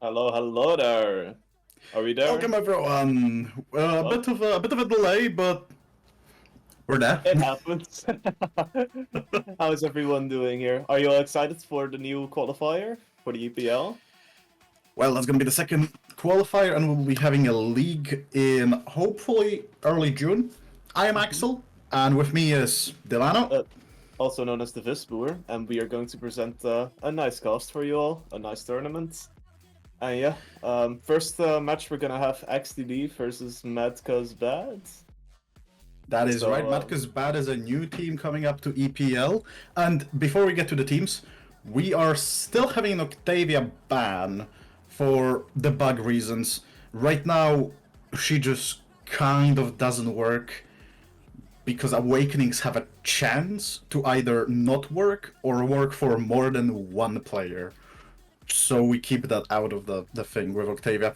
Hello there. Are we there? Welcome everyone. A bit of a delay, but we're there. It happens. How is everyone doing here? Are you all excited for the new qualifier for the EPL? Well, that's going to be the second qualifier, and we'll be having a league in hopefully early June. I am Axel, and with me is Delano. Also known as the Visboer, and we are going to present a nice cast for you all, a nice tournament. And yeah, first match we're gonna have XDD versus Madca's Bad. That is right. Madca's Bad is a new team coming up to EPL. And before we get to the teams, we are still having an Octavia ban for debug reasons. Right now, she just kind of doesn't work because Awakenings have a chance to either not work or work for more than one player. So we keep that out of the thing with Octavia.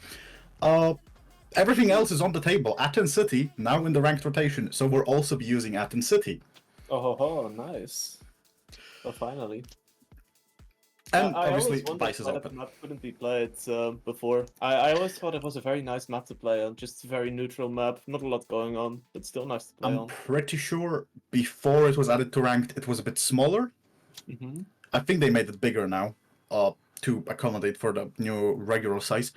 Everything else is on the table. Athens City, now in the ranked rotation, so we'll also be using Athens City. Oh, nice. Well, finally. And I obviously, always Vice is wondered why open. that map couldn't be played before. I always thought it was a very nice map to play on, just a very neutral map, not a lot going on, but still nice to play on. I'm pretty sure before it was added to ranked, it was a bit smaller. Mm-hmm. I think they made it bigger now. To accommodate for the new regular size.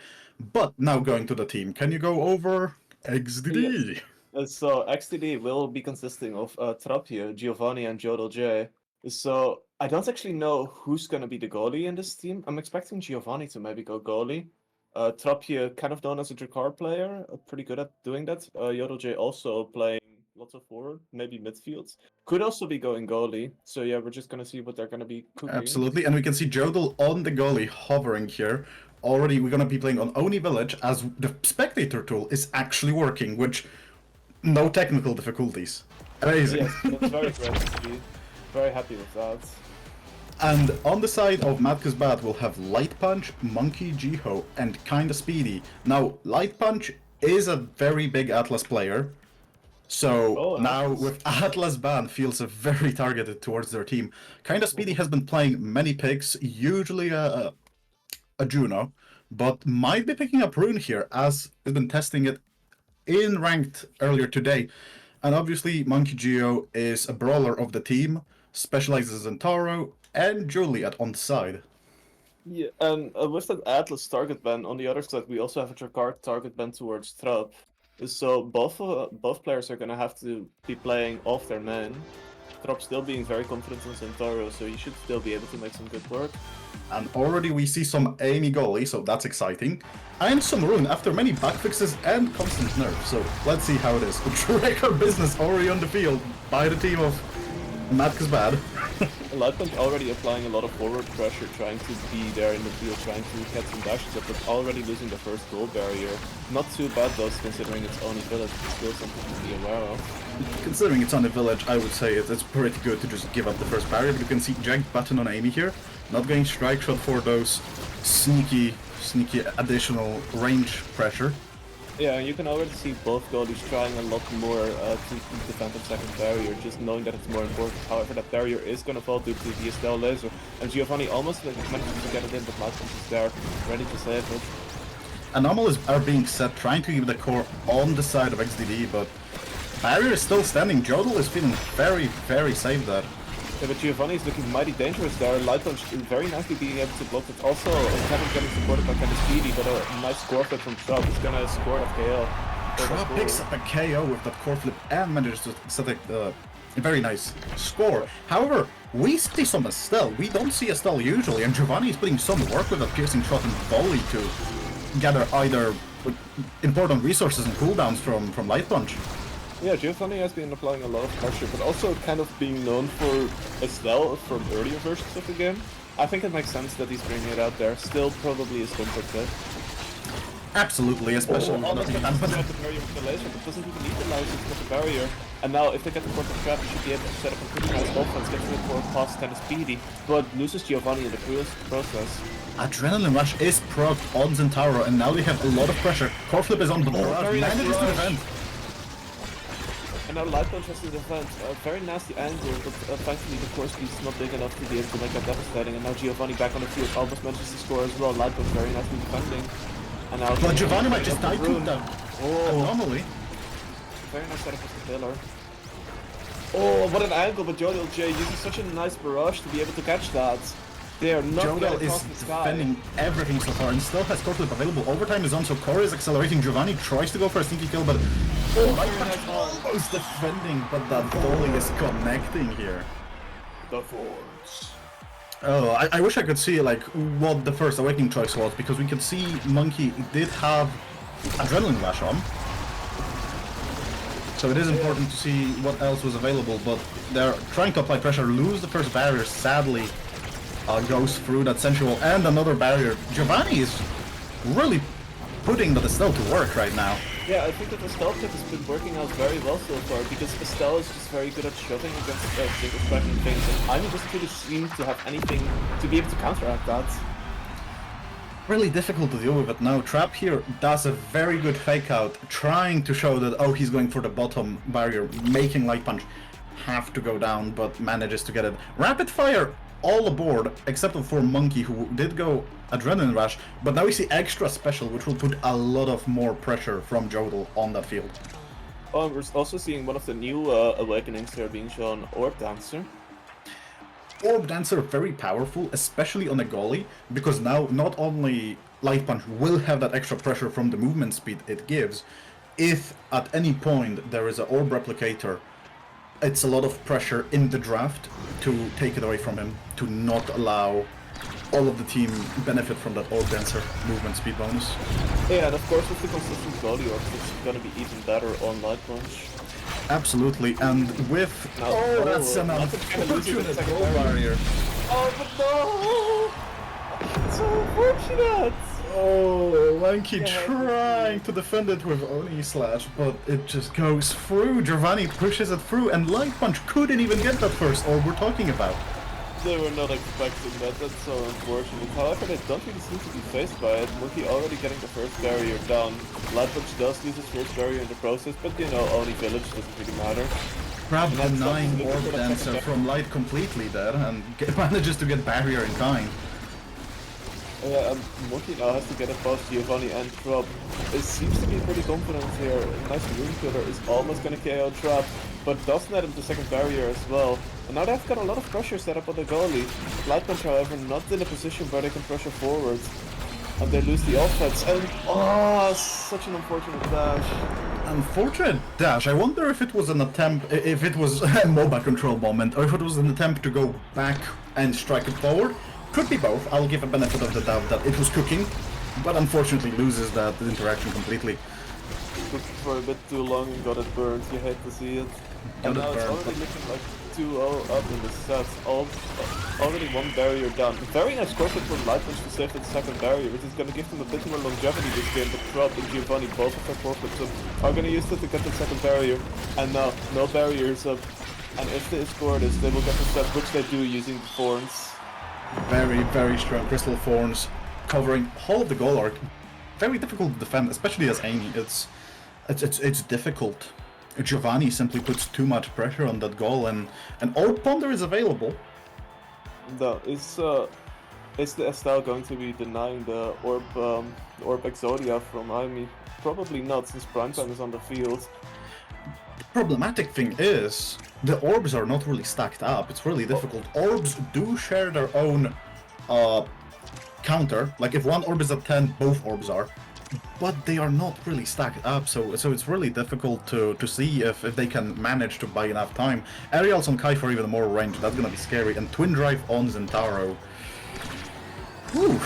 But now going to the team, can you go over XDD? Yeah. So XDD will be consisting of Trapje, Giovanni, and Jodel J. So I don't actually know who's going to be the goalie in this team. I'm expecting Giovanni to maybe go goalie. Trapje, kind of known as a Drakkar player, pretty good at doing that. Jodel J also playing lots of forward, maybe midfield. Could also be going goalie. So yeah, we're just gonna see what they're gonna be cooking. Absolutely, and we can see Jodel on the goalie hovering here. Already we're gonna be playing on Oni Village as the spectator tool is actually working, which no technical difficulties. Amazing. Yes, that's very great to see. Very happy with that. And on the side of Madca's Bad, we'll have Light Punch, Monkey, Jiho, and Kinda Speedy. Now, Light Punch is a very big Atlas player. So now with Atlas ban feels very targeted towards their team. Kinda Speedy has been playing many picks, usually a Juno, but might be picking up Rune here as has been testing it in ranked earlier today. And obviously Monkey Geo is a brawler of the team, specializes in Taro and Juliet on the side. Yeah, and with that Atlas target ban, on the other side we also have a Drakkar target ban towards Trap. So both players are gonna have to be playing off their man. Trop still being very confident on Centauro, so he should still be able to make some good work. And already we see some Amy goalie, so that's exciting. And some Rune after many backfixes and constant nerfs, so let's see how it is. Drakkar business already on the field by the team of Madca's Bad. Lightpunch already applying a lot of forward pressure, trying to be there in the field, trying to get some dashes up, but already losing the first goal barrier. Not too bad though, considering it's only village, but still something to be aware of. Considering it's on the village, I would say it's pretty good to just give up the first barrier, but you can see janked button on Amy here, not going strike shot for those sneaky additional range pressure. Yeah, you can already see both goalies trying a lot more to defend the second barrier, just knowing that it's more important. However, that barrier is going to fall due to the Estelle laser, and Giovanni almost manages to get it in, but Lightpunch is there, ready to save it. Anomalies are being set, trying to keep the core on the side of XDD, but barrier is still standing. Jodel is feeling very, very safe there. Yeah, but Giovanni is looking mighty dangerous there. Light Punch very nicely being able to block it. Also, Kevin getting supported by Kevin Speedy, but a nice score flip from Trop is gonna score that KO. Trop picks up a KO with that core flip and manages to set a very nice score. However, we see some Estelle. We don't see Estelle usually, and Giovanni is putting some work with a piercing shot and volley to gather either important resources and cooldowns from Light Punch. Yeah, Giovanni has been applying a lot of pressure, but also kind of being known for Estelle from earlier versions of the game. I think it makes sense that he's bringing it out there. Still probably a stumper tip. Absolutely, especially with nothing at the barrier with the laser, but doesn't even need the laser to get the barrier. And now, if they get the quarter trap, they should be able to set up a pretty nice offense, get to the core past 10 speedy, but loses Giovanni in the process. Adrenaline Rush is procced on Zentaro, and now they have a lot of pressure. Core flip is on, but manages to defend. And now Light Punch has to defend. A very nasty angle, but thankfully the core speed is not big enough to be able to make that devastating. And now Giovanni back on the field almost manages to score as well. Light Punch very nicely defending. And now but Giovanni might just die to them. Anomaly. Very nice setup with the pillar. Oh, what an angle, but Jodel J using such a nice barrage to be able to catch that. They are not Jodel is defending everything so far and still has core flip available. Overtime is on, so core is accelerating. Giovanni tries to go for a sneaky kill, but almost defending, but that volley is connecting here. The Force. Oh, I wish I could see like what the first awakening choice was, because we could see Monkey did have Adrenaline Rush on. So it is important to see what else was available, but they're trying to apply pressure, lose the first barrier, sadly. Goes through that sensual and another barrier. Giovanni is really putting the Estelle to work right now. Yeah, I think that the Estelle tip has been working out very well so far, because Estelle is just very good at shoving against single striking things, and Ivy doesn't really seem to have anything to be able to counteract that. Really difficult to deal with it now. Trap here does a very good fake out, trying to show that, oh, he's going for the bottom barrier, making Light Punch have to go down, but manages to get it. Rapid Fire all aboard, except for Monkey, who did go Adrenaline Rush, but now we see extra special, which will put a lot of more pressure from Jodel on that field. We're also seeing one of the new awakenings here being shown, Orb Dancer. Orb Dancer, very powerful, especially on a goalie, because now not only Light Punch will have that extra pressure from the movement speed it gives, if at any point there is an Orb Replicator, it's a lot of pressure in the draft to take it away from him, to not allow all of the team benefit from that Orb Dancer movement speed bonus. Yeah, and of course with the consistent goalie orbs, it's gonna be even better on Light Punch. Absolutely, and with... No, that's an unfortunate goal barrier. Oh, but no! It's so unfortunate! Oh, Monkey trying to defend it with Oni Slash, but it just goes through. Giovanni pushes it through, and Light Punch couldn't even get that first orb we're talking about. They were not expecting that, that's so unfortunate. However, they don't really seem to be faced by it. Monkey already getting the first barrier down. Light Punch does lose his first barrier in the process, but you know, Oni Village doesn't really matter. Grab the 9 Orb Dancer from Light completely there, and manages to get barrier in time. Yeah, and Monkey now has to get it past Giovanni and Trop. It seems to be pretty confident here. Nice Rune Killer is almost gonna KO Trap, but does net him the second barrier as well. And now they've got a lot of pressure set up on the goalie. Light Punch, however, not in a position where they can pressure forward. And they lose the offense. And oh, such an unfortunate dash. Unfortunate dash. I wonder if it was an attempt, if it was a MOBA control moment, or if it was an attempt to go back and strike it forward. Could be both. I'll give a benefit of the doubt that it was cooking, but unfortunately loses that interaction completely. Cooked for a bit too long and got it burned. You hate to see it. And now it's already looking like 2-0 up in the set. Already one barrier down. Very nice corporate from Light Punch to save that second barrier, which is going to give them a bit more longevity this game. But Trop and Giovanni, both of their corporates are going to use it to get the second barrier. And now, no barriers up. And if they score this, they will get the set, which they do using the Thorns. Very, very strong Crystal Thorns covering all of the goal arc. Very difficult to defend, especially as Amy. It's difficult. Giovanni simply puts too much pressure on that goal, and Orb Ponder is available. No, it's Is the Estelle going to be denying the Orb Exodia from Amy? Probably not, since Primetime is on the field. The problematic thing is, the orbs are not really stacked up. It's really difficult. Orbs do share their own counter. Like, if one orb is at 10, both orbs are. But they are not really stacked up, so it's really difficult to see if they can manage to buy enough time. Aerials on Kai for even more range, that's gonna be scary. And Twin Drive on Zentaro. Whew.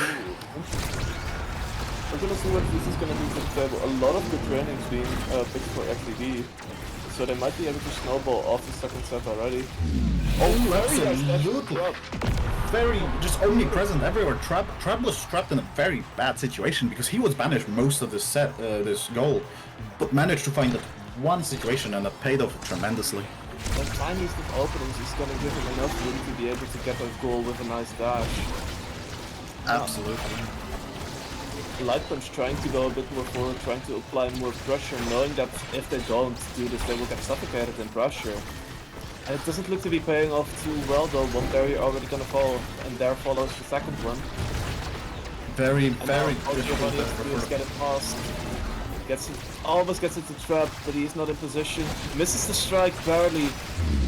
We're gonna see what this is gonna do to the table. A lot of the training's being picked for XDD, so they might be able to snowball off the second set already. Oh, absolutely. Very just omnipresent everywhere. Trap was trapped in a very bad situation because he was banished most of this set, this goal, but managed to find that one situation and it paid off tremendously. The tiniest of openings is gonna give him enough room to be able to get a goal with a nice dash. Absolutely. Light Punch trying to go a bit more forward, trying to apply more pressure, knowing that if they don't do this, they will get suffocated in pressure. And it doesn't look to be paying off too well though. One barrier already gonna fall, and there follows the second one. Very All difficult Giovanni has to do is get it past. Almost gets into trap, but he's not in position. Misses the strike barely,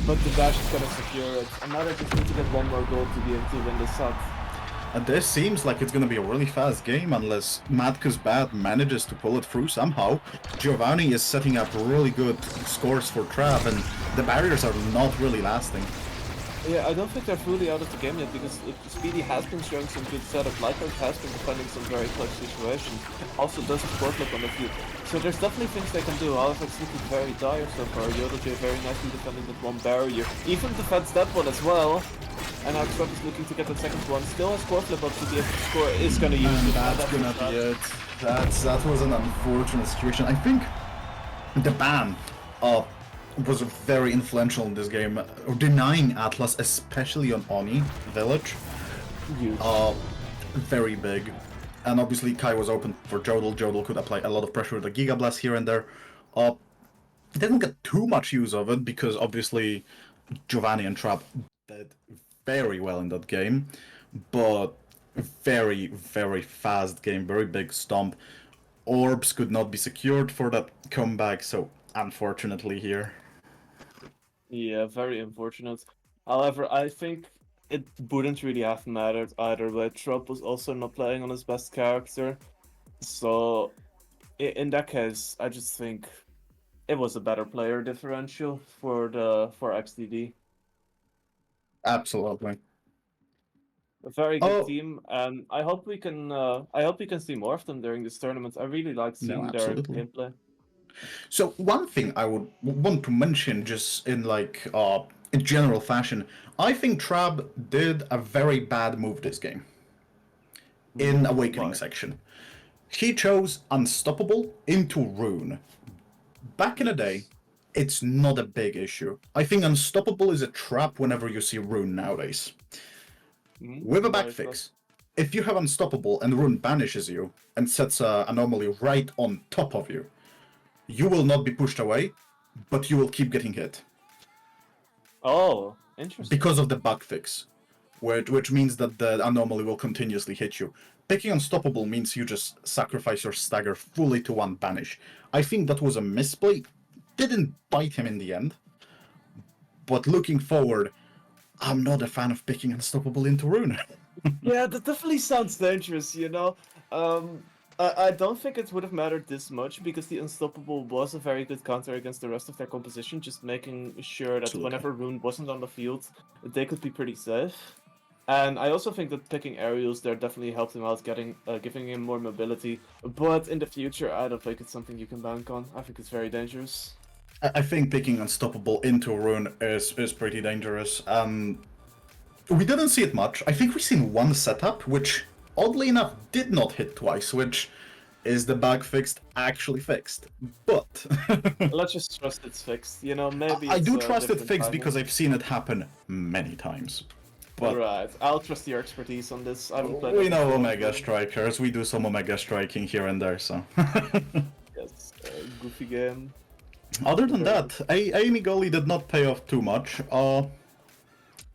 but the dash is gonna secure it. And now they just need to get one more goal to be able to win this set. And this seems like it's gonna be a really fast game unless Matka's Bad manages to pull it through somehow. Giovanni is setting up really good scores for Trap, and the barriers are not really lasting. Yeah, I don't think they're fully out of the game yet because Speedy has been showing some good setup. Lightbird has been defending some very close situations. Also does a sport flip on the field. So there's definitely things they can do. However, it's looking very dire so far. Yodelj very nicely defending that one barrier. Even defends that one as well. And now Trump is looking to get the second one. Still has sport flip up to be able to score. Is gonna use And it. that's gonna be it. That was an unfortunate situation. I think the ban was very influential in this game, denying Atlas, especially on Oni Village. Huge. Very big. And obviously Kai was open for Jodel. Jodel could apply a lot of pressure with the Giga Blast here and there. Didn't get too much use of it because obviously Giovanni and Trap did very well in that game, but very fast game, very big stomp. Orbs could not be secured for that comeback, so unfortunately here. Yeah, very unfortunate. However, I think it wouldn't really have mattered either way. Trump was also not playing on his best character. So, in that case, I just think it was a better player differential for XDD. Absolutely. A very good team, and I hope we can see more of them during this tournament. I really like seeing their gameplay. So one thing I would want to mention, just in like in general fashion, I think Trab did a very bad move this game. In Awakening section, he chose Unstoppable into Rune. Back in the day, it's not a big issue. I think Unstoppable is a trap whenever you see Rune nowadays. With a back fix, if you have Unstoppable and Rune banishes you and sets an anomaly right on top of you, you will not be pushed away, but you will keep getting hit. Oh, interesting. Because of the bug fix, which means that the anomaly will continuously hit you. Picking Unstoppable means you just sacrifice your stagger fully to one banish. I think that was a misplay. Didn't bite him in the end. But looking forward, I'm not a fan of picking Unstoppable into Rune. Yeah, that definitely sounds dangerous, you know? I don't think it would have mattered this much because the Unstoppable was a very good counter against the rest of their composition, just making sure that whenever Rune wasn't on the field, they could be pretty safe. And I also think that picking aerials there definitely helped him out, giving him more mobility. But in the future, I don't think it's something you can bank on. I think it's very dangerous. I think picking Unstoppable into Rune is pretty dangerous. We didn't see it much. I think we've seen one setup, which oddly enough did not hit twice, which is the bug fixed actually fixed. But let's just trust it's fixed. You know, maybe I do trust it fixed because I've seen it happen many times. But right, I'll trust your expertise on this. I haven't played. We know Omega Strikers. We do some Omega Striking here and there, so. Yes, goofy game. Other than that, Amy Gully did not pay off too much.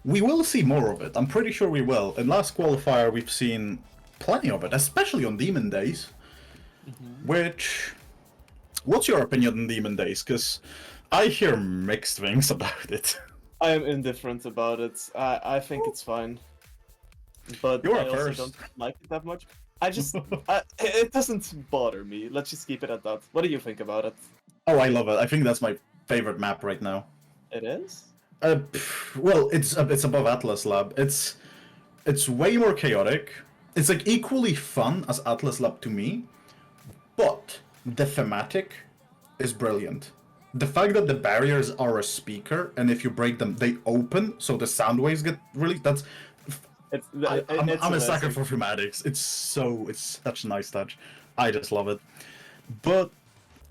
we will see more of it. I'm pretty sure we will. In last qualifier, we've seen plenty of it, especially on Demon Days. Which, what's your opinion on Demon Days? Because I hear mixed things about it. I am indifferent about it. I think it's fine, but You're I also first. don't like it that much. It doesn't bother me. Let's just keep it at that. What do you think about it? Oh, I love it. I think that's my favorite map right now. It is? Well, it's above Atlas Lab. It's way more chaotic. It's like equally fun as Atlas Lab to me, but the thematic is brilliant. The fact that the barriers are a speaker, and if you break them, they open, so the sound waves get released. I'm a sucker for thematics. It's such a nice touch. I just love it. But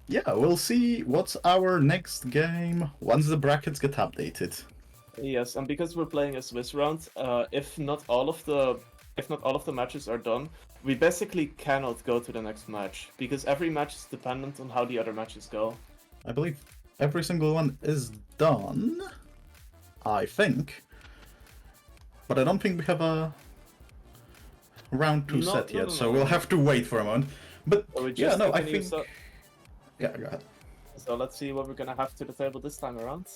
yeah, we'll see what's our next game once the brackets get updated. Yes, and because we're playing a Swiss round, if not all of the matches are done, we basically cannot go to the next match because every match is dependent on how the other matches go. I believe every single one is done. I think. But I don't think we have a round 2 set yet, so we'll have to wait for a moment. But yeah, no, I think... Yeah, go ahead. So let's see what we're gonna have to the table this time around.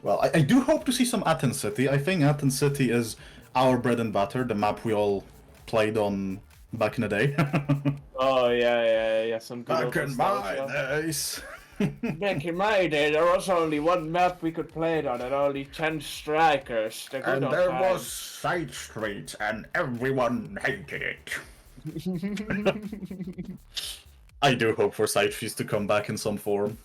Well, I do hope to see some Athens City. I think Athens City is our bread and butter, the map we all played on back in the day. Oh, yeah, some good back in my days. Back in my day, there was only one map we could play it on, and only 10 strikers. And there was Side Street, and everyone hated it. I do hope for Side Streets to come back in some form.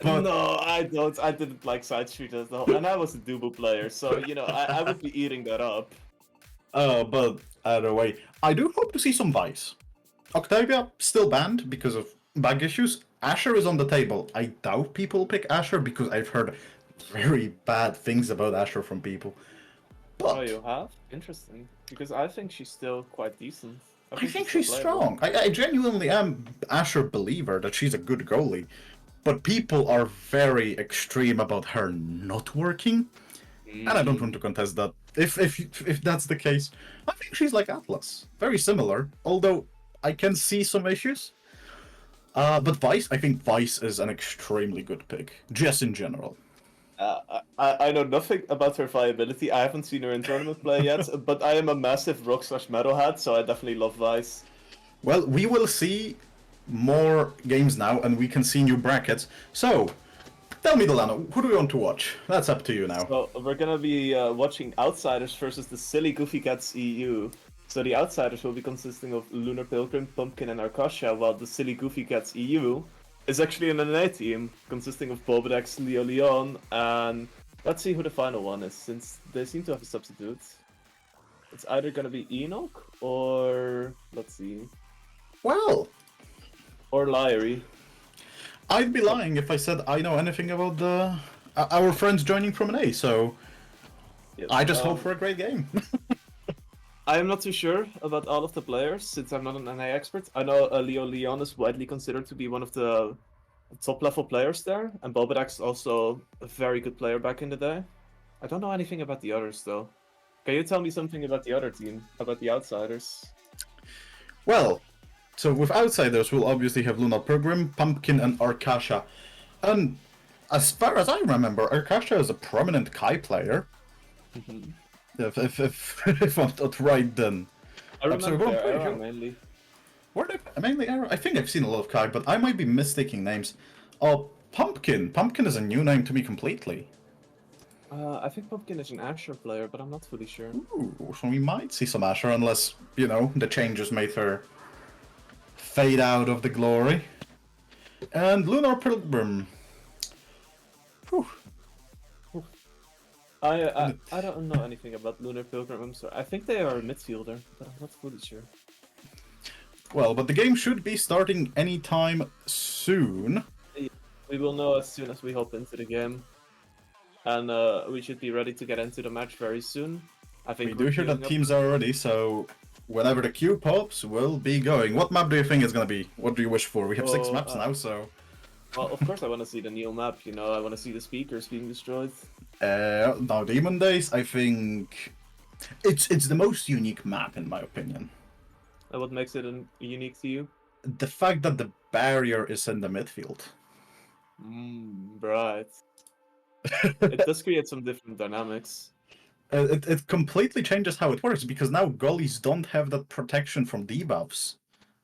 But... No, I don't. I didn't like Side Street as the whole, and I was a Dubu player, so I would be eating that up. But either way, I do hope to see some Vice. Octavia still banned because of bug issues. Asher is on the table. I doubt people pick Asher because I've heard very bad things about Asher from people. But oh, you have? Interesting. Because I think she's still quite decent. I think she's strong. I genuinely am Asher believer that she's a good goalie. But people are very extreme about her not working. And I don't want to contest that. If that's the case, I think she's like Atlas. Very similar. Although I can see some issues. But Vice, I think Vice is an extremely good pick, just in general. I know nothing about her viability. I haven't seen her in tournament play yet, but I am a massive Rock/Metalhead, so I definitely love Vice. Well, we will see more games now, and we can see new brackets. So, tell me, Delano, who do we want to watch? That's up to you now. So, we're gonna be watching Outsiders versus the Silly Goofy Cats EU. So the Outsiders will be consisting of Lunar Pilgrim, Pumpkin, and Arkasha, while the Silly Goofy Cats EU is actually an NA team consisting of Bobedex, Leo Leon, and let's see who the final one is, since they seem to have a substitute. It's either gonna be Enoch or let's see. Well, or Lyrie. I'd be lying if I said I know anything about our friends joining from NA, so yes, I just hope for a great game. I am not too sure about all of the players, since I'm not an NA expert. I know Leo Leon is widely considered to be one of the top-level players there, and Bobedex is also a very good player back in the day. I don't know anything about the others, though. Can you tell me something about the other team, about the Outsiders? Well, so with Outsiders, we'll obviously have Lunar Pilgrim, Pumpkin, and Arkasha. And as far as I remember, Arkasha is a prominent Kai player. If I'm not right, then. I remember Era mainly. Were they mainly Era? I think I've seen a lot of Kai, but I might be mistaking names. Pumpkin. Pumpkin is a new name to me completely. I think Pumpkin is an Asher player, but I'm not fully sure. Ooh, so we might see some Asher, unless, the changes made her fade out of the glory. And Lunar Pilgrim. Whew. I don't know anything about Lunar Pilgrim, I'm sorry. I think they are a midfielder, but I'm not fully sure. Well, but the game should be starting anytime soon. We will know as soon as we hop into the game. And we should be ready to get into the match very soon. I think we do hear that teams are ready, so whenever the queue pops, we'll be going. What map do you think is going to be? What do you wish for? We have 6 maps now, so... Well, of course I want to see the new map, you know, I want to see the speakers being destroyed. Now, Demon Days, I think it's the most unique map in my opinion. And what makes it unique to you? The fact that the barrier is in the midfield. Right. It does create some different dynamics. It completely changes how it works because now goalies don't have that protection from debuffs,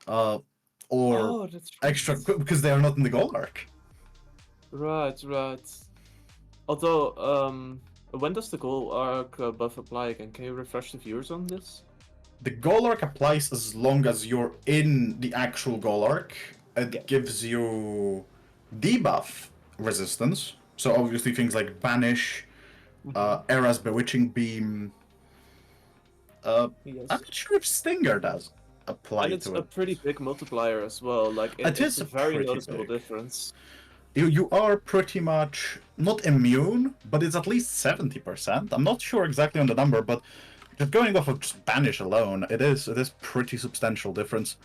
or Oh, that's extra right. because they are not in the goal arc. Right, right. Although, when does the goal arc buff apply again? Can you refresh the viewers on this? The goal arc applies as long as you're in the actual goal arc. It gives you debuff resistance. So obviously things like Banish, Era's Bewitching Beam. I'm Yes. not sure if Stinger does And apply it's to a it. pretty big multiplier as well. Like, It it's is a a very pretty noticeable big. difference. You are pretty much not immune, but it's at least 70%. I'm not sure exactly on the number, but just going off of just Banish alone, it is pretty substantial difference.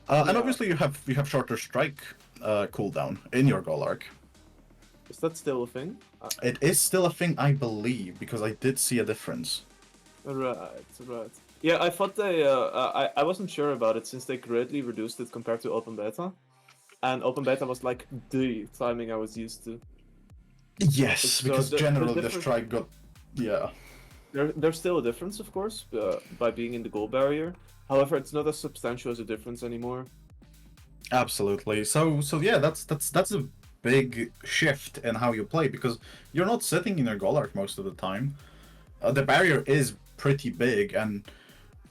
And Yeah. obviously you have shorter strike cooldown in your goal arc. Is that still a thing? It is still a thing, I believe, because I did see a difference. Right, right. Yeah, I thought they. I wasn't sure about it since they greatly reduced it compared to open beta, and open beta was like the timing I was used to. Yes, So because the generally the difference. strike got, yeah. There's still a difference, of course, by being in the goal barrier. However, it's not as substantial as a difference anymore. Absolutely. So yeah, that's a big shift in how you play because you're not sitting in your goal arc most of the time. The barrier is pretty big, and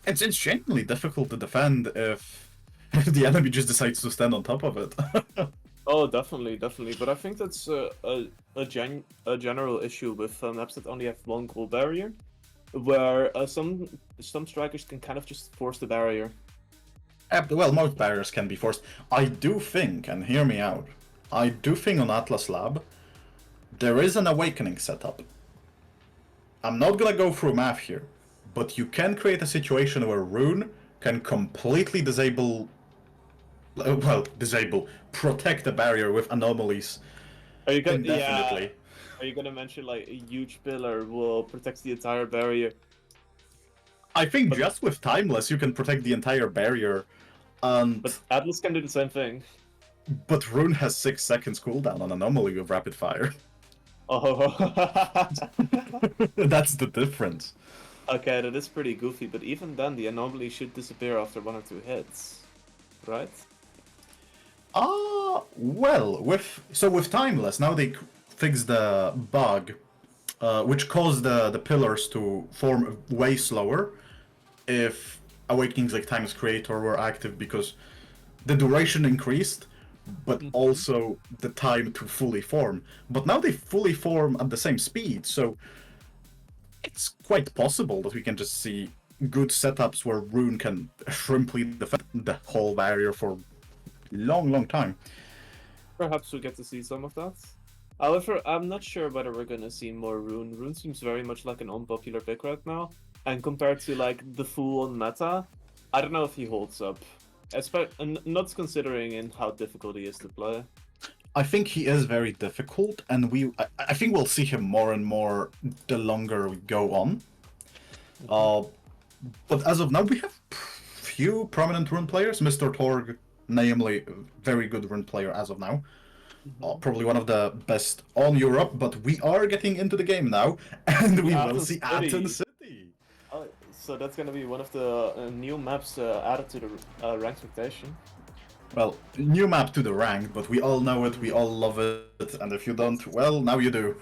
it's genuinely difficult to defend if the enemy just decides to stand on top of it. Oh, definitely, definitely. But I think that's a general issue with maps that only have one goal barrier, where some strikers can kind of just force the barrier. Well, most barriers can be forced. I do think, and hear me out, I do think on Atlas Lab there is an awakening setup. I'm not gonna go through math here, but you can create a situation where Rune can completely protect the barrier with anomalies Are you gonna? Yeah. indefinitely. Are you gonna mention like a huge pillar will protect the entire barrier? I think But just with Timeless you can protect the entire barrier, and but Atlas can do the same thing. but Rune has 6 seconds cooldown on Anomaly with Rapid Fire. Oh. That's the difference. Okay, that is pretty goofy, but even then, the anomaly should disappear after 1 or 2 hits, right? Well, with Timeless now they fixed the bug, which caused the pillars to form way slower if Awakenings like Timeless Creator were active because the duration increased, but also the time to fully form. But now they fully form at the same speed, so it's quite possible that we can just see good setups where Rune can shrimply defend the whole barrier for long time. Perhaps we get to see some of that. However, I'm not sure whether we're gonna see more Rune. Rune seems very much like an unpopular pick right now, and compared to like the full-on meta, I don't know if he holds up. Not considering in how difficult he is to play. I think he is very difficult, and I think we'll see him more and more the longer we go on. But as of now, we have few prominent rune players. Mr. Torg, namely, very good rune player as of now. Probably one of the best on Europe, but we are getting into the game now, and we will see Athens City. So that's gonna be one of the new maps added to the ranked rotation. Well, new map to the rank, but we all know it, we all love it, and if you don't, well, now you do.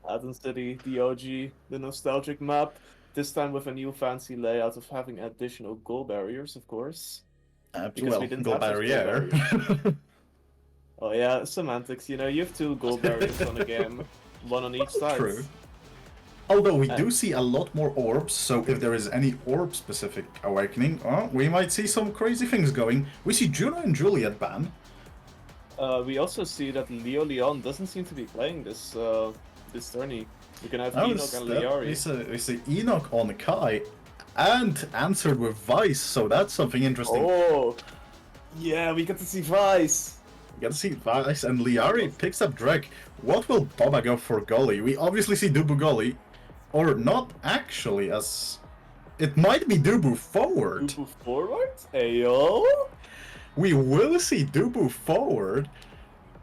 Athens City, the OG, the nostalgic map. This time with a new fancy layout of having additional goal barriers, of course. Because well, we didn't goal have those goal barrier. barriers. Oh yeah, semantics. You know, you have 2 goal barriers on a game, one on each side. True. Although we do see a lot more orbs, so if there is any orb-specific awakening, we might see some crazy things going. We see Juno and Juliet ban. We also see that Leo Leon doesn't seem to be playing this tourney. We can have Enoch and Liari. We see Enoch on Kai, and answered with Vice, so that's something interesting. Oh, yeah, we get to see Vice. We gotta see Vice and Liari picks up Drake. What will Boba go for goalie? We obviously see Dubu goalie, or not actually, as it might be Dubu forward. Dubu forward? Ayo? We will see Dubu forward.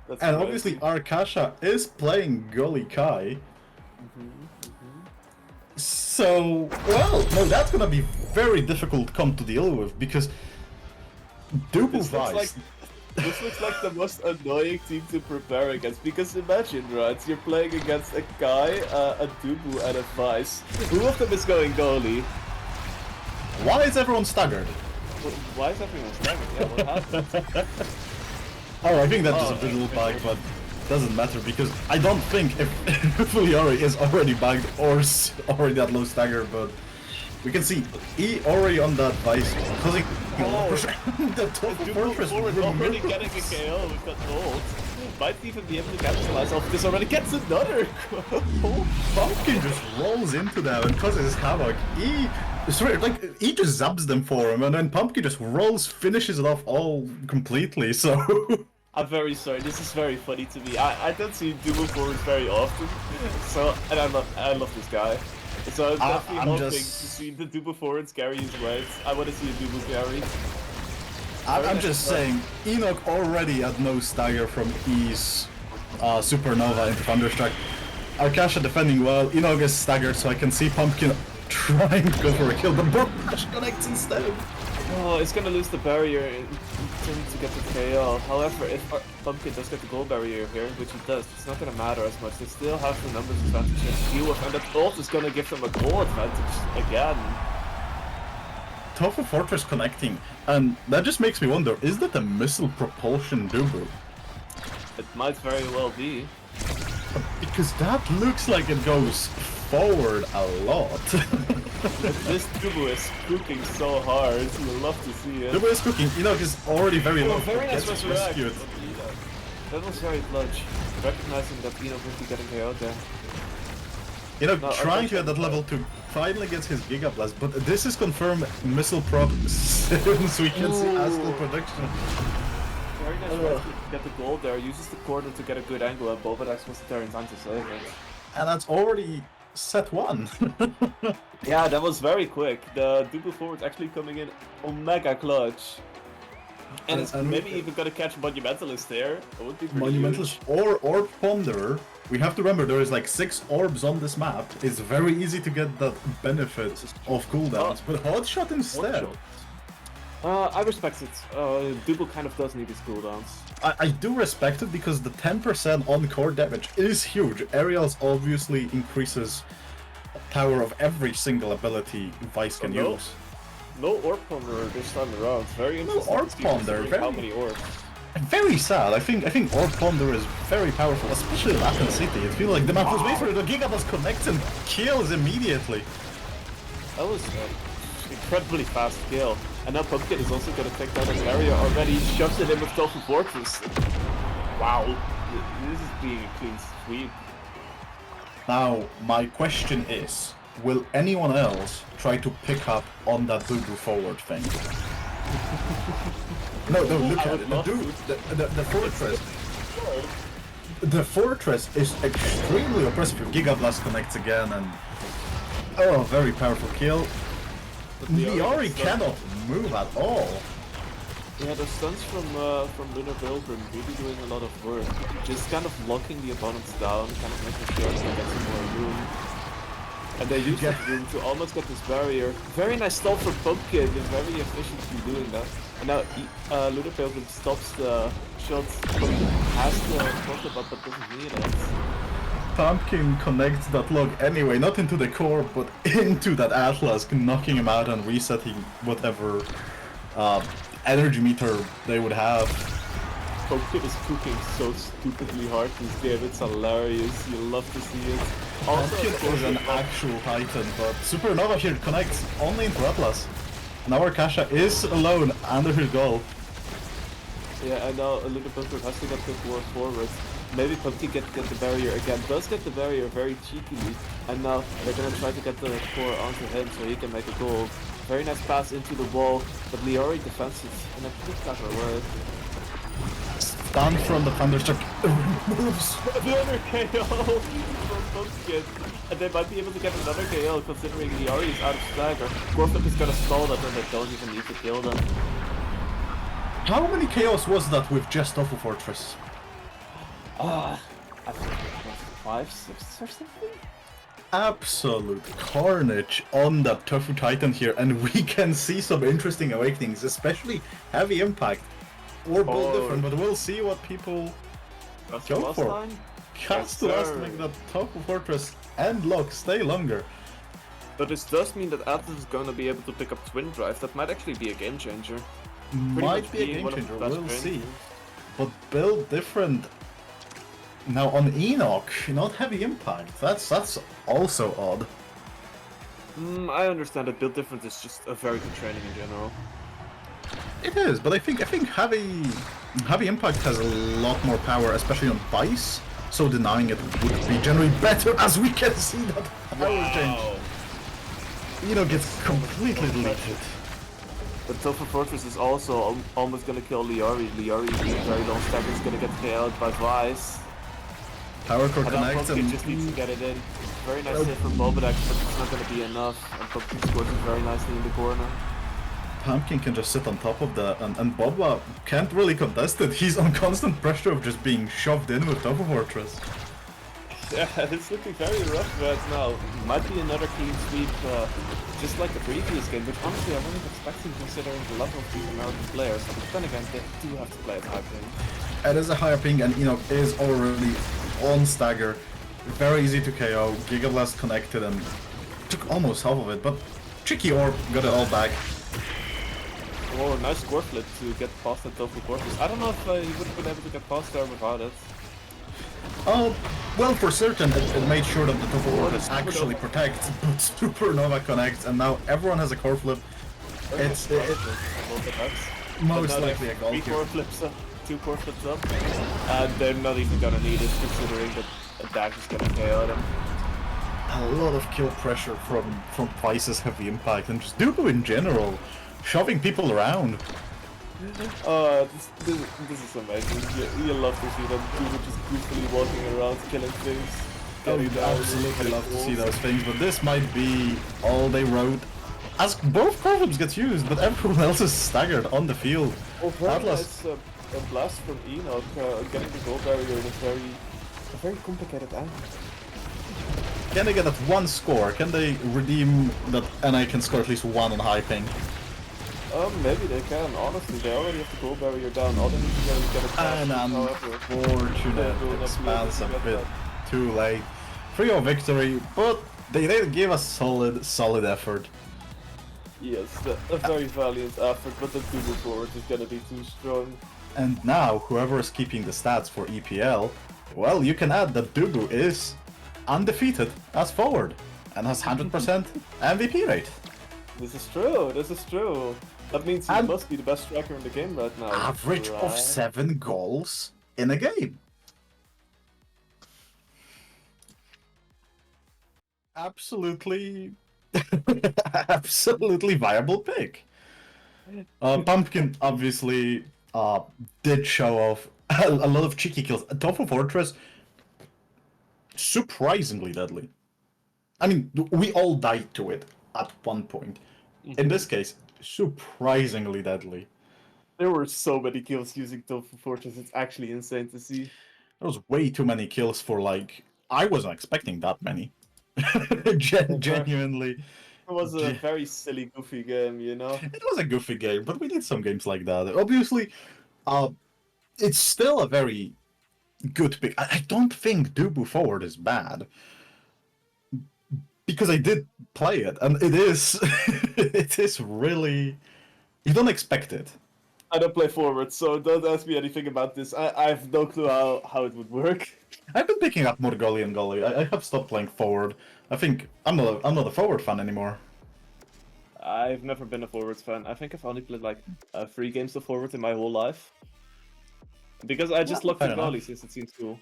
That's and crazy. obviously Arkasha is playing goalie Kai. So, well, no, that's gonna be very difficult to come to deal with, because Dubu Vice... This looks like the most annoying team to prepare against, because imagine, right, you're playing against a Kai, a Dubu, and a Vice. Who of them is going goalie? Why is everyone staggered? Why is everyone staggered? Yeah, what happened? Oh, I think that's just a visual bug, but doesn't matter, because I don't think if Fuliari is already bugged or already at low stagger, but we can see E already on that Vice, causing the top fortress forward already getting a KO with that ult. Might even be able to capitalize off this already. Gets another goal. Pumpkin just rolls into them and causes havoc. E just zaps them for him, and then Pumpkin just rolls, finishes it off all completely. So I'm very sorry. This is very funny to me. I don't see Dubu forwards very often, so and I love this guy. So I'm definitely hoping to see the Dubu forwards carry his weight. I want to see a Dubu carry. I'm just saying, Enoch already had no stagger from E's Supernova into Thunderstruck. Arkasha defending well, Enoch is staggered, so I can see Pumpkin trying to go for a kill, but Brokash connects instead. Oh, it's gonna lose the barrier in turn to get the KO. However, if Pumpkin does get the goal barrier here, which he does, it's not gonna matter as much. They still have the numbers advantage to deal with, and that ult is gonna give them a goal advantage again. Tofu Fortress connecting, and that just makes me wonder, is that a missile propulsion Dubu? It might very well be. Because that looks like it goes forward a lot. This Dubu is cooking so hard, you'll love to see it. Dubu is cooking, Enoch is already very low, very nice gets resurrect. rescued. That was very clutch, recognizing that Enoch would be getting KO'd there. Enoch trying to at that level to finally get his Giga Blast, but this is confirmed missile prop since we can see Astral Production. Very nice way to get the goal there, uses the corner to get a good angle, and Bobadex wasn't there in time to save it. And that's already set one. Yeah, that was very quick. The Dubu forward's actually coming in mega clutch. And it's maybe even gonna catch Monumentalist there. It would be pretty Monumentalist or Orb Ponderer. We have to remember there is like 6 orbs on this map. It's very easy to get that benefit of cooldowns, but Hotshot instead. I respect it. Dubu kind of does need his cooldowns. I do respect it because the 10% on core damage is huge. Aerials obviously increases power of every single ability Vice can use. No Orb Ponder this time around. Very interesting. No Orb Ponder. How many orbs? Very sad. I think Orb Ponder is very powerful, especially Latin City. It feels like the map was made for it. The Gigablast connects and kills immediately. That was an incredibly fast kill. And now Pumpkin is also going to take down an area already. Shoves it in with Tofu Fortress. Wow. This is being a clean sweep. Now, my question is, will anyone else try to pick up on that Dubu forward thing? No, look at it. The fortress. The fortress is extremely oppressive. Giga Blast connects again, and oh, very powerful kill. Liari cannot move at all. Yeah, the stunts from Lunar Pilgrim really doing a lot of work. Just kind of locking the opponents down, kind of making sure they get some more room. And they use that room to almost get this barrier. Very nice stop for Pumpkin, and very efficiently doing that. And now Lunar Pilgrim stops the shots. Pumpkin has the crossbow but doesn't need it. Pumpkin connects that log anyway, not into the core, but into that Atlas, knocking him out and resetting whatever energy meter they would have. Pumpkin is cooking so stupidly hard this game, it's hilarious, you love to see it. Also, Pumpkin is an actual titan, but Supernova here connects only into Atlas. Now Arkasha is alone under his goal. Yeah, and now Lunar Pilgrim has to get the war forward. Maybe Pumpkin get the barrier again. Does get the barrier very cheekily. And now they're gonna try to get the core onto him so he can make a goal. Very nice pass into the wall, but Liori defends it in a pretty clever way. Stun from the Thunderstruck removes. Another KO from Pumpkin. And they might be able to get another KO considering Liori is out of stagger. Gorflip is gonna stall that and they don't even need to kill them. How many KOs was that with just Tofu Fortress? I think it was 5, 6 or something? Absolute carnage on that Tofu Titan here, and we can see some interesting awakenings, especially heavy impact. Or build different, but we'll see what people go for. Cast the last make that Tofu Fortress and Lock stay longer. But this does mean that Atlas is gonna be able to pick up Twin Drive. That might actually be a game changer. Might be a game changer, we'll see. But build different. Now on Enoch, not heavy impact. That's also odd. I understand that build different is just a very good training in general. It is, but I think heavy impact has a lot more power, especially on Vice. So denying it would be generally better, as we can see that power change. Enoch gets completely deleted. But Tofu Fortress is also almost gonna kill Liori. Liori being very low stack is gonna get KO'd by Vice. Power core connects and just needs to get it in. Very nice hit from Bobadex, but it's not gonna be enough. And Pumpkin scores it very nicely in the corner. Pumpkin can just sit on top of that, and Boba can't really contest it. He's on constant pressure of just being shoved in with Tofu Fortress. Yeah, it's looking very rough right now. Might be another clean sweep, just like the previous game, which honestly I wasn't expecting considering the level of these American players. But then again, they do have to play at high ping. It is a higher ping, and Enoch is already on stagger. Very easy to KO. Giga Blast connected and took almost half of it, but Tricky Orb got it all back. Oh, nice score flip to get past that Tofu Fortress. I don't know if he would have been able to get past there without it. Well, for certain, it made sure that the Tofu Fortress actually protects, but Supernova connects, and now everyone has a core flip. It's most likely a goal here. 3 core flips up, 2 core flips up, and they're not even gonna need it considering that a dash is gonna KO them. A lot of kill pressure from Vice's heavy impact, and just Dooku in general, shoving people around. This is amazing. You love to see them people just goofily walking around killing things. I would absolutely love to see those things, but this might be all they wrote. As both problems get used, but everyone else is staggered on the field. Oh, Atlas. A blast from Enoch, getting the goal barrier in a very complicated angle. Can they get that one score? Can they redeem that NA can score at least one on high ping? Maybe they can, honestly. They already have the goal barrier down. All they need to do is get a pass. And unfortunate, expands a bit too late. 3-0 victory, but they did give a solid effort. Yes, a very valiant effort, but the Google forward is gonna be too strong. And now, whoever is keeping the stats for EPL, well, you can add that Dubu is undefeated as forward and has 100% MVP rate. This is true. That means he must be the best striker in the game right now. Average of 7 goals in a game. Absolutely viable pick. Pumpkin obviously did show off a lot of cheeky kills. Tofu Fortress, surprisingly deadly. I mean, we all died to it at one point. In this case, surprisingly deadly. There were so many kills using Tofu Fortress, it's actually insane to see. There was way too many kills for, like, I wasn't expecting that many. Genuinely. It was a very silly, goofy game, you know? It was a goofy game, but we need some games like that. Obviously, it's still a very good pick. I don't think Dubu Forward is bad. Because I did play it, and it is it is really, you don't expect it. I don't play forward, so don't ask me anything about this. I have no clue how it would work. I've been picking up more goalie and goalie. I have stopped playing forward. I think I'm not a forward fan anymore. I've never been a forwards fan. I think I've only played like 3 games of forward in my whole life. Because I just love the goalie since it seems cool.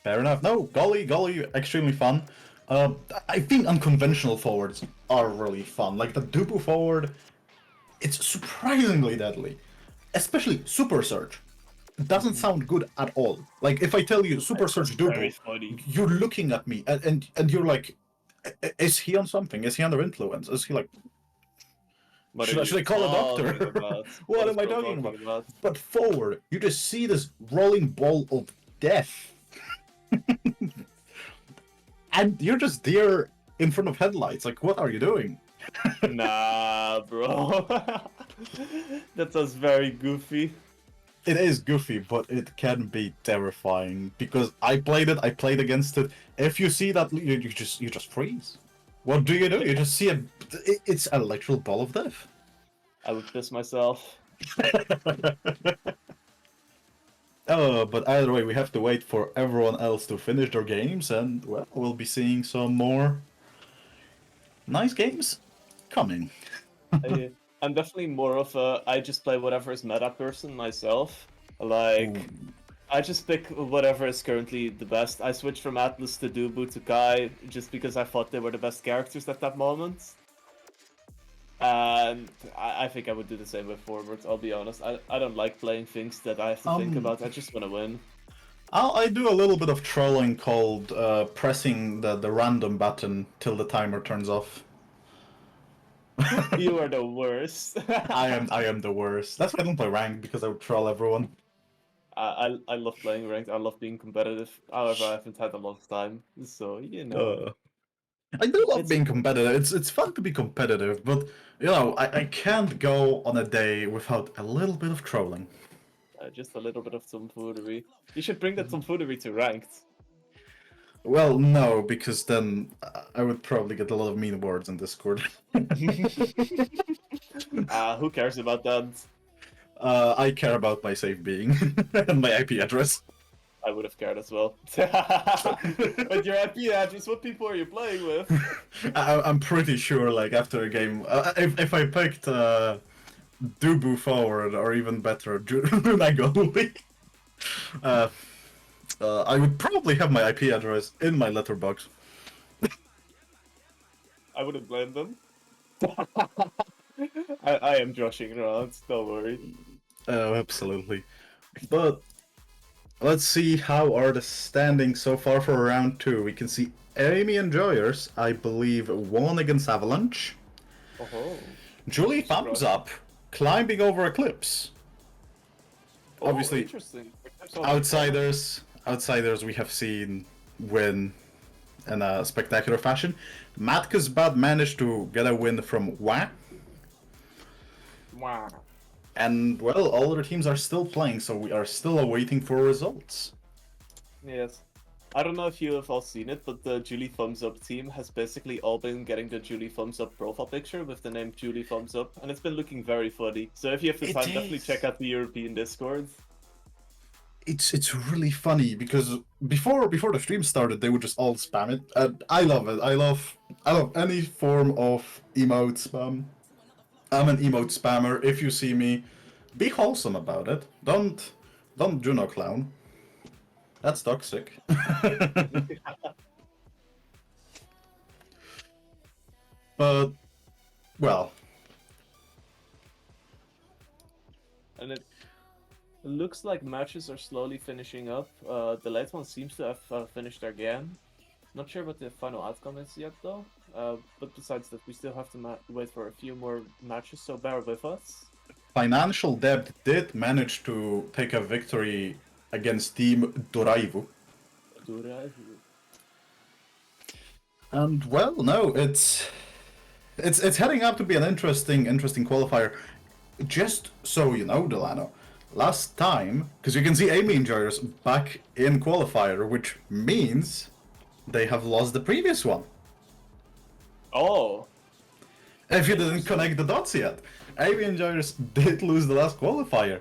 Fair enough. No, goalie, extremely fun. I think unconventional forwards are really fun. Like the Dubu forward, it's surprisingly deadly. Especially Super Surge. It doesn't sound good at all. Like if I tell you Super Surge Very Dubu, funny. you're looking at me and you're like, is he on something? Is he under influence? Is he like, What are should you I call a talking doctor? about? What is am I bro talking talking about? about? But forward, you just see this rolling ball of death. And you're just there in front of headlights. Like, what are you doing? Nah, bro. That was very goofy. It is goofy, but it can be terrifying because I played against it. If you see that, you just freeze. What do? You just see it's a literal ball of death. I would piss myself. Oh, but either way, we have to wait for everyone else to finish their games, and well, we'll be seeing some more nice games coming. I, I'm definitely more of a I just play whatever is meta person myself. Like, Ooh. I just pick whatever is currently the best. I switched from Atlas to Dubu to Kai just because I thought they were the best characters at that moment. And I think I would do the same with forwards, I'll be honest. I don't like playing things that I have to think about. I just want to win. I do a little bit of trolling called pressing the random button till the timer turns off. You are the worst. I am the worst. That's why I don't play ranked because I would troll everyone. I love playing ranked. I love being competitive. However, I haven't had a lot of time, so you know. Uh, I do love It's being competitive. It's fun to be competitive, but you know I can't go on a day without a little bit of trolling. just a little bit of tomfoolery. You should bring that tomfoolery to ranked. Well, no, because then I would probably get a lot of mean words in Discord. Who cares about that? I care about my safe being and my IP address. I would have cared as well. But your IP address, what people are you playing with? I'm pretty sure, like after a game, if I picked Dubu forward or even better, Luna goalie, I would probably have my IP address in my letterbox. I wouldn't blame them. I am joshing around, don't worry. Oh, absolutely. But let's see how are the standings so far for round two. We can see Amy and Joyers, I believe, won against Avalanche. Oh, Julie thumbs up, climbing over Eclipse. Obviously, interesting. outsiders we have seen win in a spectacular fashion. Matka's Bad managed to get a win from Wah. Wow. And well, all other teams are still playing, so we are still awaiting for results. Yes. I don't know if you have all seen it, but the Julie Thumbs Up team has basically all been getting the Julie Thumbs Up profile picture with the name Julie Thumbs Up, and it's been looking very funny. So if you have the time, definitely check out the European Discord. It's really funny because before the stream started, they would just all spam it. And I love it. I love any form of emote spam. I'm an emote spammer. If you see me, be wholesome about it. Don't do no clown. That's toxic. But well, And it looks like matches are slowly finishing up. The late one seems to have finished their game. Not sure what the final outcome is yet, though. But besides that, we still have to wait for a few more matches, so bear with us. Financial Debt did manage to take a victory against Team Doraivu. And well, no, it's heading up to be an interesting qualifier. Just so you know, Delano, last time, because you can see Amy and Joyers back in qualifier, which means they have lost the previous one. Oh! If you didn't connect the dots yet, Amy and Joyers did lose the last qualifier,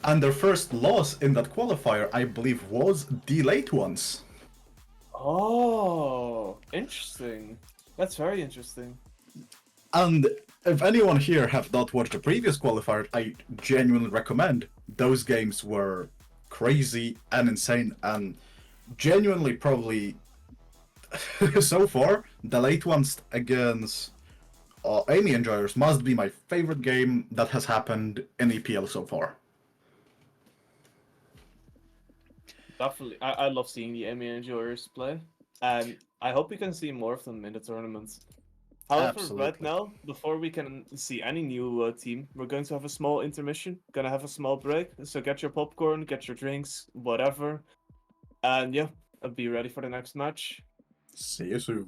and their first loss in that qualifier, I believe, was the late ones. Oh! Interesting. That's very interesting. And if anyone here have not watched the previous qualifier, I genuinely recommend. Those games were crazy and insane and genuinely probably so far, the late ones against Amy Enjoyers must be my favorite game that has happened in EPL so far. Definitely, I love seeing the Emmy enjoyers play, and I hope we can see more of them in the tournaments. However, right Absolutely. now, before we can see any new team, we're going to have a small intermission, gonna have a small break, so get your popcorn, get your drinks, whatever, and yeah, I'll be ready for the next match. See you soon.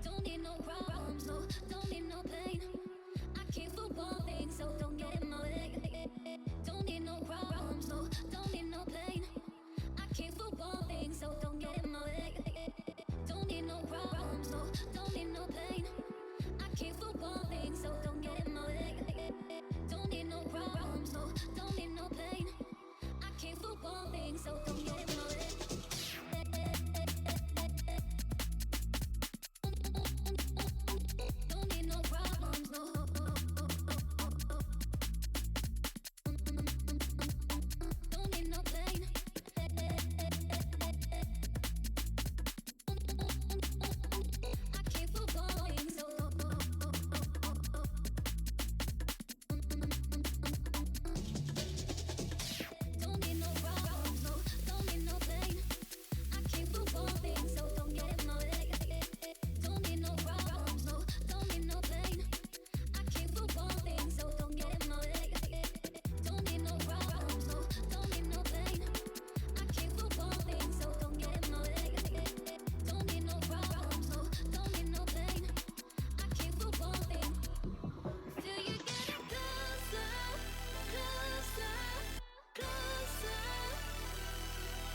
Don't need no problems, no, don't need no pain. I came for one thing, so don't get in my way. Don't need no problems, no, don't need no pain. I came for one thing, so don't get in my way. Don't need no problems, no, don't need no pain. I came for one thing, so don't get in my way. Don't need no problems, no, don't need no pain. I came for one thing, so don't get in my way. Don't need no problems, no. Don't need no pain. I came for falling, so don't need no problems, no. Don't need no pain. I came for falling, so don't get in my way. Don't need no problems, no. Don't need no pain. I came for falling, so don't get in my way. Don't need no problems, no. Don't need no pain. I came for falling, so don't get in my way. Don't need no problems, no. Don't need no pain. I came for falling. Till you get it closer, closer, closer.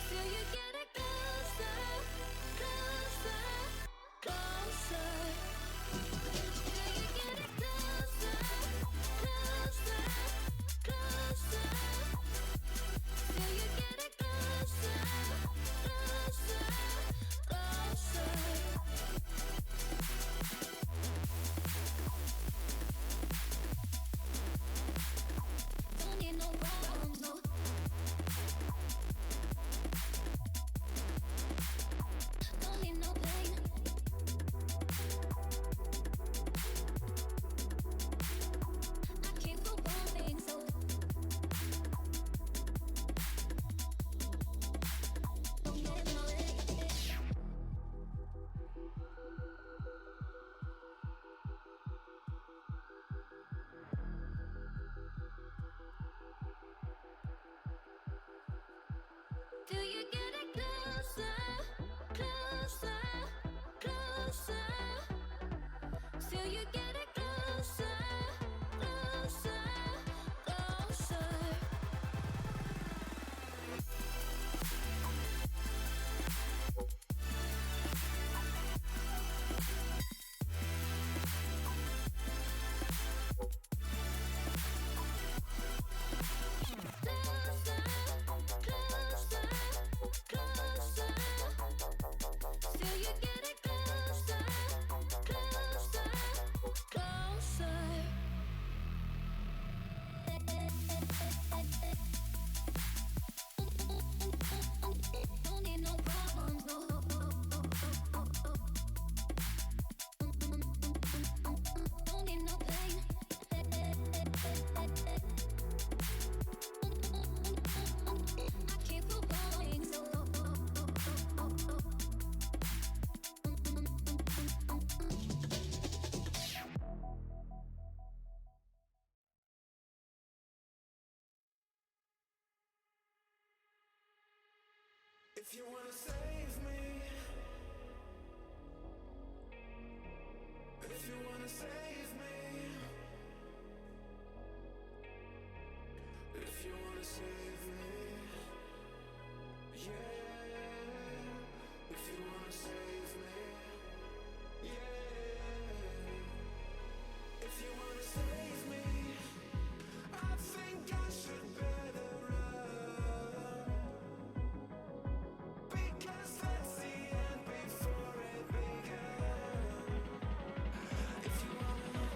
Till you get it closer, closer, closer. Till you get it closer, closer, closer. Till you get it closer, closer, closer. Don't need no problems, no. Don't need no pain. I came for one thing, so don't get in my way. Till you get it closer, closer, closer. Till you get it closer, closer, closer. Closer, closer, closer. Till you get it closer, closer, closer. Don't need no problems, no. Don't need no pain. I came for falling, so If you wanna save me, if you wanna save me, if you wanna save me, yeah. If you wanna save me, yeah. If you wanna save me, I think I should better run. Because that's the end before it began. If you wanna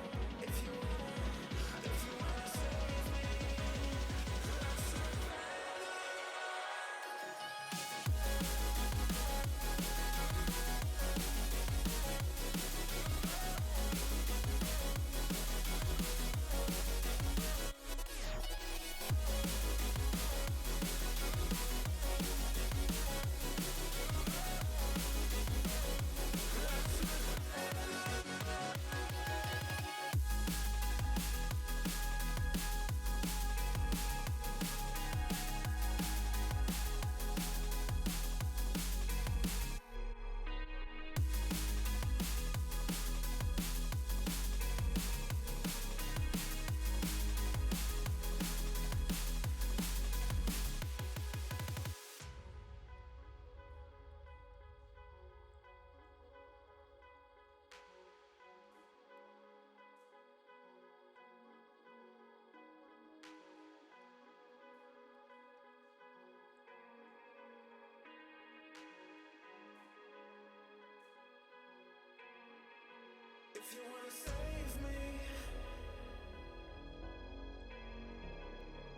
If you wanna save me,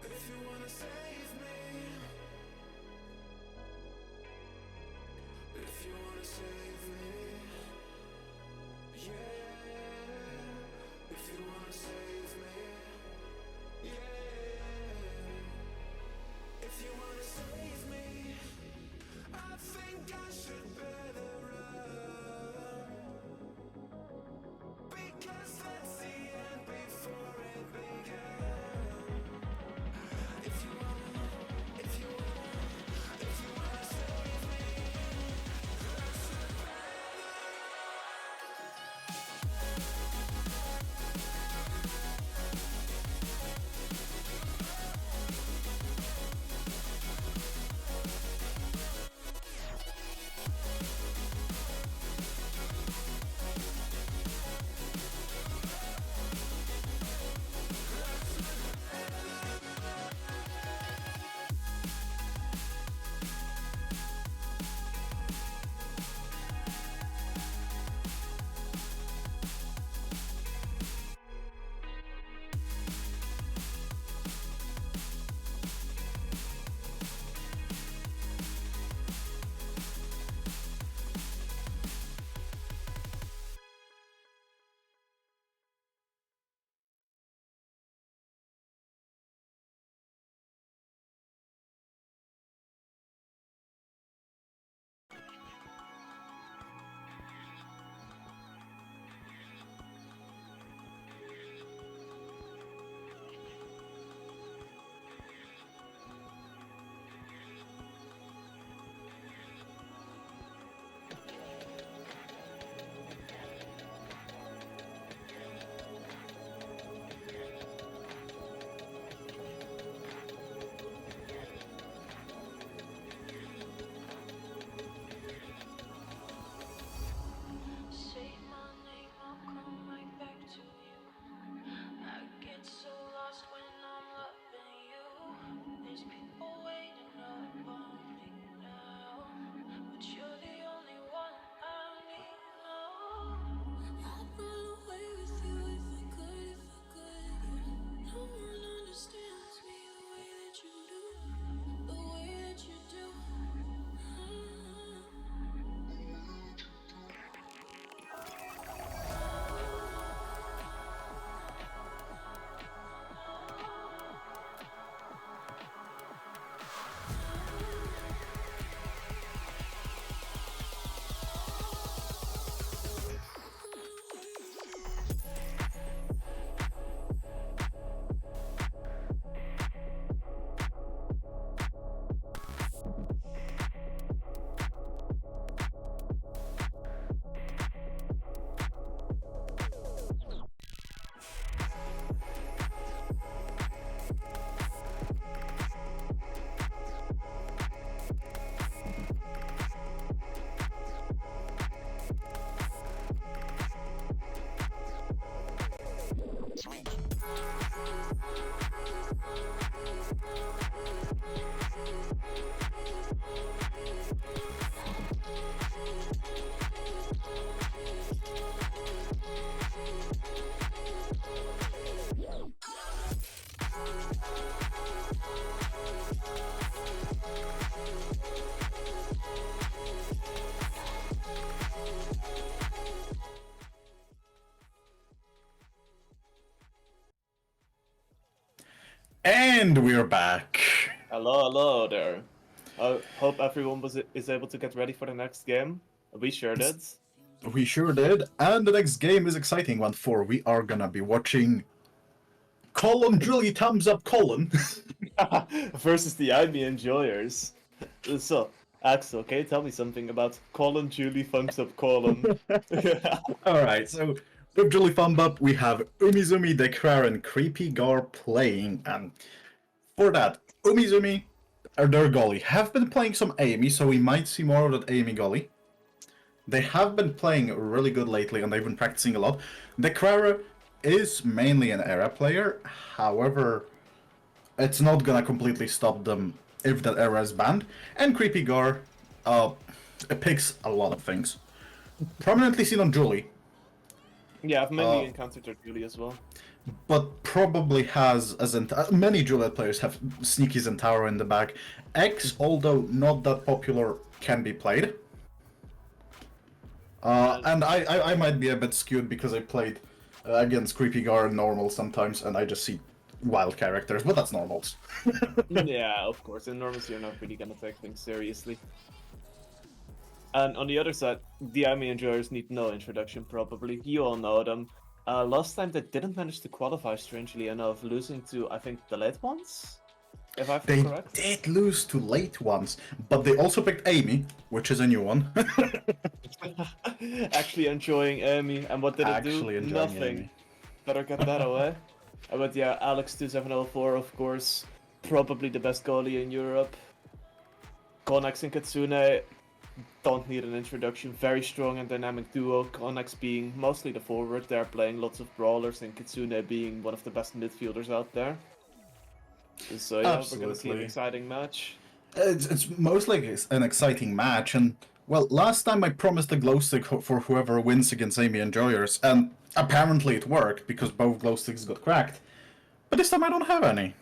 if you wanna save me, if you wanna save me, yeah. If you wanna save me, yeah. If you wanna save me, I think I should better run, because that's the end before it began. If you wanna, if you wanna, if you wanna save me, I should better. Say my name, I'll come right back to you. I get so lost when I'm loving you. There's people waiting up on me now, but you're the only one I need now. I'd run away with you if I could, yeah. No one understands me the way that you do, the way that you do. And we're back. Hello there. I hope everyone is able to get ready for the next game. We sure did. We sure did. And the next game is exciting one, for we are gonna be watching Colin Julie Thumbs Up Colin. Versus the IB enjoyers. So, Axel, can you tell me something about Colin Julie Thumbs Up Colin? Alright, so with Julie Thumb Up, we have Umizumi, Dekrar, and Creepy Gar playing, and for that, Umizumi, their goalie, have been playing some Amy, so we might see more of that Amy goalie. They have been playing really good lately, and they've been practicing a lot. Dekrar is mainly an era player, however, it's not gonna completely stop them if that era is banned. And Creepy Gar, it picks a lot of things. Prominently seen on Julie. Yeah, I've mainly Uh, encountered her Julie as well. but probably has many Juliet players have Sneaky Zentaro in the bag. X, although not that popular, can be played. And I might be a bit skewed because I played against Creepy Guard normal sometimes, and I just see wild characters, but that's normals. Yeah, of course. In normals, you're not really gonna take things seriously. And on the other side, the anime enjoyers need no introduction, probably. You all know them. Last time they didn't manage to qualify, strangely enough, losing to, I think, the late ones? If I'm They correct? did lose to late ones, but they also picked Amy, which is a new one. Actually enjoying Amy, and what did it do? Actually enjoying Nothing. Amy. Better get that away. But yeah, Alex2704, of course, probably the best goalie in Europe. Konex and Katsune don't need an introduction. Very strong and dynamic duo. Konex being mostly the forward, they're playing lots of brawlers, and Kitsune being one of the best midfielders out there. So yeah, we're gonna see an Absolutely. exciting match. It's most like an exciting match, and well, last time I promised a glow stick for whoever wins against Amy Enjoyers, and apparently it worked because both glow sticks got cracked. But this time I don't have any.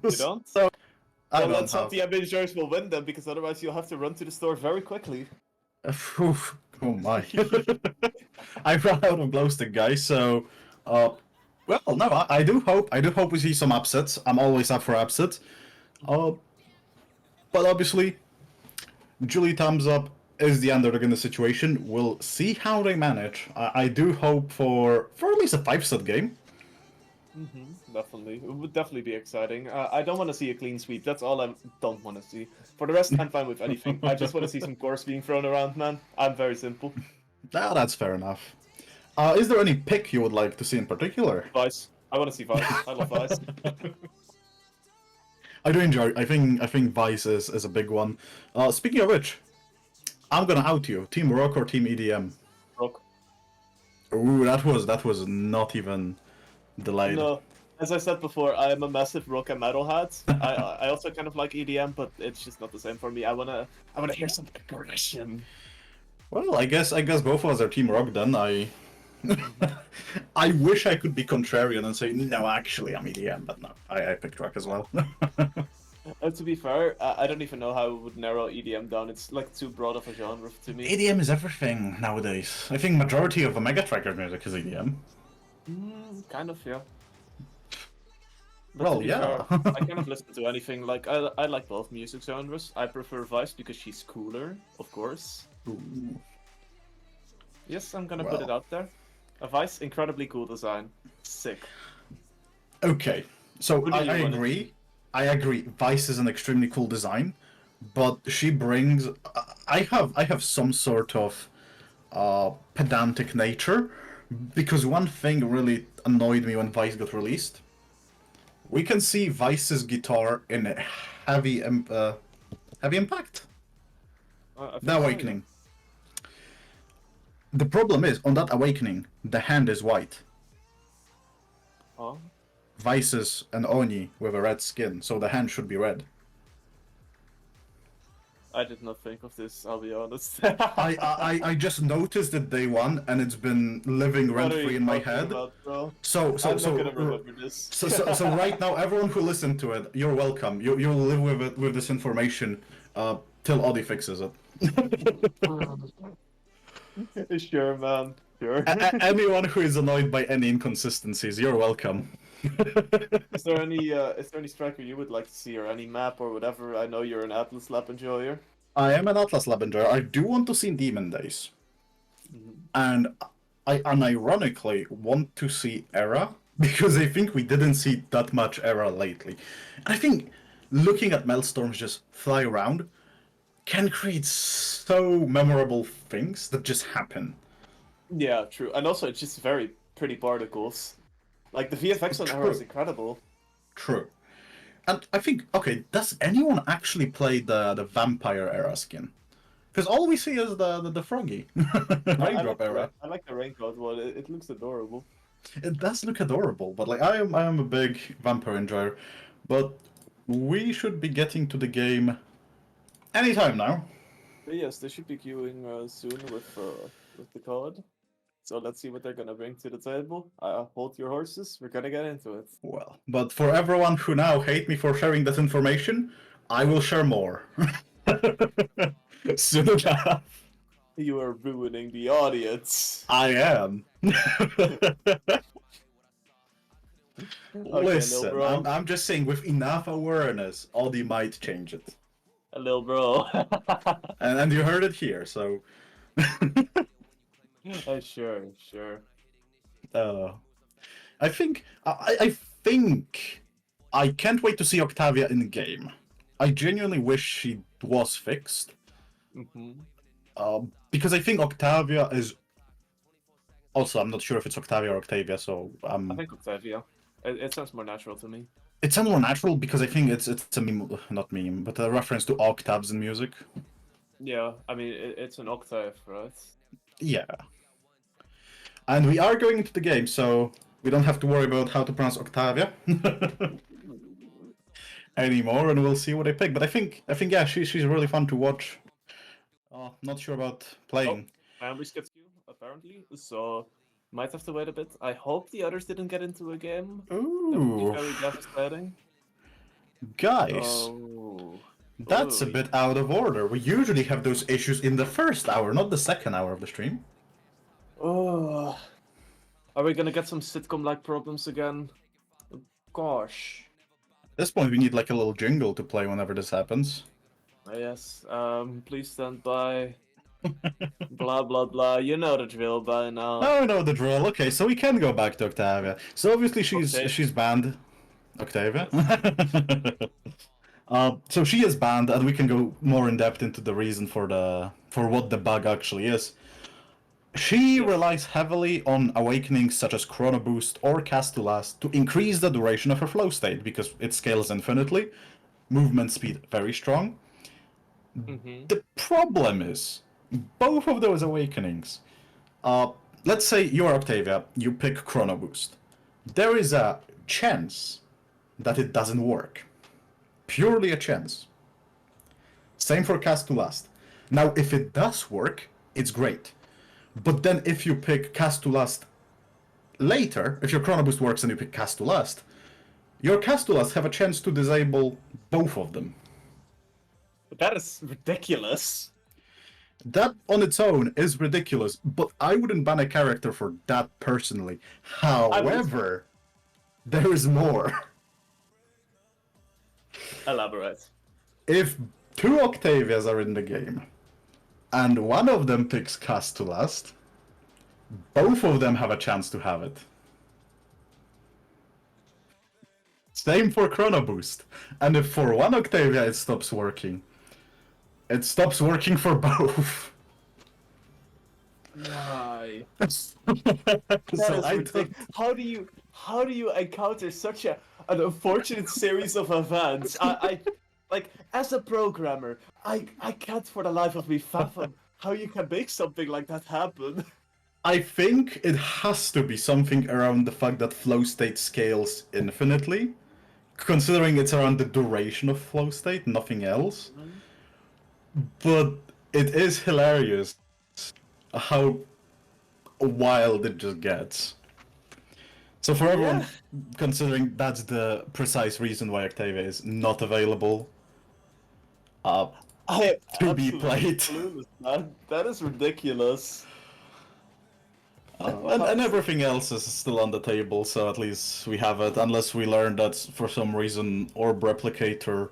You don't? So I Well, don't let's hope have. the Avengers will win them, because otherwise you'll have to run to the store very quickly. Oof. Oh my! I ran out of glow stick, guys. So, well, no, I do hope we see some upsets. I'm always up for upsets. Uh, but obviously, Julie Thumbs Up is the underdog in the situation. We'll see how they manage. I do hope for at least a 5-set game. Definitely. It would definitely be exciting. I don't want to see a clean sweep. That's all I don't want to see. For the rest, I'm fine with anything. I just want to see some cores being thrown around, man. I'm very simple. Ah, that's fair enough. Is there any pick you would like to see in particular? Vice. I want to see Vice. I love Vice. I do enjoy. I think Vice is a big one. Speaking of which, I'm gonna out you. Team Rock or Team EDM? Rock. Ooh, that was not even delayed. No. As I said before, I am a massive rock and metal hat. I also kind of like EDM, but it's just not the same for me. I wanna hear some aggression. Well, I guess both of us are Team Rock then. I wish I could be contrarian and say no, actually I'm EDM, but no, I picked Rock as well. To be fair, I don't even know how I would narrow EDM down. It's like too broad of a genre to me. EDM is everything nowadays. I think majority of Omega Tracker music is EDM. Kind of, yeah. But Well, to be yeah. fair, I kind of listen to anything. Like I like both music genres. I prefer Vice because she's cooler, of course. Ooh. Yes, I'm gonna put it Well. out there. A Vice, incredibly cool design. Sick. Okay, so Who do you I wanna agree. I agree. Vice is an extremely cool design, but she brings. I have some sort of pedantic nature, because one thing really annoyed me when Vice got released. We can see Vice's guitar in a heavy impact. I think The so, yeah. Awakening. The problem is, on that Awakening, the hand is white. Oh, Vice is an Oni with a red skin, so the hand should be red. I did not think of this. I'll be honest. I just noticed it day one, and it's been living What are rent free you in my talking head. about, bro? So I'm not gonna so remember this. so right now, everyone who listened to it, you're welcome. You'll live with it, with this information till Audi fixes it. Sure, man. Sure. Anyone who is annoyed by any inconsistencies, you're welcome. Is there any striker you would like to see, or any map or whatever? I know you're an Atlas Lab enjoyer. I am an Atlas Lab enjoyer. I do want to see Demon Days. And I unironically want to see Era, because I think we didn't see that much Era lately. And I think looking at Maelstorms just fly around can create so memorable things that just happen. Yeah, true. And also, it's just very pretty particles. Like, the VFX on Arrow is incredible. True. And I think, okay, does anyone actually play the Vampire Era skin? Because all we see is the Froggy. Raindrop Era. I like the raincoat one. It looks adorable. It does look adorable, but like I am a big Vampire enjoyer. But we should be getting to the game anytime now. But yes, they should be queuing soon with the card. So let's see what they're gonna bring to the table. Hold your horses. We're gonna get into it. Well, but for everyone who now hate me for sharing that information, I will share more. Soon enough. You are ruining the audience. I am. Okay, Listen, little bro. I'm just saying, with enough awareness, Audi might change it. A little bro. And you heard it here, so. Sure, sure. uh, I think I can't wait to see Octavia in game. I genuinely wish she was fixed. Because I think Octavia is. Also, I'm not sure if it's Octavia or Octavia, so I think Octavia. It sounds more natural to me. it sounds more natural because I think it's a meme, not meme, but a reference to octaves in music. Yeah, I mean it's an octave, right? Yeah. And we are going into the game, so we don't have to worry about how to pronounce Octavia anymore, and we'll see what I pick. But I think yeah, she's really fun to watch. Not sure about playing. And we skipped you apparently, so might have to wait a bit. I hope the others didn't get into a game. That would be Ooh, very devastating. guys, Oh. that's a Ooh. bit out of order. We usually have those issues in the first hour, not the second hour of the stream. Oh. Are we gonna get some sitcom-like problems again? Gosh. At this point, we need like a little jingle to play whenever this happens. Yes. Please stand by. Blah blah blah. You know the drill by now. Oh, I know the drill. Okay, so we can go back to Octavia. So obviously Okay. she's banned. Octavia. So she is banned, and we can go more in depth into the reason for what the bug actually is. She relies heavily on awakenings such as Chrono Boost or Cast to Last to increase the duration of her flow state because it scales infinitely. Movement speed very strong. The problem is both of those awakenings. Let's say you're Octavia, you pick Chrono Boost. There is a chance that it doesn't work. Purely a chance. Same for Cast to Last. Now, if it does work, it's great. But then if you pick Cast to Last later, if your Chrono Boost works and you pick Cast to Last, your Cast to Last have a chance to disable both of them. That is ridiculous. That on its own is ridiculous, but I wouldn't ban a character for that personally. However, there is more. Elaborate. If two Octavias are in the game, and one of them picks Cast to Last, both of them have a chance to have it. Same for Chrono Boost. And if for one Octavia it stops working for both. Why? So I don't... How do you encounter such an unfortunate series of events? I like as a programmer, I can't for the life of me fathom how you can make something like that happen. I think it has to be something around the fact that flow state scales infinitely, considering it's around the duration of flow state, nothing else. But it is hilarious how wild it just gets. So for everyone, considering that's the precise reason why Octavia is not available, I am to be absolutely played. clueless, man. That is ridiculous. And everything else is still on the table, so at least we have it, unless we learn that for some reason Orb Replicator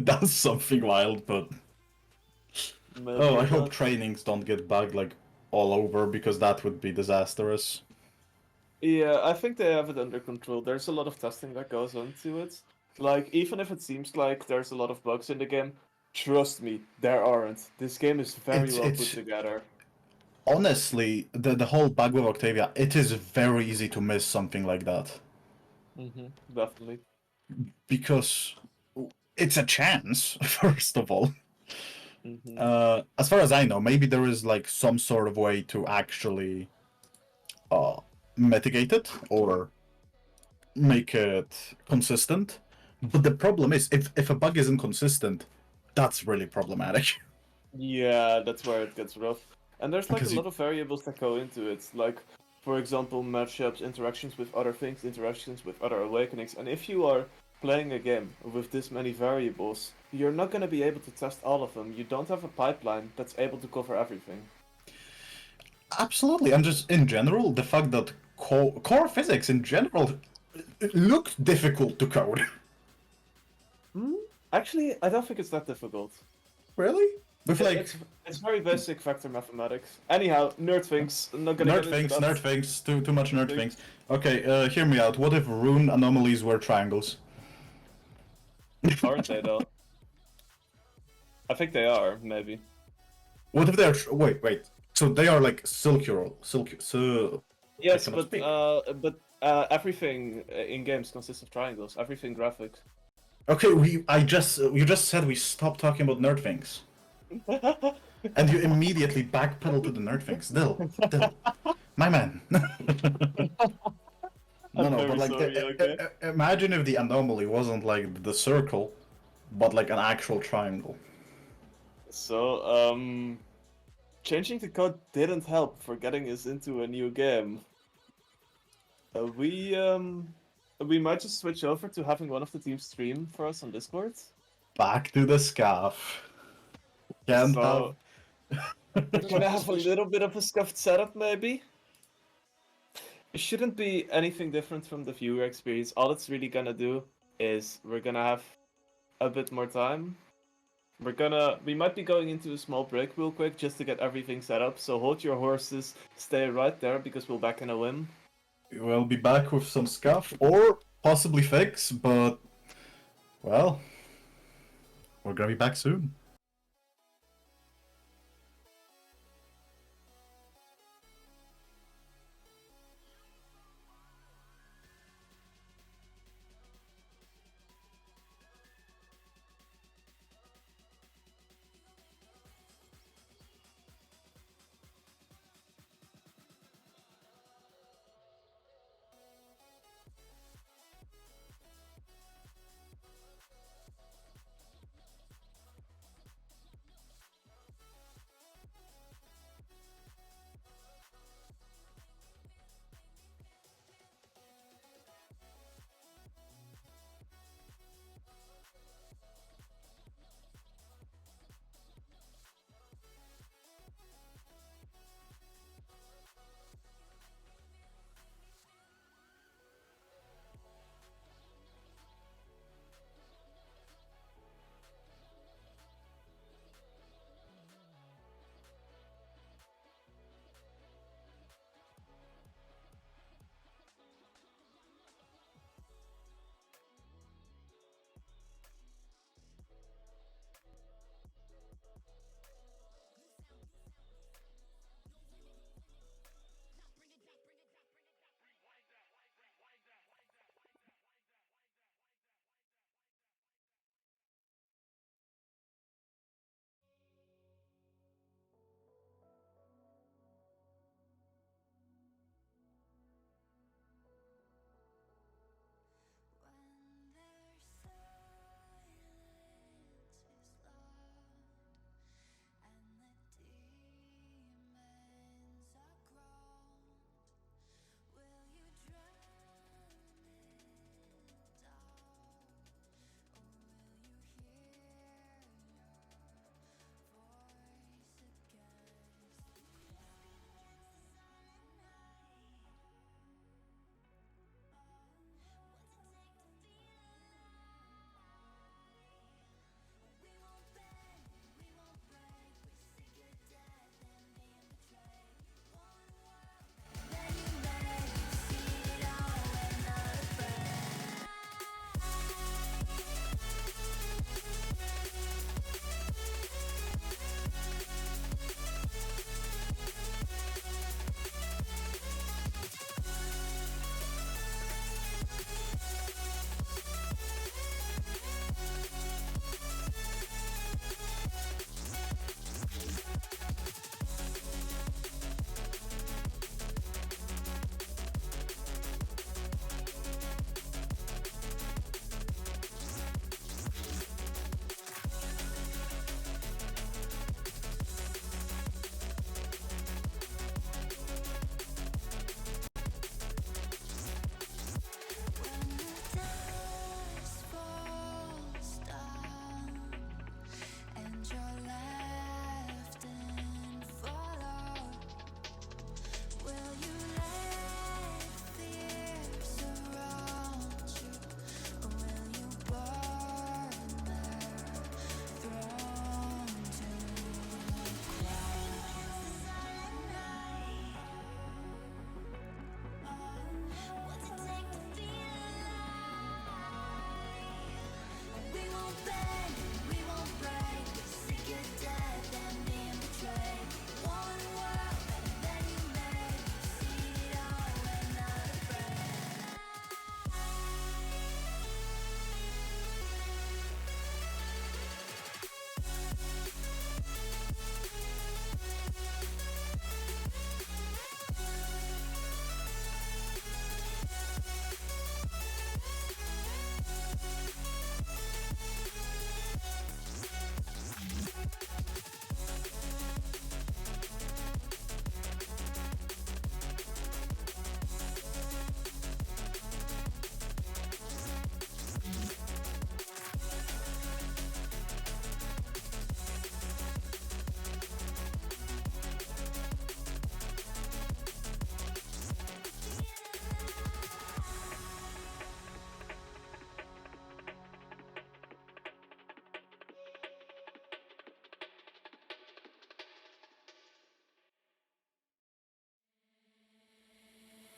does something wild, but... Maybe Oh, I hope not. trainings don't get bugged like all over, because that would be disastrous. Yeah, I think they have it under control. There's a lot of testing that goes into it. Like, even if it seems like there's a lot of bugs in the game, trust me, there aren't. This game is very well put together. Honestly, the whole bug with Octavia, it is very easy to miss something like that. Definitely. Because it's a chance, first of all. As far as I know, maybe there is like some sort of way to actually mitigate it or make it consistent. But the problem is, if a bug isn't consistent, that's really problematic. Yeah, that's where it gets rough. And there's like a Because you, lot of variables that go into it, like for example matchups, interactions with other things, interactions with other awakenings. And if you are playing a game with this many variables, you're not going to be able to test all of them. You don't have a pipeline that's able to cover everything. absolutely, and just in general, the fact that core physics in general looked difficult to code. Hmm? Actually, I don't think it's that difficult. Really? With It- like It's it's very basic vector mathematics. Anyhow, nerd things. I'm not gonna get into that. nerd things, too much nerd Things. things. Okay, hear me out. What if rune anomalies were triangles? Aren't they though? I think they are, maybe. What if they're wait? So they are like so I Yes, cannot speak. everything in games consists of triangles. Everything graphic. Okay, you just said we stopped talking about nerd things, and you immediately backpedal to the nerd things. Dill, my man. I'm No, but very like, sorry. Okay. imagine if the anomaly wasn't like the circle, but like an actual triangle. So, changing the code didn't help for getting us into a new game. We might just switch over to having one of the teams stream for us on Discord. Back to the scaff. Can't have. So we're gonna have a little bit of a scuffed setup, maybe. It shouldn't be anything different from the viewer experience. All it's really gonna do is we're gonna have a bit more time. We might be going into a small break real quick just to get everything set up. So hold your horses, stay right there because we'll back in a whim. We'll be back with some scuff or possibly fix, but well, we're gonna be back soon. bend, we won't break. Sick of death and being betrayed. One world and then you made me see it all. We're not afraid.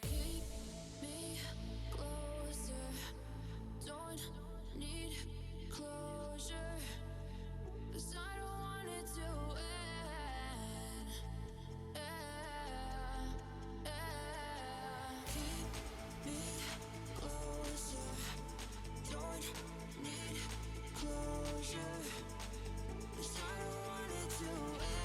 Keep me closer. Don't need closure. 'Cause I don't want it to end. Keep me closer. Don't need closure. 'Cause I don't want it to end.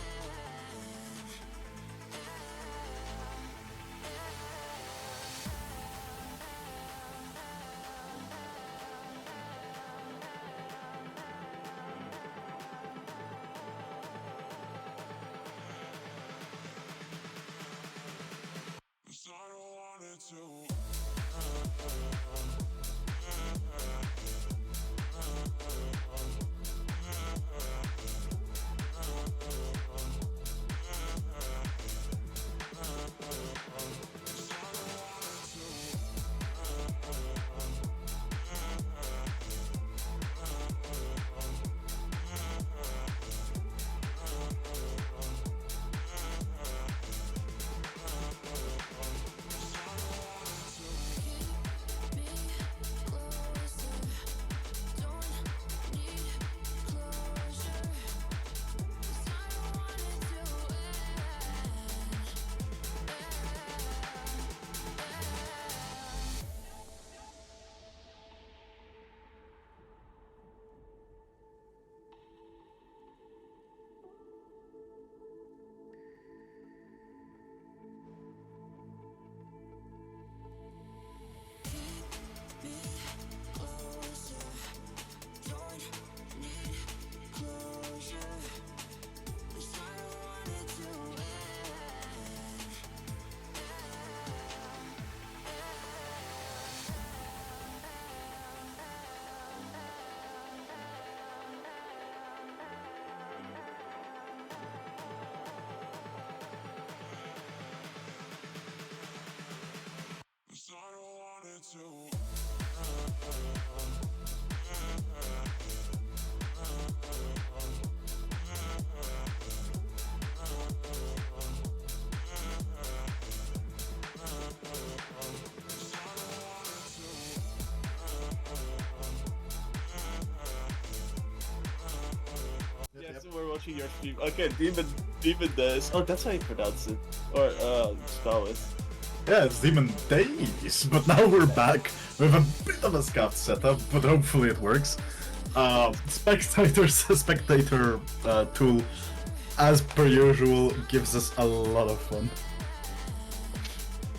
Cause I don't want it to. Cause I don't want it to. Yeah, so we're watching your stream. Okay, Demon Days. Oh, that's how you pronounce it. Or, spell it. Yeah, it's Demon Days, but now we're back with a bit of a scuffed setup, but hopefully it works. Spectator tool, as per usual, gives us a lot of fun.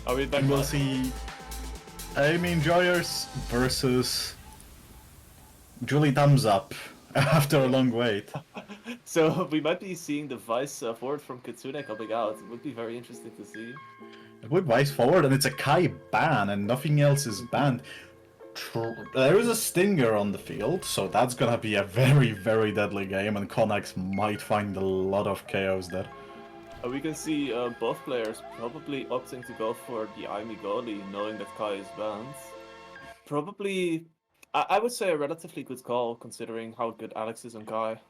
Are we back? And we'll live? see Amy Enjoyers versus Julie Thumbs Up after a long wait. So we might be seeing the Vice forward from Kitsune coming out. It would be very interesting to see. It would Vice forward, and it's a Kai ban, and nothing else is banned. There is a Stinger on the field, so that's gonna be a very, very deadly game, and Connex might find a lot of KOs there. We can see both players probably opting to go for the Aimi goalie, knowing that Kai is banned. Probably, I would say a relatively good call, considering how good Alex is on Kai.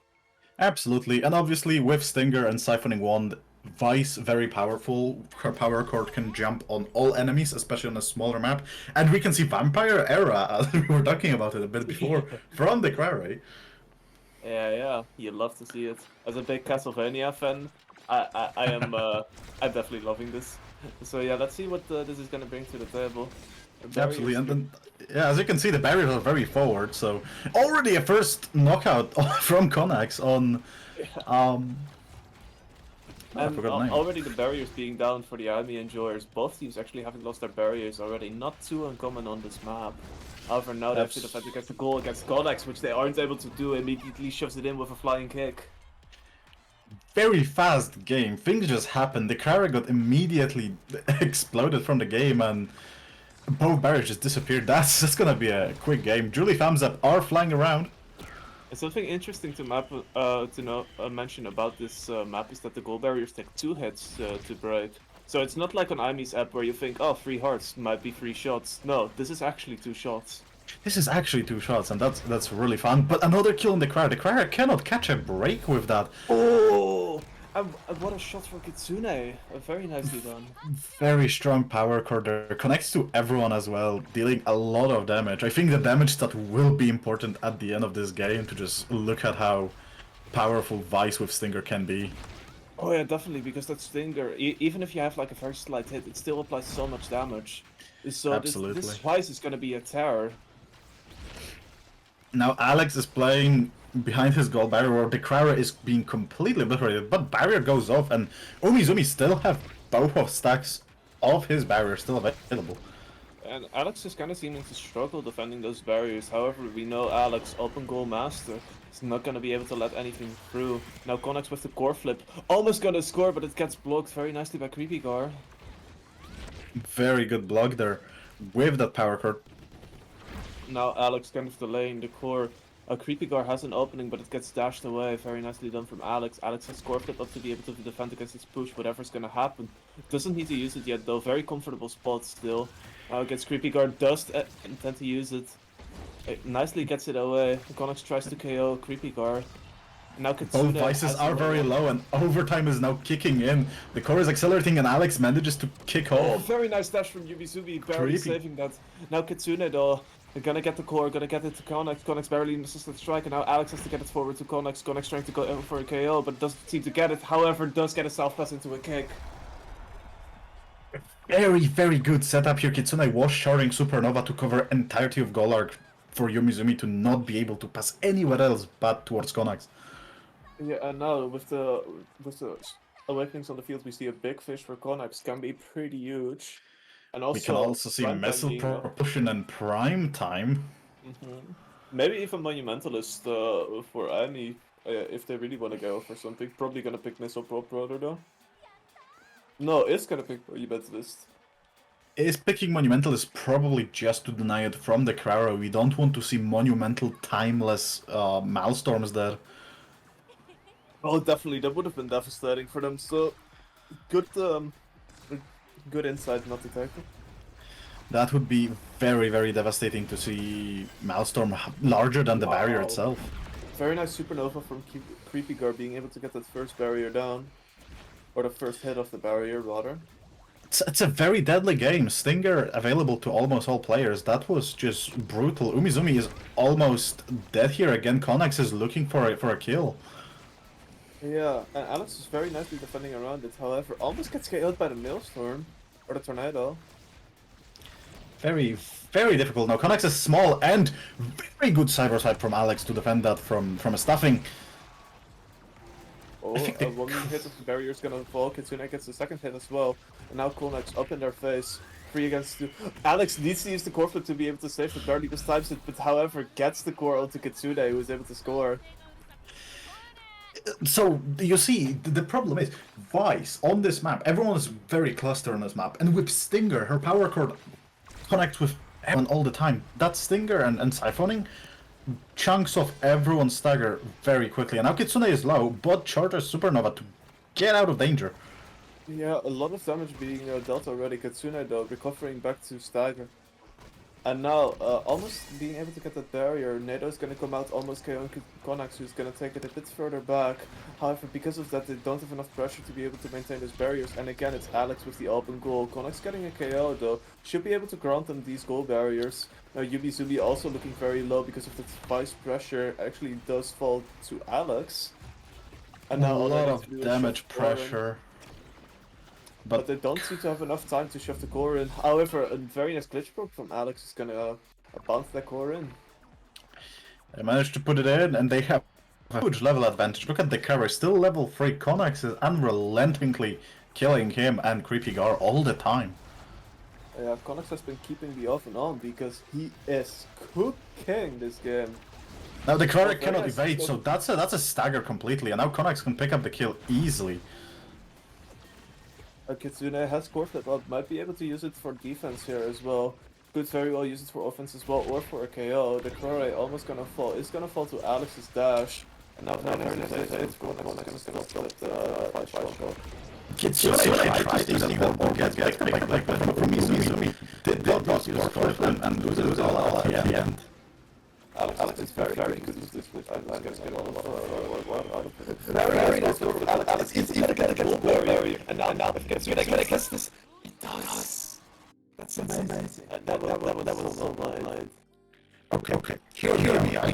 Absolutely, and obviously with Stinger and Siphoning Wand, Vice very powerful. Her power cord can jump on all enemies, especially on a smaller map. And we can see Vampire Era, as we were talking about it a bit before, from the Quarry. Yeah, you love to see it. As a big Castlevania fan, I am I'm definitely loving this. So yeah, let's see what this is gonna bring to the table. Absolutely, Barriers. and then yeah, as you can see, the barriers are very forward. So already a first knockout from Connex on um. Oh, I And forgot the name. already the barriers being down for the army enjoyers. Both teams actually having lost their barriers already. Not too uncommon on this map. However, now they have to defend against the goal against Konex, which they aren't able to do. Immediately shoves it in with a flying kick. Very fast game. Things just happened. The Kara got immediately exploded from the game, and both barriers just disappeared. That's gonna be a quick game. Julie Thumbs Up are flying around. And something interesting to mention about this map is that the goal barriers take 2 hits to break. So it's not like on Imi's app where you think, oh, 3 hearts might be 3 shots. No, this is actually 2 shots. This is actually 2 shots, and that's really fun. But another kill in the Kara. The Kara cannot catch a break with that. Oh! And what a shot from Kitsune. Very nicely done. Very strong power core there. Connects to everyone as well, dealing a lot of damage. I think the damage that will be important at the end of this game to just look at how powerful Vice with Stinger can be. Oh yeah, definitely, because that Stinger, even if you have like a very slight hit, it still applies so much damage. So Absolutely. this Vice is gonna be a terror. Now Alex is playing behind his goal barrier where the Kara is being completely obliterated, but barrier goes off and Umizumi still have both of stacks of his barrier still available. And Alex is kind of seeming to struggle defending those barriers. However, we know Alex, open goal master, is not going to be able to let anything through. Now Connex with the core flip, almost going to score, but it gets blocked very nicely by Creepy Gar. Very good block there with that power core. Now Alex kind of delaying the core. Creepy Gar has an opening, but it gets dashed away. Very nicely done from Alex. Alex has core flip up to be able to defend against this push, whatever's going to happen. Doesn't need to use it yet though. Very comfortable spot still. Against Creepy Guard does intend to use it. It nicely gets it away. Connex tries to KO Creepy Guard. Now Kitsune Both vices has are the very one. low and overtime is now kicking in. The core is accelerating and Alex manages to kick Oh, off. very nice dash from Yubizumi, barely Creepy. saving that. Now Kitsune though, they're gonna get the core, gonna get it to Connex. Connex barely misses the strike, and now Alex has to get it forward to Connex. Connex trying to go in for a KO, but doesn't seem to get it. However, does get a self pass into a kick. Very, very good setup here. Kitsune was sharding Supernova to cover entirety of goal arc for Yumizumi to not be able to pass anywhere else but towards Konax. Yeah, and now with the awakenings on the field, we see a big fish for Connex can be pretty huge. And also We can also see Prime Time Missile being, Propulsion and Prime Time. maybe even Monumentalist for Annie, if they really want to go for something. Probably gonna pick Missile Prop Brother though. No, it's gonna pick Monumentalist. Is picking Monumental is probably just to deny it from the Crowra. We don't want to see monumental, timeless Maelstorms there. Oh, definitely, that would have been devastating for them. So, good, good insight, not to tackle. That would be very, very devastating to see Maelstorm larger than the barrier Wow. itself. Very nice Supernova from Creepy Guard being able to get that first barrier down. Or the first hit of the barrier, rather. It's a very deadly game. Stinger available to almost all players. That was just brutal. Umizumi is almost dead here again. Konax is looking for a kill. Yeah, and Alex is very nicely defending around it, however, almost gets KO'd by the Maelstrom. Or the Tornado. Very, very difficult. Now Konax is small and very good cyber side from Alex to defend that from a stuffing. Oh, think the- one hit of the barrier is gonna fall. Kitsune gets the second hit as well. And now Konax up in their face. 3 against 2. Alex needs to use the core flip to be able to save it. Barely mistimes it, but however, gets the core onto Kitsune, who is able to score. So you see, the problem is Vice on this map. Everyone is very clustered on this map, and with Stinger, her power cord connects with everyone all the time. That Stinger and siphoning chunks of everyone's stagger very quickly. And now Kitsune is low, but charges Supernova to get out of danger. Yeah, a lot of damage being dealt already. Kitsune though, recovering back to stagger. And now, almost being able to get that barrier, Nado's gonna come out almost KOing Konax, who's gonna take it a bit further back. However, because of that, they don't have enough pressure to be able to maintain those barriers. And again, it's Alex with the open goal. Konax getting a KO though, should be able to grant them these goal barriers. Now, Yubizumi also looking very low because of the vice pressure actually does fall to Alex. And A now all they lot need of to do is damage shove the core in. pressure. But they don't seem to have enough time to shove the core in. However, a very nice glitch probe from Alex is gonna bounce that core in. They managed to put it in, and they have a huge level advantage. Look at the cover, still level 3. Konax is unrelentingly killing him and Creepy Gar all the time. Yeah, Konax has been keeping the off and on because he is cooking this game. Now the Kara very cannot nice. evade, so that's a stagger completely, and now Konax can pick up the kill easily. Kitsune has core flip up, might be able to use it for defense here as well. Could very well use it for offense as well, or for a KO. The Crore almost gonna fall. It's gonna fall to Alex's dash. And now it's gonna stop the fight shot. Kitsune tried to steal that ball, get from Izumi. Did not use core flip and lose it all at the end. Alex is very good with this flip. I'm gonna get a lot of it. Very nice goal from Alex. He's even gonna get the barrier. And now if Kitsune gets this, it does. That's amazing. And that was so blind. Okay. Hear me. I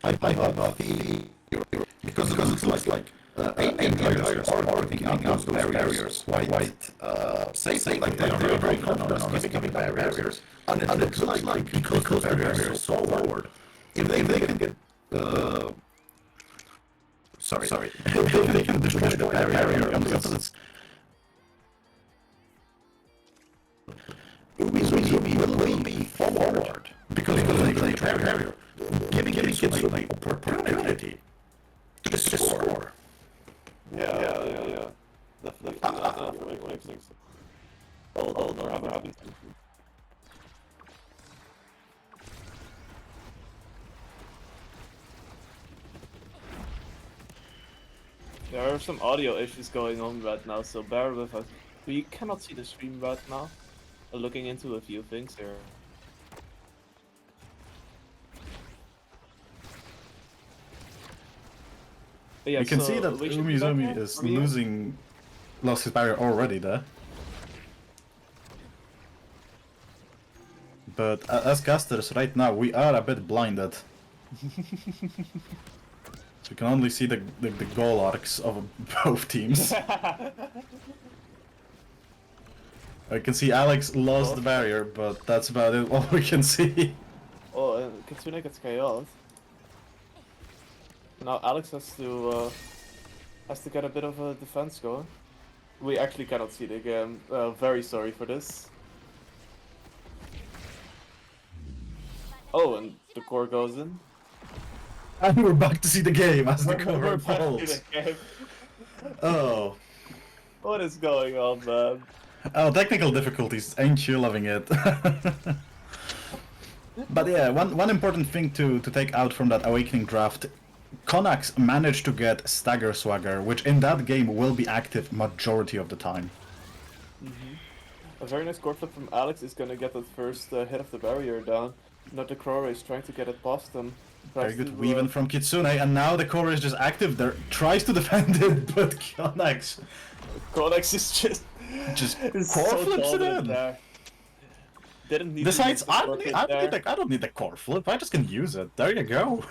have a theory. Because it looks like players are picking up those barriers quite safe. Like they are very confident on picking barriers. And it looks like because those barriers are so forward, if they can get sorry, if they can destroy the barrier because it's Izumi will be forward because they play barrier, giving Kitsune the opportunity to score. Yeah. Definitely makes sense. All never happens. There are some audio issues going on right now, so bear with us. We cannot see the stream right now. We're looking into a few things here. But yeah, You can so see that we should be back Umizumi now? is Are we here? lost his barrier already there. But as casters right now, we are a bit blinded. So we can only see the goal arcs of both teams. I can see Alex lost the barrier, but that's about it, all we can see. Oh, and Kitsune gets KO'd. Now Alex has to get a bit of a defense going. We actually cannot see the game. Very sorry for this. Oh, and the core goes in. And we're back to see the game as the We're cover back to falls. the game. Oh. What is going on, man? Oh, technical difficulties, ain't you loving it? But yeah, one important thing to take out from that Awakening draft, Konax managed to get Stagger Swagger, which in that game will be active majority of the time. A very nice core flip from Alex is gonna get that first hit of the barrier down. Now the Crore is trying to get it past him. Very Tries good to, weaving from Kitsune, and now the core is just active there, tries to defend it, but Konax Konax is just is core so flips it dominant in. there. Didn't need Besides, to I use the don't core need flip I don't need the core flip, I just can use it. There you go.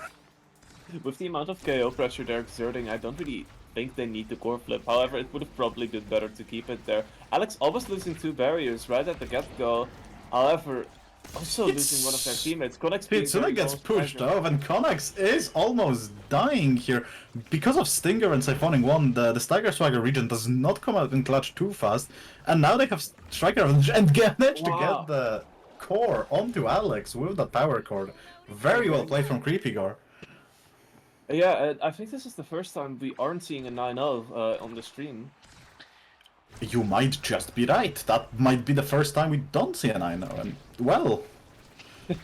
With the amount of KO pressure they're exerting, I don't really think they need the core flip. However, it would have probably been better to keep it there. Alex almost losing 2 barriers right at the get-go. However, also losing one of their teammates. Konax being Kitsune very gets goal pushed striker. off, and Konax is almost dying here. Because of Stinger and Siphoning 1, the Stagger Swagger region does not come out in clutch too fast, and now they have Striker and managed to Wow. get the core onto Alex with that power cord. Very well played from Creepygar. Yeah, I think this is the first time we aren't seeing a 9-0 on the stream. You might just be right. That might be the first time we don't see an 9-0, and well,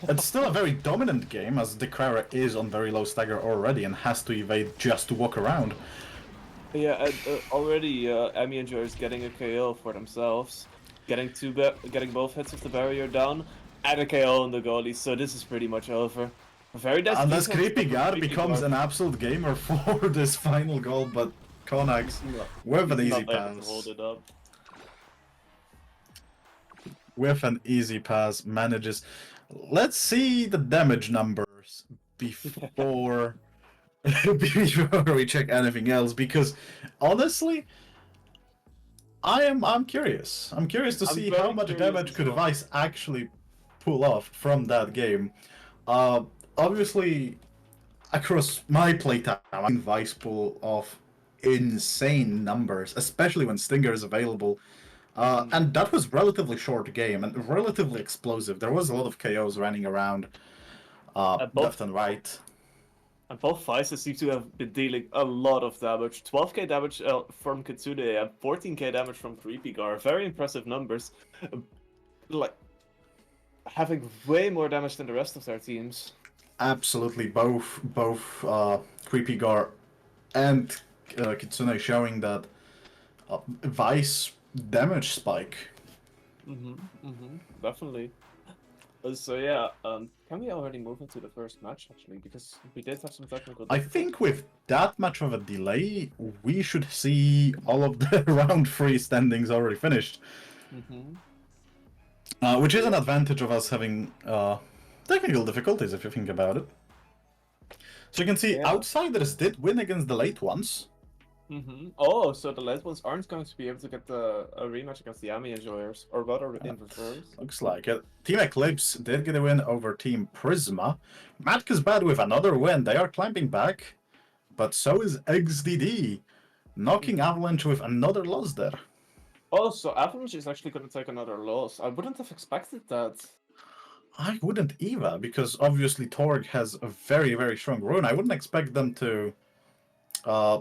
it's still a very dominant game as the Crara is on very low stagger already and has to evade just to walk around. Yeah, and, already Emmy and Joe is getting a KO for themselves, getting both hits of the barrier down. And a KO on the goalie, so this is pretty much over. Very nice Unless defense Creepy from God Creepy becomes God. an absolute gamer for this final goal, but Konax with an He's easy not able to hold pass. it up. With an easy pass manages. Let's see the damage numbers before before we check anything else, because honestly, I'm curious. I'm curious to I'm see how very much curious damage as could well. Vice actually pull off from that game. Obviously, across my playtime, I've seen Vice pull off insane numbers, especially when Stinger is available. And that was relatively short game and relatively explosive. There was a lot of KOs running around And left both and right. and both Vices seem to have been dealing a lot of damage. 12k damage from Kitsune and 14k damage from Creepy Gar. Very impressive numbers. Like having way more damage than the rest of their teams. Absolutely, both Creepy Gar and Kitsune showing that Vice damage spike. Definitely. So yeah, can we already move into the first match actually? Because we did have some technical I difficulties. think with that much of a delay, we should see all of the round 3 standings already finished. Which is an advantage of us having technical difficulties, if you think about it. So you can see Yeah. Outsiders did win against the late ones. Oh, so the late ones aren't going to be able to get a rematch against the Ami Enjoyers, or rather in reverse. Looks like it. Team Eclipse did get a win over Team Prisma. Matka's bad with another win. They are climbing back. But so is XDD, knocking Avalanche with another loss there. Oh, so Avalanche is actually going to take another loss. I wouldn't have expected that. I wouldn't either, because obviously Torg has a very, very strong run. I wouldn't expect them to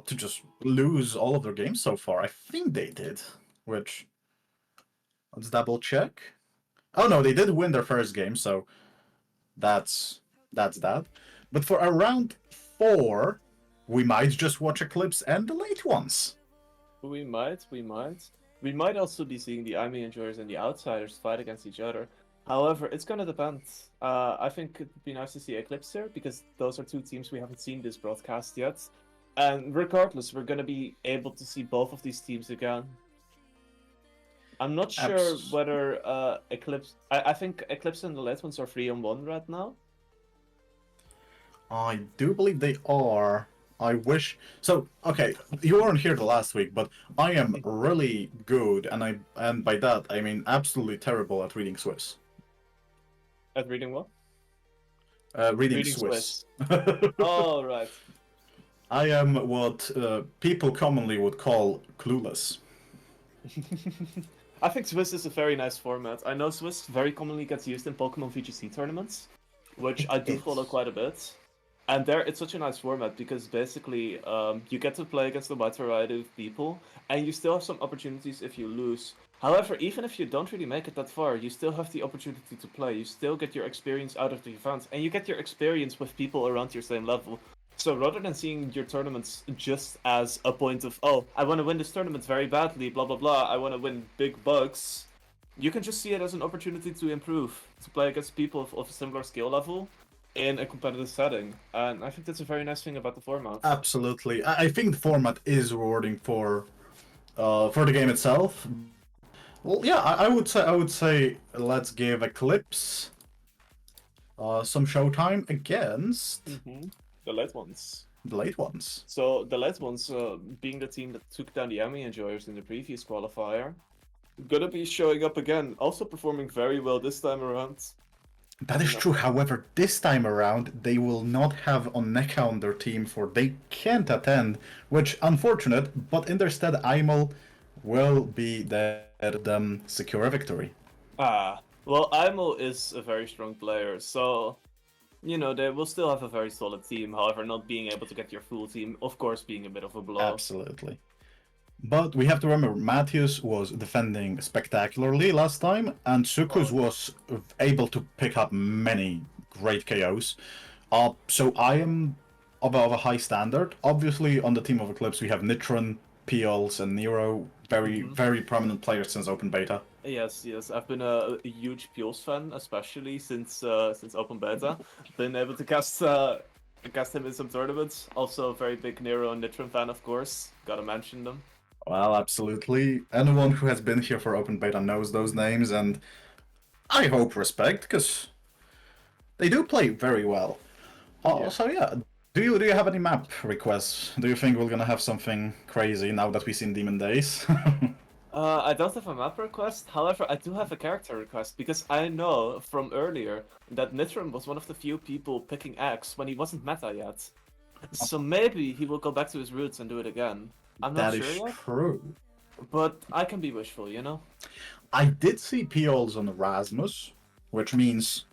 just lose all of their games so far. I think they did, which let's double check. Oh no, they did win their first game, so that's that. But for a round 4, we might just watch Eclipse and the late ones. We might. We might also be seeing the Ami Enjoyers and the Outsiders fight against each other. However, it's gonna depend. I think it'd be nice to see Eclipse here, because those are two teams we haven't seen this broadcast yet. And regardless, we're gonna be able to see both of these teams again. I'm not sure whether Eclipse. I think Eclipse and the late ones are 3-on-1 right now. I do believe they are. I wish so. Okay, you weren't here the last week, but I am really good, and by that I mean absolutely terrible at reading Swiss. At reading what? Reading Swiss. Oh, right. I am what people commonly would call clueless. I think Swiss is a very nice format. I know Swiss very commonly gets used in Pokemon VGC tournaments, which I do follow quite a bit. And there, it's such a nice format because basically you get to play against a wide variety of people, and you still have some opportunities if you lose. However, even if you don't really make it that far, you still have the opportunity to play. You still get your experience out of the event, and you get your experience with people around your same level. So rather than seeing your tournaments just as a point of, oh, I want to win this tournament very badly, blah blah blah, I want to win big bucks, you can just see it as an opportunity to improve, to play against people of a similar skill level in a competitive setting. And I think that's a very nice thing about the format. Absolutely, I think the format is rewarding for the game itself. Well, yeah, I would say let's give Eclipse some showtime against The late ones. the late ones. So the late ones, being the team that took down the Ami Enjoyers in the previous qualifier, gonna be showing up again, also performing very well this time around. That is true. However, this time around, they will not have Oneka on their team, for they can't attend, which unfortunate. But in their stead, Aimel will be there to secure a victory. Well, Aimo is a very strong player, so you know they will still have a very solid team. However, not being able to get your full team, of course, being a bit of a blow. Absolutely. But we have to remember, Matthias was defending spectacularly last time, and Sukus was able to pick up many great KOs. So I am of a high standard. Obviously, on the team of Eclipse, we have Nitron, Peels, and Nero, very prominent players since open beta. Yes, yes. I've been a huge Pulse fan, especially since open beta. Been able to cast him in some tournaments. Also, a very big Nero and Nitram fan, of course. Gotta mention them. Well, absolutely. Anyone who has been here for open beta knows those names, and I hope respect, because they do play very well. Yeah. So yeah, do you have any map requests? Do you think we're gonna have something crazy now that we've seen Demon Days? I don't have a map request. However, I do have a character request because I know from earlier that Nitram was one of the few people picking X when he wasn't meta yet. So maybe he will go back to his roots and do it again. I'm not That sure is yet, true. but I can be wishful, you know? I did see POs on Rasmus, which means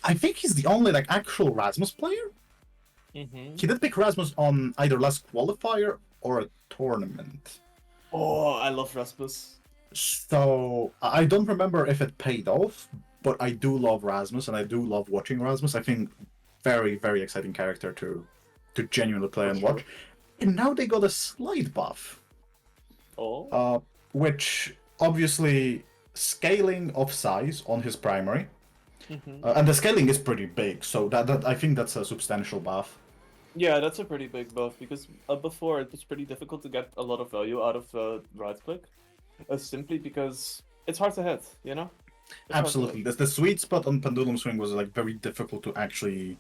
I think he's the only like actual Rasmus player. Mm-hmm. He did pick Rasmus on either last qualifier or a tournament. Oh, I love Rasmus. So I don't remember if it paid off, but I do love Rasmus and I do love watching Rasmus. I think very, very exciting character to genuinely play For and sure. watch. And now they got a slight buff, Oh. which obviously scaling of size on his primary. Mm-hmm. And the scaling is pretty big, so that I think that's a substantial buff. Yeah, that's a pretty big buff because before it was pretty difficult to get a lot of value out of right click, simply because it's hard to hit, you know? It's hard to Absolutely, hit. the sweet spot on Pendulum Swing was like very difficult to actually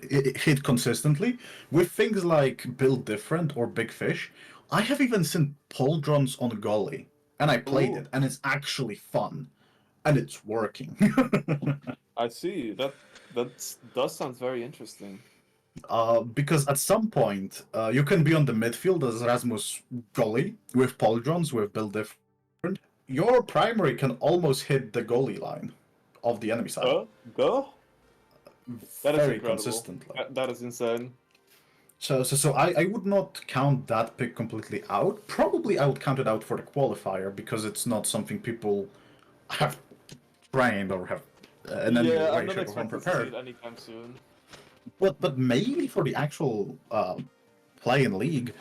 hit consistently. With things like Build Different or Big Fish, I have even seen Pauldrons on Gully, and I played Ooh, it, and it's actually fun, and it's working. I see. That does sound very interesting. Because at some point, you can be on the midfield as Rasmus Gully with Pauldrons, with Build Different. Your primary can almost hit the goalie line of the enemy side Go? That is very incredible. consistently. That is insane. So I would not count that pick completely out. Probably I would count it out for the qualifier because it's not something people have trained or have in any Yeah, I'm way, not shape, or form expecting to see prepared. it anytime soon. But maybe for the actual play in league,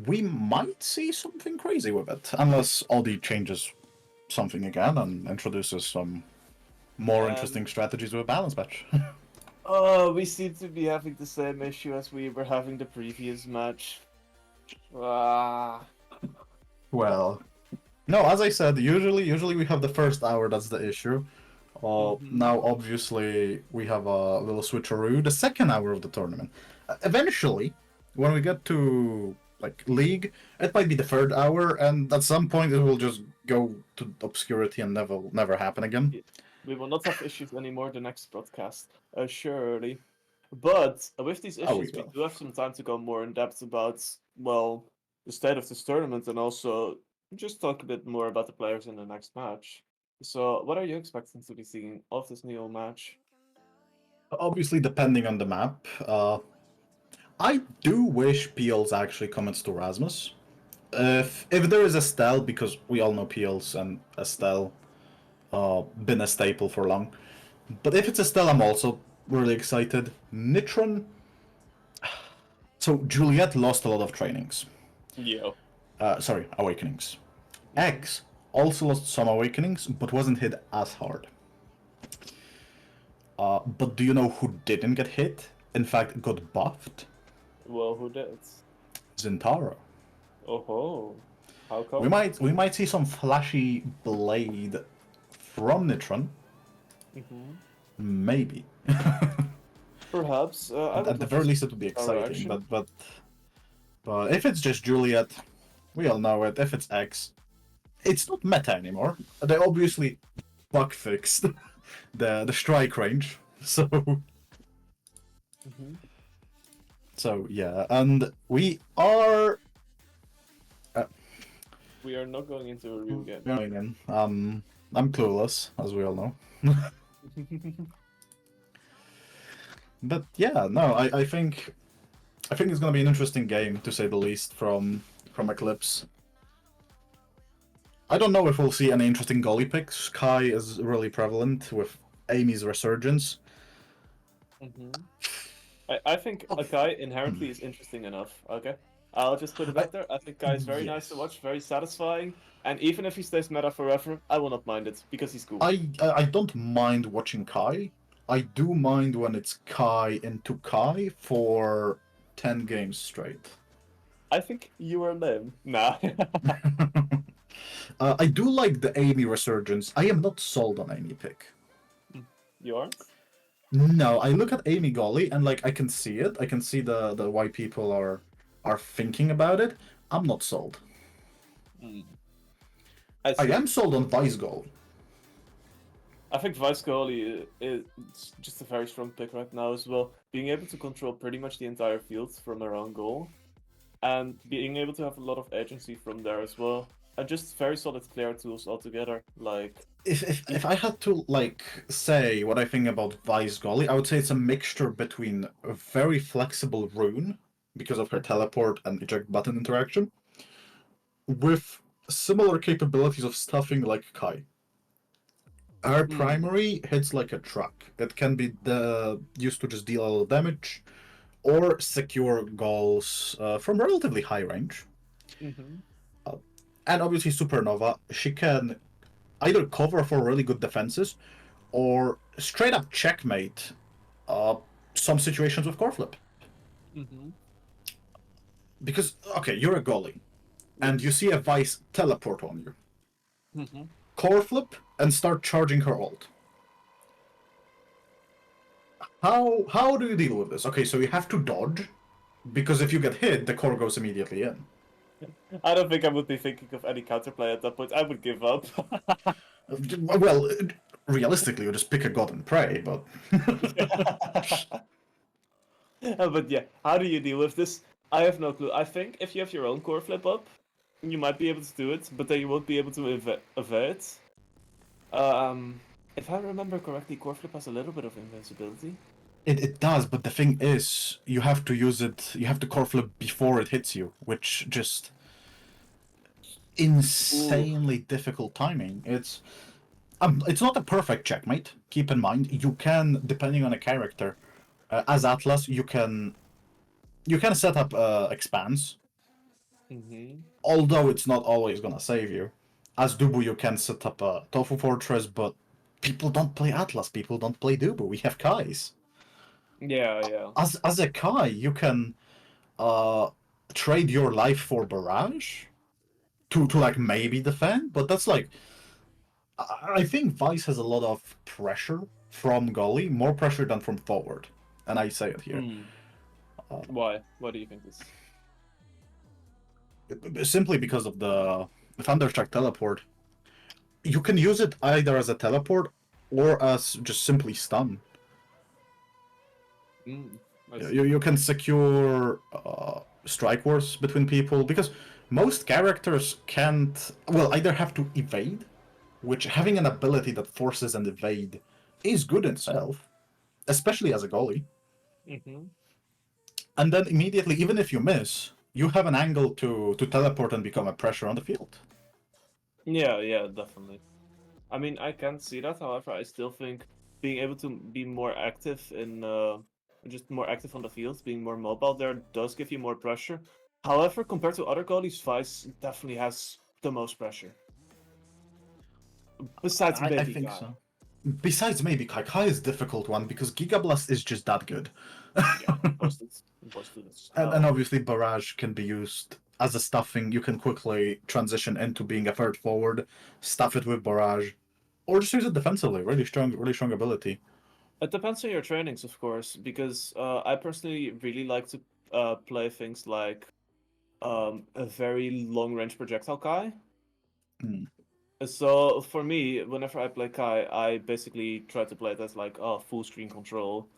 we might see something crazy with it, unless Audi changes something again and introduces some more interesting And strategies with a balance patch. we seem to be having the same issue as we were having the previous match. Ah. Well, no, as I said, usually we have the first hour that's the issue. Mhm. Now, obviously, we have a little switcheroo. The second hour of the tournament. Eventually, when we get to like league, it might be the third hour, and at some point it will just go to obscurity and never happen again. We will not have issues anymore the next broadcast, surely. But with these Oh, we issues, we will. do have some time to go more in depth about, well, the state of this tournament and also just talk a bit more about the players in the next match. So, what are you expecting to be seeing of this Neo match? Obviously, depending on the map. I do wish PLs actually commits to Rasmus. If there is Estelle, because we all know PLs and Estelle been a staple for long. But if it's Estelle, I'm also really excited. Nitron. So Juliet lost a lot of trainings. Yeah. Sorry, awakenings. Hmm. X also lost some awakenings, but wasn't hit as hard. But do you know who didn't get hit? In fact, got buffed? Well, who did? Zintaro. Oh ho. How We come? might see some flashy blade from Nitron, Hmm. maybe. Perhaps. I would At the love to very see least, it would be our exciting. reaction. But if it's just Juliet, we all know it. If it's X, it's not meta anymore. They obviously bug fixed the strike range. Hmm. So yeah, and we are We are not going into a review game. going in. I'm clueless, as we all know. But yeah, no, I think it's gonna be an interesting game to say the least from Eclipse. I don't know if we'll see any interesting goalie picks. Kai is really prevalent with Amy's resurgence. Hmm. I think a guy inherently is interesting enough, okay? I'll just put it out there. I think Kai is very nice to Yes. watch, very satisfying, and even if he stays meta forever, I will not mind it because he's cool. I don't mind watching Kai. I do mind when it's Kai into Kai for 10 games straight. I think you are lame. Nah. I do like the Amy resurgence. I am not sold on Amy pick. You aren't? No, I look at Amy Golly and like I can see it. I can see the why people are thinking about it. I'm not sold. I see. am sold on Vice Golly. I think Vice Goalie is just a very strong pick right now as well. Being able to control pretty much the entire field from around goal, and being able to have a lot of agency from there as well, and just very solid clear tools altogether. Like, If I had to like say what I think about Vice Golly, I would say it's a mixture between a very flexible rune because of her teleport and eject button interaction, with similar capabilities of stuffing like Kai. Her primary hits like a truck. It can be used to just deal a little damage, or secure goals from relatively high range. And obviously Supernova, she can either cover for really good defenses, or straight up checkmate some situations with core flip. Because, okay, you're a goalie, and you see a Vice teleport on you. Core flip and start charging her ult. How do you deal with this? Okay, so you have to dodge, because if you get hit, the core goes immediately in. I don't think I would be thinking of any counterplay at that point. I would give up. Well, realistically, you just pick a god and pray, but... But yeah, how do you deal with this? I have no clue. I think if you have your own core flip up, you might be able to do it, but then you won't be able to evade. If I remember correctly, core flip has a little bit of invincibility. It does, but the thing is, you have to use it, you have to core flip before it hits you, which just... insanely difficult timing. It's not a perfect checkmate, keep in mind. You can, depending on a character, as Atlas, you can set up expands, although it's not always gonna save you. As Dubu, you can set up a Tofu Fortress, but people don't play Atlas, people don't play Dubu, we have Kais. Yeah. As a Kai, you can trade your life for Barrage to like maybe defend, but that's like... I think Vice has a lot of pressure from goalie, more pressure than from forward, and I say it here. Why? Why do you think this? Simply because of the Thunderstruck teleport. You can use it either as a teleport or as just simply stun. You can secure strike wars between people, because most characters can't, well, either have to evade, which having an ability that forces an evade is good in itself, especially as a goalie. And then immediately, even if you miss, you have an angle to teleport and become a pressure on the field. Yeah, definitely. I mean, I can see that. However, I still think being able to be more active in, just more active on the field, being more mobile there, does give you more pressure. However, compared to other goalies, Vice definitely has the most pressure. Besides maybe I think Kai. so. Besides maybe Kai. Kai is a difficult one because Gigablast is just that good. Yeah, posted. And obviously Barrage can be used as a stuffing. You can quickly transition into being a third forward, stuff it with Barrage, or just use it defensively. Really strong ability. It depends on your trainings, of course, because I personally really like to play things like a very long-range projectile Kai. So for me, whenever I play Kai, I basically try to play it as like full screen control.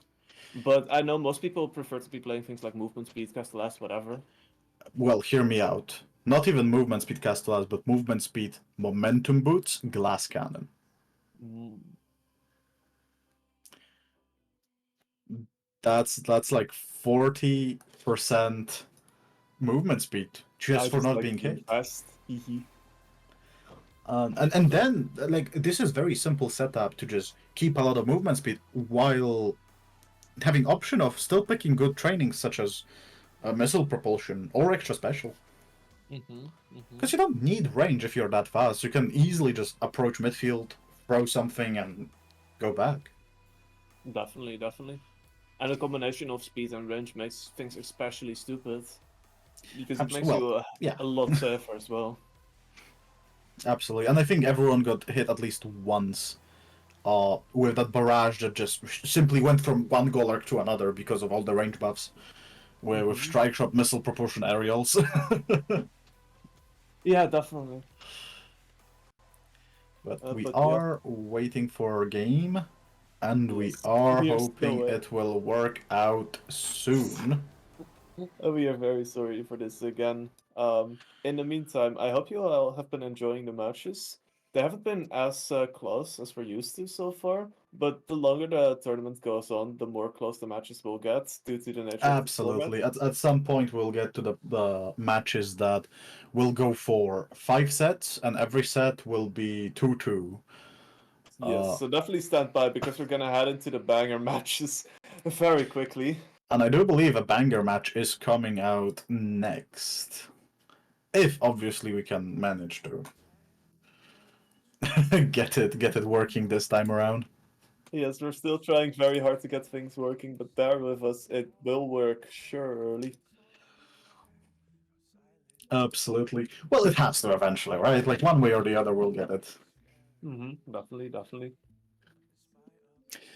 But I know most people prefer to be playing things like movement speed, Castellas, whatever. Well, hear me out. Not even movement speed Castellas, but movement speed, momentum boots, glass cannon. That's like 40% movement speed just for not being hit. Fast. And then like this is very simple setup to just keep a lot of movement speed while having option of still picking good trainings such as missile propulsion or extra special. Mm-hmm. Because you don't need range if you're that fast. You can easily just approach midfield, throw something, and go back. Definitely, definitely. And a combination of speed and range makes things especially stupid. Because it makes you yeah, a lot safer as well. absolutely. And I think everyone got hit at least once with that barrage that just simply went from one goal arc to another because of all the range buffs. With strike shot, missile propulsion, aerials. Yeah, definitely. But we But yeah, are waiting for a game, and we yes, are we are still hoping waiting. it will work out soon. We are very sorry for this again. In the meantime, I hope you all have been enjoying the matches. They haven't been as close as we're used to so far, but the longer the tournament goes on, the more close the matches will get due to the nature of the format. Absolutely. At some point, we'll get to the matches that will go for 5 sets, and every set will be 2-2. Yes, so definitely stand by because we're gonna head into the banger matches very quickly. And I do believe a banger match is coming out next. If obviously we can manage to get it working this time around. Yes, we're still trying very hard to get things working, but bear with us, it will work surely. Absolutely. Well, it has to eventually, right? Like one way or the other, we'll get it. Definitely, definitely.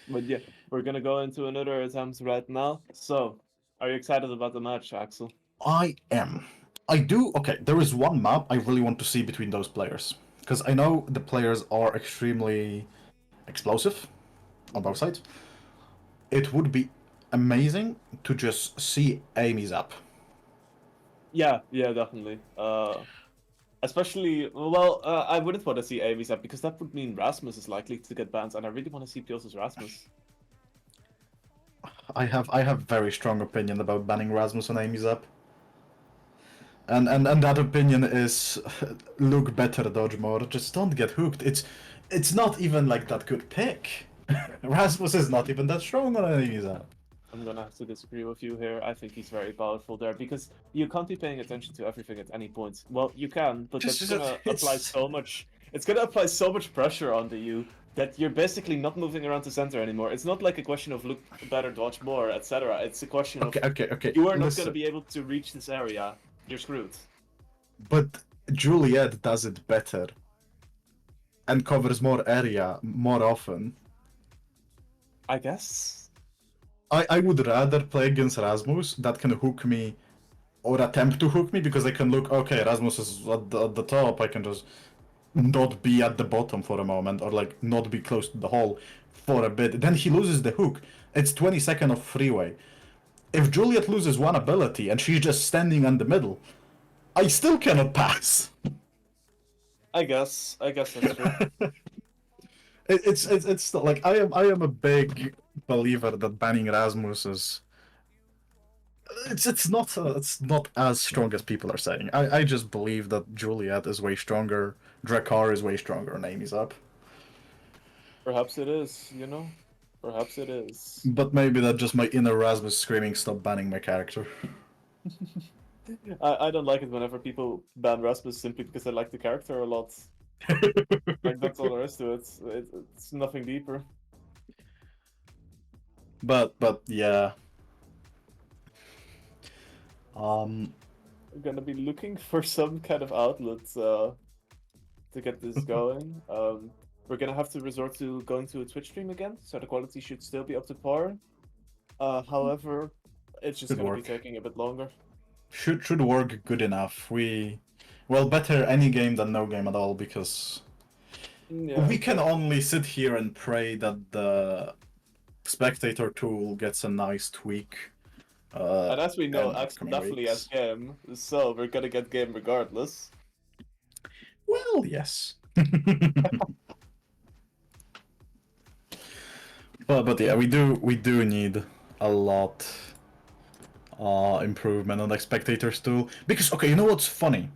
But yeah, we're gonna go into another attempt right now. So, are you excited about the match, Axel? I am. I do. Okay, there is one map I really want to see between those players. Because I know the players are extremely explosive on both sides. It would be amazing to just see Amy's up. Yeah, yeah, definitely. Especially, well, I wouldn't want to see Amy's up because that would mean Rasmus is likely to get banned, and I really want to see Pios's Rasmus. I have very strong opinion about banning Rasmus and Amy's up. And that opinion is look better, dodge more. Just don't get hooked. It's not even like that good pick. Rasmus is not even that strong on Amy's up. I'm gonna have to disagree with you here. I think he's very powerful there because you can't be paying attention to everything at any point. Well, you can, but that's gonna apply so much. It's gonna apply so much pressure onto you that you're basically not moving around the center anymore. It's not like a question of look better, dodge more, etc. It's a question of Okay. you are not Listen, gonna be able to reach this area. You're screwed. but Juliet does it better and covers more area more often. I guess. I would rather play against Rasmus that can hook me or attempt to hook me because I can look, okay, Rasmus is at the top, I can just not be at the bottom for a moment or like not be close to the hole for a bit. Then he loses the hook. It's 20 seconds of freeway. If Juliet loses one ability and she's just standing in the middle, I still cannot pass. I guess. I guess that's true. It's still, like I am a big believer that banning Rasmus is it's not as strong as people are saying. I just believe that Juliet is way stronger, Drakkar is way stronger, and Amy's up. Perhaps it is, you know? Perhaps it is. But maybe that's just my inner Rasmus screaming, "Stop banning my character." I don't like it whenever people ban Rasmus simply because they like the character a lot. Like, that's all there is to it. It's nothing deeper. But yeah. Um. We're gonna be looking for some kind of outlet to get this going. We're gonna have to resort to going to a Twitch stream again, so the quality should still be up to par. However, it's just Should gonna work. be taking a bit longer. Should work good enough. Better any game than no game at all because Yeah, we can only sit here and pray that the spectator tool gets a nice tweak. and as we know, in Axel upcoming definitely has weeks. game, so we're gonna get game regardless. Well, yes. But yeah, we do need a lot improvement on the spectators tool because okay, you know what's funny?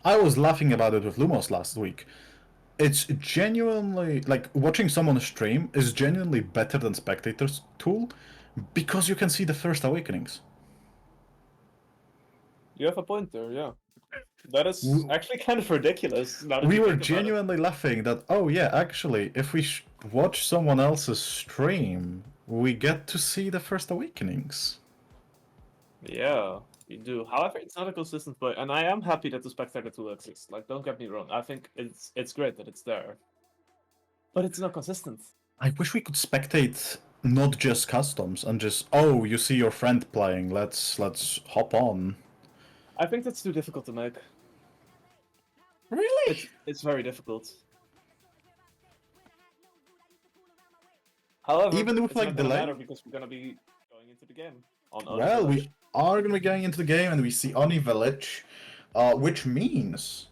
I was laughing about it with Lumos last week. It's genuinely like watching someone stream is genuinely better than spectators tool because you can see the first awakenings. You have a point there, yeah. That is W- actually kind of ridiculous. Now that We you were think about it. genuinely laughing that, oh yeah, actually, if we watch someone else's stream, we get to see the first awakenings. Yeah, you do. However, it's not a consistent play, and I am happy that the spectator tool exists. Like, don't get me wrong. I think it's great that it's there, but it's not consistent. I wish we could spectate not just customs and just, oh, you see your friend playing, let's hop on. I think that's too difficult to make. Really? It's very difficult. However, Even with, it's like, not gonna delay? matter because we're gonna be going into the game on Oni Well, Village. we are going to be going into the game and we see Oni Village, which means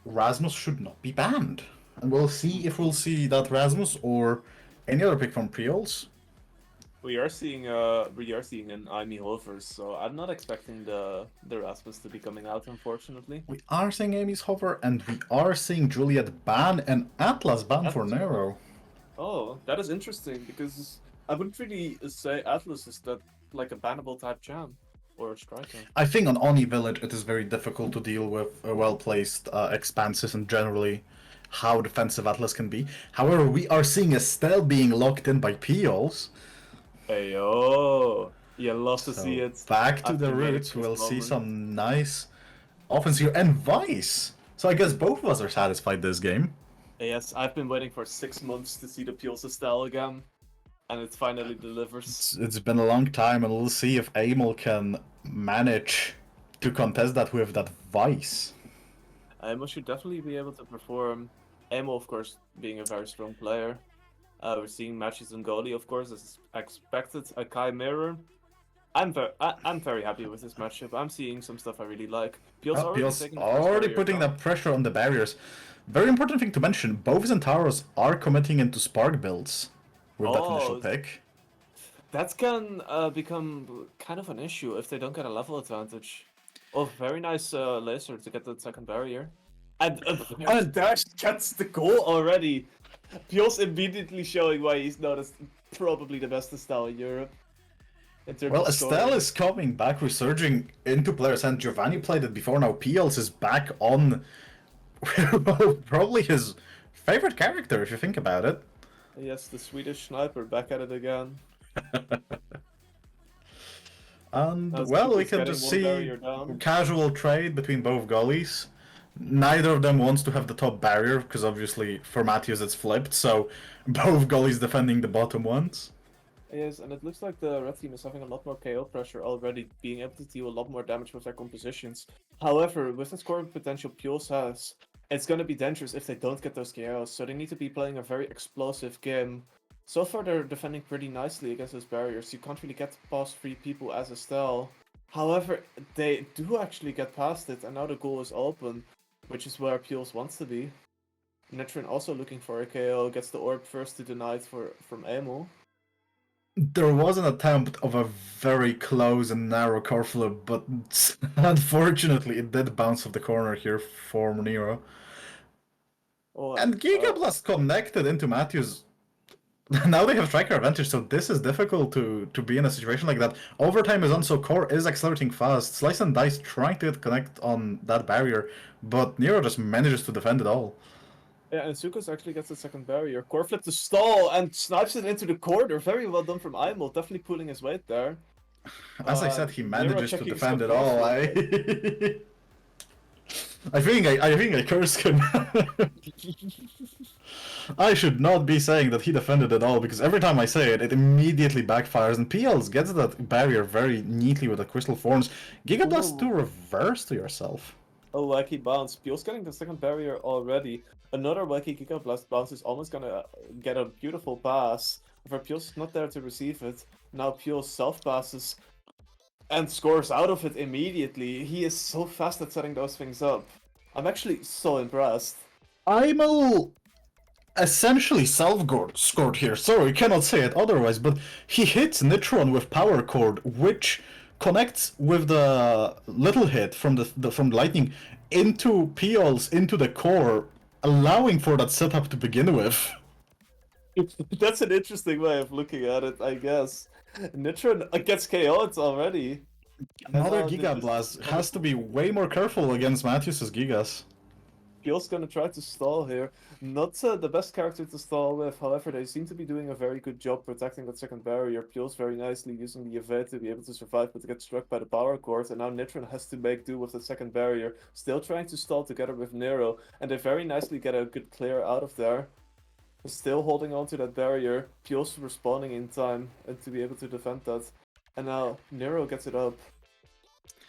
Rasmus should not be banned. And we'll see if we'll see that Rasmus or any other pick from Priols. We are seeing an Amy Hovers, so I'm not expecting the Rasmus to be coming out, unfortunately. We are seeing Amy's Hover and we are seeing Juliet ban and Atlas ban for Atlas Nero. Oh, that is interesting because I wouldn't really say Atlas is that like a bannable type champ or a striker. I think on Oni Village it is very difficult to deal with well-placed expanses and generally how defensive Atlas can be. However, we are seeing Estelle being locked in by Peels. Hey, oh, you love to So see it. back to I've the been waiting roots, for this we'll see moment. some nice offense here and Vice. So I guess both of us are satisfied this game. Yes, I've been waiting for 6 months to see the Peel's style again, and it finally delivers. It's been a long time, and we'll see if Amel can manage to contest that with that Vice. Amo should definitely be able to perform. Amo, of course, being a very strong player. We're seeing matches in goalie, of course, as expected. A Kai Mirror. I'm very happy with this matchup. I'm seeing some stuff I really like. Peel's already Peel's taking the first already barrier putting down. that pressure on the barriers. Very important thing to mention, both Centauros are committing into Spark builds with that initial Oh, pick. that can become kind of an issue if they don't get a level advantage. Oh, very nice laser to get the second barrier. And Dash gets the goal already. Peel's immediately showing why he's noticed probably the best style in Europe. In terms Well, of Estelle scoring. is coming back, resurging into players, and Giovanni played it before. Now Peels is back on probably his favorite character, if you think about it. Yes, the Swedish sniper back at it again. And, Now well, we Zuko's can getting just one see barrier down. casual trade between both goalies. Neither of them wants to have the top barrier, because obviously for Matthews it's flipped, so both goalies defending the bottom ones. Yes, and it looks like the red team is having a lot more KO pressure already, being able to deal a lot more damage with their compositions. However, with the scoring potential Pules has, it's going to be dangerous if they don't get those KOs, so they need to be playing a very explosive game. So far, they're defending pretty nicely against those barriers. You can't really get past 3 people as Estelle. However, they do actually get past it, and now the goal is open, which is where Pules wants to be. Netrin also looking for a KO, gets the orb first to deny it from Emil. There was an attempt of a very close and narrow car flip, but unfortunately it did bounce off the corner here for Nero. Oh, And Giga Blast connected into Matthews. Now they have striker advantage, so this is difficult to be in a situation like that. Overtime is on, so Core is accelerating fast. Slice and Dice trying to connect on that barrier, but Nero just manages to defend it all. yeah, and Sukos actually gets the second barrier. Core flip the stall and snipes it into the corner. Very well done from Aimo, definitely pulling his weight there. As I said, he Nero manages to checking his defend it control all. I think I cursed him. I should not be saying that he defended it all, because every time I say it, it immediately backfires, and PLs gets that barrier very neatly with the Crystal Thorns. Giga Blast to Ooh. reverse to yourself. A wacky bounce. Peel's getting the second barrier already. Another wacky Giga Blast bounce is almost gonna get a beautiful pass. However, Peel's not there to receive it. Now Peel self passes and scores out of it immediately. He is so fast at setting those things up. I'm actually so impressed. Aimel essentially self-scored here. Sorry, cannot say it otherwise, but he hits Nitron with Power Chord, which connects with the little hit from the lightning into Peels into the core, allowing for that setup to begin with. That's an interesting way of looking at it, I guess. Nitron gets KO'd already. And Another now Giga this Blast has to be way more careful against Matthews's Gigas. Pio's gonna try to stall here. Not the best character to stall with, however, they seem to be doing a very good job protecting that second barrier. Pio's very nicely using the evade to be able to survive, but to get struck by the power cord, and now Nitron has to make do with the second barrier, still trying to stall together with Nero, and they very nicely get a good clear out of there. Still holding on to that barrier, Pio's respawning in time, and to be able to defend that. And now Nero gets it up.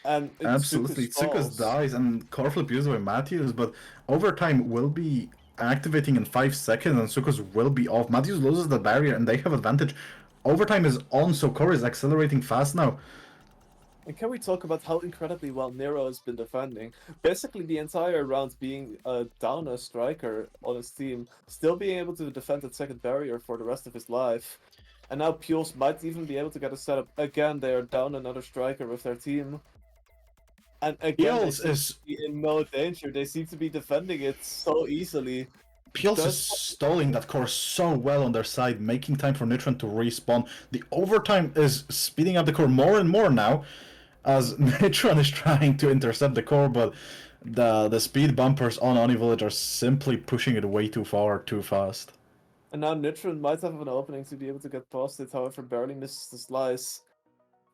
And Absolutely, Tsukus stalls. dies and core flip used by Matthews, but overtime will be activating in 5 seconds and Tsukus will be off. Matthews loses the barrier and they have advantage. Overtime is on, so core is accelerating fast now. And can we talk about how incredibly well Nero has been defending? Basically, the entire round being down a striker on his team, still being able to defend that second barrier for the rest of his life. And now Pules might even be able to get a setup. Again, they are down another striker with their team. And again, they Peels seem is to be in no danger. They seem to be defending it so easily. Peels is Does- stalling that core so well on their side, making time for Nitron to respawn. The overtime is speeding up the core more and more now, as Nitron is trying to intercept the core, but the speed bumpers on Oni Village are simply pushing it way too far, too fast. And now Nitron might have an opening to be able to get past it, however, barely misses the slice.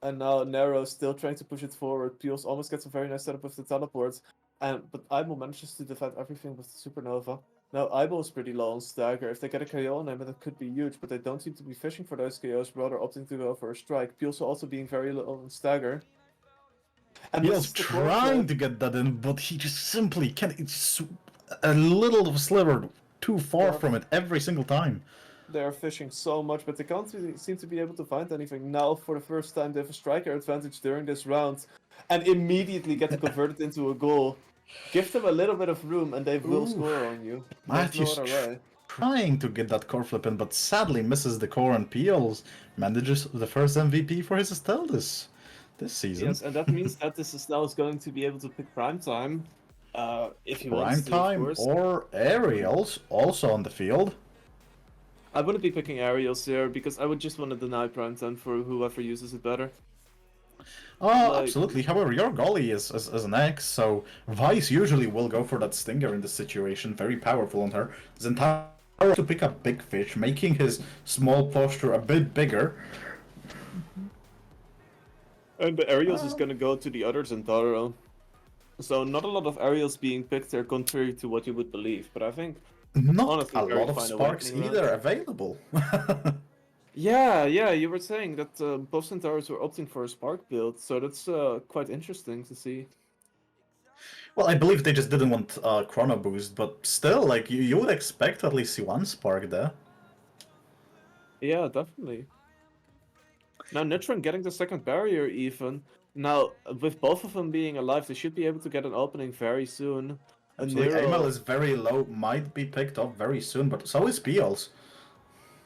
And now Nero still trying to push it forward. Pios almost gets a very nice setup with the teleports. But Aibo manages to defend everything with the Supernova. Now Aibo is pretty low on Stagger. If they get a KO on him, that could be huge, but they don't seem to be fishing for those KOs, rather opting to go for a strike. Pios also being very low on Stagger. And this Peels is the trying to get that in, but he just simply can't. It's a little sliver too far Yeah. from it every single time. They're fishing so much, but they can't really seem to be able to find anything. Now, for the first time, they have a striker advantage during this round, and immediately get to convert it into a goal. Give them a little bit of room, and they will Ooh. score on you. There's no Matthews other way. trying to get that core flip in, but sadly misses the core, and Peels manages the first MVP for his Estelle this season. Yes, and that means that this is now going to be able to pick prime time, if he wants Prime to, of time course. or Aerials also on the field. I wouldn't be picking Ariels here because I would just want to deny prime time for whoever uses it better. Oh, Like- absolutely. However, your goalie is an X, so Vice usually will go for that stinger in this situation. Very powerful on her. Zentaro to pick up big fish, making his small posture a bit bigger. And the Ariels is gonna go to the other Zentaro. So not a lot of Ariels being picked there, contrary to what you would believe. But I think, Not honestly, a very lot of fine sparks awakening either available. yeah, you were saying that both Centauros were opting for a Spark build, so that's quite interesting to see. Well, I believe they just didn't want Chrono Boost, but still, like, you would expect to at least see one spark there. Yeah, definitely. Now Nitron getting the second barrier even. Now, with both of them being alive, they should be able to get an opening very soon. Absolutely, Nero- Amel is very low, might be picked up very soon, but so is Peels.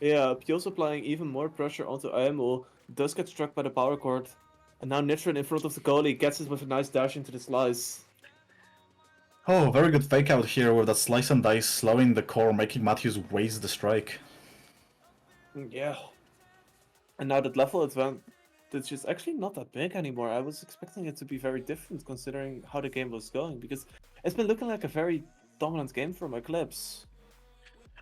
Yeah, Pios applying even more pressure onto Aemul, does get struck by the power cord. And now Nitron in front of the goalie gets it with a nice dash into the slice. Oh, very good fake out here with that slice and dice, slowing the core, making Matthews waste the strike. Yeah. And now that level advantage is actually not that big anymore. I was expecting it to be very different considering how the game was going, because it's been looking like a very dominant game from Eclipse.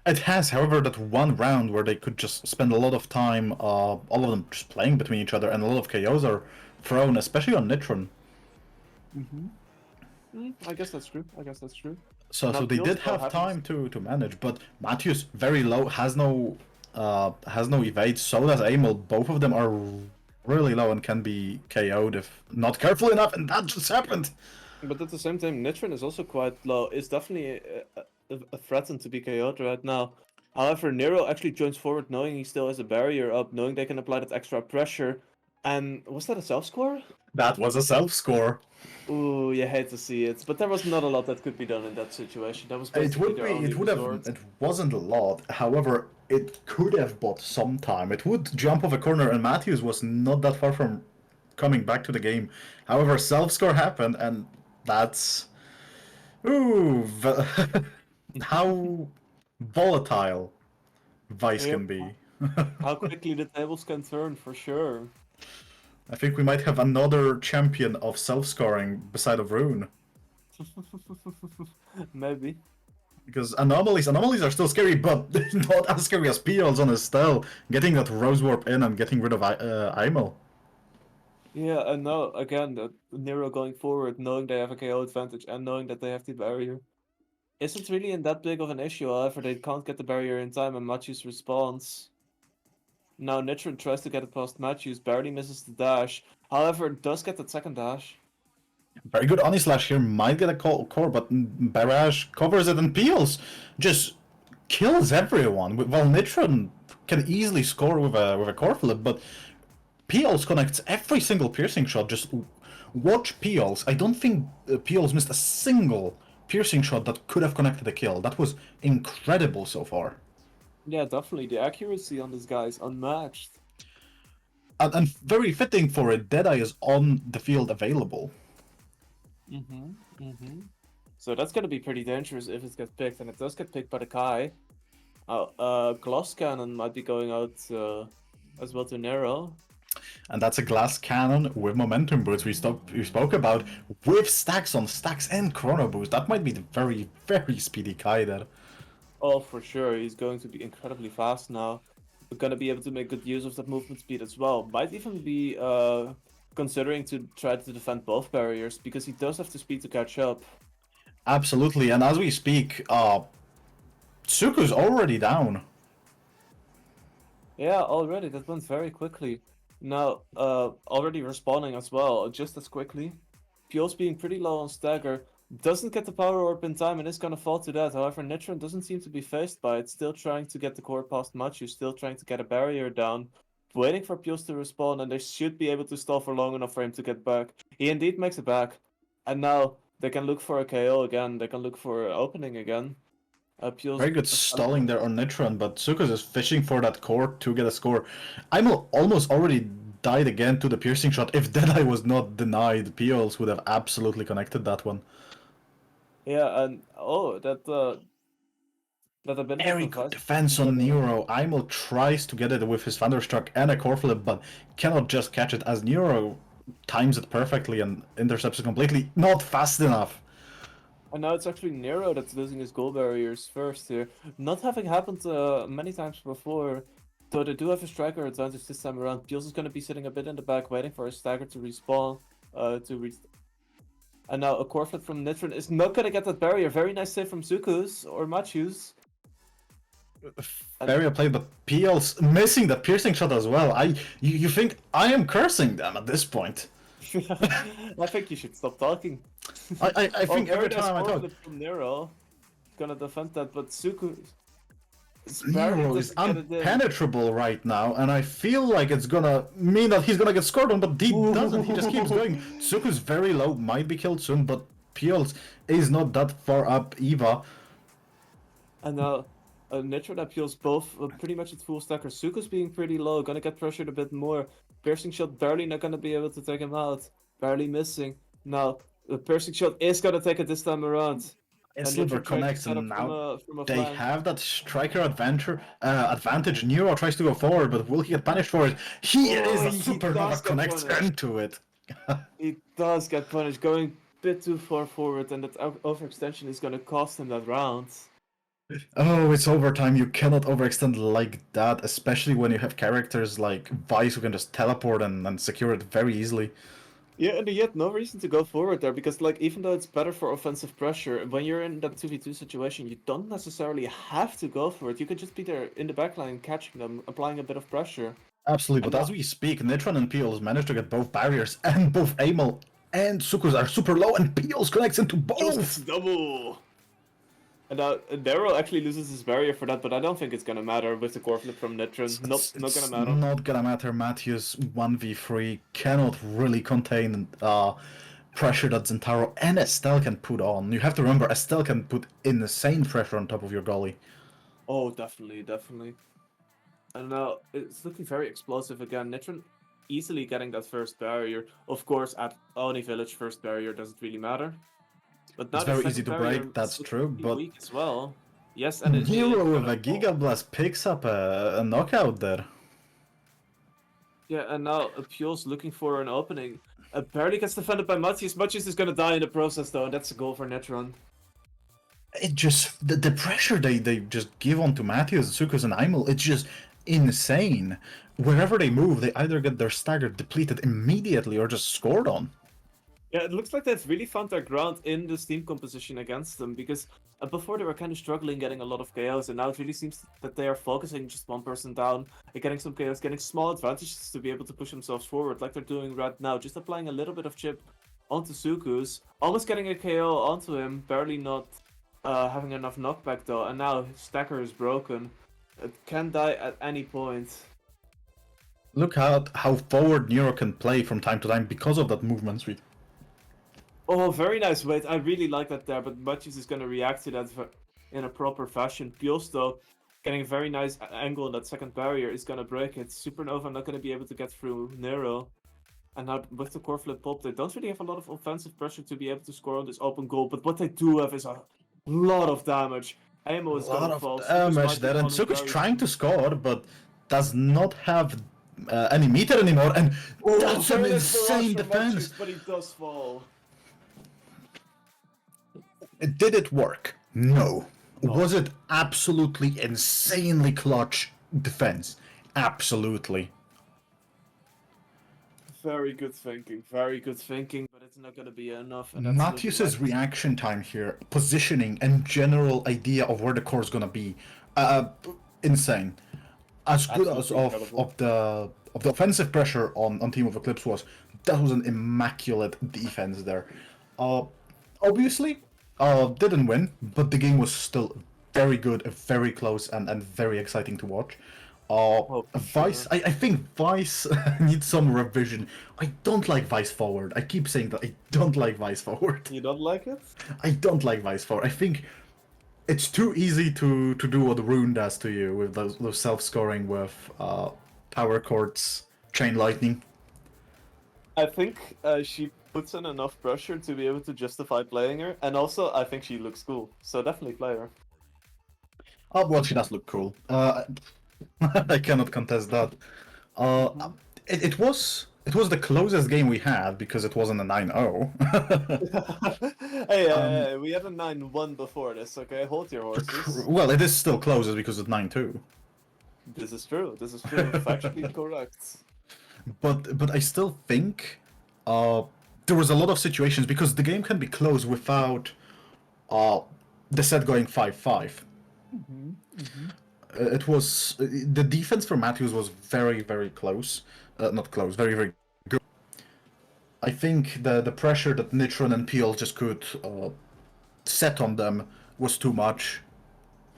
It has, however, that one round where they could just spend a lot of time, all of them just playing between each other, and a lot of KOs are thrown, especially on Nitron. I guess that's true. So Now they Peels did still have happens- time to manage, but Matthews very low, has no evade, so does Amel. Both of them are really low and can be KO'd if not careful enough, and that just happened. But at the same time, Nitron is also quite low. It's definitely a threatened to be KO'd right now. However, Nero actually joins forward knowing he still has a barrier up, knowing they can apply that extra pressure. And was that a self-score? That was a self-score. Ooh, you hate to see it, but there was not a lot that could be done in that situation. That was basically their only resort. It wasn't a lot. However, it could have bought some time. It would jump off a corner, and Matthews was not that far from coming back to the game. However, self-score happened, and that's how volatile Vice Yep. can be. How quickly the tables can turn, for sure. I think we might have another champion of self-scoring beside of Rune. Maybe. Because anomalies are still scary, but not as scary as Peels on Estelle. Getting that Rose Warp in and getting rid of Aimel. Yeah, and now again, Nero going forward, knowing they have a KO advantage and knowing that they have the barrier, isn't really in that big of an issue. However, they can't get the barrier in time, and Matthews responds. Now Nitron tries to get it past Matthews, barely misses the dash. However, does get the second dash. Very good Onislash here, might get a core, but Barrage covers it and Peels just kills everyone. While Nitron can easily score with a core flip, but Peels connects every single piercing shot. Just watch Peels. I don't think Peels missed a single piercing shot that could have connected a kill. That was incredible so far. Yeah, definitely. The accuracy on this guy is unmatched. And very fitting for it, Deadeye is on the field available. So that's gonna be pretty dangerous if it gets picked, and it does get picked by the Kai. Gloss Cannon might be going out as well to Nero. And that's a glass cannon with momentum boost we spoke about, with stacks on stacks and chrono boost. That might be the very, very speedy Kai there. Oh, for sure. He's going to be incredibly fast now. We're gonna be able to make good use of that movement speed as well. Might even be considering to try to defend both barriers, because he does have the speed to catch up. Absolutely, and as we speak, Tsuku's already down. Yeah, already. That went very quickly. Now, already respawning as well, just as quickly. Pio's being pretty low on stagger. Doesn't get the power orb in time and is gonna fall to that. However, Nitron doesn't seem to be phased by it. Still trying to get the core past Machu, still trying to get a barrier down. Waiting for Pios to respawn, and they should be able to stall for long enough for him to get back. He indeed makes it back. And now they can look for a KO again. They can look for an opening again. Pios Very good stalling there on Nitron, but Tsuku's is fishing for that core to get a score. I'm almost already died again to the piercing shot. If Deadeye was not denied, Pios would have absolutely connected that one. Yeah, and oh, that ability Very from good Vice- defense on Nero. Aimel tries to get it with his Thunderstruck and a core flip, but cannot just catch it as Nero times it perfectly and intercepts it completely. Not fast enough. And now it's actually Nero that's losing his goal barriers first here. Not having happened many times before. Though they do have a striker advantage this time around. Pios is going to be sitting a bit in the back, waiting for his stagger to respawn. And now a core flip from Nitron is not going to get that barrier. Very nice save from Zuku's or Machu's. Very well played, but PL's missing that piercing shot as well. You think I am cursing them at this point? I think you should stop talking. I think Oh, every very nice time I core talk, flip from Nero. Gonna defend that, but Zuku. Nero is impenetrable right now, and I feel like it's gonna mean that he's gonna get scored on, but he doesn't. He just keeps going. Tsuku's very low, might be killed soon, but PL's is not that far up either. And now, Nitro that Pios both pretty much at full stacker. Zuku's being pretty low, gonna get pressured a bit more. Piercing shot barely not gonna be able to take him out. Barely missing. Now, the piercing shot is gonna take it this time around. And And Silver Nitro trying to connects, set and up now from a they flank. have that striker advantage. Nero tries to go forward, but will he get punished for it? He Oh, is a he supernova does get connects punished. into it. He does get punished, going a bit too far forward, and that overextension is gonna cost him that round. Oh, it's overtime. You cannot overextend like that, especially when you have characters like Vice who can just teleport and secure it very easily. Yeah, and yet no reason to go forward there, because like even though it's better for offensive pressure, when you're in that 2v2 situation, you don't necessarily have to go for it. You could just be there in the backline catching them, applying a bit of pressure. Absolutely, but as we speak, Nitron and Peels managed to get both barriers, and both Amel and Sukus are super low, and Peels connects into both! Double! And now Daryl actually loses his barrier for that, but I don't think it's gonna matter with the core flip from Nitron. Not gonna matter. Not gonna matter. Matthews 1v3 cannot really contain pressure that Zentaro and Estelle can put on. You have to remember, Estelle can put insane pressure on top of your goalie. Oh, definitely. And now it's looking very explosive again. Nitron easily getting that first barrier. Of course, at Oni Village, first barrier doesn't really matter. But now It's the very second easy to barrier break, that's looks true, pretty but weak as well. Yes, and Hero with a gonna fall. Giga Blast picks up a knockout there. Yeah, and now Puel's looking for an opening. Barely gets defended by Matthias. Matthias is gonna die in the process though, and that's a goal for Netron. It just the pressure they just give onto Matthews, Sukus, and Aimel, it's just insane. Wherever they move, they either get their stagger depleted immediately or just scored on. Yeah, it looks like they've really found their ground in this team composition against them because before they were kind of struggling getting a lot of KOs, and now it really seems that they are focusing just one person down and getting some KOs, getting small advantages to be able to push themselves forward, like they're doing right now, just applying a little bit of chip onto Sukus, almost getting a KO onto him, barely not having enough knockback though, and now his stacker is broken. It can die at any point. Look how forward Nero can play from time to time because of that movement speed. Oh, very nice wait. I really like that there, but Matthews is going to react to that in a proper fashion. Pios, though, getting a very nice angle on that second barrier is going to break it. Supernova not going to be able to get through Nero. And now with the core flip pop, they don't really have a lot of offensive pressure to be able to score on this open goal. But what they do have is a lot of damage. Amo is A lot going to of fall. damage there, and Suku's trying to score, but does not have any meter anymore, and that's an insane defense. But he does fall. Did it work? No. Was it absolutely insanely clutch defense? Absolutely. Very good thinking, but it's not going to be enough. And Matthews's reaction time here, positioning, and general idea of where the core is gonna be, insane. As good as of the offensive pressure on Team of Eclipse was, that was an immaculate defense there. Obviously, didn't win, but the game was still very good, very close, and very exciting to watch. Vice, I think Vice needs some revision. I don't like Vice forward. I keep saying that I don't like Vice forward. You don't like it? I don't like Vice forward. I think it's too easy to do what Rune does to you with those self-scoring with power chords, chain lightning. I think she puts in enough pressure to be able to justify playing her, and also I think she looks cool, so definitely play her. Oh, well, she does look cool. I cannot contest that. It was the closest game we had because it wasn't a 9-0. Hey, we had a 9-1 before this, okay? Hold your horses. Well, it is still closest because it's 9-2. This is true, factually correct. But I still think there was a lot of situations because the game can be closed without the set going 5-5. It was the defense for Matthews was very, very close. Not close, very, very good. I think the pressure that Nitron and PL just could set on them was too much.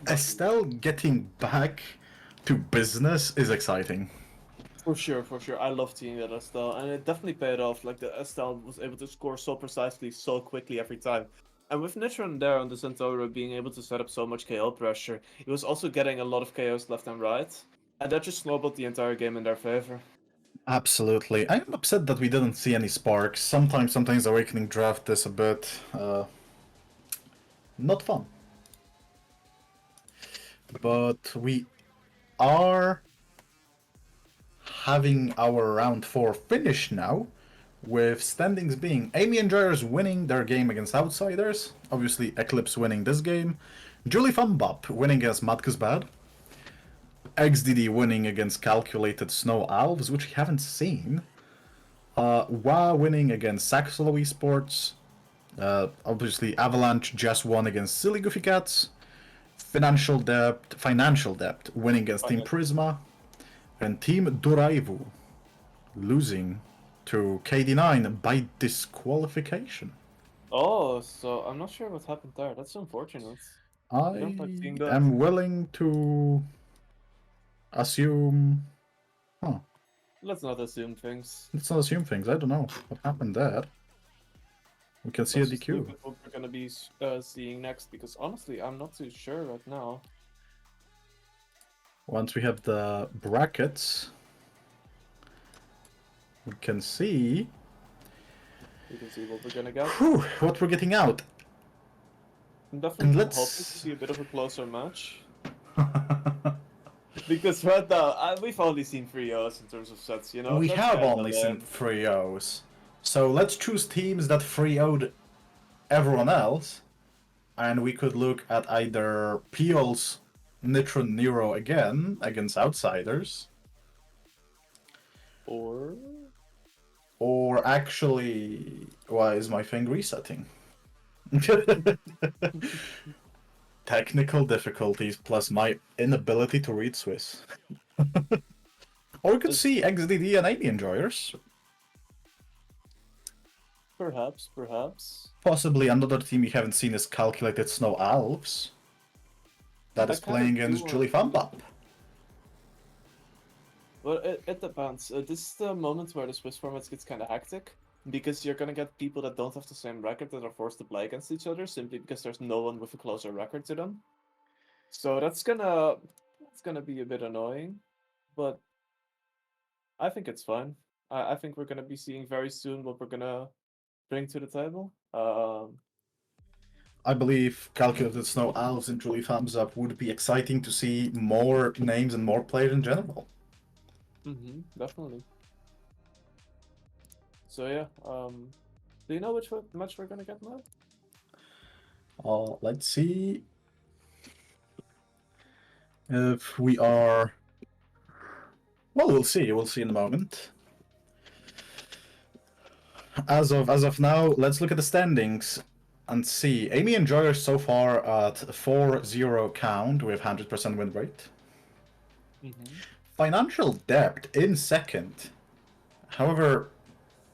Estelle getting back to business is exciting. For sure. I love seeing that Estelle, and it definitely paid off. Like, the Estelle was able to score so precisely, so quickly every time. And with Nitron there on the Centauro being able to set up so much KO pressure, he was also getting a lot of KOs left and right. And that just snowballed the entire game in their favor. Absolutely. I'm upset that we didn't see any sparks. Sometimes Awakening draft is a bit not fun. But we are having our round 4 finish now, with standings being Amy and Jairus winning their game against Outsiders, obviously Eclipse winning this game, Julie Fumbop winning against Matka's Bad, XDD winning against Calculated Snow Elves, which we haven't seen, Wa winning against Saxolo Esports, obviously Avalanche just won against Silly Goofy Cats, Financial Debt winning against Team Prisma, and Team Duraivu losing to KD9 by disqualification. Oh, so I'm not sure what happened there. That's unfortunate. I don't like seeing that. am willing to assume... Huh. Let's not assume things. Let's not assume things. I don't know what happened there. We can see a Let's just look DQ. at what we're gonna be seeing next, because honestly, I'm not too sure right now. Once we have the brackets, we can see We can see what we're gonna get. what we're getting out. I'm definitely let's- hoping to see a bit of a closer match. Because right now, we've only seen 3-0s in terms of sets, you know? We That's have kinda only seen lame. 3-0s. So let's choose teams that 3-0'd everyone else, and we could look at either Peel's Nitro Nero again against outsiders, Or... or actually, why is my thing resetting? Technical difficulties plus my inability to read Swiss. Or we could see XDD and Amy Enjoyers. Perhaps, perhaps. Possibly another team you haven't seen is Calculated Snow Alves. That I is kinda playing do against want Julie to- Fanbap. Well, it depends. This is the moment where the Swiss formats gets kind of hectic, because you're gonna get people that don't have the same record that are forced to play against each other simply because there's no one with a closer record to them. So that's gonna be a bit annoying, but I think it's fine. I think we're gonna be seeing very soon what we're gonna bring to the table. I believe Calculated Snow Alves and Julie Thumbs Up would be exciting to see more names and more players in general. Definitely. So yeah, do you know which match we're gonna get now? Let's see if we are. Well, we'll see. We'll see in a moment. As of now, let's look at the standings and see. Amy and Joy are so far at 4-0 count with 100% win rate. Financial Debt in second. However,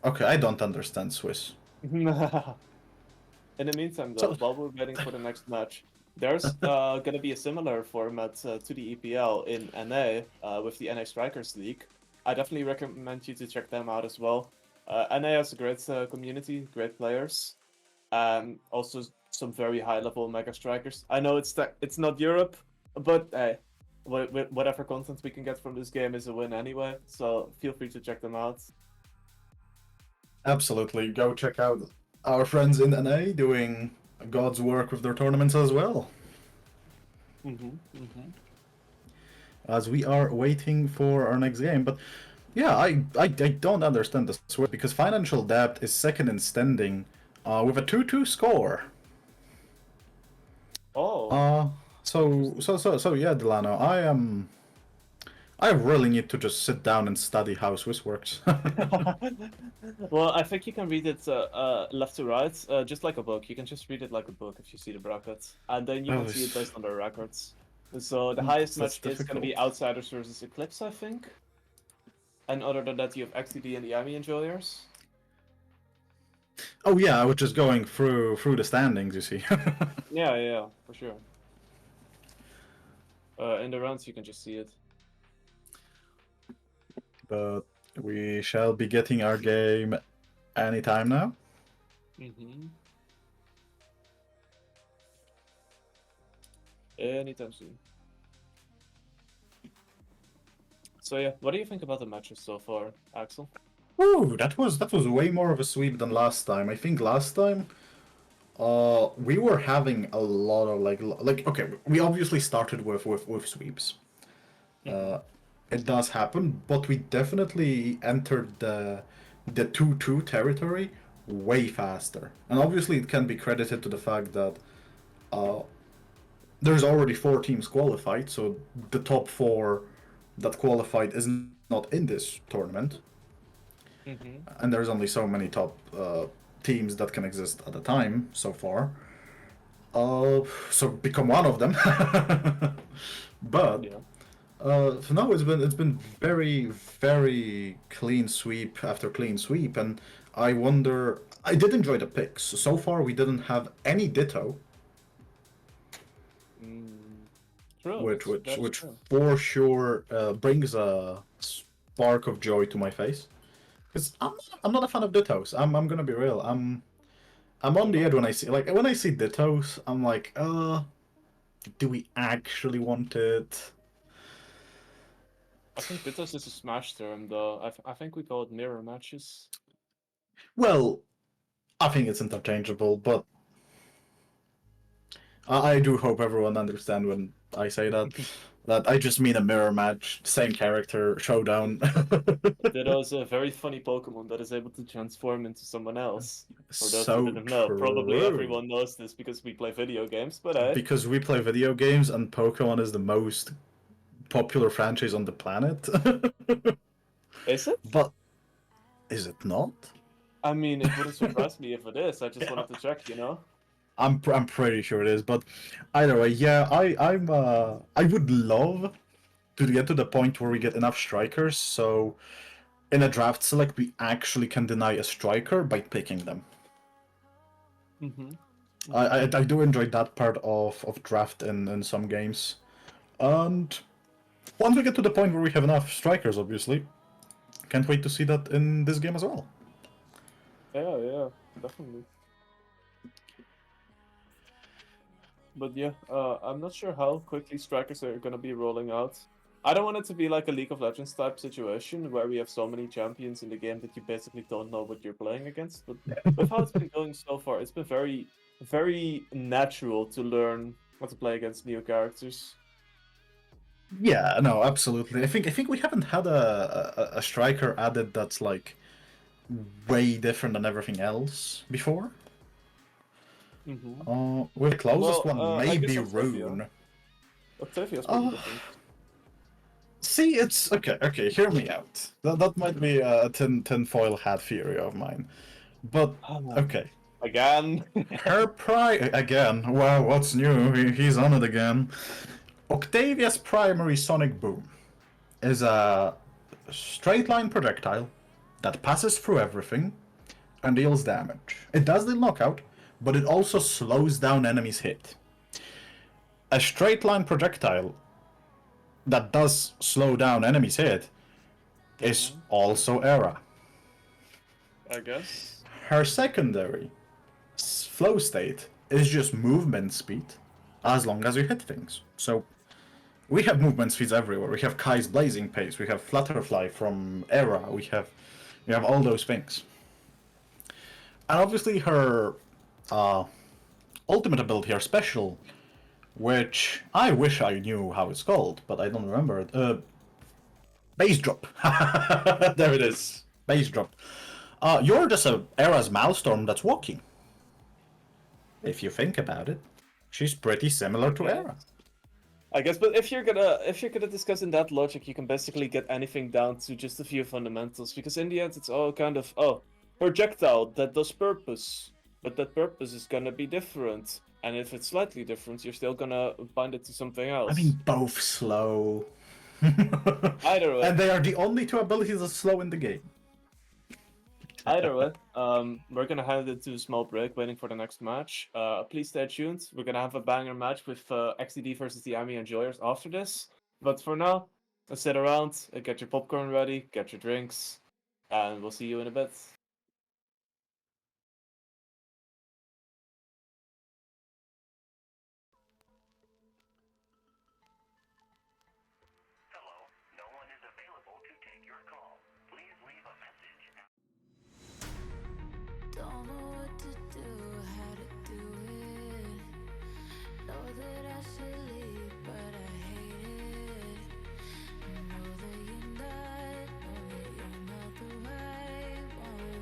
okay, I don't understand Swiss. In the meantime, though, So- while we're waiting for the next match, there's gonna be a similar format to the EPL in NA with the NA Strikers League. I definitely recommend you to check them out as well. NA has a great community, great players, and also some very high-level mega strikers. I know it's not Europe, but hey, whatever content we can get from this game is a win anyway. So feel free to check them out. Absolutely, go check out our friends in NA doing God's work with their tournaments as well. As we are waiting for our next game, but yeah, I don't understand the Swiss because Financial Debt is second in standing with a 2-2 score. Oh. So yeah, Delano, I really need to just sit down and study how Swiss works. Well, I think you can read it left to right, just like a book. You can just read it like a book if you see the brackets, and then you Oh, can see it it's- based on their records. So the highest that's match is going to be difficult. Outsiders versus Eclipse, I think. And other than that, you have XTD and the Amy Enjoyers. Oh yeah, I was just going through the standings, you see. Yeah, for sure. In the rounds, you can just see it. But we shall be getting our game anytime now. Anytime soon. So yeah, what do you think about the matches so far, Axel? Ooh, that was way more of a sweep than last time. I think last time, we were having a lot of like okay, we obviously started with sweeps. It does happen, but we definitely entered the 2-2 territory way faster. And obviously, it can be credited to the fact that there's already 4 teams qualified, so the top 4 that qualified is not in this tournament. And there's only so many top teams that can exist at a time so far. So become one of them. But Yeah. so no, it's been very clean sweep after clean sweep, and I wonder. I did enjoy the picks. So far, we didn't have any Ditto, True. which that's true. for sure brings a spark of joy to my face. Because I'm not a fan of Dittos. I'm gonna be real. I'm on the edge when I see Dittos. I'm like, do we actually want it? I think Bitos is a smash term, though. I think we call it mirror matches. Well, I think it's interchangeable, but I do hope everyone understands when I say that. That I just mean a mirror match, same character, showdown. Ditto is a very funny Pokemon that is able to transform into someone else. For those who So didn't know, probably true. everyone knows this because we play video games, but hey. Because we play video games and Pokemon is the most popular franchise on the planet. Is it? But is it not? I mean, it wouldn't surprise me if it is. I just wanted to check, you know? I'm pretty sure it is, but either way, yeah, I would love to get to the point where we get enough strikers, so in a draft select we actually can deny a striker by picking them. Mm-hmm. I do enjoy that part of draft in some games. And once we get to the point where we have enough strikers, obviously, can't wait to see that in this game as well. Yeah, definitely. But yeah, I'm not sure how quickly strikers are gonna be rolling out. I don't want it to be like a League of Legends type situation where we have so many champions in the game that you basically don't know what you're playing against. But with how it's been going so far, it's been very natural to learn how to play against new characters. Yeah, no, absolutely. I think we haven't had a striker added that's like way different than everything else before. Mm-hmm. With the closest Well, one I guess maybe Octavia. Rune. Octavia's pretty Uh, different. See, it's okay. Okay, hear me out. That might be a tinfoil hat theory of mine, but okay. Again. Her again. Wow, what's new? He's on it again. Octavia's primary sonic boom is a straight line projectile that passes through everything and deals damage. It does the knockout, but it also slows down enemies' hit. A straight line projectile that does slow down enemies' hit is also Era. I guess. Her secondary flow state is just movement speed as long as you hit things. So we have movement speeds everywhere. We have Kai's blazing pace, we have Flutterfly from Era, we have all those things. And obviously her uh, ultimate ability, her special, which I wish I knew how it's called, but I don't remember it. Base drop. There it is. Base drop. You're just a Era's Maelstrom that's walking. If you think about it, she's pretty similar to Era. I guess, but if you're gonna discuss in that logic, you can basically get anything down to just a few fundamentals, because in the end it's all kind of projectile that does purpose, but that purpose is gonna be different, and if it's slightly different, you're still gonna bind it to something else. I mean, both slow. Either way. And they are the only two abilities that slow in the game. Either way, we're gonna head into a small break, waiting for the next match. Please stay tuned. We're gonna have a banger match with XTD versus the Ami Enjoyers after this. But for now, sit around, get your popcorn ready, get your drinks, and we'll see you in a bit. Hello, no one is available to take your call. Please leave a message. Don't know what to do, how to do it. Know that I should leave, but I hate it. Know that you're not the right one.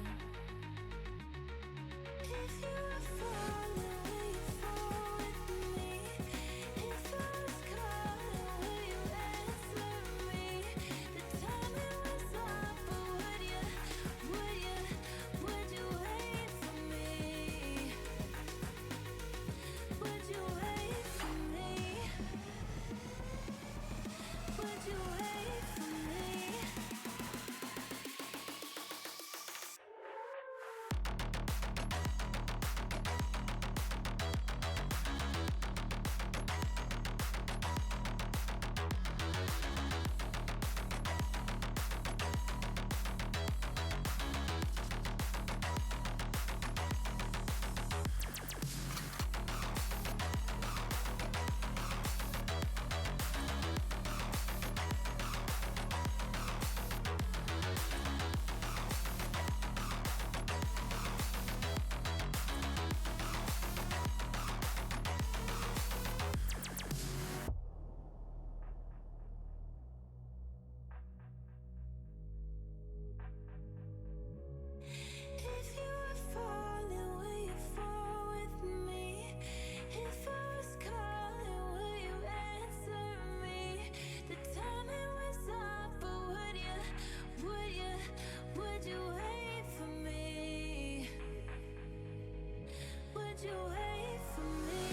Would you wait for me?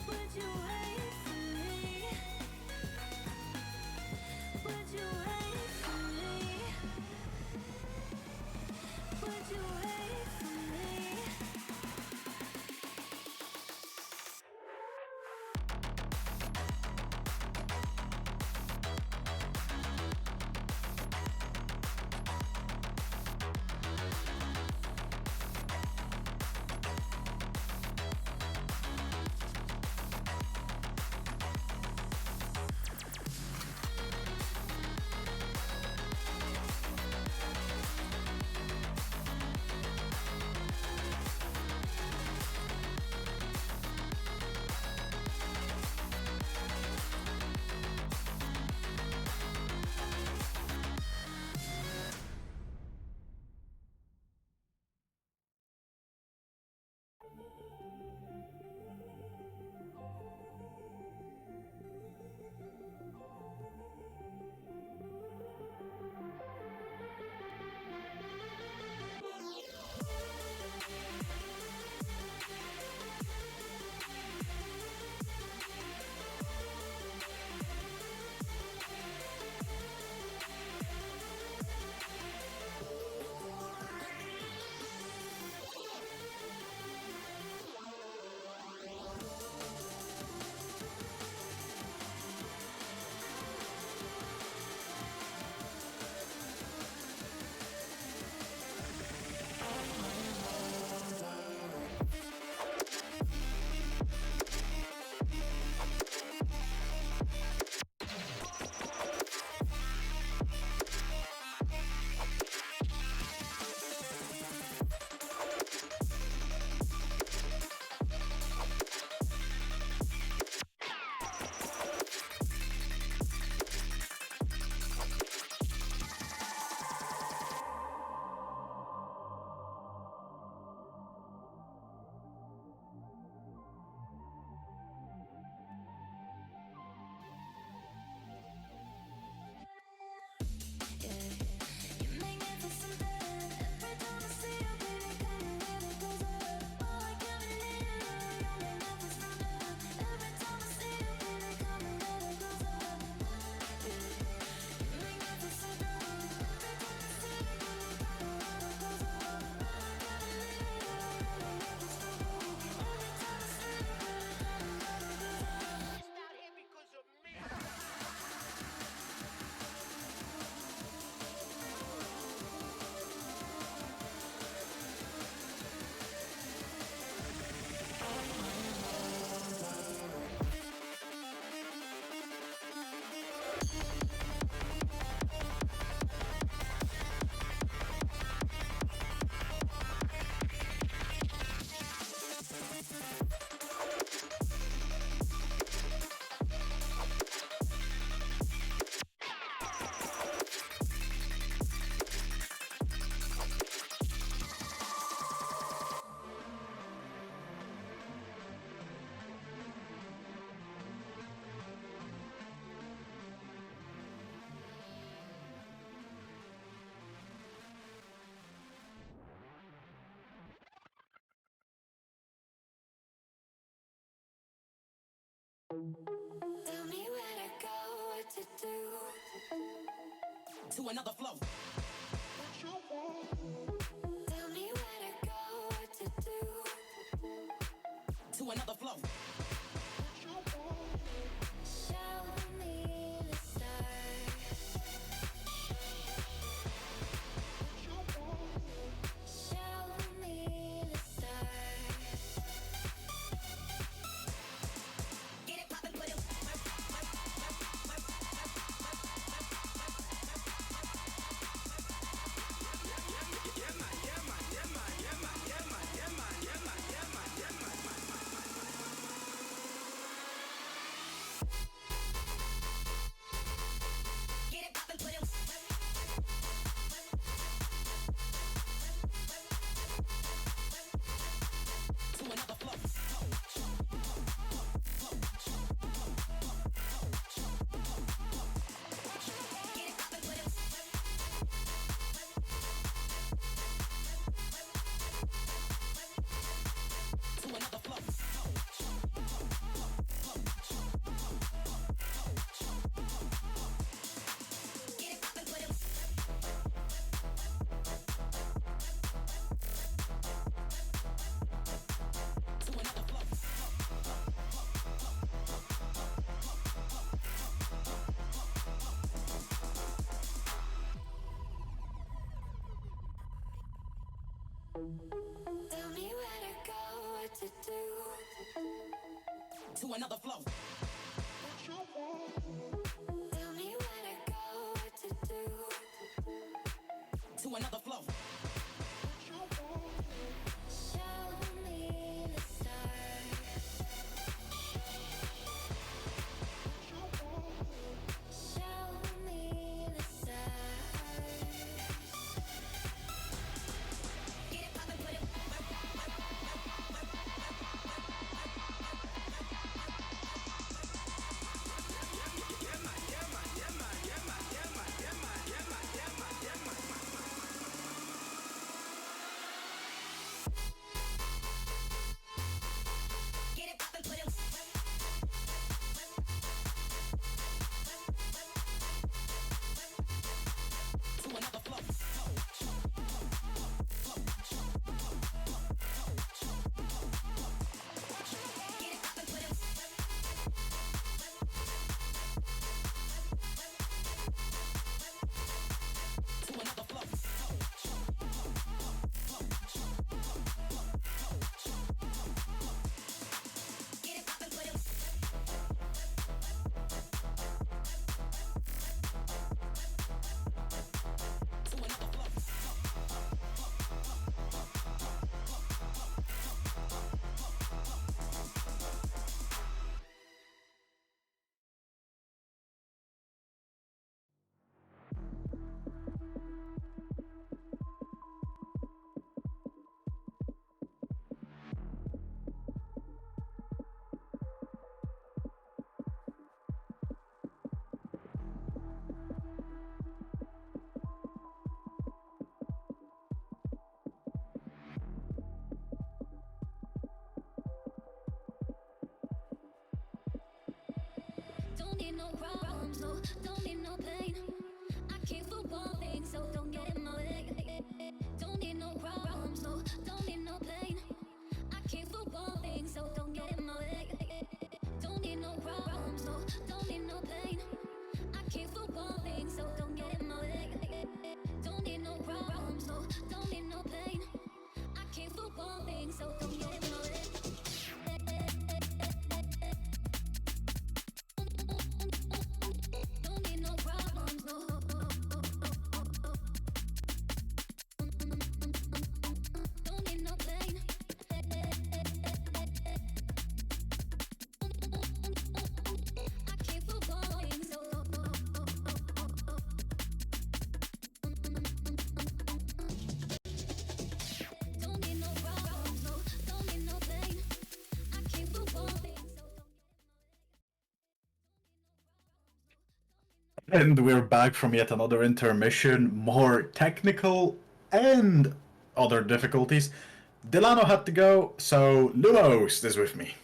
Would you wait for me? Would you wait for me? Would you wait for me? Tell me where to go, what to do. To another flow. Tell me where to go, what to do. To another flow. Show me the stars. Show me the stars. Get it poppin', put it. Tell me where to go, what to do. To another flow. Tell me where to go, what to do. To another flow. Show me the stars. Show me the stars. Get it poppin', put it. Get it poppin', put it. To another flow. Get it poppin', put it. To another flow. Get it poppin', put it. To another flow. Don't need no problems, no, don't need no pain. I came for one thing, so don't get in my way. Don't need no problems, no, don't need no pain. I came for one thing, so don't get in my way. Don't need no problems, no, don't need no pain. I came for one thing, so don't get in my way. Don't need no problems, no, don't need no pain. I came for one thing, so don't get in my way. Don't need no problems, no. Don't need no pain. I came for falling, so don't need no problems, no. Don't need no pain. I came for falling, so And we're back from yet another intermission, more technical and other difficulties. Delano had to go, so Lumos is with me.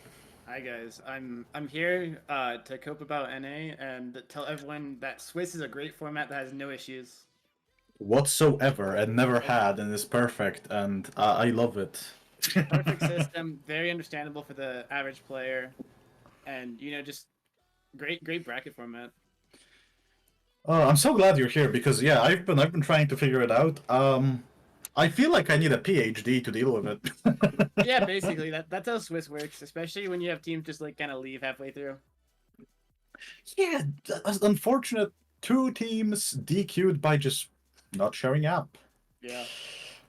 Hi guys, I'm here to cope about NA and tell everyone that Swiss is a great format that has no issues. Whatsoever, and never had, and is perfect, and I love it. Perfect system, very understandable for the average player, and just great bracket format. Oh, I'm so glad you're here because yeah, I've been trying to figure it out. I feel like I need a PhD to deal with it. Yeah, basically that's how Swiss works, especially when you have teams just like kind of leave halfway through. Yeah, that's unfortunate. Two teams DQ'd by just not showing up, Yeah.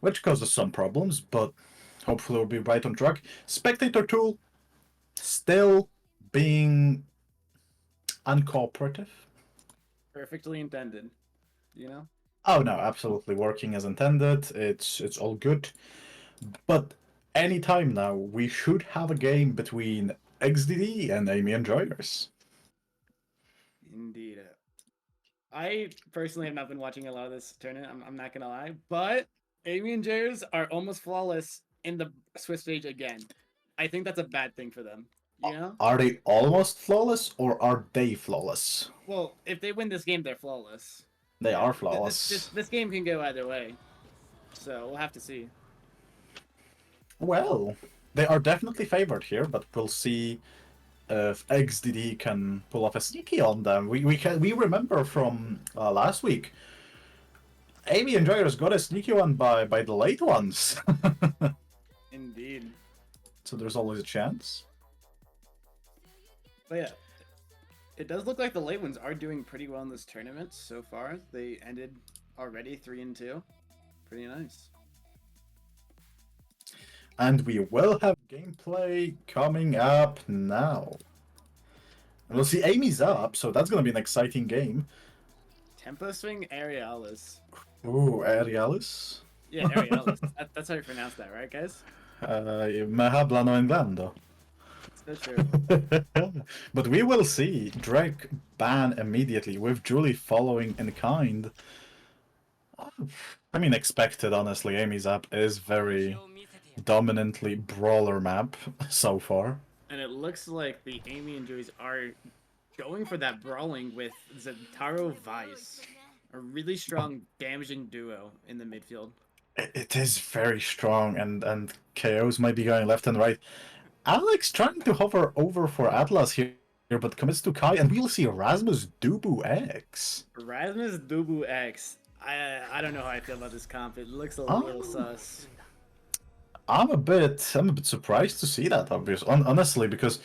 which causes some problems, but hopefully we'll be right on track. Spectator tool still being uncooperative. Perfectly intended. You know? Oh no, absolutely working as intended. It's all good. But anytime now, we should have a game between XDD and Amy and Joyers. Indeed. I personally have not been watching a lot of this tournament. I'm not gonna lie, but Amy and Jers are almost flawless in the Swiss stage again. I think that's a bad thing for them. You know? Are they almost flawless or are they flawless? Well, if they win this game, they're flawless. They are Th- flawless. This game can go either way, so we'll have to see. Well, they are definitely favored here, but we'll see if XDD can pull off a sneaky on them. We remember from last week, Amy Enjoyers got a sneaky one by the late ones. Indeed. So there's always a chance. But yeah, it does look like the late ones are doing pretty well in this tournament so far. They ended already 3-2. Pretty nice. And we will have gameplay coming up now. And we'll see Amy's up, so that's gonna be an exciting game. Tempo Swing Aerialis. Ooh, Aerialis. Yeah, Aerialis. That's how you pronounce that, right, guys? Me habla no englando. So true. But we will see Drake ban immediately, with Julie following in kind. I mean, expected, honestly. Amy's app is very dominantly brawler map so far. And it looks like the Amy and Joey's are going for that brawling with Zentaro Vice. A really strong damaging duo in the midfield. It is very strong, and KOs might be going left and right. Alex trying to hover over for Atlas here, but commits to Kai, and we'll see Rasmus Dubu X. Rasmus Dubu X. I don't know how I feel about this comp. It looks a little sus. I'm a bit surprised to see that, obviously, honestly, because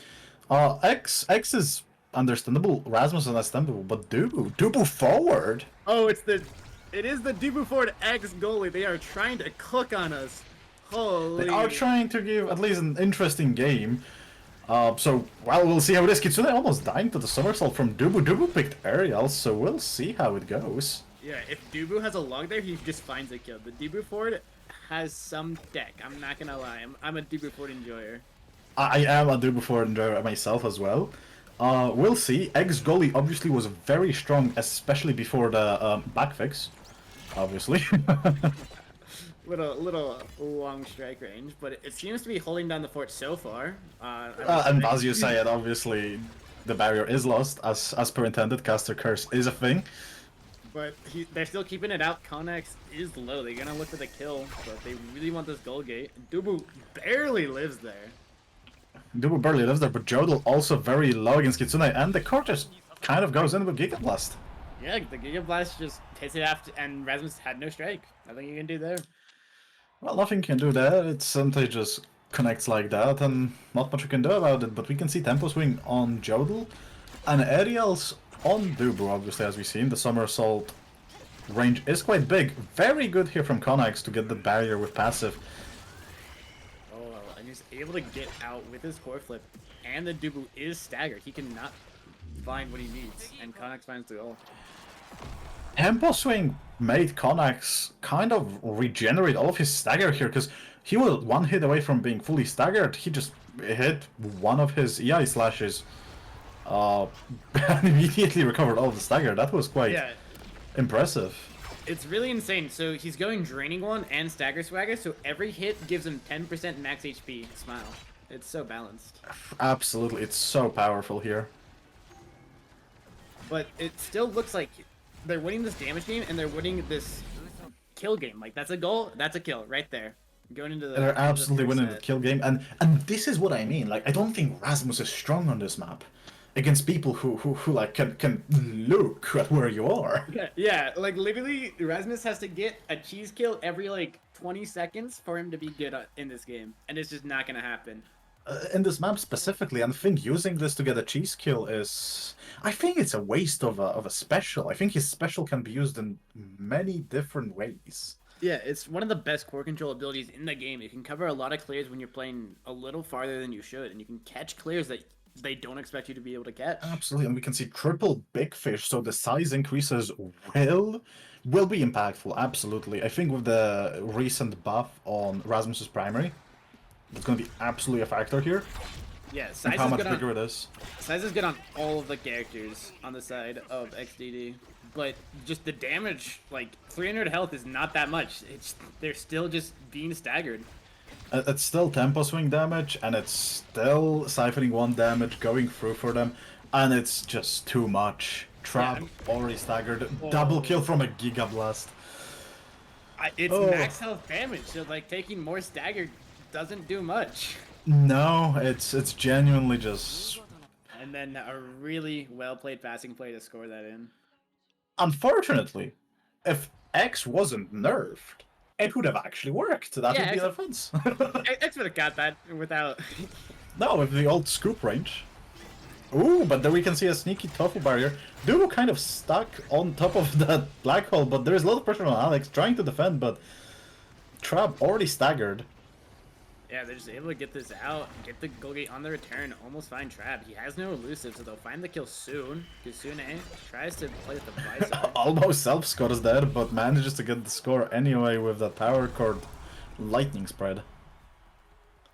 X is understandable, Rasmus is understandable, but Dubu forward. Oh, it is the Dubu Ford X goalie. They are trying to cook on us. Holy. They are trying to give at least an interesting game. So, well, we'll see how it is. Kitsune almost dying to the somersault from Dubu. Dubu picked Ariel, so we'll see how it goes. Yeah, if Dubu has a log there, he just finds a kill. The Dubu Ford has some deck. I'm not gonna lie. I'm a Dubu Ford enjoyer. I am a Dubu Ford enjoyer myself as well. We'll see. X goalie obviously was very strong, especially before the back fix. Obviously. little long strike range, but it seems to be holding down the fort so far. And as you say it, obviously the barrier is lost, as per intended. Caster Curse is a thing. But they're still keeping it out. Connex is low. They're gonna look for the kill, but they really want this goal gate. Dubu barely lives there. Dubu barely lives there, but Jodel also very low against Kitsune, and the court just kind of goes in with Giga Blast. Yeah, the Giga Blast just hits it after, and Rasmus had no strike. Nothing you can do there. Well, nothing you can do there. It simply just connects like that, and not much we can do about it. But we can see Tempo Swing on Jodel, and Aerials on Dubu, obviously, as we've seen. The somersault range is quite big. Very good here from Connex to get the barrier with passive. Oh, and he's able to get out with his core flip, and the Dubu is staggered. He cannot find what he needs, and Connex finds the goal. Tempo Swing made Connex kind of regenerate all of his stagger here, because he was one hit away from being fully staggered. He just hit one of his EI slashes and immediately recovered all of the stagger. That was quite impressive. It's really insane. So he's going Draining One and Stagger Swagger, so every hit gives him 10% max HP. Smile. It's so balanced. Absolutely, it's so powerful here. But it still looks like they're winning this damage game and they're winning this kill game. Like, that's a goal, that's a kill right there. Going into the They're absolutely winning the set. kill game, and this is what I mean. Like, I don't think Rasmus is strong on this map against people who like can look at where you are. Yeah, like literally Rasmus has to get a cheese kill every like 20 seconds for him to be good in this game, and it's just not gonna happen. In this map specifically, and I think using this to get a cheese kill is... I think it's a waste of a special. I think his special can be used in many different ways. Yeah, it's one of the best core control abilities in the game. You can cover a lot of clears when you're playing a little farther than you should, and you can catch clears that they don't expect you to be able to catch. Absolutely, and we can see triple big fish, so the size increases will be impactful, absolutely. I think with the recent buff on Rasmus's primary, it's going to be absolutely a factor here. Yeah, And size how is much good bigger on, it is. size is good on all of the characters on the side of XDD, but just the damage, like 300 health is not that much. They're still just being staggered. It's still tempo swing damage, and it's still siphoning 1 damage going through for them, and it's just too much. Trap already staggered, double kill from a Giga Blast. It's Oh. max health damage, so like taking more stagger doesn't do much. No, it's genuinely just... And then a really well played passing play to score that in. Unfortunately, if X wasn't nerfed, it would have actually worked. That Yeah, would be X- the defense. X would have got that without. No, with the old scoop range. Ooh, but there we can see a sneaky tofu barrier. Duo kind of stuck on top of that black hole, but there is a lot of pressure on Alex trying to defend, but Trap already staggered. Yeah, they're just able to get this out, get the goal gate on the return, almost find Trap. He has no elusive, so they'll find the kill soon. Kisune tries to play with the visor. Almost self-scores there, but manages to get the score anyway with that power chord lightning spread.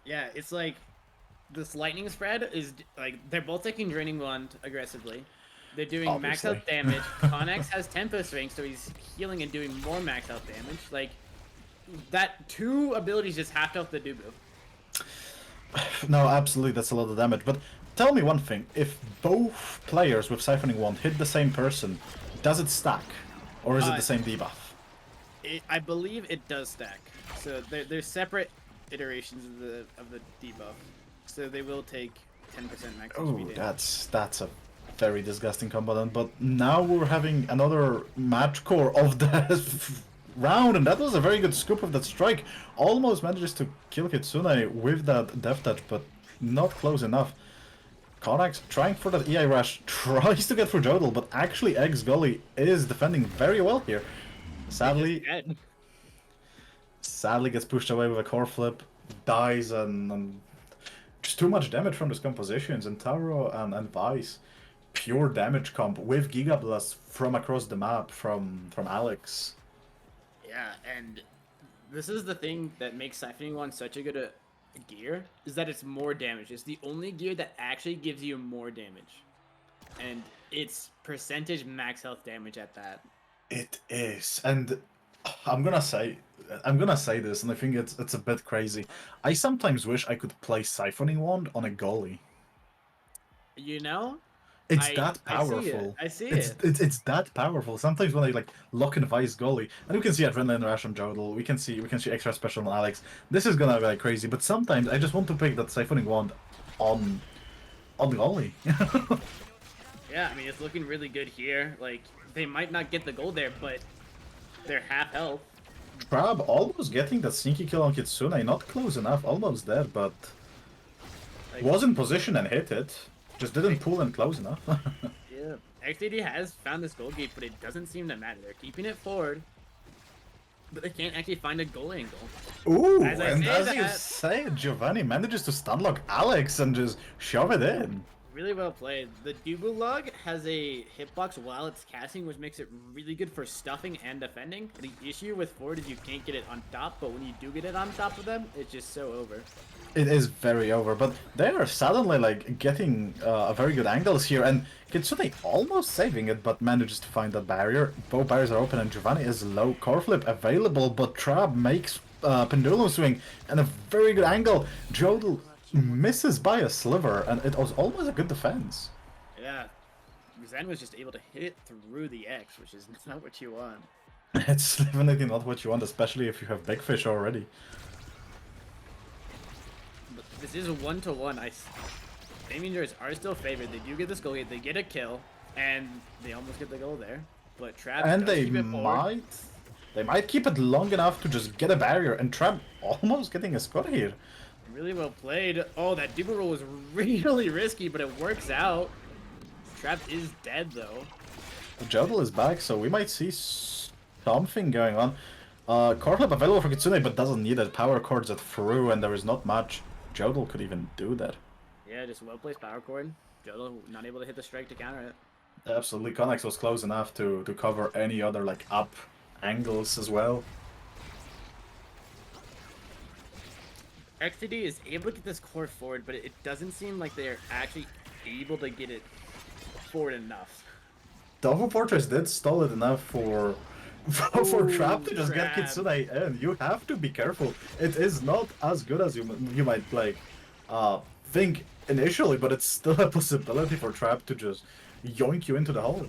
Yeah, it's like this lightning spread is like they're both taking draining wand aggressively. They're doing max Obviously. health damage. Connex has tempo swing, so he's healing and doing more max health damage. Like that two abilities just halved off the Dubu. No, absolutely, that's a lot of damage. But tell me one thing: if both players with Siphoning Wand hit the same person, does it stack, or is it the same debuff? I believe it does stack. So they're separate iterations of the debuff. So they will take 10% max Oh, HP damage. that's a very disgusting combo then. But now we're having another match core of the round, and that was a very good scoop of that strike. Almost manages to kill Kitsune with that death touch, but not close enough. Konax trying for that EI rush, tries to get through Jodel, but actually Eggs Gully is defending very well here. Sadly, Dead. sadly gets pushed away with a core flip, dies, and just too much damage from those compositions. And Taro and Vice, pure damage comp with Giga Blast from across the map from Alex. Yeah, and this is the thing that makes Siphoning Wand such a good gear, is that it's more damage. It's the only gear that actually gives you more damage. And it's percentage max health damage at that. It is, and I'm gonna say this, and I think it's a bit crazy. I sometimes wish I could play Siphoning Wand on a goalie. You know? It's I- that I see it. powerful. I see it's, it. It's that powerful. Sometimes when I like lock and vice goalie, and we can see Adrenaline Rush on Jodel, we can see extra special on Alex. This is gonna be like crazy, but sometimes I just want to pick that Siphoning Wand on goalie. Yeah, I mean, it's looking really good here. Like, they might not get the goal there, but they're half health. Crab almost getting that sneaky kill on Kitsune, not close enough, almost there, but Like, was in position and hit it. Just didn't pull in close enough. yeah. XDD has found this goal gate, but it doesn't seem to matter. They're keeping it forward, but they can't actually find a goal angle. Ooh, As I and say as you that- say, Giovanni manages to stunlock Alex and just shove it in. Really well played. The Dubu lug has a hitbox while it's casting, which makes it really good for stuffing and defending. The issue with forward is you can't get it on top, but when you do get it on top of them, it's just so over. It is very over, but they are suddenly like getting a very good angles here, and Kitsune almost saving it, but manages to find that barrier. Both barriers are open, and Giovanni is low. Core flip available, but Trab makes pendulum swing and a very good angle. Jodel misses by a sliver, and it was almost a good defense. Yeah. Zen was just able to hit it through the X, which is not what you want. It's definitely not what you want, especially if you have Big Fish already. But this is a 1-to-1. Damien Jars are still favored. They do get this goal, they get a kill, and they almost get the goal there. But Trav And does they keep it forward. might keep it long enough to just get a barrier, and Trab almost getting a score here. Really well played. Oh, that Duper roll was really risky, but it works out. Trav is dead though. Jodel is back, so we might see something going on. Core flip available for Kitsune, but doesn't need it. Power chords it through, and there is not much Jodel could even do that. Yeah, just well placed power chord. Jodo not able to hit the strike to counter it. Absolutely, Connex was close enough to cover any other like up angles as well. XTD is able to get this core forward, but it doesn't seem like they're actually able to get it forward enough. Double Fortress did stall it enough for Ooh, Trap to just get Trap. Kitsune in. You have to be careful. It is not as good as you might like think initially, but it's still a possibility for Trap to just yoink you into the hole.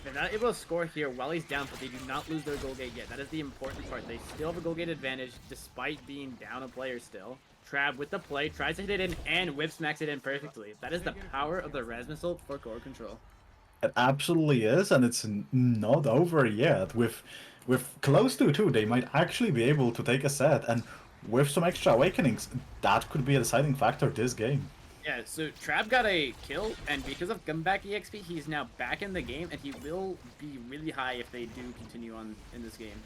They're not able to score here while he's down, but they do not lose their goal gate yet. That is the important part. They still have a goal gate advantage despite being down a player still. Trav with the play, tries to hit it in, and whip smacks it in perfectly. That is the power of the Res Missile for core control. It absolutely is, and it's not over yet. With with close to 2, they might actually be able to take a set, and with some extra awakenings, that could be a deciding factor this game. Yeah, so Trap got a kill, and because of comeback EXP, he's now back in the game, and he will be really high if they do continue on in this game.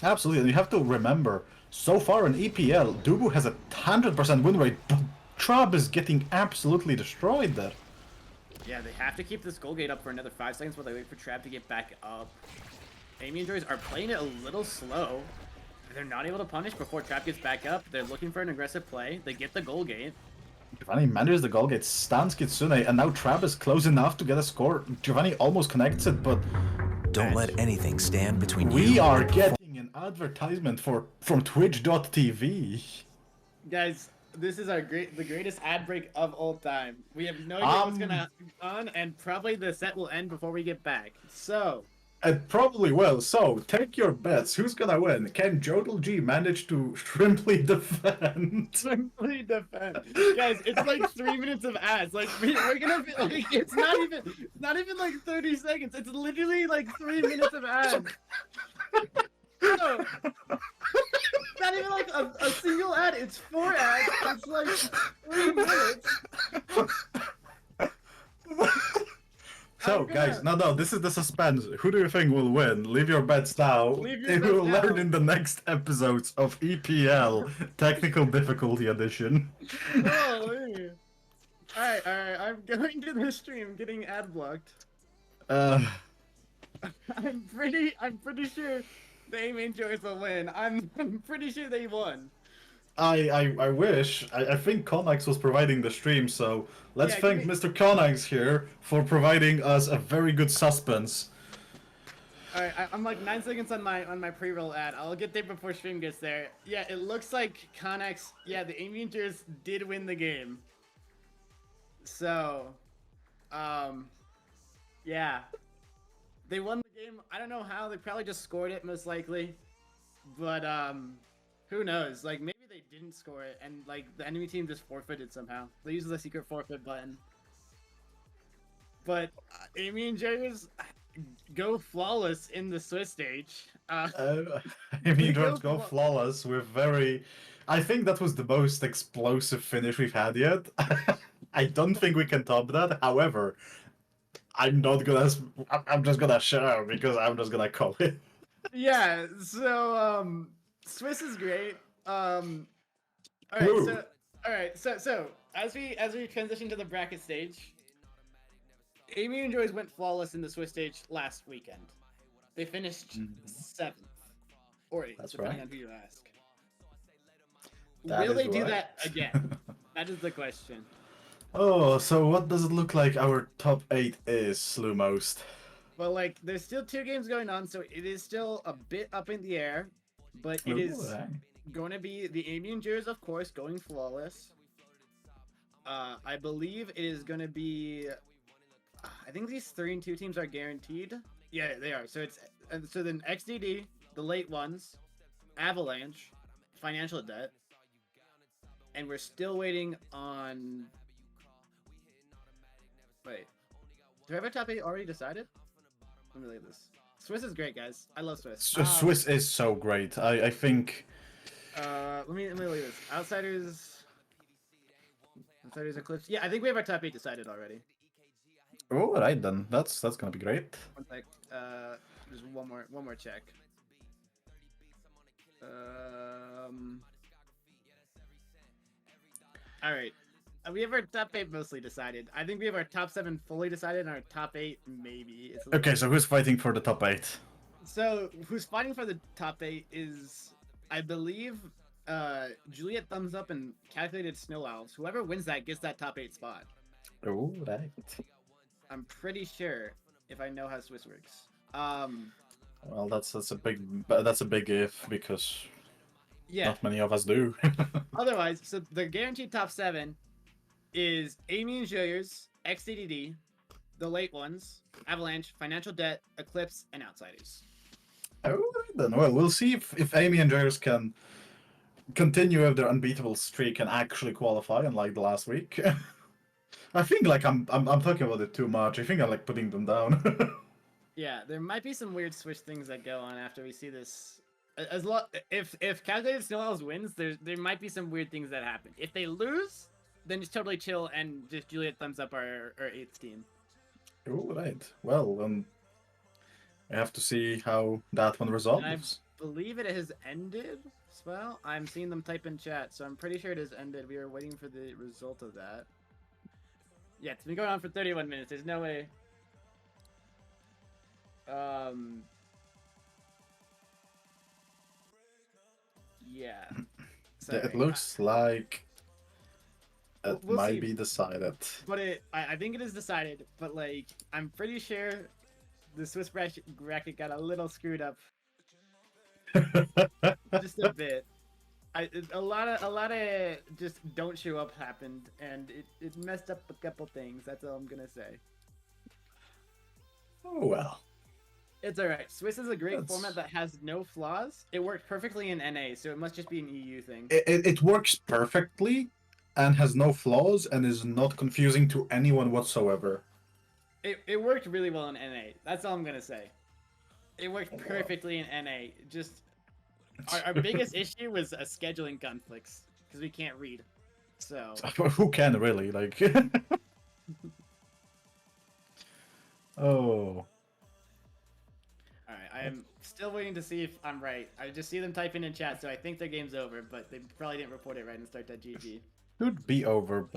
Absolutely, and you have to remember, so far in EPL, Dubu has a 100% win rate, but Trab is getting absolutely destroyed there. Yeah, they have to keep this goal gate up for another 5 seconds while they wait for Trap to get back up. Amy and Joyce are playing it a little slow. They're not able to punish before Trap gets back up. They're looking for an aggressive play. They get the goal gate. Giovanni manages the goal gate, stuns Kitsune, and now Trab is close enough to get a score. Giovanni almost connects it, but Don't let anything stand between you. we are getting an advertisement from Twitch.tv. Guys, this is the greatest ad break of all time. We have no idea what's gonna happen on, and probably the set will end before we get back. So, It probably will. So, take your bets. Who's gonna win? Can Jodel G manage to shrimply defend? simply defend. Guys, it's like 3 minutes of ads. Like we're gonna be like, it's not even like 30 seconds. It's literally like 3 minutes of ads. No, it's not even like a single ad. It's 4 ads. It's like 3 minutes. So, guys, no, this is the suspense. Who do you think will win? Leave your bets now. Leave your We bets will learn now. in the next episodes of EPL Technical Difficulty Edition. Holy. Alright, I'm going to the stream getting ad blocked. Uh, I'm pretty sure the Amy and Joyce will win. I'm pretty sure they won. I wish. I think Connex was providing the stream, so let's Yeah, thank give me- Mr. Connex here for providing us a very good suspense. Alright, I'm like 9 seconds on my pre-roll ad. I'll get there before stream gets there. Yeah, it looks like Connex, yeah, the Amy and Joyce did win the game. So, yeah. They won the game. I don't know how. They probably just scored it, most likely. But, who knows? Like, maybe they didn't score it, and, like, the enemy team just forfeited somehow. They used the secret forfeit button. But, Amy and Joyce go flawless in the Swiss stage. I mean, go don't go flaw- flawless with very. I think that was the most explosive finish we've had yet. I don't think we can top that. However, I'm not gonna. I'm just gonna share because I'm just gonna call it. Yeah, so Swiss is great. Woo. Alright, so as we transition to the bracket stage, Amy and Joyce went flawless in the Swiss stage last weekend. They finished 7th or 8th, That's depending right. on who you ask. That Will is they do right. that again? That is the question. Oh, so what does it look like our top 8 is, Slewmost? Well, like, there's still 2 games going on, so it is still a bit up in the air. But it is Ooh, going to be the Amy and Joyce, of course, going flawless. I believe it is going to be. I think these 3 and 2 teams are guaranteed. Yeah, they are. So so then XDD, the late ones, Avalanche, Financial Debt, and we're still waiting on. Wait, do I have a top 8 already decided? Let me look at this. Swiss is great, guys. I love Swiss. Swiss is so great. I think. Let me look at this. Outsiders, Eclipse. Yeah, I think we have our top 8 decided already. Oh, right then. That's gonna be great. One sec. Just one more check. All right. We have our top 8 mostly decided. I think we have our top 7 fully decided, and our top 8 maybe. It's a Okay, so who's fighting for the top 8? So who's fighting for the top 8 is, I believe, Juliet Thumbs Up and Calculated Snow Owls. Whoever wins that gets that top 8 spot. Oh, right. I'm pretty sure, if I know how Swiss works. Well, that's a big if because Yeah. not many of us do. Otherwise, so the guaranteed top 7 is Amy and Joyers, XDDD, the late ones, Avalanche, Financial Debt, Eclipse, and Outsiders. Oh, right then. Well, we'll see if Amy and Jairus can continue with their unbeatable streak and actually qualify, unlike the last week. I think like I'm talking about it too much. I think I'm like putting them down. Yeah, there might be some weird Swiss things that go on after we see this. If Calculated Snow Owls wins, there might be some weird things that happen. If they lose, then just totally chill and just Juliet thumbs up our eighth team. All right. Well, I have to see how that one And I resolves. believe it has ended as well. I'm seeing them type in chat, so I'm pretty sure it has ended. We are waiting for the result of that. Yeah, it's been going on for 31 minutes. There's no way. Yeah. Sorry. It looks like it We'll might see. be decided. But I think it is decided. But like, I'm pretty sure the Swiss bracket got a little screwed up, just a bit. A lot of just don't show up happened, and it messed up a couple things. That's all I'm gonna say. Oh well. It's all right. Swiss is a great That's- format that has no flaws. It worked perfectly in NA, so it must just be an EU thing. It works perfectly and has no flaws and is not confusing to anyone whatsoever. It worked really well in NA. That's all I'm gonna say. It worked perfectly in NA. Just our biggest issue was scheduling conflicts because we can't read. So Who can really like? Oh. all right, I am still waiting to see if I'm right. I just see them typing in chat, so I think their game's over. But they probably didn't report it right and start.gg. Could be over,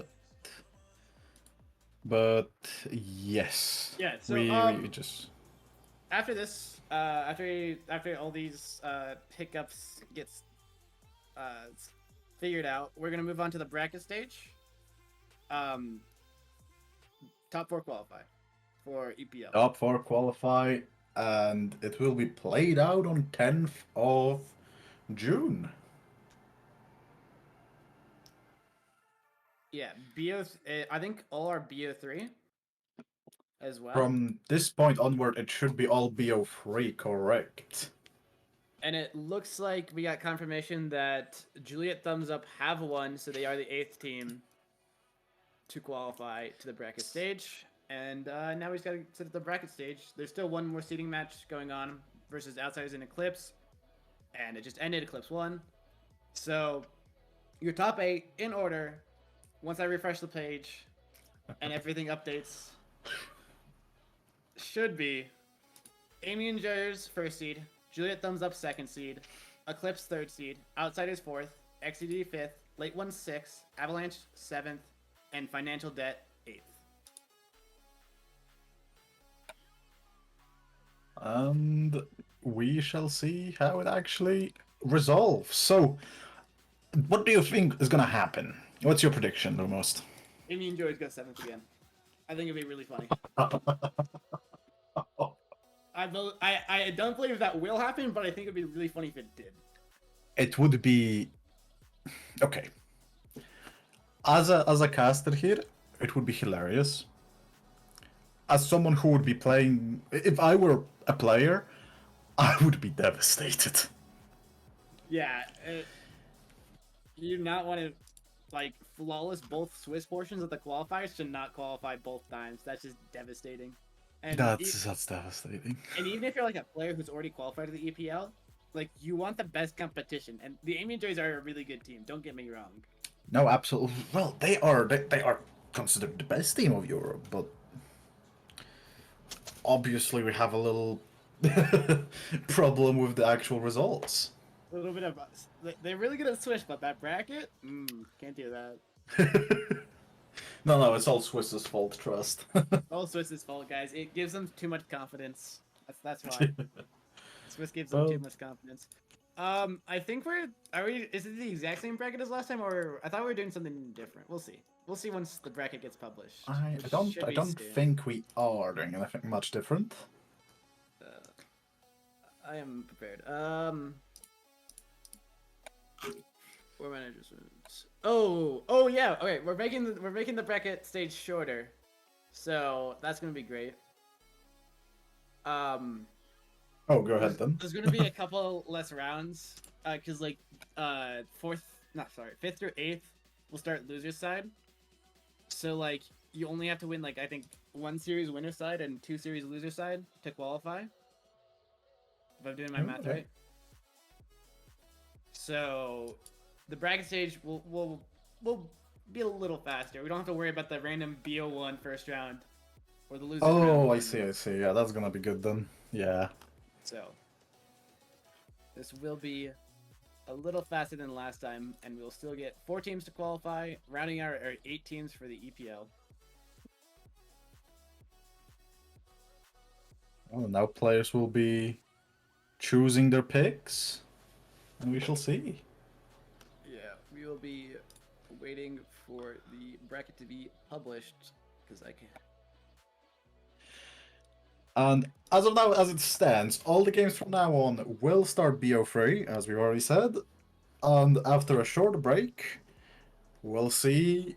but yes. Yeah. So we just after this, after all these hiccups gets figured out, we're gonna move on to the bracket stage. Top 4 qualify for EPL. top 4 qualify, and it will be played out on 10th of June. Yeah, I think all are BO3 as well. From this point onward, it should be all BO3, correct? And it looks like we got confirmation that Juliet Thumbs Up have won, so they are the 8th team to qualify to the bracket stage. And now we just got to sit at the bracket stage. There's still one more seeding match going on versus Outsiders in Eclipse. And it just ended, Eclipse 1. So your top 8 in order, once I refresh the page and everything updates, should be Amy and Jers first seed, Juliet Thumbs Up second seed, Eclipse third seed, Outsiders fourth, XCD fifth, Late One sixth, Avalanche seventh, and Financial Debt eighth. And we shall see how it actually resolves. So, what do you think is gonna happen? What's your prediction, Lumos? Amy and Jers go seventh again. I think it'd be really funny. I don't believe that will happen, but I think it'd be really funny if it did. It would be okay. As a caster here, it would be hilarious. As someone who would be playing, if I were a player, I would be devastated. Yeah, you do not want to like flawless both Swiss portions of the qualifiers to not qualify both times. That's just devastating. And That's devastating. and even if you're like a player who's already qualified to the EPL, like you want the best competition. And the Amy and Joys are a really good team. Don't get me wrong. No, absolutely. Well, they are considered the best team of Europe, but obviously we have a little problem with the actual results. A little bit of they're really good at Swiss, but that bracket, can't do that. No, it's all Swiss's fault, trust. All Swiss's fault, guys. It gives them too much confidence. That's why. Swiss gives them too much confidence. I think is it the exact same bracket as last time, or I thought we were doing something different. We'll see. We'll see once the bracket gets published. I which don't should be soon. think we are doing anything much different. I am prepared. War managers. Oh yeah. Okay, we're making the bracket stage shorter, so that's gonna be great. Oh, go ahead then. There's gonna be a couple less rounds, cause like fifth through eighth will start loser's side. So like you only have to win like I think 1 series winner side and 2 series loser side to qualify. If I'm doing my math Okay. right. So the bracket stage will be a little faster. We don't have to worry about the random BO1 first round or the loser round. Oh, I tournament. see. Yeah, that's gonna be good then. Yeah. So this will be a little faster than last time, and we'll still get 4 teams to qualify, rounding out our 8 teams for the EPL. Well, now players will be choosing their picks, and we shall see. Yeah, we will be waiting for the bracket to be published because I can. And as of now, as it stands, all the games from now on will start BO3, as we've already said. And after a short break, we'll see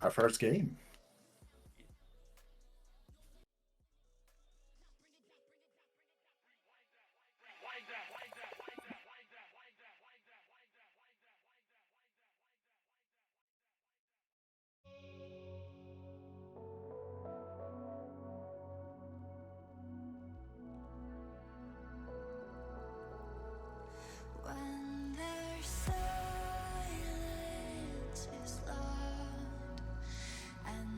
our first game. When their silence is loud and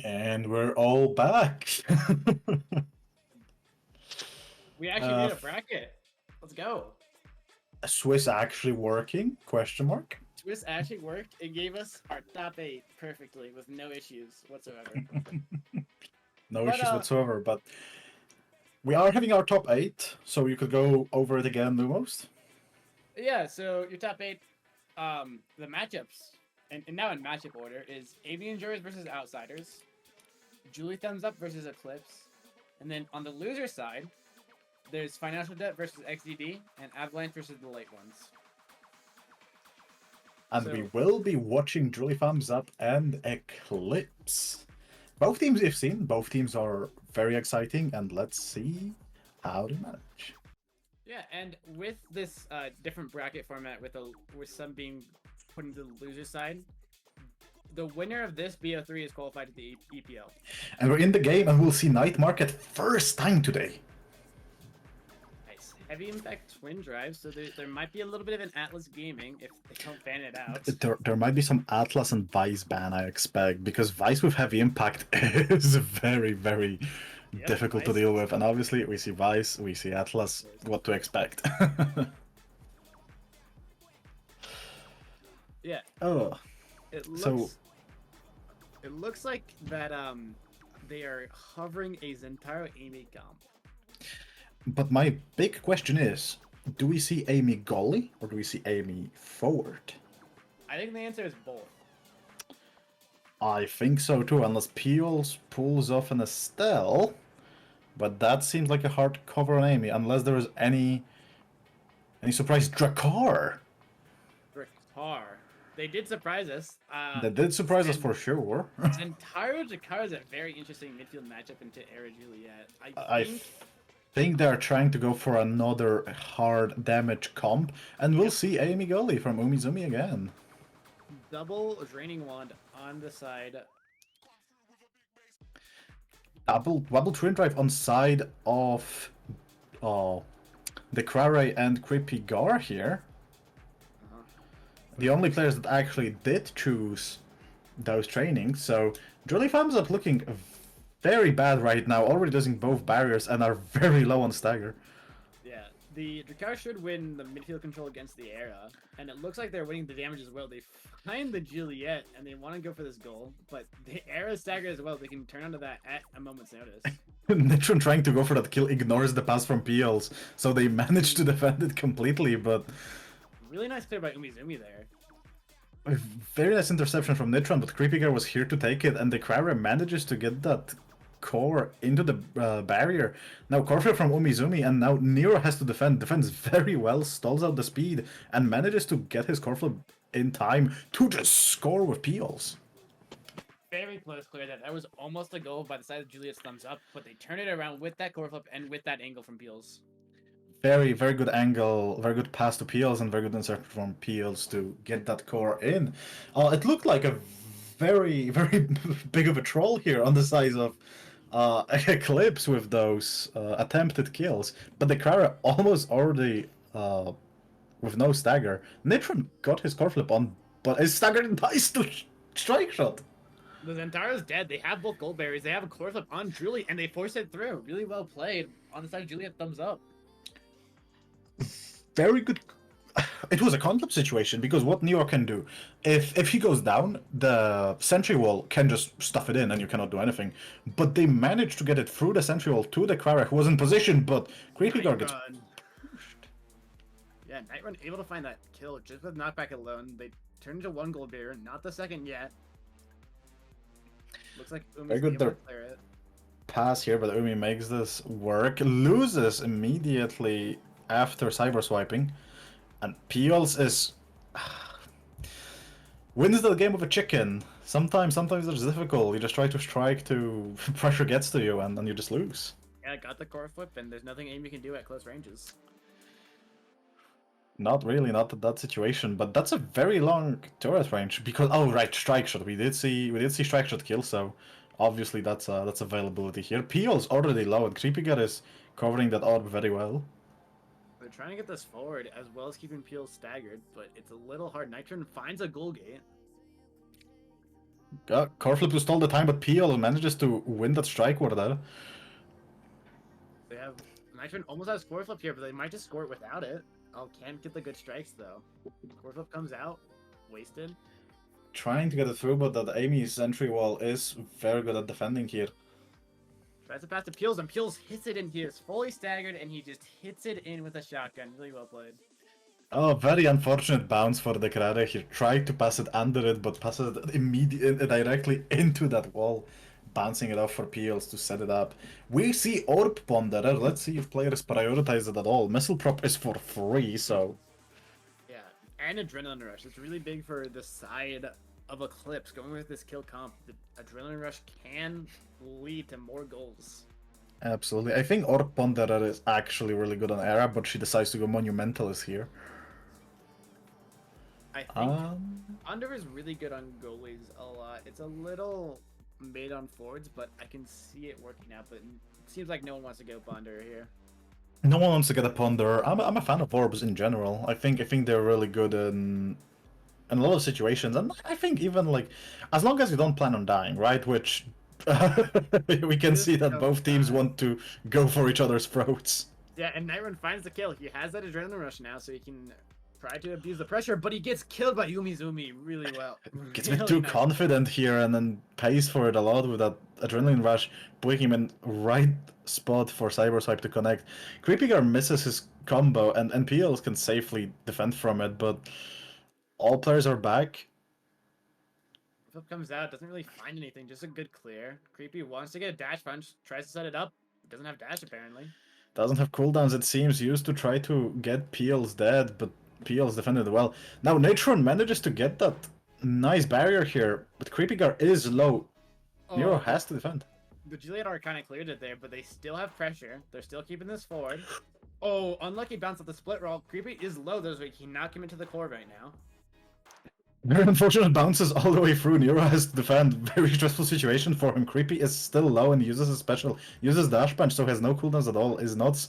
And we're all back. We actually made a bracket. Let's go. Swiss actually working? Question mark. Swiss actually worked. It gave us our top 8 perfectly with no issues whatsoever. No But, issues whatsoever, but we are having our top 8, so you could go over it again, Lumos. Yeah, so your top 8, the matchups, and now in matchup order, is Avian Jurors versus Outsiders, Julie Thumbs Up versus Eclipse, and then on the loser side, there's Financial Debt versus XDD, and Avalanche versus the Late Ones. And So- we will be watching Julie Thumbs Up and Eclipse. Both teams you've seen, both teams are very exciting, and let's see how they manage. Yeah, and with this different bracket format, with some being put into the loser side, the winner of this BO3 is qualified to the EPL. And we're in the game, and we'll see Night Market first time today. Nice. Heavy Impact Twin Drive, so there might be a little bit of an Atlas Gaming if they don't ban it out. There might be some Atlas and Vice ban, I expect, because Vice with Heavy Impact is very, very difficult to Vice deal is- with. And obviously, we see Vice, we see Atlas, what to expect. Yeah, Oh, it looks. So- It looks like that they are hovering a Zentaro Amy comp. but my big question is, do we see Amy goalie or do we see Amy forward? I think the answer is both. I think so too, unless Peels pulls off an Estelle. But that seems like a hard cover on Amy, unless there is any surprise Drakkar. Drakkar. They did surprise us. That did surprise us and- for sure. Zentaro Drakkar is a very interesting midfield matchup into Era Juliet. I think they're trying to go for another hard damage comp, and we'll see Amy goalie from Umizumi again. double draining wand on the side. Double twin drive on side of the Krare and Creepy Gar here. The only players that actually did choose those trainings. So Julie Farms up looking very bad right now, already losing both barriers and are very low on stagger. Yeah, the Dracar should win the midfield control against the Era, and it looks like they're winning the damage as well. They find the Juliet, and they want to go for this goal, but the Era stagger as well. They can turn onto that at a moment's notice. Nitron trying to go for that kill ignores the pass from PLs, so they manage to defend it completely, but Really nice play by Umizumi there. a very nice interception from Nitron, but Creepy Girl was here to take it, and the Cryer manages to get that core into the barrier. Now Corfield from Umizumi, and now Nero has to defend. Defends very well, stalls out the speed, and manages to get his core flip in time to just score with PLs. Very close clear that. That was almost a goal by the side of Juliet's thumbs up, but they turn it around with that core flip and with that angle from Peels. Very, very good angle, very good pass to Peels, and very good interception from Peels to get that core in. It looked like a very, very big of a troll here on the size of Eclipse with those attempted kills, but the Kara almost already with no stagger. Nitron got his core flip on, but is staggered nice to strike shot. The Zentaro's dead. They have both gold berries. They have a core flip on Julie, and they force it through. Really well played on the side of Juliet. Thumbs up. Very good. It was a conflict situation because what Neo can do, if he goes down, the sentry wall can just stuff it in and you cannot do anything. But they managed to get it through the sentry wall to the Quara, who was in position, but Creepy Guard gets pushed. Yeah, Nightrun able to find that kill just with knockback alone. They turn into one gold bear, not the second yet. Looks like Umi's Very good able to there. clear it. Pass here, but Umi makes this work. Loses immediately after cyber swiping. And Peels is wins the game with a chicken. Sometimes it's difficult. You just try to strike to pressure gets to you and you just lose. Yeah, got the core flip, and there's nothing Amy can do at close ranges. Not really, not that situation, but that's a very long turret range because strike shot. We did see strike shot kill, so obviously that's availability here. Peel's already low and Creepy Guard is covering that orb very well. They're trying to get this forward as well as keeping Peel staggered, but it's a little hard. Nitron finds a goal gate. Core flip to stall the time, but Peel manages to win that strike war there. They have Nitron almost has core flip here, but they might just score it without it. Can't get the good strikes though. Core flip comes out, wasted. Trying to get it through, but that Amy's sentry wall is very good at defending here. Tries to pass to Peels, and Peels hits it in. He is fully staggered, and he just hits it in with a shotgun. Really well played. Oh, very unfortunate bounce for the Karate. He tried to pass it under it, but passes it immediately directly into that wall, bouncing it off for Peels to set it up. We see Orb Ponderer. Let's see if players prioritize it at all. Missile Prop is for free, so... Yeah, and Adrenaline Rush. It's really big for the side of Eclipse. Going with this kill comp, the Adrenaline Rush can lead to more goals. Absolutely. I think Orb Ponderer is actually really good on Era, but she decides to go Monumentalist here. I think Under is really good on goalies a lot. It's a little mid on forwards, but I can see it working out. But it seems like no one wants to go Ponder here. No one wants to get a Ponderer. I'm a fan of Orbs in general. I think they're really good in a lot of situations, and I think even like as long as you don't plan on dying, right? Which we can see that both teams want to go for each other's throats. Yeah, and Nightron finds the kill. He has that Adrenaline Rush now, so he can try to abuse the pressure, but he gets killed by Umizumi really well. Gets a bit too confident here and then pays for it a lot with that Adrenaline Rush, putting him in right spot for Cyberswipe to connect. Creepy Guard misses his combo, and NPLs can safely defend from it, but all players are back. Flip comes out, doesn't really find anything, just a good clear. Creepy wants to get a dash punch, tries to set it up, doesn't have dash apparently. Doesn't have cooldowns, it seems, used to try to get PLs dead, but PLs defended well. Now Natron manages to get that nice barrier here, but Creepy Guard is low. Nero has to defend. The Juliet are kind of cleared it there, but they still have pressure. They're still keeping this forward. Oh, unlucky bounce at the split roll. Creepy is low, though, so he cannot commit to the core right now. Very unfortunate bounces all the way through. Nero has to defend. Very stressful situation for him. Creepy is still low and uses his special. Uses dash punch, so has no cooldowns at all. Is not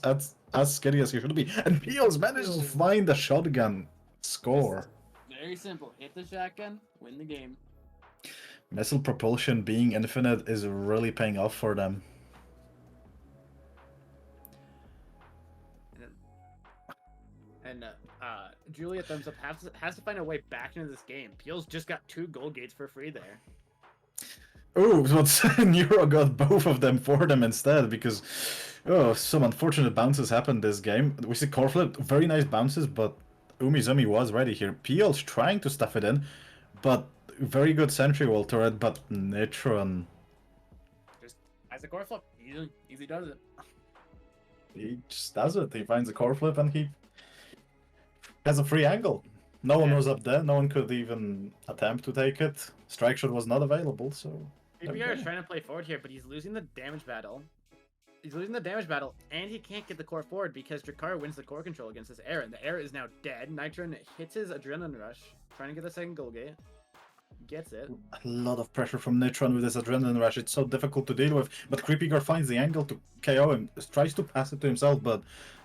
as scary as he should be. And Peels manages to find the shotgun score. Very simple. Hit the shotgun, win the game. Missile propulsion being infinite is really paying off for them. And Julia Thumbs Up has to find a way back into this game. Peel's just got 2 goal gates for free there. Oh, but Nero got both of them for them instead because some unfortunate bounces happened this game. We see core flip, very nice bounces, but Umizumi was ready here. Peel's trying to stuff it in, but very good sentry wall turret, but Nitron, Just as a core flip, easy does it. he just does it. He finds a core flip and he has a free angle. No one Yeah. was up there. No one could even attempt to take it. Strike shot was not available, so. there we EPL is go. trying to play forward here, but he's losing the damage battle. He's losing the damage battle, and he can't get the core forward because Drakkar wins the core control against this Era, and the Era is now dead. Nitron hits his adrenaline rush, trying to get the second goal gate. Gets it. A lot of pressure from Nitron with this adrenaline rush. It's so difficult to deal with. But Creepygar finds the angle to KO him, tries to pass it to himself, but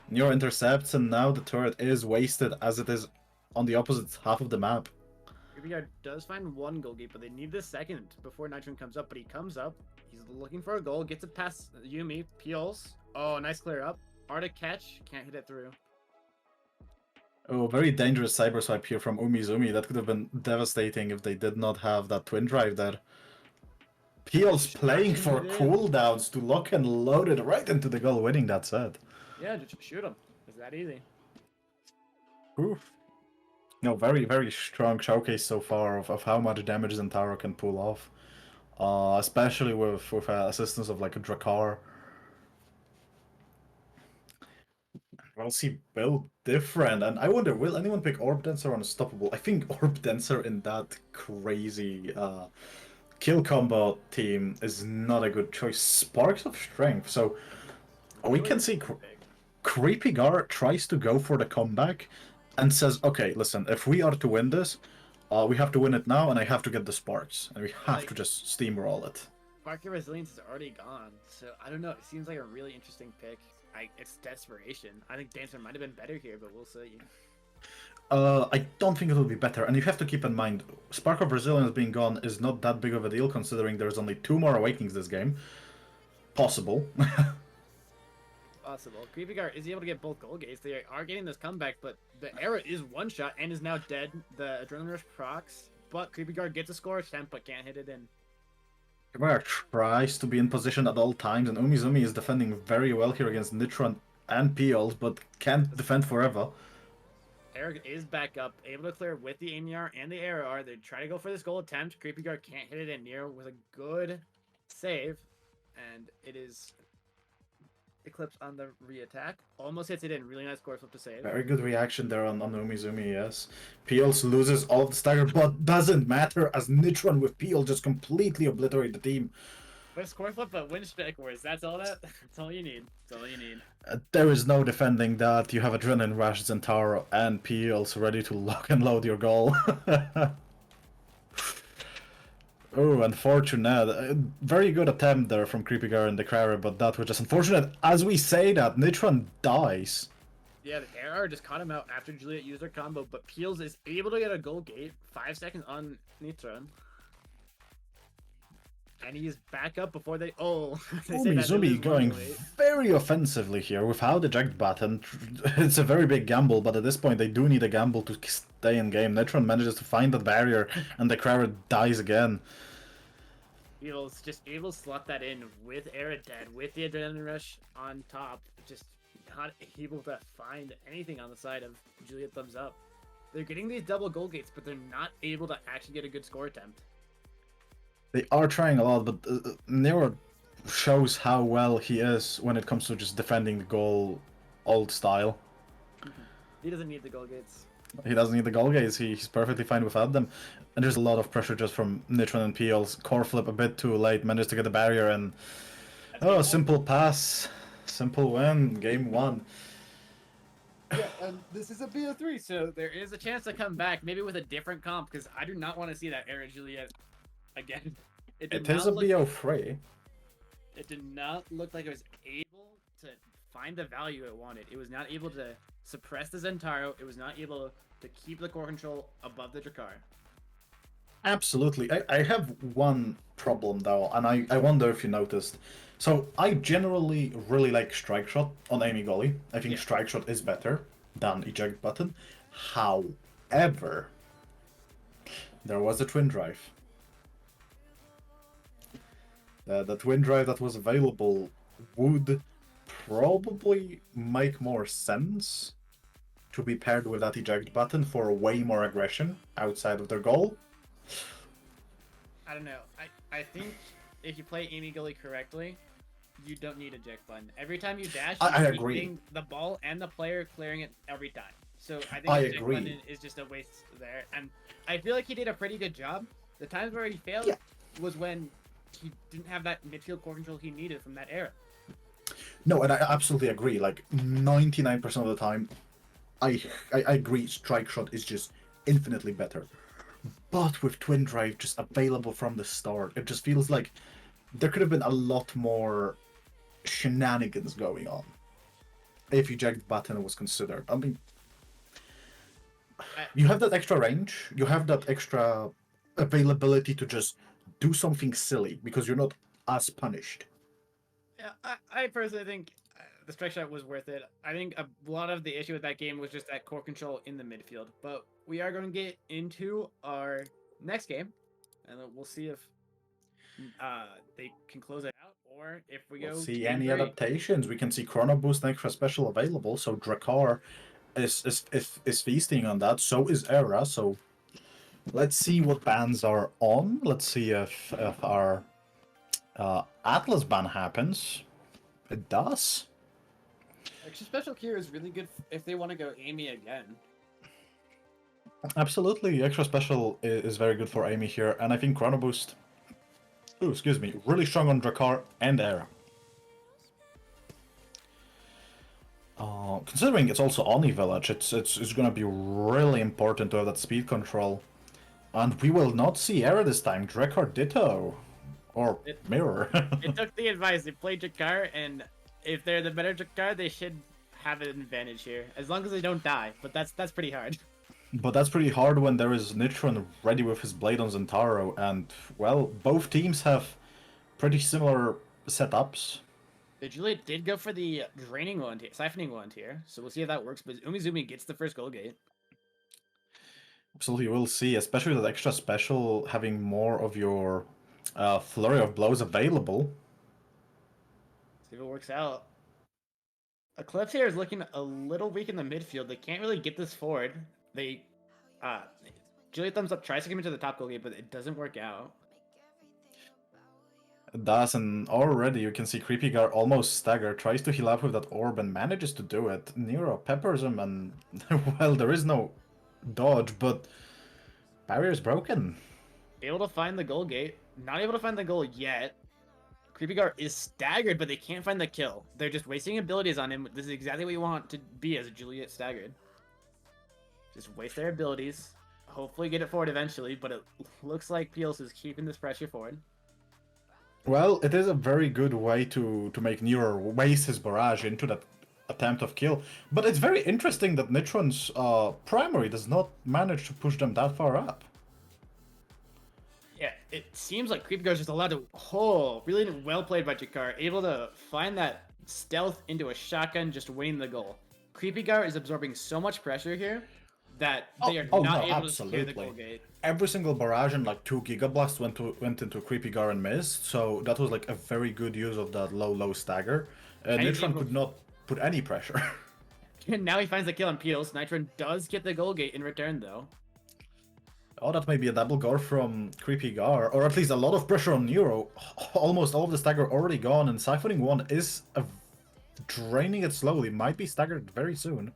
Nero intercepts, and now the turret is wasted as it is on the opposite half of the map. Creepyguard does find 1 goal gate, but they need the second before Nitron comes up. But he comes up, he's looking for a goal, gets it past Yumi, peels. Oh, nice clear up. Hard to catch, can't hit it through. Oh, very dangerous cyber swipe here from Umizumi. That could have been devastating if they did not have that twin drive there. Peel's playing for It is. cooldowns to lock and load it right into the goal, winning that set. Yeah, just shoot him. It's that easy. Oof. No, very, very strong showcase so far of how much damage Zentaro can pull off. Especially with assistance of like a Drakkar. We'll see build different, and I wonder, will anyone pick Orb Dancer or Unstoppable? I think Orb Dancer in that crazy kill combo team is not a good choice. Sparks of Strength, so we can see Creepy Gar tries to go for the comeback and says, okay, listen, if we are to win this, we have to win it now, and I have to get the sparks, and we have to just steamroll it. Spark Your Resilience is already gone, so I don't know. It seems like a really interesting pick. It's desperation. I think Dancer might have been better here, but we'll see. I don't think it will be better, and you have to keep in mind, Spark of Resilience being gone is not that big of a deal, considering there's only 2 more Awakenings this game. Possible. Possible. Creepy Guard is able to get both goal gates. They are getting this comeback, but the Era is one shot and is now dead. The Adrenaline Rush procs, but Creepy Guard gets a score attempt but can't hit it in. Kimura tries to be in position at all times, and Umizumi is defending very well here against Nitron and Peels, but can't defend forever. Eric is back up, able to clear with the AMR and the AR. They try to go for this goal attempt. Creepy Guard can't hit it in. Nero with a good save, and it is Eclipse on the re-attack. Almost hits it in. Really nice core flip to save. Very good reaction there on Umizumi, yes. Peels loses all of the stagger, but doesn't matter as Nitron with Peel just completely obliterate the team. But score flip, but win spec wars. That's all that's all you need. That's all you need. There is no defending that. You have Adrenaline Rush, Zentaro, and Peels ready to lock and load your goal. Oh, unfortunate. Very good attempt there from Creepygar and the Crowder, but that was just unfortunate. As we say that, Nitron dies. Yeah, the AR just caught him out after Juliet used her combo, but Peels is able to get a goal gate. 5 seconds on Nitron. And he's back up before they... Oh, they say that Umizumi it was going one-way. very offensively here without eject button. It's a very big gamble, but at this point they do need a gamble to stay in game. Nitron manages to find that barrier, and the Crowder dies again. Peels just able to slot that in with Era dead, with the Adrenaline Rush on top. Just not able to find anything on the side of Juliet Thumbs Up. They're getting these double goal gates, but they're not able to actually get a good score attempt. They are trying a lot, but Nero shows how well he is when it comes to just defending the goal old style. He doesn't need the goal gates. He doesn't need the goal gates, he's perfectly fine without them. And there's a lot of pressure just from Nitron and Peels. Core flip a bit too late, managed to get the barrier, and oh, simple pass. Simple win, game 1. Yeah, and this is a BO3, so there is a chance to come back, maybe with a different comp, because I do not want to see that Era Juliet again. It is a BO3. It did not look like it was able to find the value it wanted. It was not able to suppress the Zentaro. It was not able to keep the core control above the Drakkar. Absolutely. I have one problem though, and I wonder if you noticed. So I generally really like strike shot on Amy Golly. I think Yeah. strike shot is better than eject button. However, there was a twin drive. The twin drive that was available would probably make more sense to be paired with that eject button for way more aggression outside of their goal. I don't know. I think if you play Amy Gully correctly, you don't need a eject button. Every time you dash, I you're agree. hitting the ball and the player clearing it every time. So I think I eject agree. button is just a waste there. And I feel like he did a pretty good job. The times where he failed Yeah. was when he didn't have that midfield core control he needed from that era. No, and I absolutely agree. Like 99% of the time, I agree. Strike shot is just infinitely better. But with twin drive just available from the start, it just feels like there could have been a lot more shenanigans going on if eject button was considered. I mean, you have that extra range, you have that extra availability to just do something silly because you're not as punished. Yeah, I personally think the strike shot was worth it. I think a lot of the issue with that game was just that core control in the midfield. But we are going to get into our next game, and we'll see if they can close it out or if we go We'll see game any three. adaptations. We can see Chrono Boost and extra special available, so Drakkar is feasting on that. So is Era. So let's see what bans are on. Let's see if our Atlas ban happens. It does. Extra special here is really good if they want to go Amy again. Absolutely, extra special is very good for Amy here, and I think Chrono Boost. Ooh, excuse me, really strong on Drakkar and Era. Considering it's also Oni Village, it's gonna be really important to have that speed control. And we will not see Era this time. Drakkar Ditto. Or Mirror. It took the advice. They played Jakar, and if they're the better Jakar, they should have an advantage here, as long as they don't die. But that's pretty hard. But that's pretty hard when there is Nitron ready with his blade on Zentaro, and, well, both teams have pretty similar setups. The Juliet did go for the draining one, siphoning one here, so we'll see if that works. But Umizumi gets the first goal gate. Absolutely, we'll see, especially with extra special having more of your flurry of blows available. See if it works out. Eclipse here is looking a little weak in the midfield. They can't really get this forward. They, Juliet Thumbs Up tries to come into the top goal gate, but it doesn't work out. It does, and already you can see Creepy Gar almost stagger, tries to heal up with that orb and manages to do it. Nero peppers him, and, well, there is no dodge, but barrier's broken. Able to find the goal gate. Not able to find the goal yet. Creepy Gar is staggered, but they can't find the kill. They're just wasting abilities on him. This is exactly what you want to be as a Juliet staggered. Just waste their abilities. Hopefully get it forward eventually, but it looks like Peels is keeping this pressure forward. Well, it is a very good way to make Nero waste his barrage into that attempt of kill, but it's very interesting that Nitron's primary does not manage to push them that far up. Yeah, it seems like Creepy Gar is just allowed to. Oh, really well played by Jakar. Able to find that stealth into a shotgun, just winning the goal. Creepy Gar is absorbing so much pressure here that they are not able to secure the goal gate. Every single barrage and like 2 Gigablasts went into Creepy Gar and missed, so that was like a very good use of that low stagger. Nitron could not put any pressure. And now he finds the kill on Peels. Nitron does get the goal gate in return, though. Oh, that may be a double gore from Creepy Gar, or at least a lot of pressure on Nero. Almost all of the stagger already gone, and siphoning one is draining it slowly. Might be staggered very soon.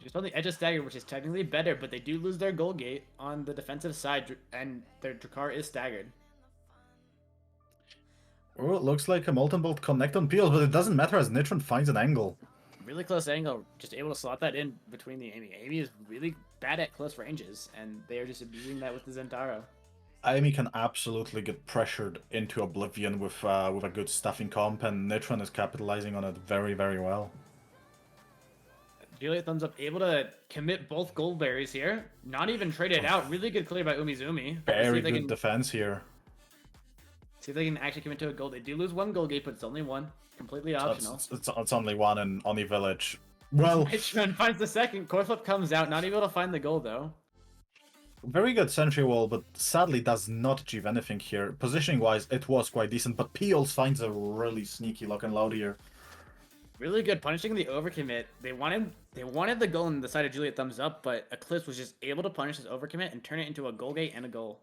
Just on the edge of stagger, which is technically better, but they do lose their goal gate on the defensive side, and their Drakkar is staggered. Oh, it looks like a Molten Bolt connect on Peels, but it doesn't matter as Nitron finds an angle. Really close angle, just able to slot that in between the Amy. Amy is really bad at close ranges, and they are just abusing that with the Zentaro. Amy can absolutely get pressured into oblivion with a good stuffing comp, and Nitron is capitalizing on it very, very well. Juliet Thumbs Up able to commit both gold berries here. Not even trade it out. Really good clear by Umizoomi. Let's see Very if they good can defense here. see if they can actually commit to a gold. They do lose one gold gate, but it's only one. Completely optional. It's only one in Oni Village. Well, Mitchman finds the second. Corflip comes out, not able to find the gold though. very good sentry wall, but sadly does not achieve anything here. Positioning wise, it was quite decent, but Peels finds a really sneaky lock and load here. Really good punishing the overcommit. They wanted the goal on the side of Juliet Thumbs Up, but Eclipse was just able to punish his overcommit and turn it into a goal gate and a goal.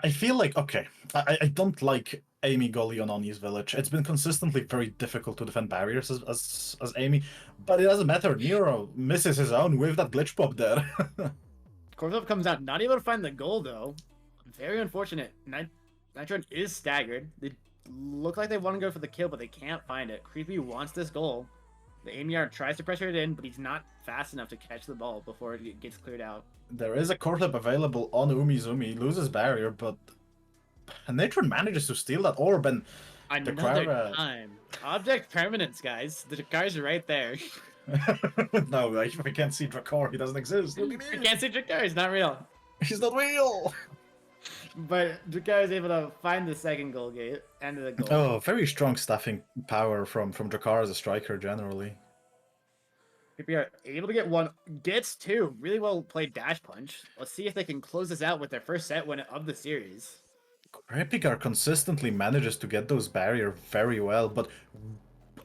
I feel like, okay, I don't like Amy Golly on Oni's Village. It's been consistently very difficult to defend barriers as Amy, but it doesn't matter. Nero misses his own with that glitch pop there. Corflip comes out, not able to find the goal though. Very unfortunate. Nitron is staggered. They look like they want to go for the kill, but they can't find it. Creepy wants this goal. The AMR tries to pressure it in, but he's not fast enough to catch the ball before it gets cleared out. There is a Cortlip available on Umizoomi, loses barrier, but Natron manages to steal that orb, and Another Dakara... time. Object permanence, guys. The Drakar's right there. No, if we can't see Drakar, he doesn't exist. You can't see Drakar, he's not real. He's not real! But Drakar is able to find the second goal gate, end of the goal. Oh, very strong staffing power from Drakar as a striker, generally. Creepy are able to get one, gets two. Really well played dash punch. Let's see if they can close this out with their first set win of the series. Repicar consistently manages to get those barrier very well, but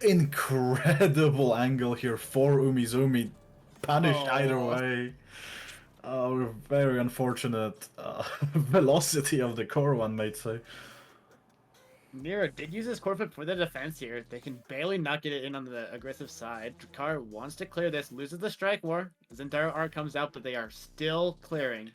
incredible angle here for Umizoomi. Punished either way. Very unfortunate velocity of the core, one might say. Mira did use his Corfit for the defense here. They can barely not get it in on the aggressive side. Drakar wants to clear this, loses the strike war. Zentaro art comes out, but they are still clearing.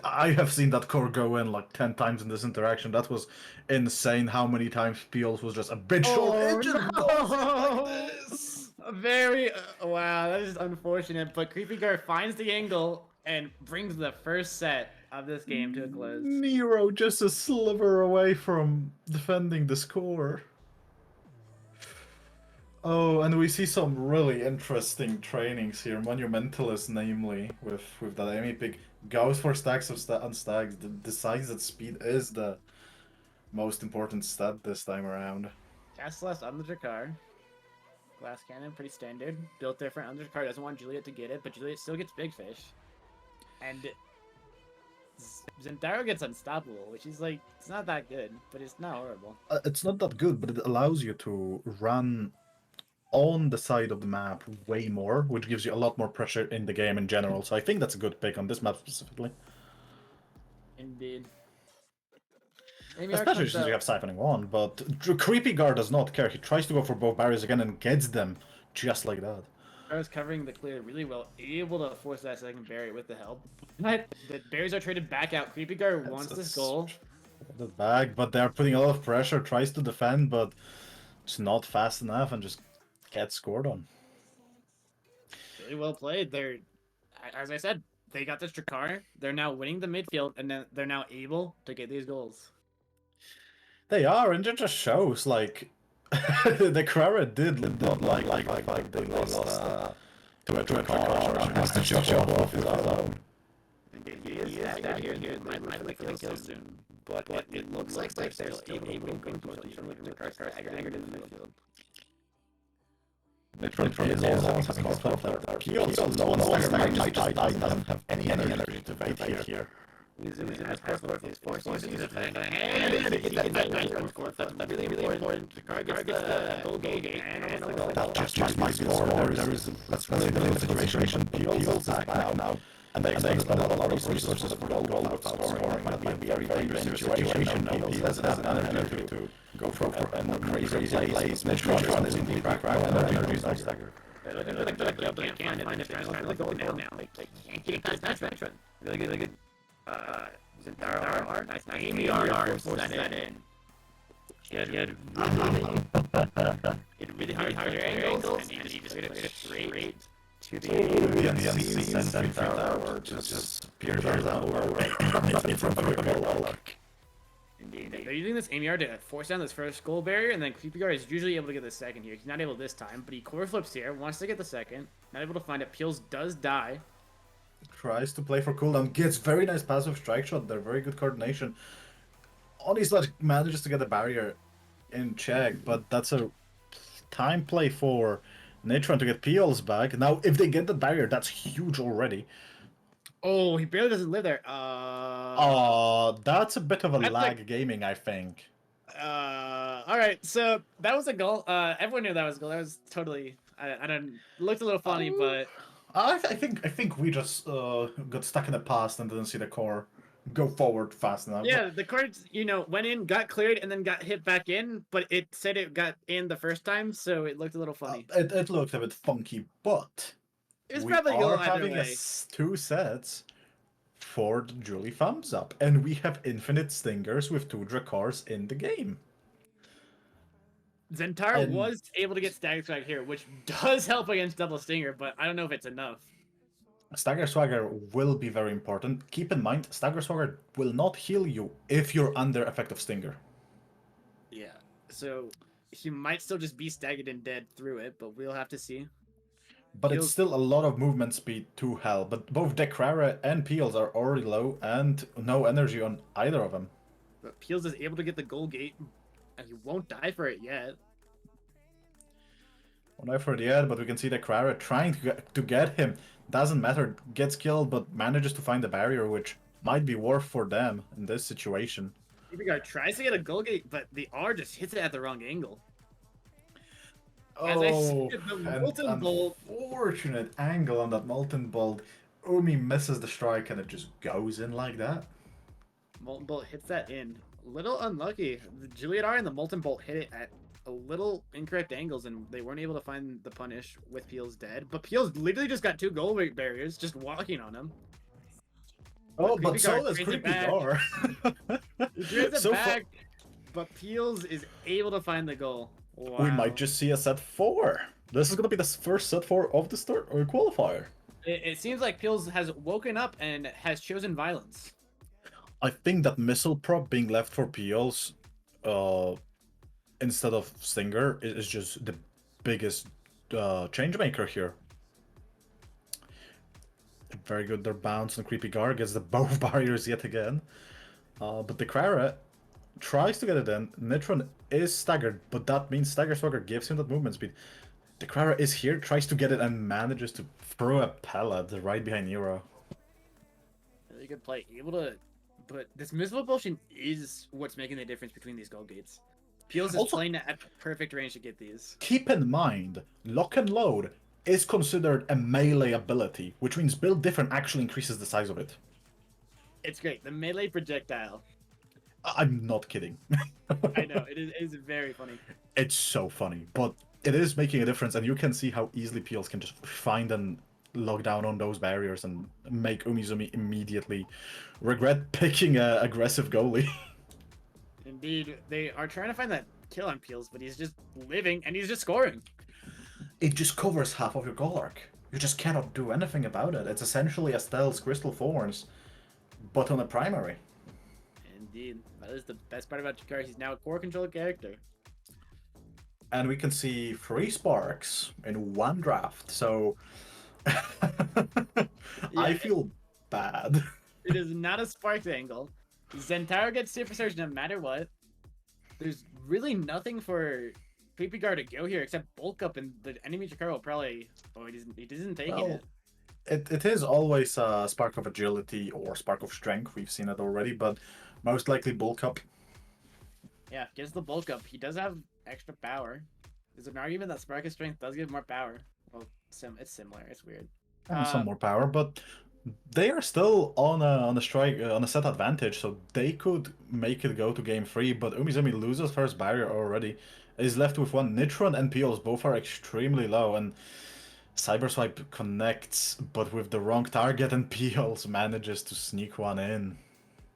I have seen that core go in like 10 times in this interaction. That was insane how many times Peels was just a bit short. It just goes like this. Very wow, that is unfortunate. But Creepy Gar finds the angle and brings the first set of this game to a close. Nero just a sliver away from defending the score. Oh, and we see some really interesting trainings here. Monumentalist, namely, with that Amy pick, goes for stacks of on stacks. Decides that speed is the most important stat this time around. Cast Celeste on the Drakar. Glass cannon, pretty standard. Built different on the Drakar. Doesn't want Juliet to get it, but Juliet still gets Big Fish. And Zentaro gets Unstoppable, which is like, it's not that good, but it's not horrible. It's not that good, but it allows you to run on the side of the map way more, which gives you a lot more pressure in the game in general. So I think that's a good pick on this map specifically. Indeed. Especially since you have Siphoning 1, but Creepy Guard does not care. He tries to go for both barriers again and gets them just like that. I was covering the clear really well, able to force that second barrier with the help. But the berries are traded back out. Creepy Guard wants this goal. The bag, but they're putting a lot of pressure, tries to defend, but it's not fast enough and just gets scored on. Really well played. They're, as I said, they got this Drakar. They're now winning the midfield, and then they're now able to get these goals. They are, and it just shows, like, the Krara did not like they lost to a Drakar and has to show off his own. He is down here and might like the kill soon, but it looks like they're still able to go to position with Drakar staggered in the midfield. Mitron is also has conflict. He also doesn't have any energy to fight here. As part of his forces, he's defending, and he gets that nitro score. That's really important. Drakar gets the goal gate, and That just might be the score. There is that's really the situation. Peels is back now, and they spend a lot of resources for goal without scoring. That might be a very dangerous situation. Peels doesn't have energy to go for a crazy plays. Mitron is indeed back and energy is not stagger. They can't find it. They're trying to go now. They can't get past Mitron. Really good. Zentaro art, nice Amy art, force that in. Get really hard angles, and he just played it straight to the unseen Zentaro just appears out of nowhere. It's in front of your goal. They're using this AMR to force down this first goal barrier, and then Creepygar is usually able to get the second here. He's not able this time, but he core flips here, wants to get the second, not able to find it. Peels does die. Tries to play for cooldown, gets very nice passive strike shot. They're very good coordination. Onislat manages to get the barrier in check, but that's a time play for Nitron to get Peels back. Now, if they get the barrier, that's huge already. Oh, he barely doesn't live there. That's a bit of a That's lag like- gaming, I think. All right, so that was a goal. Everyone knew that was a goal. That was totally. I don't looked a little funny, but I think we just got stuck in the past and didn't see the core go forward fast enough. yeah, the cards went in, got cleared, and then got hit back in. But it said it got in the first time, so it looked a little funny. It looked a bit funky, but It was we probably a goal are either having way. two sets for the Julie thumbs up, and we have infinite stingers with 2 Drakars in the game. Zentar And- was able to get Stagger Strike here, which does help against Double Stinger, but I don't know if it's enough. Stagger Swagger will be very important. Keep in mind, Stagger Swagger will not heal you if you're under effective Stinger. Yeah, so he might still just be staggered and dead through it, but we'll have to see. But Peels- it's still a lot of movement speed to hell. But both Dekrara and Peels are already low and no energy on either of them. But Peels is able to get the goal gate, and he won't die for it yet. One effort yet, but we can see Dekrara trying to get him. Doesn't matter, gets killed, but manages to find the barrier, which might be worth for them in this situation. Creepygar tries to get a goal gate, but the R just hits it at the wrong angle. As I Oh, said, the an Molten Bolt. unfortunate angle on that Molten Bolt. Umi misses the strike and it just goes in like that. Molten Bolt hits that in. A little unlucky. The Juliet R and the Molten Bolt hit it at a little incorrect angles, and they weren't able to find the punish with Peels dead. But Peels literally just got 2 goal weight barriers just walking on him. Oh, but Creepy so Guard does trades it Creepy back. Gar. He trades it So back, but Peels is able to find the goal. Wow. we might just see a set 4. This is going to be the first set 4 of the start or qualifier. It seems like Peels has woken up and has chosen violence. I think that missile prop being left for Peels instead of Stinger is just the biggest change maker here. Very good, their bounce on Creepy Gar gets the both barriers yet again. But the Krara tries to get it in. Nitron is staggered, but that means Stagger Swagger gives him that movement speed. The Krara is here, tries to get it, and manages to throw a pellet right behind Nero. Really good play. Able to, but this missile potion is what's making the difference between these goal gates. Peels is Also- playing at perfect range to get these. Keep in mind, Lock and Load is considered a melee ability, which means Build Different actually increases the size of it. It's great. The melee projectile. I'm not kidding. I know it is very funny. It's so funny, but it is making a difference, and you can see how easily Peels can just find and lock down on those barriers and make Umizumi immediately regret picking a aggressive goalie. Indeed, they are trying to find that kill on Peels, but he's just living and he's just scoring. It just covers half of your goal arc. You just cannot do anything about it. It's essentially Estelle's Crystal Thorns, but on a primary. Indeed, that is the best part about Jakar. He's now a core control character. And we can see 3 sparks in 1 draft, so I Yeah. feel bad. It is not a Sparks angle. Zentaro gets Super Surge no matter what. There's really nothing for Creepy Guard to go here except bulk up, and the enemy Jakar will probably. Oh, he isn't taking Well, it. it is always a spark of agility or spark of strength. We've seen it already, but most likely bulk up. Yeah, gets the bulk up. He does have extra power. There's an argument that Spark of Strength does give more power. Well, it's similar. It's weird. And some more power, but they are still on a strike on a set advantage, so they could make it go to game 3. But Umizumi loses first barrier already. Is left with 1. Nitron and Peels both are extremely low, and Cyberswipe connects, but with the wrong target, and Peels manages to sneak one in.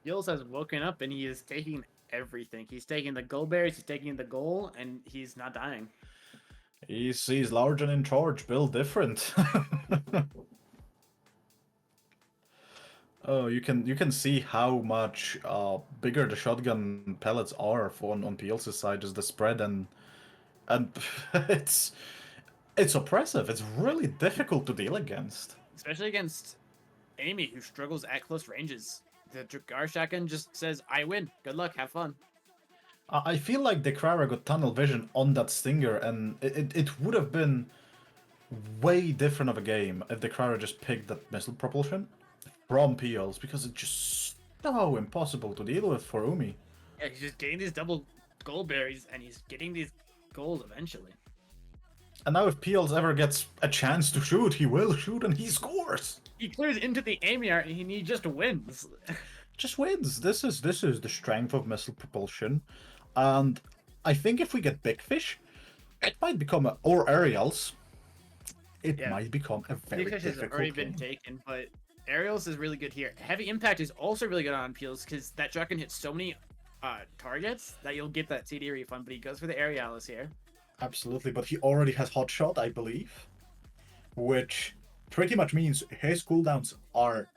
Gills has woken up and he is taking everything. He's taking the goal bears, he's taking the goal, and he's not dying. He's large and in charge, built different. Oh, you can see how much bigger the shotgun pellets are on PLC's side, just the spread and it's it's oppressive. It's really difficult to deal against. Especially against Amy, who struggles at close ranges. The Dragar shotgun just says, "I win. Good luck. Have fun." I feel like the Krara got tunnel vision on that Stinger, and it would have been way different of a game if the Krara just picked that missile propulsion from PLs, because it's just so impossible to deal with for Umi. Yeah, he's just getting these double gold berries, and he's getting these goals eventually. And now if PLs ever gets a chance to shoot, he will shoot and he scores. He clears into the Amy art, and he just wins. Just wins. This is the strength of missile propulsion, and I think if we get big fish, it might become or aerials. It Yeah. might become a very Big Fish has difficult already been game. taken, but Aerials is really good here. Heavy Impact is also really good on Peels because that shotgun hits so many targets that you'll get that CD refund, but he goes for the Aerialis here. Absolutely, but he already has hot shot, I believe, which pretty much means his cooldowns are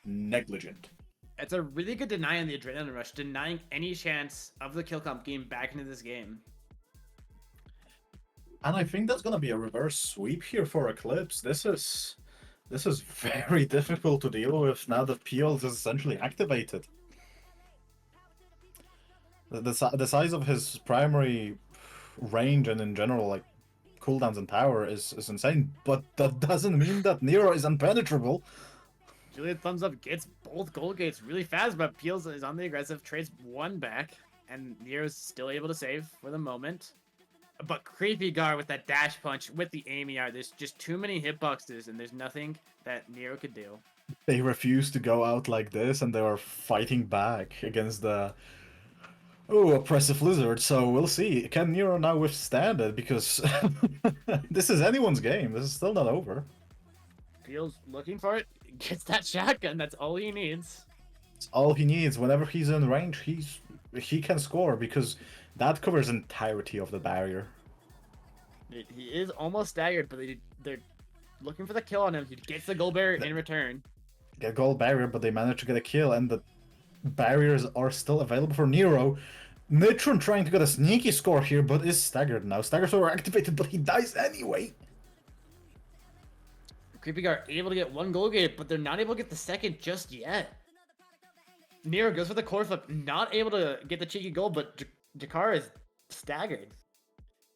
negligent. It's a really good deny on the Adrenaline Rush, denying any chance of the kill comp game back into this game. And I think that's gonna be a reverse sweep here for Eclipse. This is very difficult to deal with now that Peels is essentially activated. The size of his primary range and in general like cooldowns and power is insane, but that doesn't mean that Nero is impenetrable. Julian Thumbs Up gets both gold gates really fast, but Peels is on the aggressive, trades one back, and Nero's still able to save for the moment. But Creepy Gar with that dash punch with the Amy R, there's just too many hitboxes, and there's nothing that Nero could do. They refuse to go out like this, and they are fighting back against the oppressive lizard. So we'll see. Can Nero now withstand it? Because this is anyone's game. This is still not over. Peels looking for it, gets that shotgun. That's all he needs. It's all he needs. Whenever he's in range, he can score because that covers entirety of the barrier. He is almost staggered, but they're looking for the kill on him. He gets the gold barrier in return. Get gold barrier, but they manage to get a kill, and the barriers are still available for Nero. Nitron trying to get a sneaky score here, but is staggered now. Staggers are activated, but he dies anyway. Creepy Gar able to get one gold gate, but they're not able to get the second just yet. Nero goes for the core flip, not able to get the cheeky goal, but Jakar is staggered.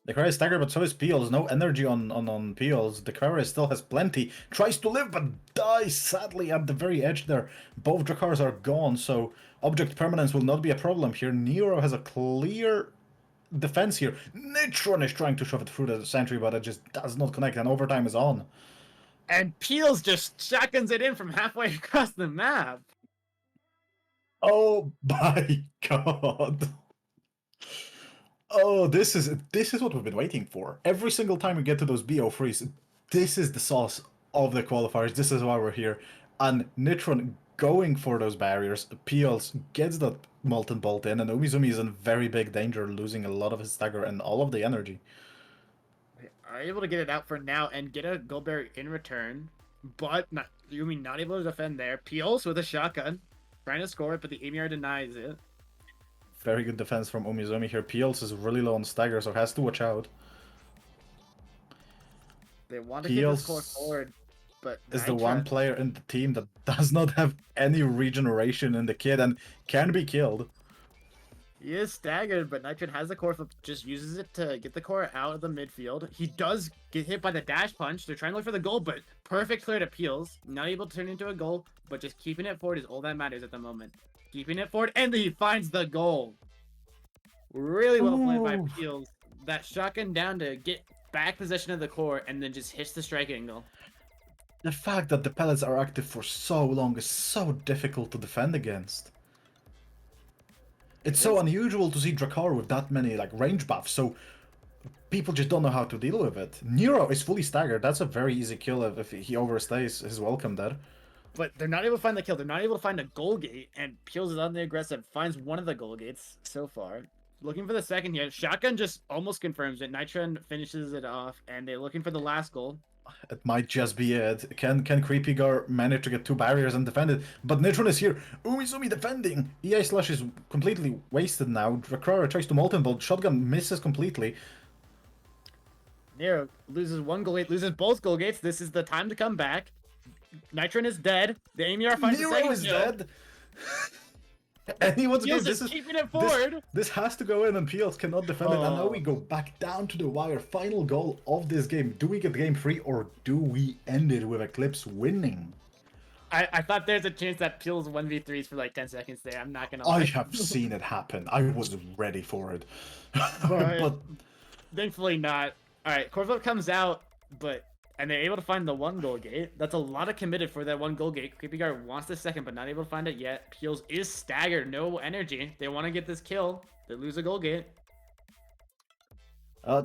The Cry is staggered, but so is Peels. No energy on Peels. The Cry still has plenty. Tries to live, but dies sadly at the very edge there. Both Drakars are gone, so object permanence will not be a problem here. Nero has a clear defense here. Nitron is trying to shove it through the sentry, but it just does not connect, and overtime is on. And Peels just shotguns it in from halfway across the map. Oh my god. Oh, this is what we've been waiting for. Every single time we get to those BO3s, this is the sauce of the qualifiers. This is why we're here. And Nitron going for those barriers. Peels gets that Molten Bolt in, and Umizumi is in very big danger, losing a lot of his stagger and all of the energy. They are able to get it out for now and get a gold barrier in return, but Yumi not able to defend there. Peels with a shotgun, trying to score it, but the Emir denies it. Very good defense from Umizumi here. Peels is really low on stagger, so has to watch out. They want to keep this core Peels forward, but is the one Nitra- player in the team that does not have any regeneration in the kit and can be killed. He is staggered, but Nitron has the core flip, just uses it to get the core out of the midfield. He does get hit by the dash punch. They're trying to look for the goal, but perfect clear to Peels. Not able to turn into a goal, but just keeping it forward is all that matters at the moment. Keeping it forward, and he finds the goal. Really well played by Ooh. Peels. That shotgun down to get back possession of the core, and then just hits the strike angle. The fact that the pellets are active for so long is so difficult to defend against. It's so unusual to see Drakkar with that many like range buffs, so people just don't know how to deal with it. Nero is fully staggered. That's a very easy kill if he overstays his welcome there. But they're not able to find the kill. They're not able to find a goal gate, and Peels is on the aggressive. Finds one of the goal gates so far. Looking for the second here. Shotgun just almost confirms it. Nitron finishes it off, and they're looking for the last goal. it might just be it. Can Creepygar manage to get 2 barriers and defend it? But Nitron is here. Umizumi defending. EA Slash is completely wasted now. Drakara tries to Molten Bolt. Shotgun misses completely. Nero loses one goal gate, loses both goal gates. This is the time to come back. Nitron is dead. The AMR finds the Nero second is kill. dead. And he wants to Peels this is is keeping it forward. This has to go in, and Peels cannot defend it. And now we Oh. go back down to the wire. Final goal of this game. Do we get game 3 or do we end it with Eclipse winning? I thought there's a chance that Peels 1v3s for like 10 seconds there. I'm not gonna I lie. have seen it happen. I was ready for it. But- but Thankfully not. Alright, Corvette comes out, and they're able to find the 1 goal gate. That's a lot of committed for that 1 goal gate. Creepygar wants the second, but not able to find it yet. Peels is staggered, no energy. They want to get this kill. They lose a goal gate.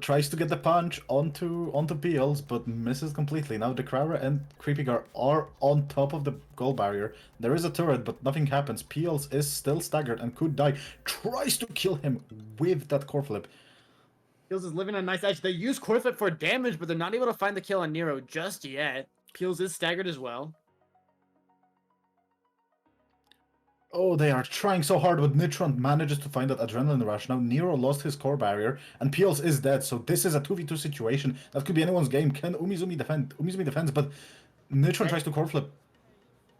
tries to get the punch onto Peels, but misses completely. Now Dekrara and Creepygar are on top of the goal barrier. There is a turret, but nothing happens. Peels is still staggered and could die. Tries to kill him with that core flip. Peels is living on a nice edge. They use Corvette for damage, but they're not able to find the kill on Nero just yet. Peels is staggered as well. Oh, they are trying so hard, but Nitron manages to find that adrenaline rush. Now Nero lost his core barrier, and Peels is dead, so this is a 2v2 situation. That could be anyone's game. Can Umizumi defend? Umizumi defends, but Nitron tries to core flip.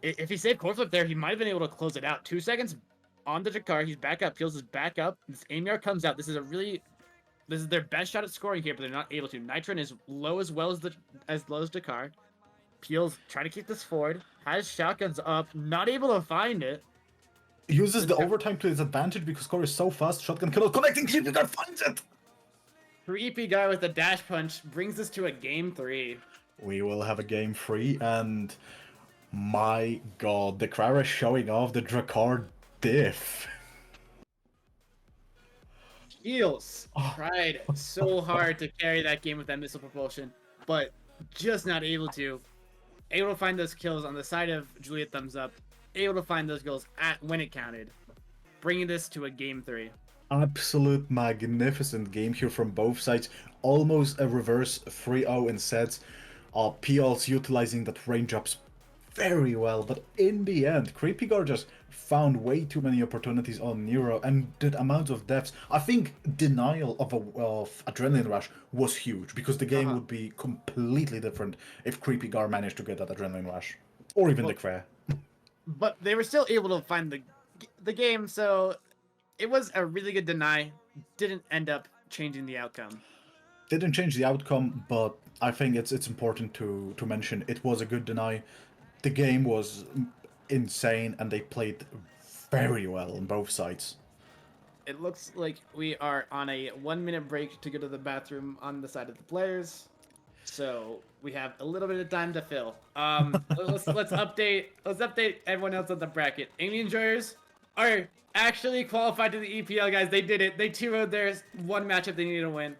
If he saved core flip there, he might have been able to close it out. 2 seconds on the Jakar. He's back up. Peels is back up. This AMR comes out. This is their best shot at scoring here, but they're not able to. Nitron is low as well as low as Dakar. Peels trying to keep this forward. Has shotguns up. Not able to find it. Uses the overtime to his advantage because core is so fast. Shotgun cannot connect, and Creepygar finds it. Creepy guy with a dash punch brings us to a game 3. We will have a game 3, and my god, the Krara showing off the Drakkar diff. Peels tried so hard to carry that game with that missile propulsion, but just not able to. Able to find those kills on the side of Juliet Thumbs Up. Able to find those goals when it counted. Bringing this to a game 3. Absolute magnificent game here from both sides. Almost a reverse 3-0 in sets. Peels utilizing that range ups very well, but in the end, Creepygar just found way too many opportunities on Nero and the amount of deaths. I think denial of adrenaline rush was huge because the game would be completely different if Creepygar managed to get that adrenaline rush, or even the Cray. But they were still able to find the game, so it was a really good deny. Didn't end up changing the outcome. Didn't change the outcome, but I think it's important to mention it was a good deny. The game was insane, and they played very well on both sides. It looks like we are on a 1-minute break to go to the bathroom on the side of the players. So we have a little bit of time to fill. Let's update everyone else on the bracket. Amy Enjoyers are actually qualified to the EPL, guys. They did it. They 2-0'd their one matchup they needed to win.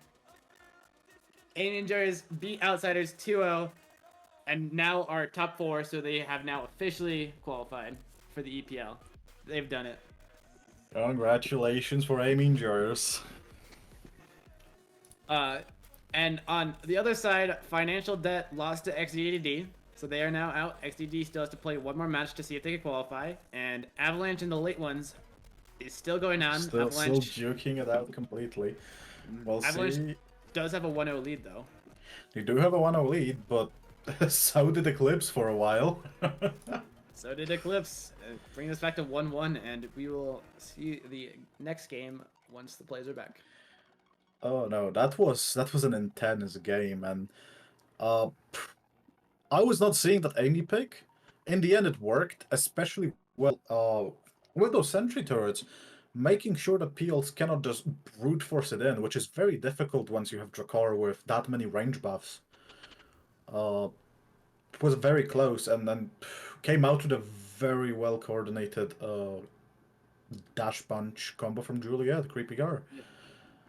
Amy Enjoyers beat Outsiders 2-0 and now are top 4, so they have now officially qualified for the EPL. They've done it. Congratulations for Aiming Jurors. And on the other side, Financial Debt lost to XDD, so they are now out. XDD still has to play one more match to see if they can qualify. And Avalanche in the late ones is still going on. Still Avalanche juking it out completely. We'll Avalanche see. does have a 1-0 lead, though. They do have a 1-0 lead, but so did Eclipse for a while. So did Eclipse. Bring us back to 1-1, and we will see the next game once the players are back. Oh no, that was an intense game, and I was not seeing that Amy pick. In the end, it worked, especially well with those sentry turrets, making sure that Peels cannot just brute force it in, which is very difficult once you have Drakkar with that many range buffs. It was very close, and then came out with a very well coordinated dash punch combo from Juliet, Creepygar.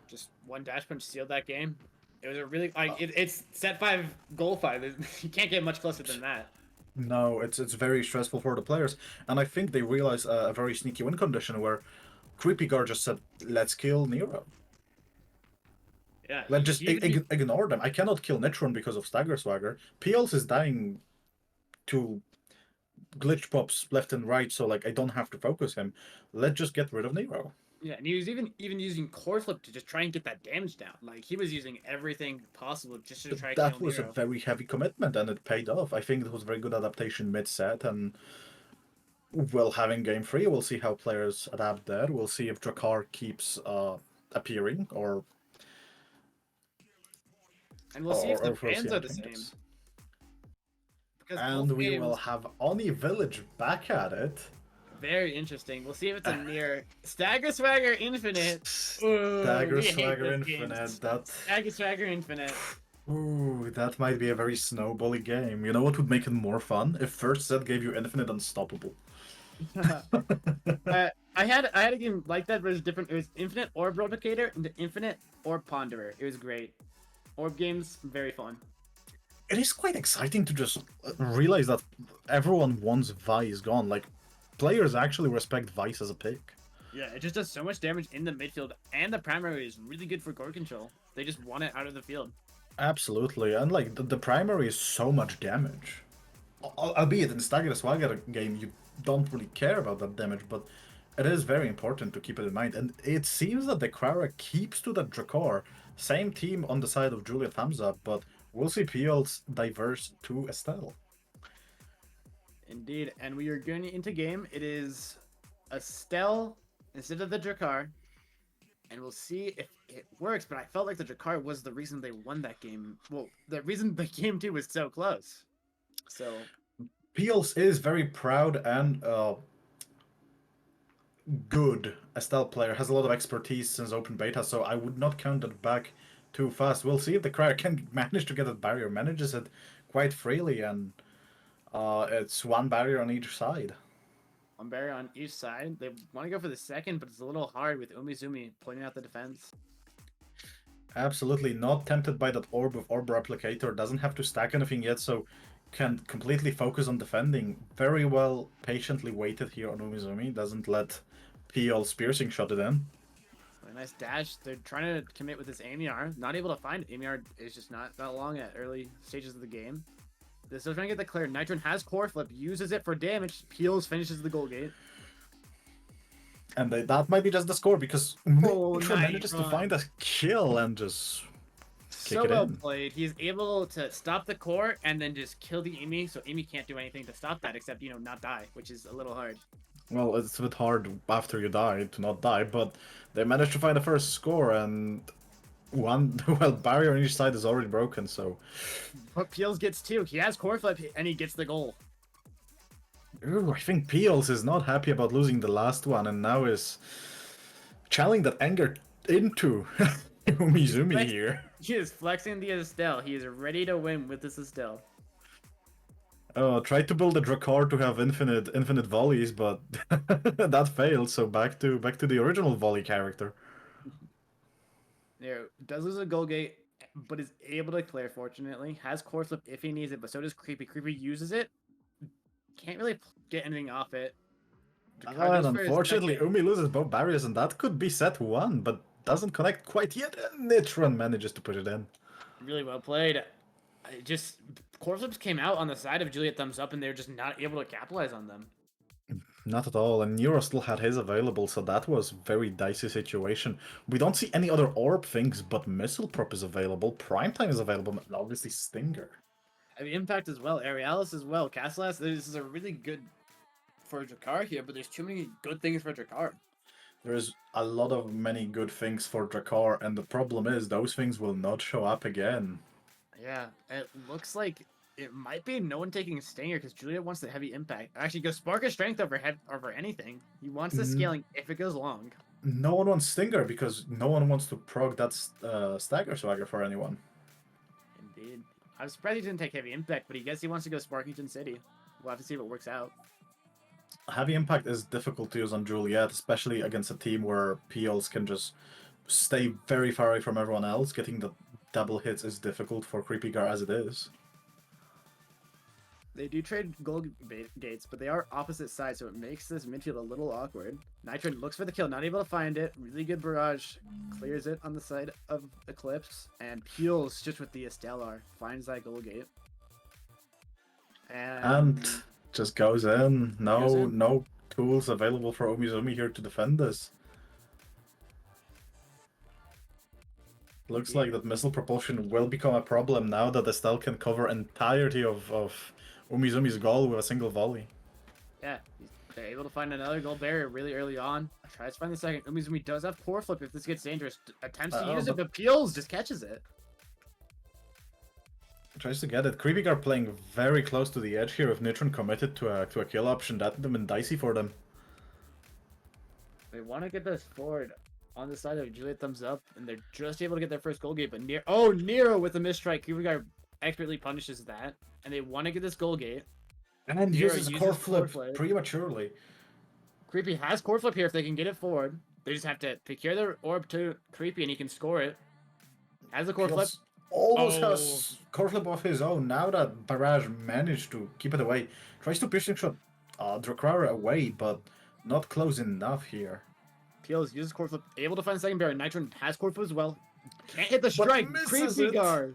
Just one dash punch sealed that game. It was a really it's set 5, goal 5. You can't get much closer than that. No, it's very stressful for the players, and I think they realized a very sneaky win condition where Creepygar just said, "Let's kill Nero." Yeah, Let's just he even ignore them. I cannot kill Nitron because of Stagger Swagger. Peels is dying to glitch pops left and right, so like I don't have to focus him. Let's just get rid of Nero. yeah, and he was even using core flip to just try and get that damage down. Like he was using everything possible just to try to That kill was a Nero. very heavy commitment, and it paid off. I think it was very good adaptation mid-set, and well, having game 3, we'll see how players adapt there. We'll see if Drakkar keeps appearing, And we'll see if the if we'll see bans are the anything same. else. Because And both we games, will have Oni Village back at it. very interesting. We'll see if it's a near Stagger Swagger Infinite. Ooh, Dagger we hate Swagger this game. Infinite. That Stagger Swagger Infinite. ooh, that might be a very snowbally game. You know what would make it more fun? If first set gave you Infinite Unstoppable. I had a game like that, but it was different. It was Infinite Orb Replicator and Infinite Orb Ponderer. It was great. Orb games, very fun. It is quite exciting to just realize that everyone wants Vice gone. Like, players actually respect Vice as a pick. Yeah, it just does so much damage in the midfield, and the primary is really good for core control. They just want it out of the field. Absolutely, and like the primary is so much damage. Albeit in Stagger Swagger game, you don't really care about that damage, but it is very important to keep it in mind. And it seems that the Krara keeps to that Drakkar. Same team on the side of Juliet Hamza, but we'll see PLs diverse to Estelle. Indeed, and we are going into game. It is Estelle instead of the Drakkar, and we'll see if it works. But I felt like the Drakkar was the reason they won that game. Well, the reason the game 2 was so close. So Peels is very proud and good Estelle player, has a lot of expertise since open beta, so I would not count it back too fast. We'll see if the Crier can manage to get that barrier, manages it quite freely, and it's one barrier on each side. one barrier on each side. They want to go for the second, but it's a little hard with Umizumi pointing out the defense. Absolutely not tempted by that orb of orb replicator, doesn't have to stack anything yet, so can completely focus on defending. Very well patiently waited here on Umizumi, doesn't let PL's piercing shot it in. A nice dash. They're trying to commit with this AMR. Not able to find it. AMR is just not that long at early stages of the game. They're still trying to get the clear. Nitron has core flip, uses it for damage. Peels finishes the goal gate. And that might be just the score, because Oh, Nitro manages to Nitron. find a kill and just kick So it well in. played. He's able to stop the core and then just kill the Amy, so Amy can't do anything to stop that except, not die, which is a little hard. Well, it's a bit hard after you die to not die, but they managed to find the first score, and barrier on each side is already broken, so... But Peels gets 2. He has core flip and he gets the goal. Ooh, I think Peels is not happy about losing the last one, and now is channeling that anger into Umizumi here. He is flexing the Estelle. He is ready to win with this Estelle. Tried to build a Drakkar to have infinite volleys, but that failed, so back to the original volley character. There does lose a goal gate, but is able to clear, fortunately. Has core flip if he needs it, but so does Creepy. Creepy uses it. Can't really get anything off it. And Drakkar goes for his unfortunately, second. Umi loses both barriers, and that could be set 1, but doesn't connect quite yet, and Nitron manages to put it in. Really well played. Just core flips came out on the side of Juliet Thumbs Up, and they're just not able to capitalize on them. Not at all, and Neuro still had his available, so that was very dicey situation. We don't see any other orb things, but Missile Prop is available, Primetime is available, and obviously Stinger. Impact as well, Aerialis as well, Castellas. This is a really good for Drakkar here, but there's too many good things for Drakkar. There's a lot of many good things for Drakkar, and the problem is those things will not show up again. Yeah, it looks like it might be no one taking Stinger because Juliet wants the heavy impact. Actually, go Spark of Strength over anything. He wants the scaling if it goes long. No one wants Stinger because no one wants to prog that Stagger Swagger for anyone. Indeed. I'm surprised he didn't take heavy impact, but he guess he wants to go Sparkington City. We'll have to see if it works out. Heavy Impact is difficult to use on Juliet, especially against a team where PLs can just stay very far away from everyone else. Getting the double hits is difficult for Creepy Gar as it is. They do trade goal gates, but they are opposite sides, so it makes this midfield a little awkward. Nitron looks for the kill, not able to find it. Really good barrage, clears it on the side of Eclipse, and peels just with the Estelar, finds that goal gate. And just goes in. Goes in. No tools available for Umizumi here to defend this. Looks like that missile propulsion will become a problem now that Estelle can cover entirety of Umizumi's goal with a single volley. Yeah, they're able to find another goal barrier really early on. Tries to find the second. Umizumi does have core flip if this gets dangerous. Attempts to use it, but peels, just catches it. Tries to get it. Creepy Guard playing very close to the edge here with Nitron committed to a kill option. That would have been dicey for them. They want to get this forward on the side of Juliet thumbs up, and they're just able to get their first goal gate, but Nero with a misstrike. Creepy Guard expertly punishes that, and they want to get this goal gate. And then Nero uses uses core core flip flip. prematurely. Creepy has core flip here if they can get it forward. They just have to procure their orb to Creepy, and he can score it. Has the core flip. Plus, almost Oh. has core flip of his own. Now that Barrage managed to keep it away. Tries to piercing shot Drakara away, but not close enough here. Peels uses core flip, able to find the second barrier. Nitron has core flip as well. Can't hit the But strike. misses Creepy it. Guard.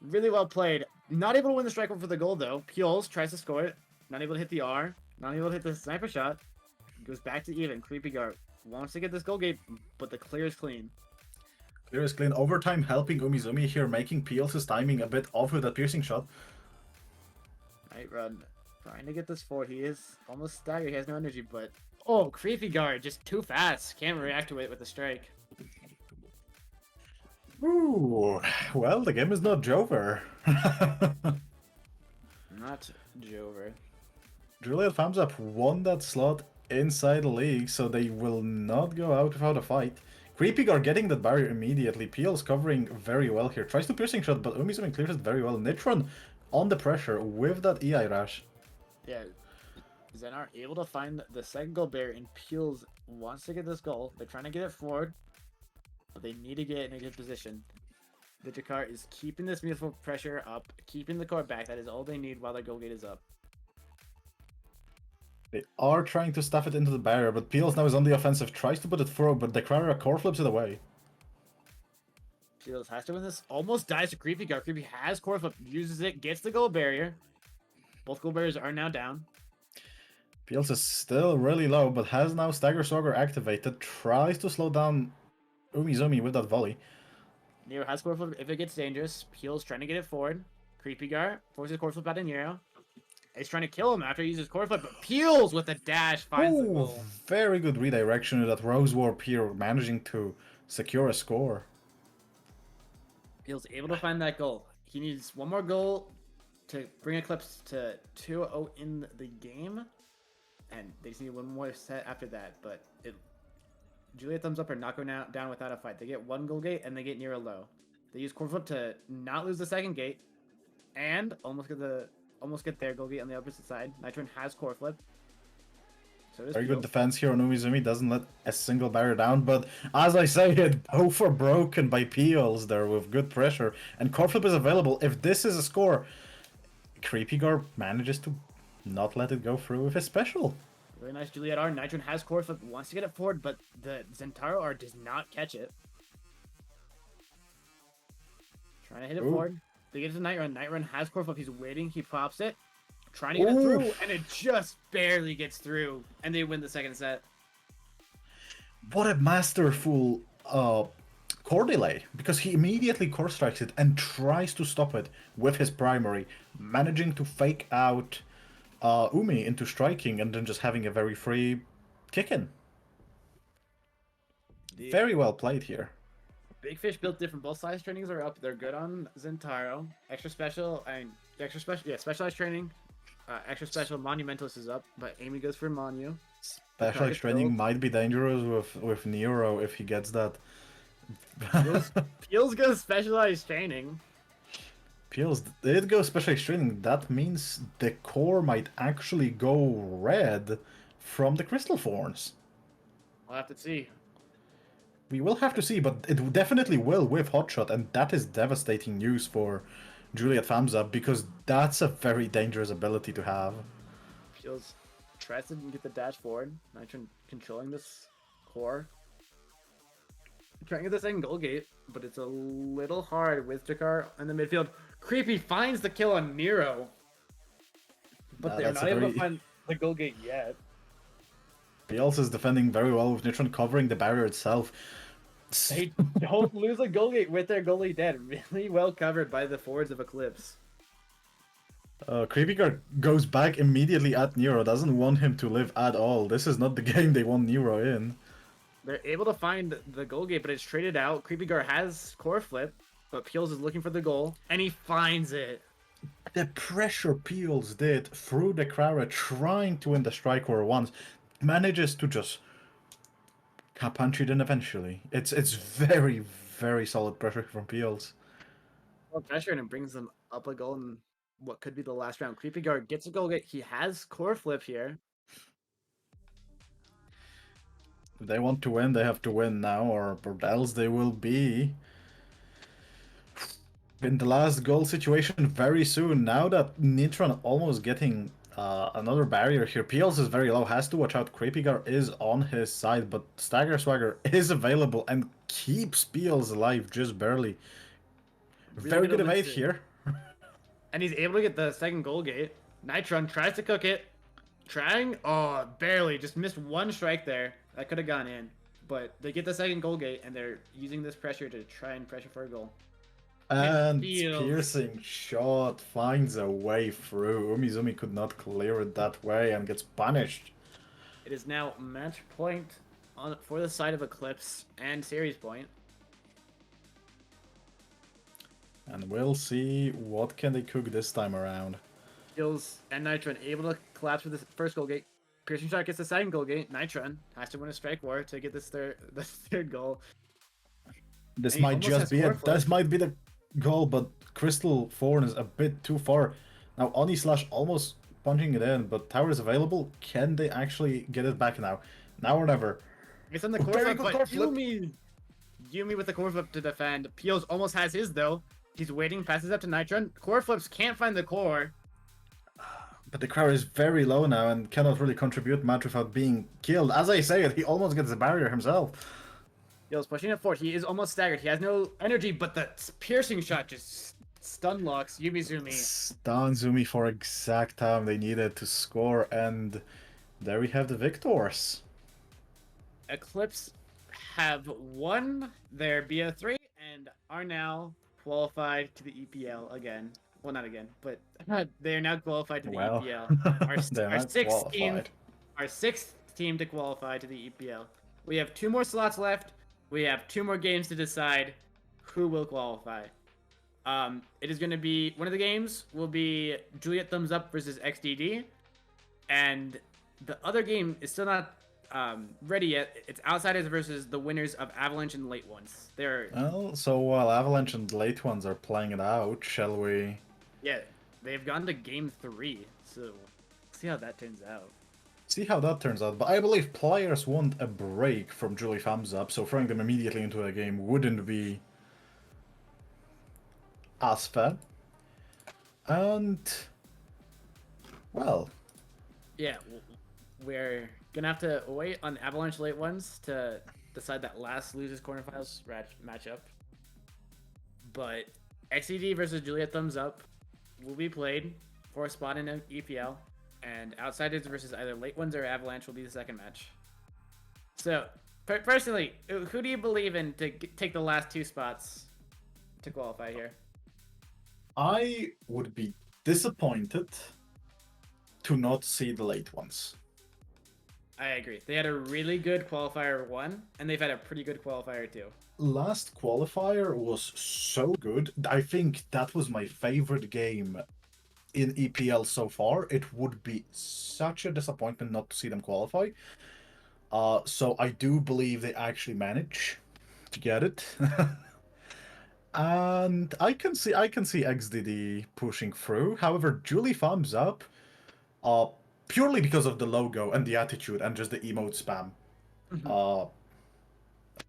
Really well played. Not able to win the strike for the goal though. Peels tries to score it. Not able to hit the R. Not able to hit the sniper shot. Goes back to even. Creepy Guard wants to get this goal gate, but the clear is clean. Clear is clean. Overtime helping Umizumi here, making Peels' timing a bit off with that piercing shot. Night Run trying to get this forward. He is almost staggered. He has no energy, but oh, Creepy Guard just too fast. Can't react to it with a strike. Ooh, well, the game is not Jover. Not Jover. Juliet Thumbs Up won that slot inside the league, so they will not go out without a fight. Creepy Guard getting that barrier immediately. Peel's covering very well here. Tries to piercing shot, but Umizumi clears it very well. Nitron on the pressure with that EI Rash. Yeah, Zenar able to find the second goal barrier, and Peels wants to get this goal. They're trying to get it forward, but they need to get in a good position. The Jakar is keeping this mutual pressure up, keeping the core back. That is all they need while their goal gate is up. They are trying to stuff it into the barrier, but Peels now is on the offensive. Tries to put it through, but Dekrara core flips it away. Peels has to win this. Almost dies to Creepy Guard. Creepy has core flip, uses it, gets the goal barrier. Both goal barriers are now down. Peels is still really low, but has now Stagger Swagger activated. Tries to slow down Umizumi with that volley. Nero has core flip if it gets dangerous. Peels trying to get it forward. Creepy Guard forces core flip out of Nero. He's trying to kill him after he uses core flip, but Peels with a dash finds the Ooh, goal. very good redirection with that Rose Warp here, managing to secure a score. Peels able to find that goal. He needs one more goal to bring Eclipse to 2-0 in the game, and they just need one more set after that. But Juliet Thumbs Up are not going down without a fight. They get one goal gate and they get Nero low. They use core flip to not lose the second gate, and almost get their goal gate on the opposite side. Nitron has core flip. So does Very good Peels. defense here on Umizumi, doesn't let a single barrier down, but as I say, both are broken by Peels there with good pressure, and core flip is available. If this is a score, Creepy Guard manages to not let it go through with his special. Really nice Juliet R. Nitron has core flip, wants to get it forward, but the Zentaro R does not catch it. Trying to hit it Ooh. forward. They get it to Night Run. Night Run has core flip. He's waiting. He pops it. Trying to get it through, Oof. and it just barely gets through. And they win the second set. What a masterful core delay, because he immediately core strikes it and tries to stop it with his primary, managing to fake out Umi into striking and then just having a very free kick-in. Very well played here. Big Fish built different. Both size trainings are up. They're good on Zentaro. Extra special, specialized training. Extra special Monumentalist is up, but Amy goes for Monu. Specialized training might be dangerous with Nero if he gets that. Peels goes specialized training. Peels did go specialized training. That means the core might actually go red from the Crystal Thorns. We'll have to see. We will have to see, but it definitely will with Hotshot, and that is devastating news for Juliet thumbs up because that's a very dangerous ability to have. Feels tries to get the dash forward. Nitron controlling this core. Trying to get the second goal gate, but it's a little hard with Jakar in the midfield. Creepy finds the kill on Nero, but Nah, they're that's not a able very- to find the goal gate yet. Piels is defending very well with Nitron covering the barrier itself. They don't lose a goal gate with their goalie dead. Really well covered by the forwards of Eclipse. Creepy Guard goes back immediately at Nero, doesn't want him to live at all. This is not the game they want Nero in. They're able to find the goal gate, but it's traded out. Creepy Gar has core flip, but Peels is looking for the goal, and he finds it. The pressure Peels did through the Krara trying to win the strike war once manages to just punch it in eventually. It's very, very solid pressure from Peels. Well, pressure, and it brings them up a goal in what could be the last round. Creepy Guard gets a goal gate. He has core flip here. If they want to win, they have to win now, or else they will be in the last goal situation very soon. Now that Nitron almost getting another barrier here, Peels is very low, has to watch out. Creepygar is on his side, but Stagger Swagger is available and keeps Peels alive just barely. Very good evade elixir. here. And he's able to get the second goal gate. Nitron tries to cook it. Trying, oh, barely. Just missed one strike there. That could have gone in. But they get the second goal gate, and they're using this pressure to try and pressure for a goal. And Peels. piercing shot finds a way through. Umizumi could not clear it that way and gets punished. It is now match point for the side of Eclipse and series point. And we'll see what can they cook this time around. Skills and Nitron able to collapse with the first goal gate. Piercing shot gets the second goal gate. Nitron has to win a strike war to get this third goal. This And he might almost just has be core it. flip. This might be the goal, but Crystal Thorn is a bit too far. Now Oni Slash almost punching it in, but tower is available. Can they actually get it back now? Now or never. It's on the Oh, core very flip, good but core flip. Yumi with the core flip to defend. Peels almost has his though. He's waiting, passes up to Nitron. Core flips can't find the core. But the crowd is very low now and cannot really contribute much without being killed. As I say it, he almost gets the barrier himself. Peels pushing it forward. He is almost staggered. He has no energy, but the piercing shot just stun locks Yumizumi. Stun Zumi for exact time they needed to score, and there we have the victors. Eclipse have won their BO3 and are now qualified to the EPL again. Well, not again, but they are now qualified to the Well, EPL. they're Our not sixth team, qualified. our sixth team to qualify to the EPL. We have 2 more slots left. We have 2 more games to decide who will qualify. It is going to be one of the games will be Juliet Thumbs Up versus XDD, and the other game is still not ready yet. It's Outsiders versus the winners of Avalanche and Late Ones. They're Well, so while Avalanche and Late Ones are playing it out, shall we? yeah, they've gone to game 3, so see how that turns out. See how that turns out, but I believe players want a break from Julie Thumbs Up, so throwing them immediately into a game wouldn't be as fair. And, well, Yeah, we're gonna have to wait on Avalanche Late Ones to decide that last losers quarterfinals matchup. But XCD versus Juliet Thumbs Up will be played for a spot in EPL, and Outsiders versus either Late Ones or Avalanche will be the second match. So, personally, who do you believe in to take the last 2 spots to qualify here? I would be disappointed to not see the Late Ones. I agree. They had a really good qualifier 1, and they've had a pretty good qualifier 2. Last qualifier was so good. I think that was my favorite game in EPL so far. It would be such a disappointment not to see them qualify. So I do believe they actually manage to get it. And I can see XDD pushing through. However, Julie Thumbs Up, purely because of the logo and the attitude and just the emote spam.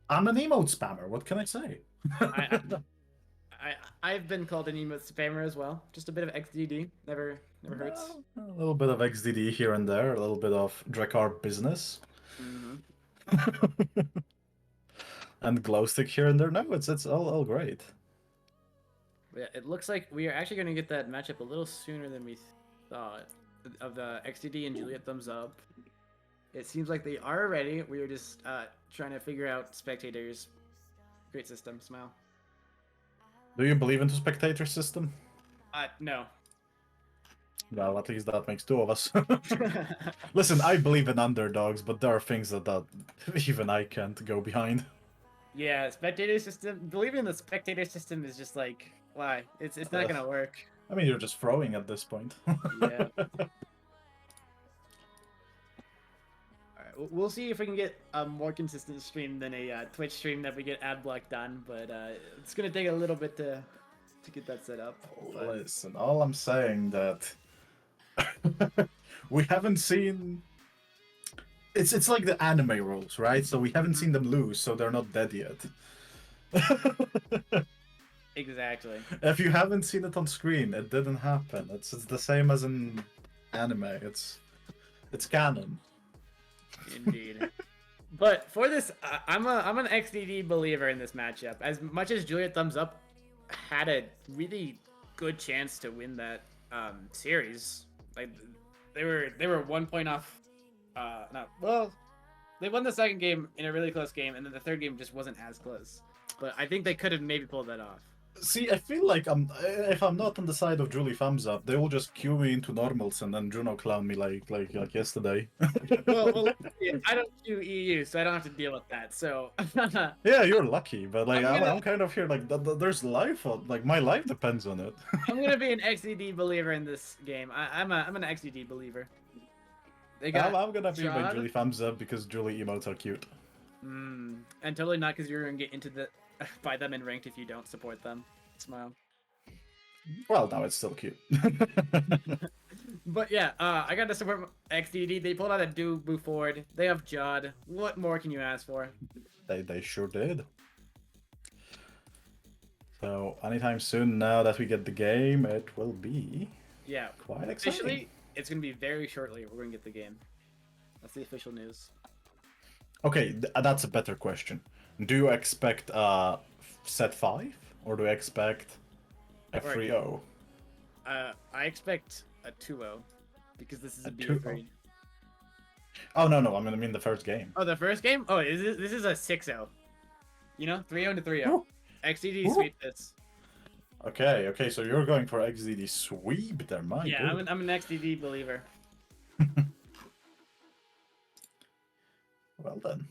I'm an emote spammer. What can I say? I've been called an emote spammer as well. Just a bit of XDD. Never hurts. A little bit of XDD here and there, a little bit of Drakkar business. Hmm. And glowstick here and there. No, it's all great. Yeah, it looks like we are actually going to get that matchup a little sooner than we thought. Of the XDD and Juliet thumbs up. It seems like they are ready. We are just trying to figure out spectators. Great system, smile. Do you believe in the spectator system? No. Well, at least that makes two of us. Listen, I believe in underdogs, but there are things that even I can't go behind. Yeah, spectator system. Believing in the spectator system is just like, why? It's not gonna work. I mean, you're just throwing at this point. Yeah. Alright, we'll see if we can get a more consistent stream than a Twitch stream that we get ad block done, but it's gonna take a little bit to get that set up. But... Listen, all I'm saying that we haven't seen. It's like the anime rules, right? So we haven't seen them lose, so they're not dead yet. Exactly. If you haven't seen it on screen, it didn't happen. It's the same as in anime. It's canon. Indeed. But for this, I'm an XDD believer in this matchup. As much as Juliet Thumbs Up had a really good chance to win that series, like they were 1 point off. They won the second game in a really close game, and then the third game just wasn't as close. But I think they could have maybe pulled that off. See, I feel like if I'm not on the side of Julie Thumbs Up, they will just queue me into normals and then Juno clown me like yesterday. well, yeah, I don't do EU, so I don't have to deal with that. So yeah, you're lucky, but like I'm gonna- I'm kind of here like there's life on, like my life depends on it. I'm gonna be an XDD believer in this game. I'm an XDD believer. They got I'm gonna be my Jod. Julie Thumbs Up because Julie emotes are cute. And totally not because you're gonna get into the by them in ranked if you don't support them. Smile. Well, now it's still cute. But yeah, I got to support XDD. They pulled out a Boo Ford. They have Jod. What more can you ask for? They sure did. So anytime soon now that we get the game, it will be Yeah. quite exciting. Officially, it's gonna be very shortly. We're gonna get the game. That's the official news. Okay, that's a better question. Do you expect set 5 or do you expect a 3-0? I expect a 2-0 because this is a A B3. 2-0? Oh no, I mean the first game. Oh, the first game? Oh, this is a 6-0. You know, 3-0 to 3-0. Ooh. XDD Ooh. sweep this. Okay, so you're going for XDD sweep there, my Yeah, God. I'm an XDD believer. Well then.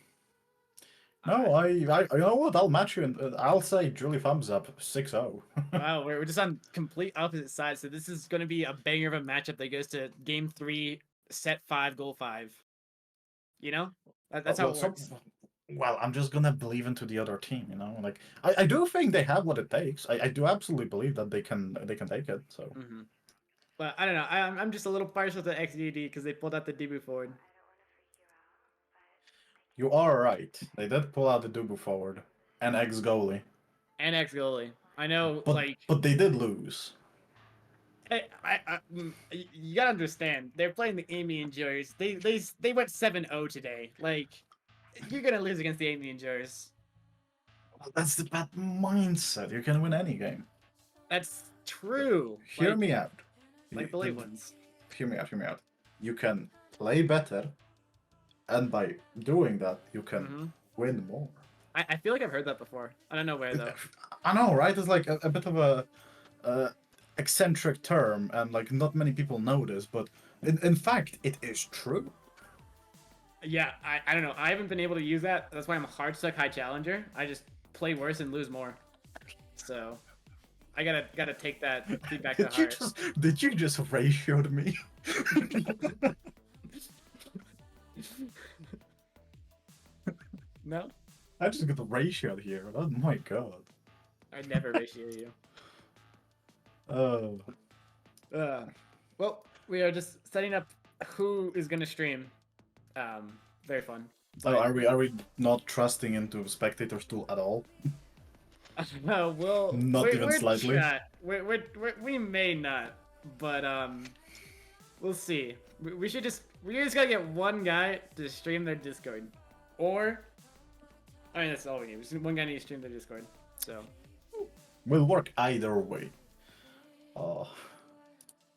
No, I you know what? I'll match you, and I'll say Julie Thumbs Up 6-0. Wow, we're just on complete opposite sides. So this is going to be a banger of a matchup that goes to game 3, set 5, goal 5. You know, that's how it works. Well, I'm just gonna believe into the other team, you know. Like I do think they have what it takes. I do absolutely believe that they can take it. So But I don't know. I'm just a little partial to XDD because they pulled out the debut forward. you are right. They did pull out the Dubu forward and ex goalie, And ex goalie. I know, but they did lose. You gotta understand. They're playing the Amy Enjoyers. They went 7-0 today. Like, you're gonna lose against the Amy Enjoyers. That's the bad mindset. You can win any game. That's true. Hear me out. Like the late ones. Hear me out. You can play better, and by doing that, you can win more. I feel like I've heard that before. I don't know where though. I know, right? It's like a bit of a eccentric term, and like not many people know this, but in fact, it is true. Yeah, I don't know. I haven't been able to use that. That's why I'm a hard suck high challenger. I just play worse and lose more. So I gotta take that feedback to heart. Did you just ratioed me? No, I just got ratioed here. Oh my god. I never ratio you. Oh. Well, we are just setting up who is gonna stream. Very fun. Oh, are we not trusting into spectators tool at all? Well, Not even we're slightly. we may not, but we'll see. We should we just gotta get one guy to stream their Discord, or I mean that's all we need. We just need one guy to stream their Discord. So Will work either way. Oh,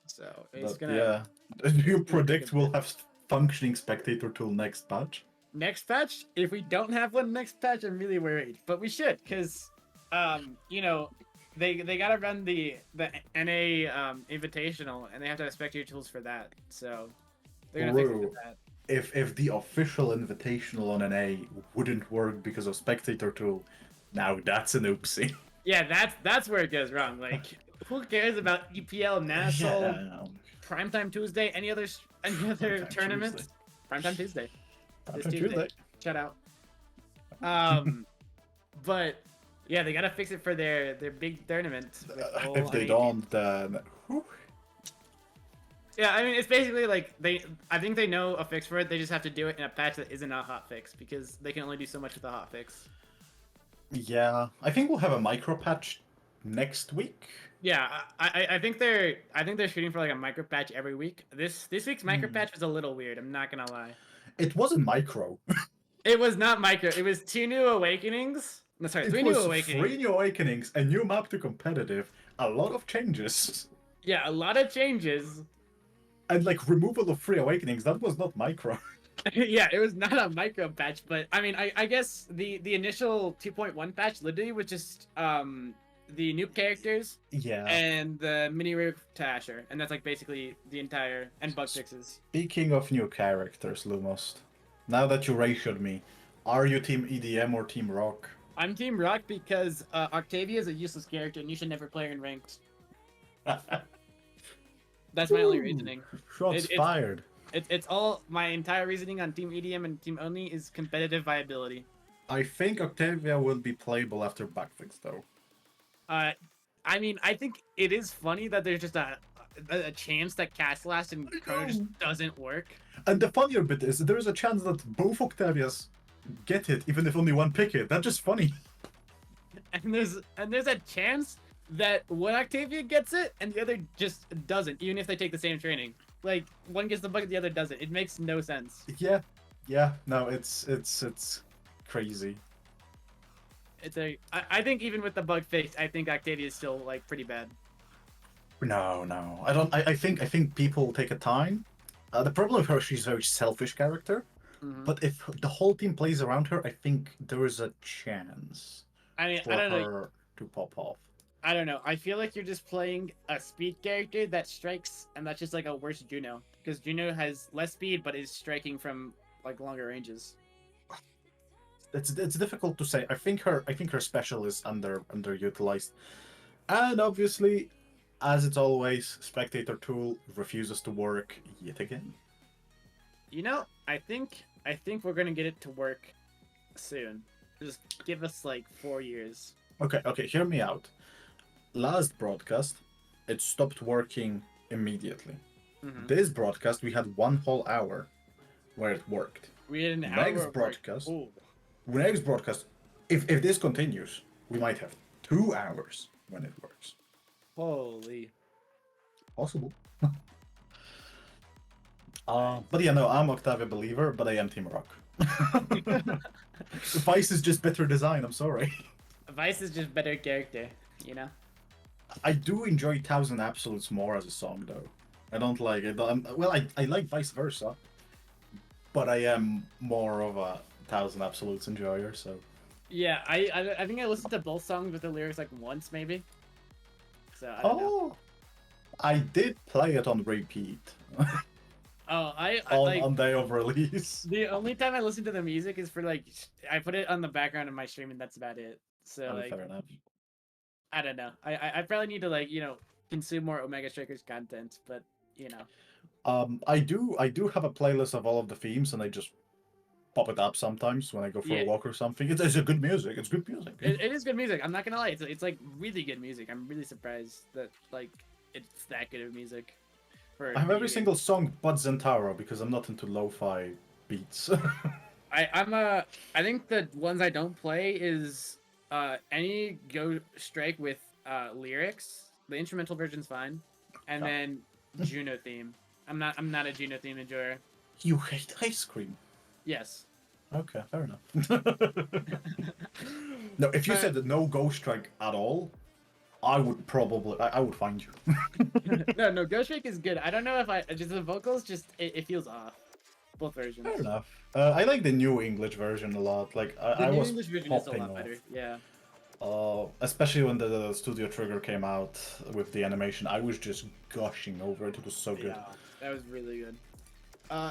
it's but gonna yeah. Do you predict we'll have functioning spectator tool next patch? next patch. If we don't have one next patch, I'm really worried, but we should, cause you know, they gotta run the NA invitational, and they have to have spectator tools for that. So they're gonna fix it Bro, with that. if the official invitational on NA wouldn't work because of spectator tool, now that's an oopsie. Yeah, that's where it goes wrong. Like, who cares about EPL, Nassau, Yeah. Primetime Tuesday, any other Primetime tournaments? Tuesday. Primetime Tuesday. This Primetime Tuesday. Shout out. But yeah, they gotta fix it for their big tournament. with all If they NA don't, then whew. Yeah, I mean, it's basically like I think they know a fix for it. They just have to do it in a patch that isn't a hot fix because they can only do so much with a hot fix. Yeah, I think we'll have a micro patch next week. Yeah, I think they're shooting for like a micro patch every week. This week's micro patch was a little weird. I'm not gonna lie. It wasn't micro. It was not micro. It was 2 new awakenings. No, sorry, 3 It new was awakenings. 3 new awakenings, a new map to competitive, a lot of changes, Yeah, a lot of changes. and like removal of 3 awakenings. That was not micro. Yeah, it was not a micro patch, but I mean, I guess the initial 2.1 patch literally was just the new characters Yeah. and the mini rig to Asher, and that's like basically the entire and bug fixes. Speaking of new characters, Lumos, now that you ratioed me, are you team EDM or team Rock? I'm Team Rock because Octavia is a useless character and you should never play her in ranked. That's my only reasoning. Shots It's- fired. It's all my entire reasoning on Team EDM and Team Only is competitive viability. I think Octavia will be playable after backfix though. I mean, I think it is funny that there's just a chance that Cast Last and Chrono just doesn't work. And the funnier bit is there is a chance that both Octavias get it, even if only one pick it. That's just funny. And there's a chance that one Octavia gets it and the other just doesn't, even if they take the same training. Like one gets the bucket, the other doesn't. It makes no sense. Yeah. No, it's crazy. I think even with the bug fixed, I think Octavia is still like pretty bad. No, I don't. I think people take a time. The problem with her, she's a very selfish character. Mhm. But if the whole team plays around her, I think there is a chance I mean, for I don't know. her to pop off. I don't know. I feel like you're just playing a speed character that strikes, and that's just like a worse Juno. Because Juno has less speed, but is striking from like longer ranges. It's difficult to say. I think her special is underutilized, and obviously, as it's always, spectator tool refuses to work yet again. You know, I think we're gonna get it to work soon. Just give us like 4 years. Okay, hear me out. Last broadcast, it stopped working immediately. Mhm. This broadcast, we had 1 whole hour where it worked. We had an Next hour of work. broadcast. Ooh. Next broadcast, if this continues, we might have 2 hours when it works. Holy. Possible. But yeah, no, I'm Octavia believer, but I am Team Rock. Vice is just better design. I'm sorry. Vice is just better character, you know? I do enjoy Thousand Absolutes more as a song, though. I don't like it. I like vice versa, but I am more of a Thousand Absolutes enjoyer. So Yeah, I think I listened to both songs with the lyrics like once maybe. So I don't know. I did play it on repeat Oh, I on, like on day of release. the only time I listen to the music is for like I put it on the background of my stream and that's about it. So like Fair enough. I don't know. I probably need to like, you know, consume more Omega Strikers content, but you know. I do have a playlist of all of the themes, and I just pop it up sometimes when I go for Yeah. a walk or something. It's a good music. It's good music. It is good music. I'm not gonna lie. It's like really good music. I'm really surprised that like it's that good of music. For I have video every games. single song but Zentaro because I'm not into lo-fi beats. I think the ones I don't play is Any Go Strike with lyrics. The instrumental version's fine, and Yeah. then Juno theme. I'm not a Juno theme enjoyer. You hate ice cream. Yes. Okay, fair enough. No, if you said that no Ghost Strike at all, I would probably I would find you. No, Go Strike is good. I don't know if I just the vocals it feels off. Both versions. Fair enough. I like the new English version a lot. Like The I new was English version is a popping lot off. better. Yeah. Especially when the Studio Trigger came out with the animation, I was just gushing over it. It was so good. Yeah, that was really good.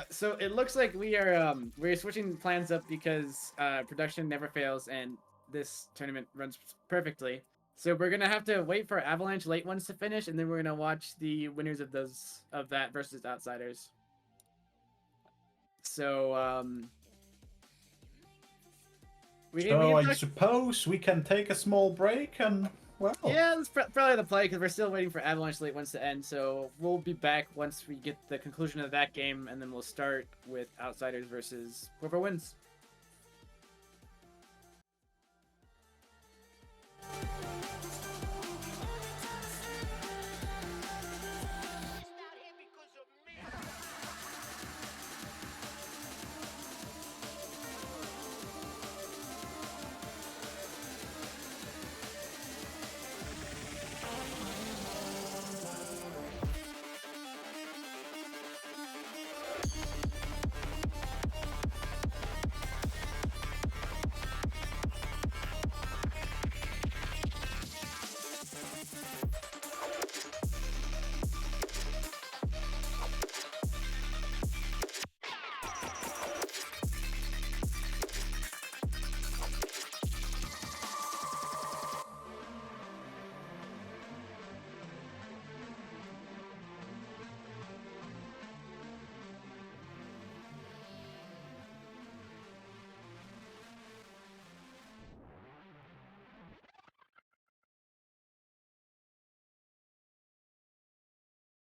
So it looks like we're switching plans up because production never fails and this tournament runs perfectly. So we're gonna have to wait for Avalanche late ones to finish, and then we're gonna watch the winners of that versus outsiders. So we So I can talk- suppose we can take a small break and well. yeah, that's probably the play because we're still waiting for Avalanche late ones to end. So we'll be back once we get the conclusion of that game, and then we'll start with outsiders versus whoever wins.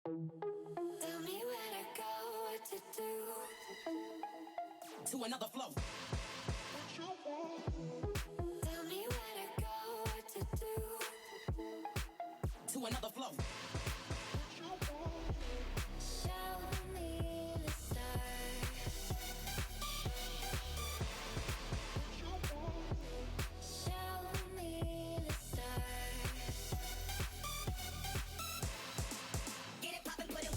Tell me where to go, what to do. To another flow. Tell me where to go, what to do. To another flow. Show me the stars. Show me the stars. Get it poppin', put it.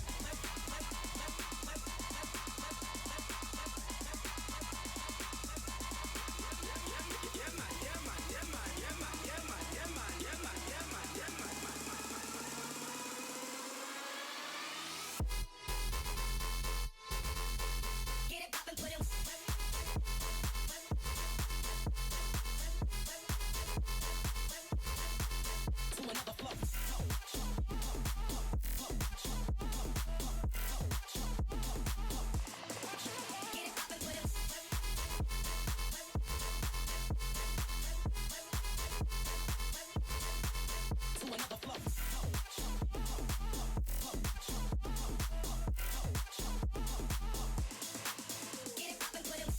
Get it poppin', put it. To another flow. Get it poppin', put it. To another flow. Get it poppin', put it.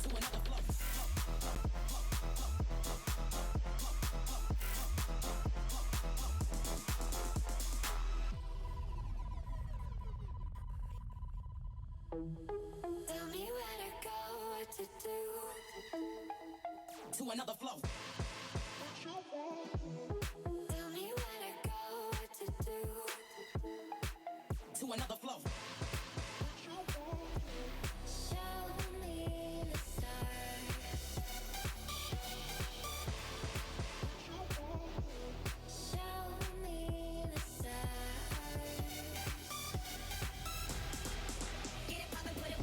To another flow. Tell me where to go, what to do. To another flow. Tell me where to go, what to do. To another flow. Show me the stars. Show me the stars. Get it poppin', put it.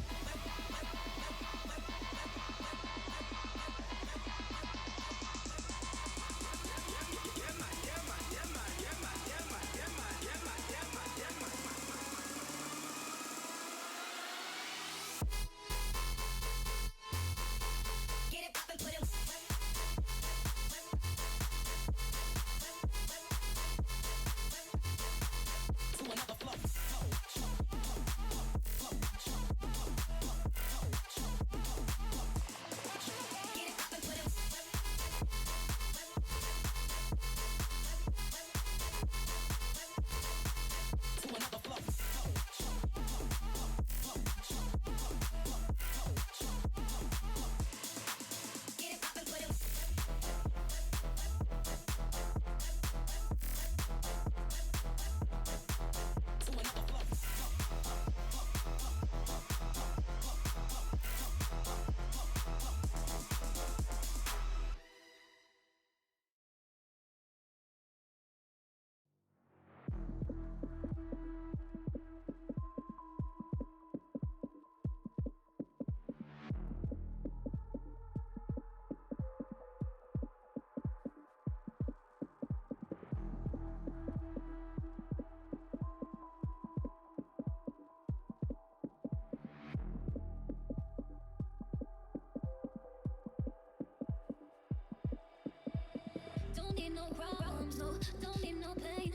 need no problems, no, don't need no pain.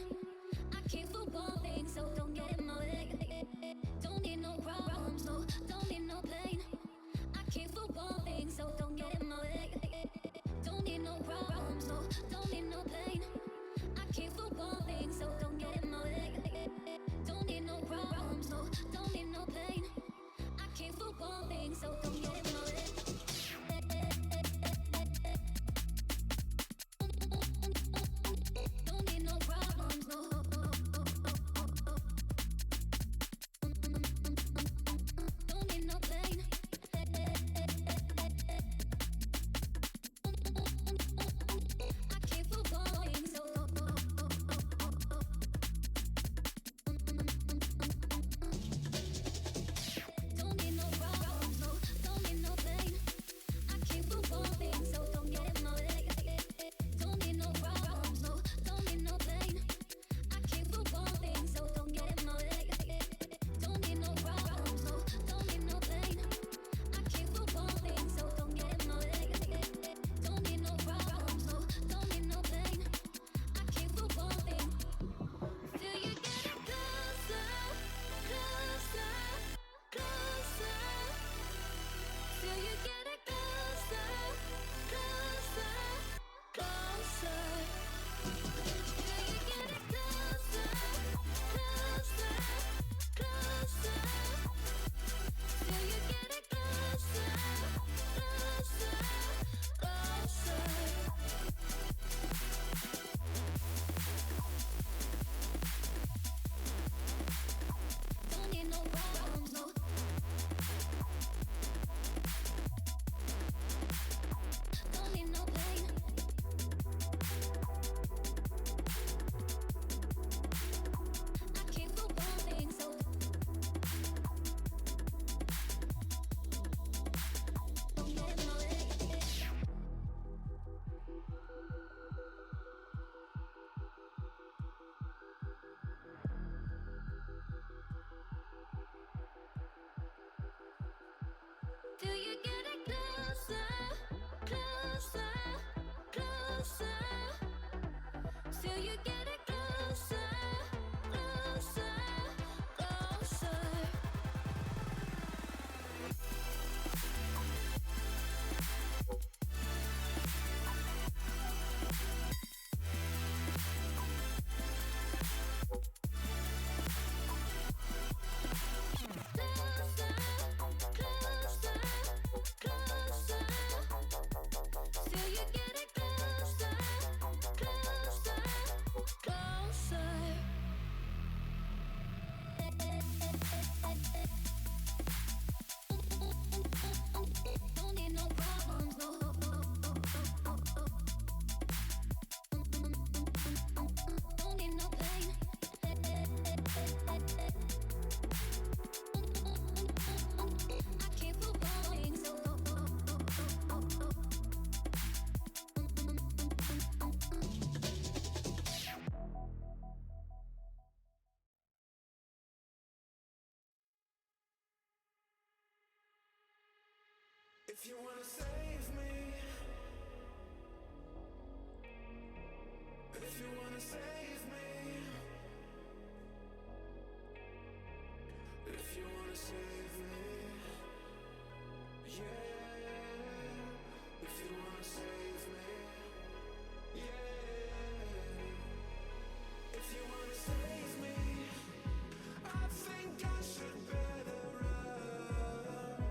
I came for one thing, so don't get in my way. Don't need no problems, no, don't need no pain. I came for one thing, so don't get in my way. Don't need no problems, no, don't need no pain. I came for one thing, so don't get in my way. Don't need no problems, no, don't need no pain. I came for one thing, so don't get in my way. Don't need no problems, no. Don't need no pain. I came for one thing, so don't need no problems, no. Don't need no pain. I came for one thing, so don't get in my way. Don't need no problems, no. Don't need no pain. I came for one thing, so don't get in my way. Don't need no problems, no. Don't need no pain. I came for one thing, so don't get in my way. Don't need no problems, no. Don't need no pain. I came for one thing. Till you get it closer, closer, closer. Till you get it closer, closer, closer. Till you get it closer, closer, closer. Till you get it closer, closer, closer. Don't need no problems, no. Don't need no pain. I came for one thing, so don't get in my way. Till you get it closer, closer, closer. Till you get it closer, closer, closer. Closer, closer, closer. Till you get it closer, closer, closer. Don't need no problems, no. Don't need no pain. I came for one thing, so If you wanna save me, if you wanna save me, if you wanna save me, yeah. If you wanna save me, yeah. If you wanna save me, I think I should better run.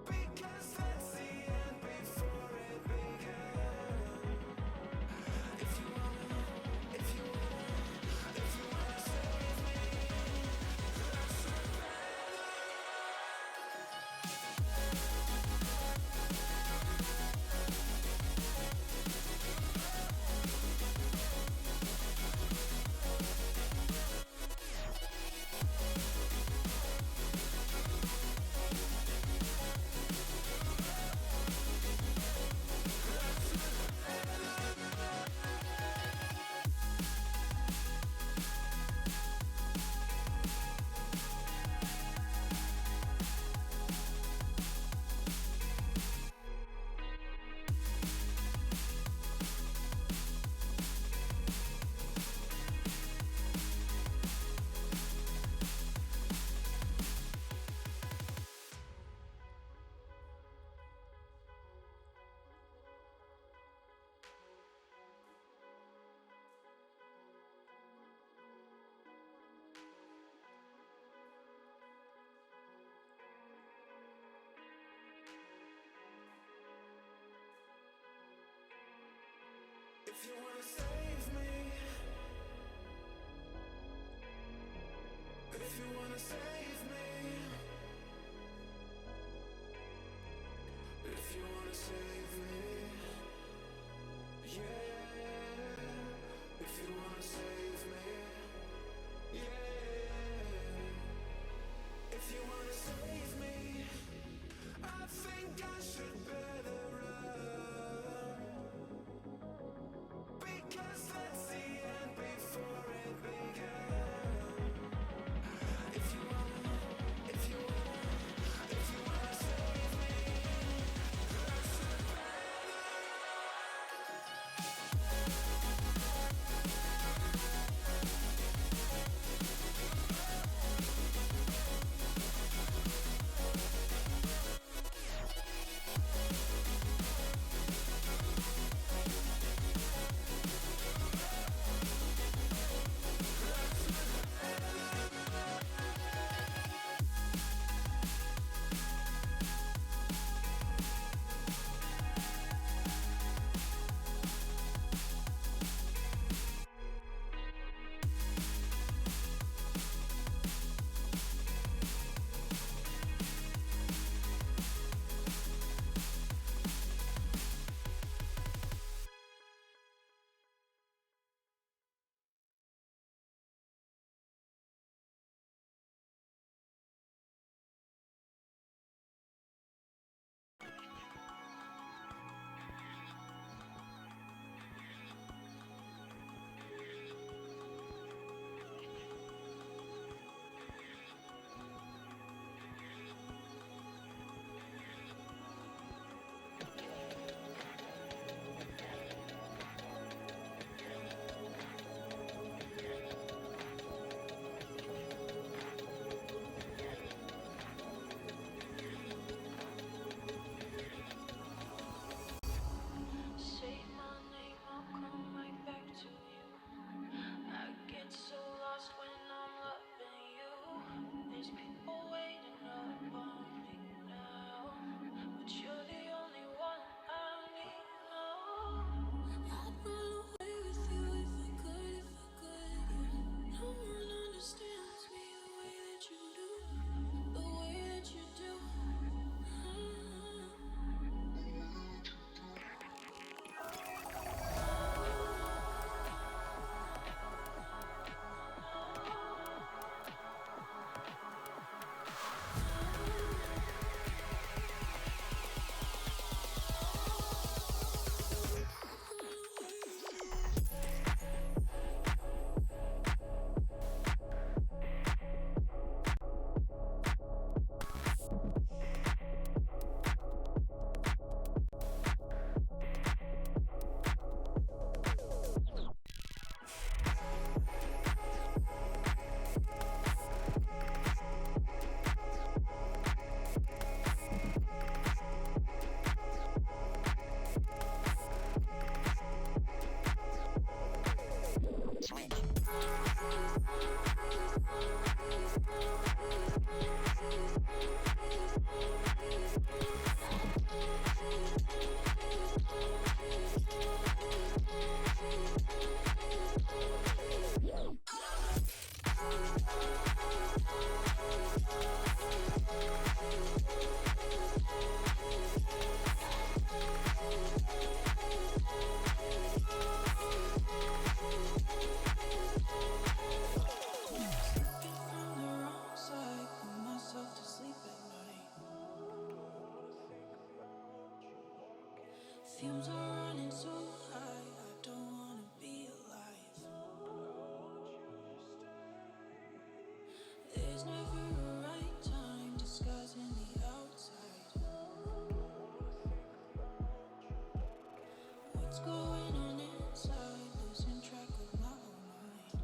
Because that's the end before it began. If you wanna save me, I should you wanna save me, if you wanna save me, if you wanna save me, yeah, if you wanna save me, yeah, if you wanna save me, I think I should better run, because that's the end before it began. If you wanna, if you wanna, if you wanna save me, I should better Say my name, I'll come right back to you. I get so lost when I'm loving you. There's people waiting up on me now, but you're the only one I need now. I'd run away with you if I could, yeah. No one understands me the way that you do, the way that you do. Fumes are running so high, I don't wanna be alive. There's never a right time disguising the outside. What's going on inside, losing track of my own mind.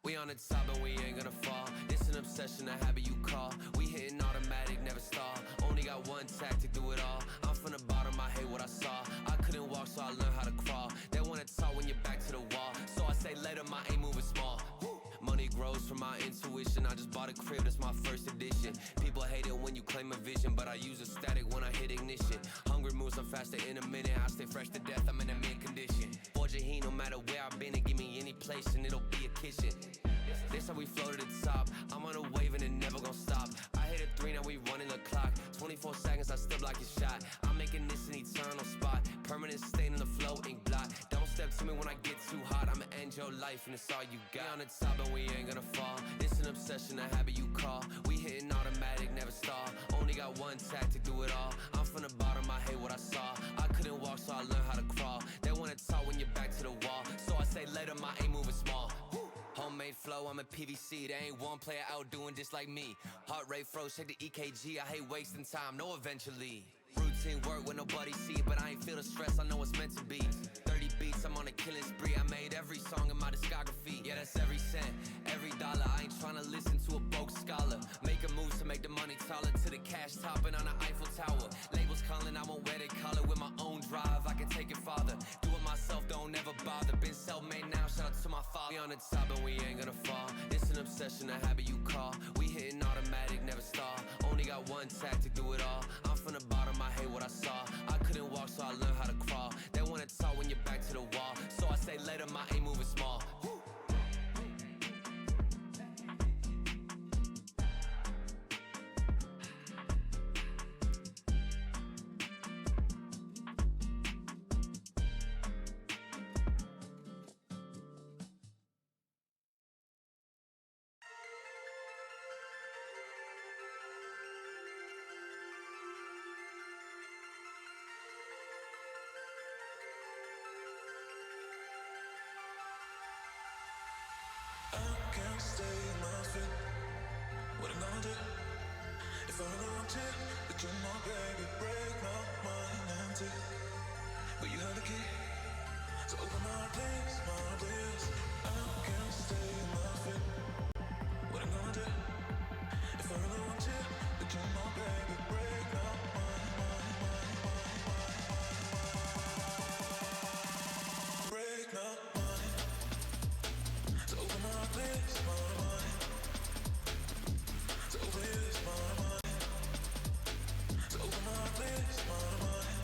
We on the top and we ain't gonna fall. It's an obsession, a habit you call. We hitting automatic, never stall. Only got one tactic, do it all. I'm from the bottom, I hate what I saw. I couldn't walk, so I learned how to crawl. They wanna talk when you're back to the wall. So I say later, my aim moving small. Money grows from my intuition. I just bought a crib, that's my first edition. People hate it when you claim a vision, but I use a static when I hit ignition. Hungry moves, I'm faster in a minute. I stay fresh to death, I'm in a mid condition. Forge a heat, no matter where I've been, and give me any place, and it'll be a kitchen. This how we flow to the top. I'm on a wave and it never gonna stop. I hit a 3, now we running the clock. 24 seconds, I still block your shot. I'm making this an eternal spot. Permanent stain in the flow, ink blot. Don't step to me when I get too hot. I'ma end your life and it's all you got. We on the top and we ain't gonna fall. It's an obsession, a habit you call. We hitting automatic, never stall. Only got one tactic, do it all. I'm from the bottom, I hate what I saw. I couldn't walk, so I learned how to crawl. They wanna talk when you're back to the wall. So I say later, my aim moving small. Homemade flow, I'm a PVC. There ain't one player out doing just like me. Heart rate froze, check the EKG. I hate wasting time, no eventually. Routine work when nobody see it, but I ain't feel the stress, I know it's meant to be. 30 beats, I'm on a killing spree. I made every song in my discography. Yeah, that's every cent, every dollar. I ain't tryna listen to a broke scholar. Making moves to make the money taller. To the cash topping on the Eiffel Tower. Labels calling, I won't wear they collar. With my own drive, I can take it farther. Do it myself, don't ever bother. Been self-made now, shout out to my father. We on the top and we ain't gonna fall. It's an obsession, a habit you call. We hitting automatic, never stall. Only got one tactic, do it all. I'm from the bottom, I hate what I saw. I couldn't walk, so I learned how to crawl. They wanna talk when you're back to the wall. So I say later, my aim moving small. I can't stay in my feet. What I'm gonna do if I really want to? But you know, baby, break my mind empty. But you have the key, so open my heart, please, my heart, please. I can't stay in my feet. What I'm gonna do if I really want to? But you know, baby, break my mind, break my mind. So open my heart, please, my mind. So please, my mind. So open my heart, please, my mind.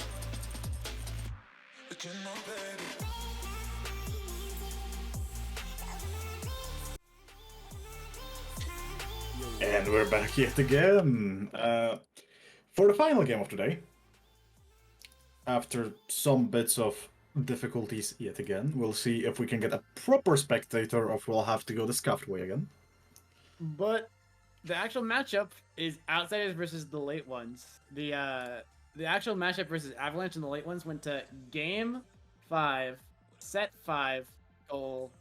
But you know, baby. And we're back yet again for the final game of the day. After some bits of difficulties yet again, we'll see if we can get a proper spectator or if we'll have to go the scuffed way again. But the actual matchup is Outsiders versus the Late Ones. The actual matchup versus Avalanche and the Late Ones went to Game 5, Set 5, Goal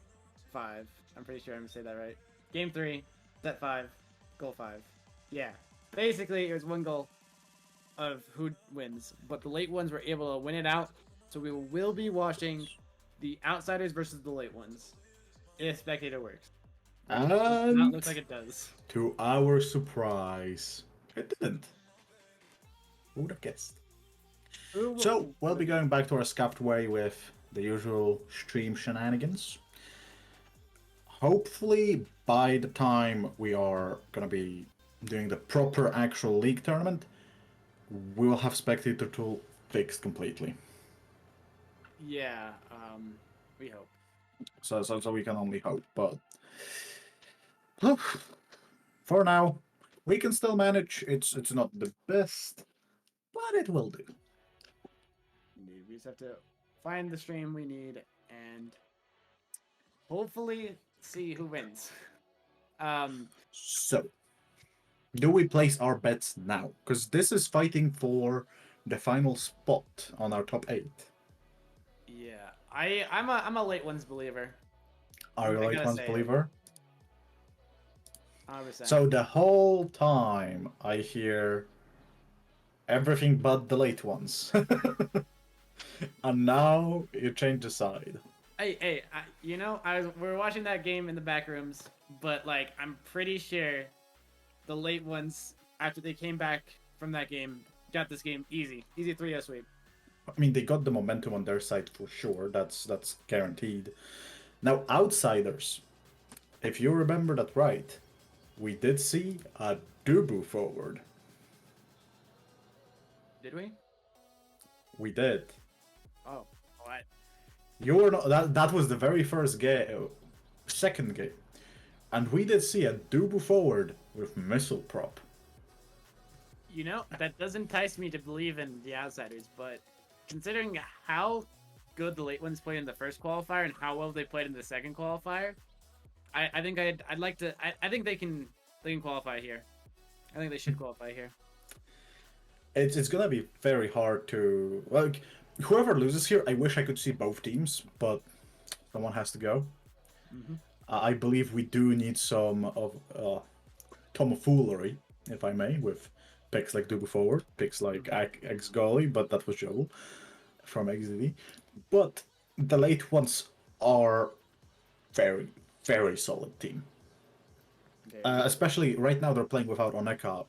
5. I'm pretty sure I'm gonna say that right. Game 3, Set 5, Goal 5. Yeah. Basically, it was one goal of who wins, but the Late Ones were able to win it out. So we will be watching the Outsiders versus the Late Ones if spectator works. Does not And look like it does. to our surprise, it didn't. Who would have guessed? So we'll be going back to our scuffed way with the usual stream shenanigans. Hopefully, by the time we are gonna be doing the proper actual league tournament, we will have spectator tool fixed completely. Yeah, we hope. So we can only hope, but look, for now, we can still manage. It's not the best, but it will do. Indeed, we just have to find the stream we need and hopefully see who wins. So, do we place our bets now? Because this is fighting for the final spot on our top 8. Yeah, I'm a Late Ones believer. Are you a I Late gotta Ones say it. believer? 100%. So the whole time I hear everything but the Late Ones. And now you change the side. We were watching that game in the back rooms, but like I'm pretty sure the late ones after they came back from that game got this game easy 3-0 sweep. I mean, they got the momentum on their side for sure. That's guaranteed. Now, outsiders, if you remember that right, we did see a Dubu forward. Did we? We did. Oh, what? You were not. That was the very first game, second game, and we did see a Dubu forward with missile prop. That does entice me to believe in the outsiders, but considering how good the late ones played in the first qualifier and how well they played in the second qualifier, I think I'd like to. I think they can qualify here. I think they should qualify here. It's gonna be very hard to like. Whoever loses here, I wish I could see both teams, but someone has to go. Mm-hmm. I believe we do need some of tomfoolery, if I may, with picks like Dubu forward, picks like ex goalie, but that was Joel from XDD. But the late ones are very, very solid team. Especially right now they're playing without Oneka,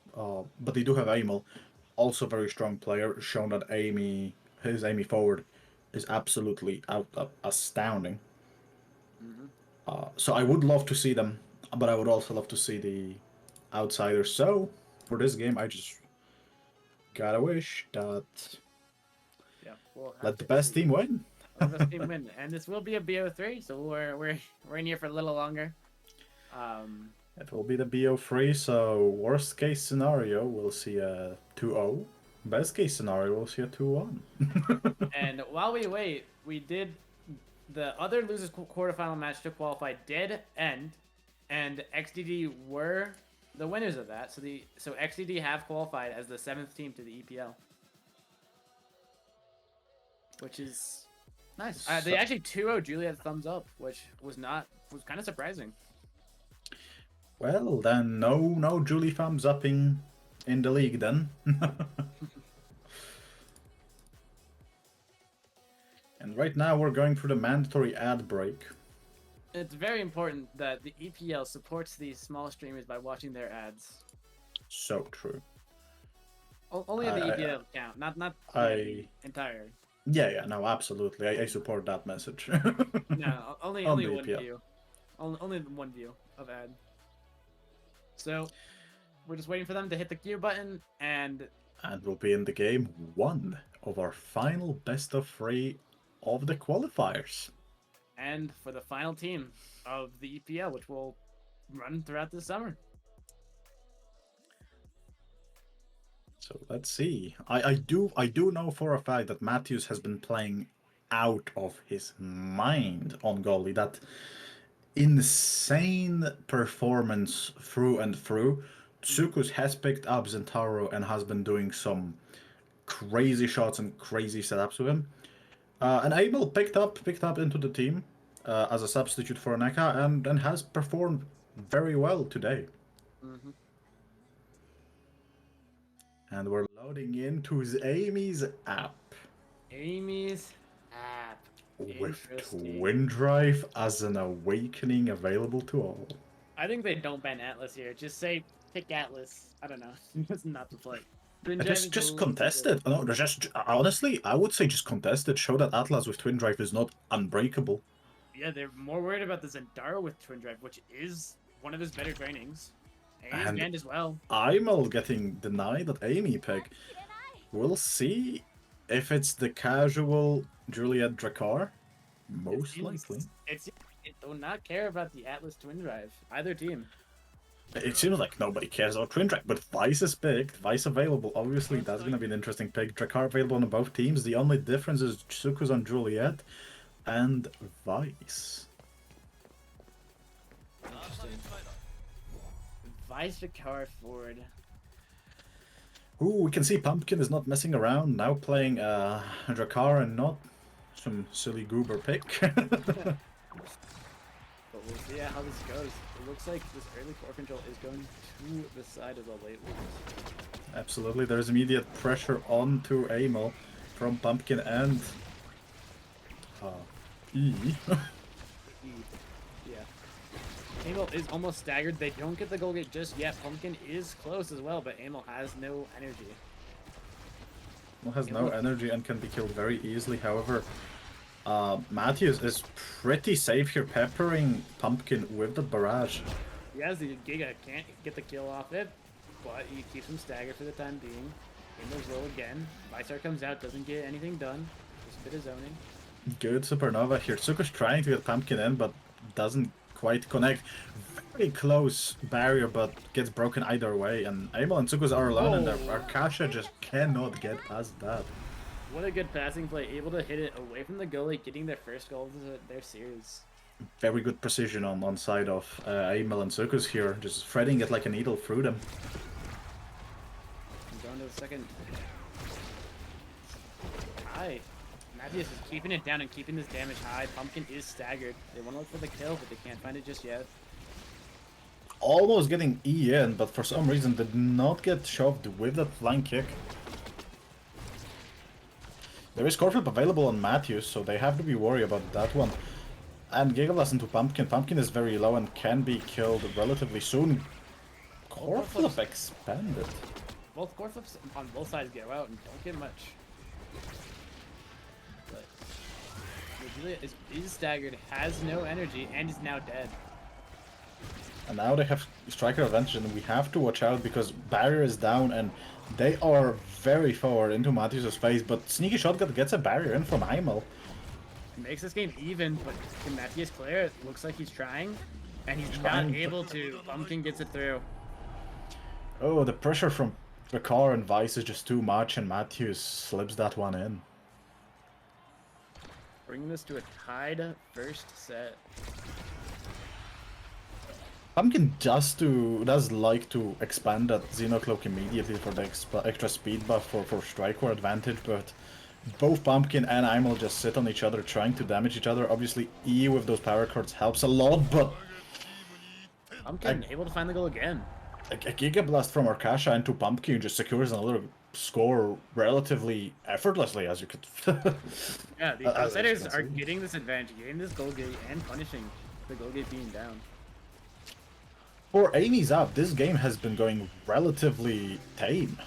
but they do have Emil, also very strong player, shown that his Amy forward is absolutely astounding. Mm-hmm. So I would love to see them, but I would also love to see the outsiders. So for this game, I just gotta wish that let the best team win. Let the best team win, and this will be a BO3, so we're in here for a little longer. It will be the BO3, so worst case scenario, we'll see a 2-0. Best case scenario, we'll see a 2-1. And while we wait, the other losers quarterfinal match to qualify did end, and XDD were the winners of that. So XDD have qualified as the 7th team to the EPL, which is nice. They actually 2-0 Juliet thumbs up, which was kind of surprising. Well, then no Julie thumbs upping in the league then. And right now we're going through the mandatory ad break. It's very important that the EPL supports these small streamers by watching their ads. So true. Only the EPL account, not the entire. Yeah, no, absolutely. I support that message. No, only On the one EPL. view. Only one view of ad. So we're just waiting for them to hit the Q button, and we'll be in the game 1 of our final best of 3 of the qualifiers. And for the final team of the EPL, which will run throughout the summer. So let's see. I do know for a fact that Matthews has been playing out of his mind on goalie. That insane performance through and through. Tsukus has picked up Zentaro and has been doing some crazy shots and crazy setups with him. And Abel picked up into the team as a substitute for Neka and has performed very well today. Mm-hmm. And we're loading into Amy's app. Amy's app. With Twin Drive as an awakening available to all. I think they don't ban Atlas here. Just say pick Atlas. I don't know. It's not the play. Just contest it. No, just honestly, I would say just contest it. Show that Atlas with Twin Drive is not unbreakable. Yeah, they're more worried about the Zendaro with Twin Drive, which is one of his better trainings. And he's banned as well. I'm all getting denied that Amy pick. We'll see if it's the casual Juliet Drakkar. Most likely. It do not care about the Atlas Twin Drive. Either team. It seems like nobody cares about Twin Drive, but Vice is picked. Vice available. Obviously, that's going to be an interesting pick. Drakkar available on both teams. The only difference is Tsuku's on Juliet and Vice. Vice Drakkar forward. Ooh, we can see Pumpkin is not messing around, now playing Drakkar and not some silly goober pick. But we'll see how this goes. It looks like this early core control is going to the side of the late ones. Absolutely, there's immediate pressure onto Amel from Pumpkin and E. Yeah. Amel is almost staggered. They don't get the goal gate just yet. Pumpkin is close as well, but Amel has no energy. Has no energy and can be killed very easily. However, Matthews is pretty safe here, peppering Pumpkin with the barrage. He has the Giga, can't get the kill off it, but he keeps him staggered for the time being. Amel's low again. Visar comes out, doesn't get anything done. Just a bit of zoning. Good Supernova here. Tsuku's trying to get Pumpkin in, but doesn't quite connect. Very close barrier, but gets broken either way. And Amel and Tsuku's are alone, and Arkasha just cannot get past that. What a good passing play. Able to hit it away from the goalie, getting their first goal of their series. Very good precision on side of Amel and Tsuku's here, just threading it like a needle through them. I'm going to the second. High. Matthews is keeping it down and keeping this damage high. Pumpkin is staggered. They want to look for the kill, but they can't find it just yet. Almost getting E in, but for some reason did not get shoved with that flying kick. There is Corflip available on Matthews, so they have to be worried about that one. And Gigablast into Pumpkin. Pumpkin is very low and can be killed relatively soon. Corflip expanded. Both core flips on both sides go out and don't get much. But Julia is staggered, has no energy, and is now dead. And now they have Striker advantage, and we have to watch out because barrier is down and they are very forward into Matthews' face, but Sneaky Shotgun gets a barrier in from Imel. Makes this game even, but can Matthews clear? It looks like he's trying, and he's Trying, not able to. Pumpkin gets it through. Oh, the pressure from the car and Vice is just too much, and Matthews slips that one in. Bringing this to a tied first set. Pumpkin does like to expand that Xenocloak immediately for the extra speed buff for Striker advantage, but both Pumpkin and Imel just sit on each other trying to damage each other. Obviously E with those power cards helps a lot, but Pumpkin able to find the goal again. a Giga Blast from Arkasha into Pumpkin just secures another score relatively effortlessly, as you could. Yeah, the outsiders are getting this advantage, getting this goal gate, and punishing the goal gate being down. For Amy's up, this game has been going relatively tame.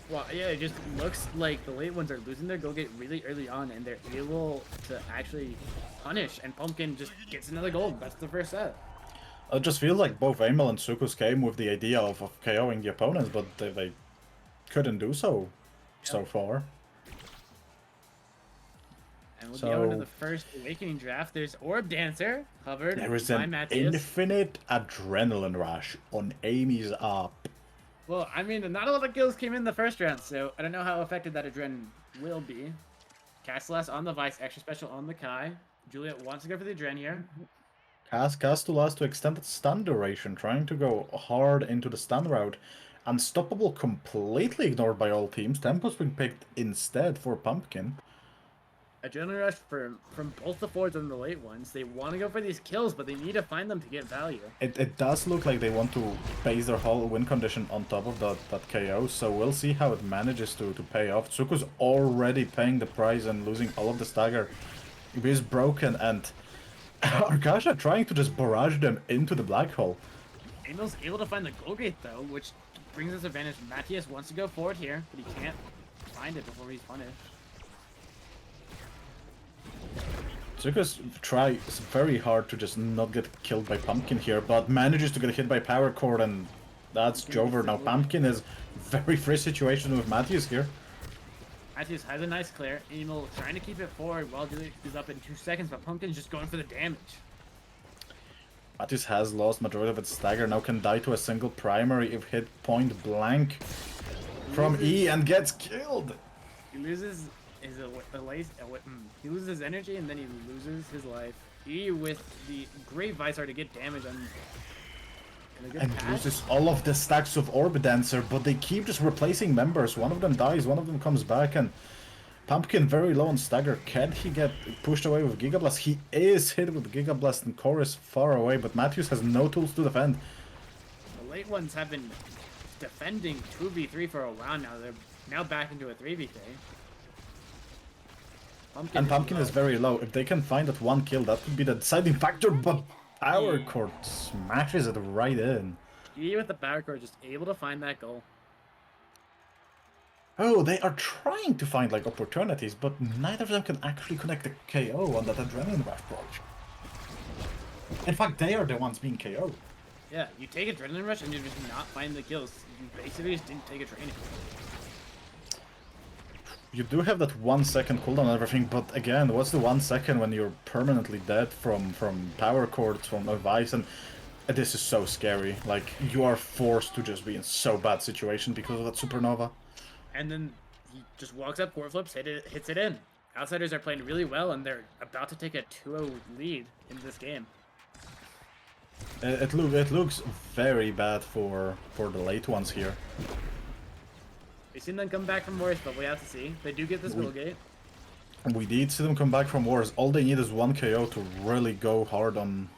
Well, yeah, it just looks like the late ones are losing their goal gate really early on, and they're able to actually punish, and Pumpkin just gets another goal. That's the first set. It just feels like both Amel and Sukus came with the idea of KOing the opponents, but they couldn't do so far. And we'll go into the first Awakening draft. There's Orb Dancer, covered There is by an Matthews. infinite adrenaline rush on Amy's up. Well, I mean, not a lot of kills came in the first round, so I don't know how effective that adrenaline will be. Castellas on the Vice, extra special on the Kai. Juliet wants to go for the adren here. Castellas to extend its stun duration, trying to go hard into the stun route. Unstoppable completely ignored by all teams. Tempo's been picked instead for Pumpkin. Adrenaline rush from both the forwards and the late ones. They want to go for these kills, but they need to find them to get value. It does look like they want to base their whole win condition on top of that KO, so we'll see how it manages to pay off. Tsuku's already paying the price and losing all of the stagger. He is broken, and Arkasha trying to just barrage them into the black hole. Amel's able to find the goal gate, though, which brings us advantage. Matthias wants to go forward here, but he can't find it before he's punished. Tsukus tries very hard to just not get killed by Pumpkin here, but manages to get hit by Power Cord, and that's Jover. Now Pumpkin is very free situation with Matthews here. Matthews has a nice clear. Emil trying to keep it forward while Juliet is up in 2 seconds, but Pumpkin's just going for the damage. Matthews has lost majority of its stagger, now can die to a single primary if hit point blank from E and gets killed. He loses his he loses his energy and then he loses his life. E with the great Visar to get damage on. And loses all of the stacks of Orb Dancer, but they keep just replacing members. One of them dies, one of them comes back, and Pumpkin very low on stagger. Can he get pushed away with Giga Blast? He is hit with Giga Blast and Core is far away, but Matthews has no tools to defend. The late ones have been defending 2v3 for a while now. They're now back into a 3v3. And Pumpkin is very low. If they can find that one kill, that would be the deciding factor, but Power Chord smashes it right in. He with the Power Chord just able to find that goal. Oh, they are trying to find like opportunities, but neither of them can actually connect the KO on that Adrenaline Rush approach. In fact, they are the ones being KO'd. Yeah, you take Adrenaline Rush and you're just not finding the kills. You basically just didn't take a training. You do have that 1 second cooldown and everything, but again, what's the 1 second when you're permanently dead from Power Chords, from a Vice, and this is so scary. Like, you are forced to just be in so bad situation because of that Supernova. And then he just walks up, core flips, hits it in. Outsiders are playing really well, and they're about to take a 2-0 lead in this game. It looks very bad for the late ones here. We've seen them come back from worse, but we have to see. They do get this goal gate. We did see them come back from wars. All they need is one KO to really go hard on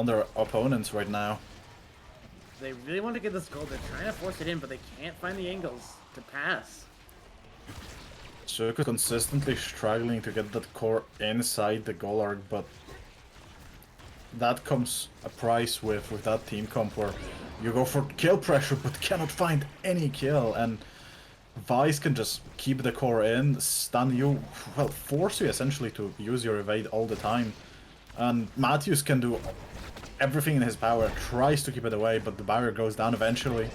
their opponents right now. They really want to get this goal. They're trying to force it in, but they can't find the angles to pass. Circus consistently struggling to get that core inside the goal arc, but that comes a price with that team comp where you go for kill pressure but cannot find any kill, and Vice can just keep the core in, stun you, well, force you essentially to use your evade all the time. And Matthews can do everything in his power, tries to keep it away, but the barrier goes down eventually.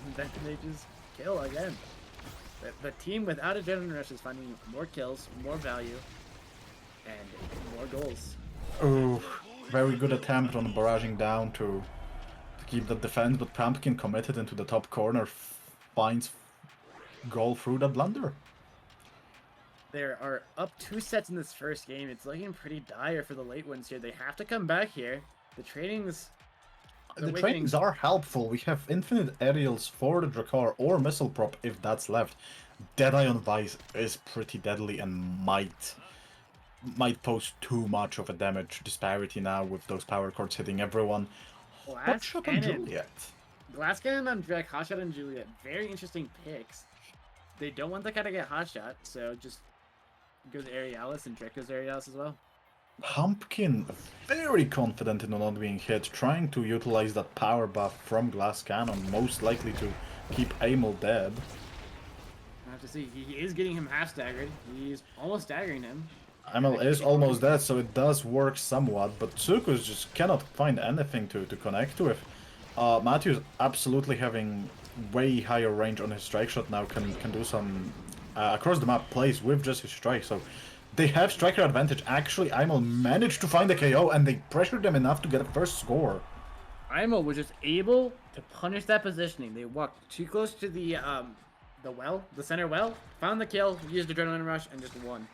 And then they just kill again. The team without Adrenaline Rush is finding more kills, more value, and more goals. Oh, very good attempt on barraging down to keep the defense, but Pumpkin committed into the top corner, finds goal through that blunder. There are up 2 sets in this first game. It's looking pretty dire for the late ones here. They have to come back here. The trainings... The trainings are helpful. We have infinite aerials for the Drakkar or missile prop if that's left. Deadeye on Vice is pretty deadly and might pose too much of a damage disparity now with those power chords hitting everyone. Hot shot on Juliet. Glass Cannon on Drek, Hot Shot on Juliet. Very interesting picks. They don't want the guy to get Hot Shot, so just goes Aerialis, and Drek goes Aerialis as well. Pumpkin very confident in not being hit, trying to utilize that power buff from Glass Cannon, most likely to keep Amel dead. I have to see. He is getting him half staggered. He's almost staggering him. Amel is almost dead, so it does work somewhat, but Tsukus just cannot find anything to connect with. Matthews absolutely having way higher range on his strike shot now, can do some across the map plays with just his strike, so they have striker advantage. Actually, Imel managed to find the KO and they pressured them enough to get a first score. Imel was just able to punish that positioning. They walked too close to the center well, found the kill, used Adrenaline Rush, and just won.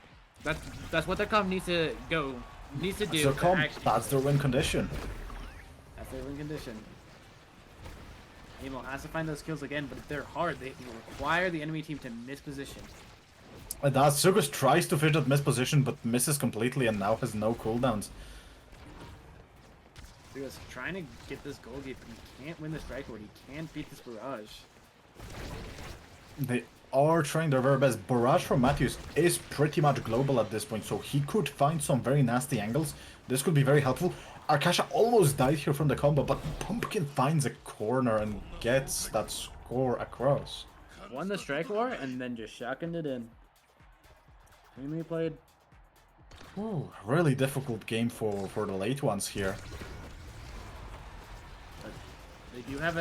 That's what their comp needs to do. So that's their win condition. That's their win condition. Amel has to find those kills again, but if they're hard, they require the enemy team to miss position. It does. Sugus tries to fish that miss position, but misses completely and now has no cooldowns. Sugus trying to get this goal gate, but he can't win the strike ward. He can't beat this barrage. They are trying their very best. Barrage from Matthews is pretty much global at this point, so he could find some very nasty angles. This could be very helpful. Arkasha almost died here from the combo, but Pumpkin finds a corner and gets that score across. Won the strike war and then just shotgunned it in. Extremely played. Ooh, really difficult game for the late ones here. But they do have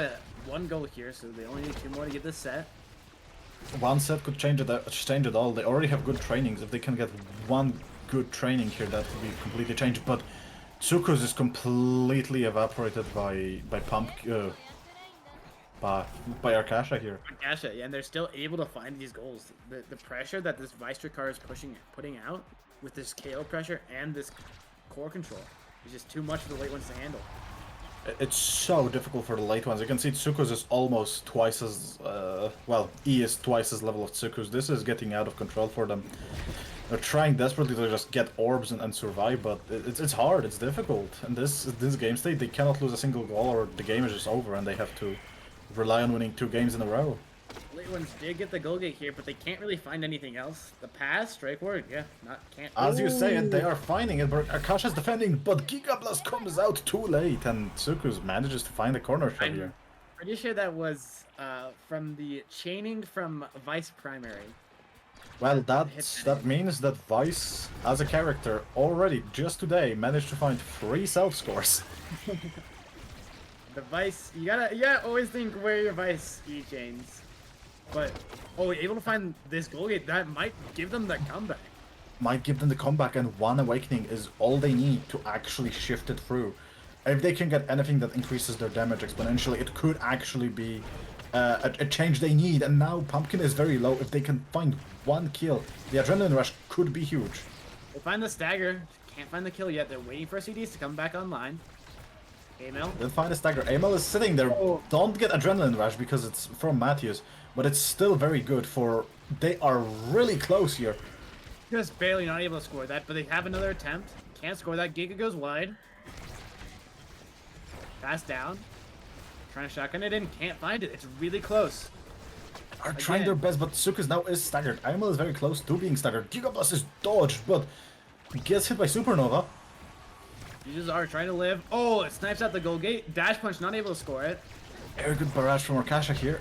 one goal here, so they only need 2 more to get this set. One set could change it all. They already have good trainings. If they can get one good training here, that would be completely changed. But Tsukus is completely evaporated by Arkasha here. Arkasha, yeah, and they're still able to find these goals. The pressure that this Vice Drakkar is putting out with this KO pressure and this core control is just too much for the late ones to handle. It's so difficult for the late ones. You can see Tsukus is almost twice as well, E is twice as level of Tsukus. This is getting out of control for them. They're trying desperately to just get orbs and survive, but it's hard, it's difficult. And this game state, they cannot lose a single goal or the game is just over and they have to rely on winning 2 games in a row. Late ones did get the goal gate here, but they can't really find anything else. The pass, strike forward, yeah, can't. As you say it, they Ooh. are finding it, but Akasha's defending, but Giga Blast comes out too late, and Sukus manages to find the corner shot here. I'm pretty sure that was from the chaining from Vice Primary. Well, that means that Vice, as a character, already, just today, managed to find 3 self-scores. The Vice, you gotta always think where your Vice E-chains. But, able to find this goal gate, that might give them the comeback. Might give them the comeback, and 1 Awakening is all they need to actually shift it through. If they can get anything that increases their damage exponentially, it could actually be a change they need. And now Pumpkin is very low. If they can find 1 kill, the Adrenaline Rush could be huge. They find the stagger, can't find the kill yet. They're waiting for CDs to come back online. Amel. They'll find a stagger. Amel is sitting there. Don't get Adrenaline Rush because it's from Matthews, but it's still very good for... They are really close here. Just barely not able to score that, but they have another attempt. Can't score that. Giga goes wide. Pass down. Trying to shotgun it in. Can't find it. It's really close. Are trying their best, but Sukus now is staggered. Amel is very close to being staggered. Gigablast is dodged, but gets hit by Supernova. Users are trying to live. Oh, it snipes out the goal gate. Dash punch, not able to score it. Very good barrage from Arkasha here.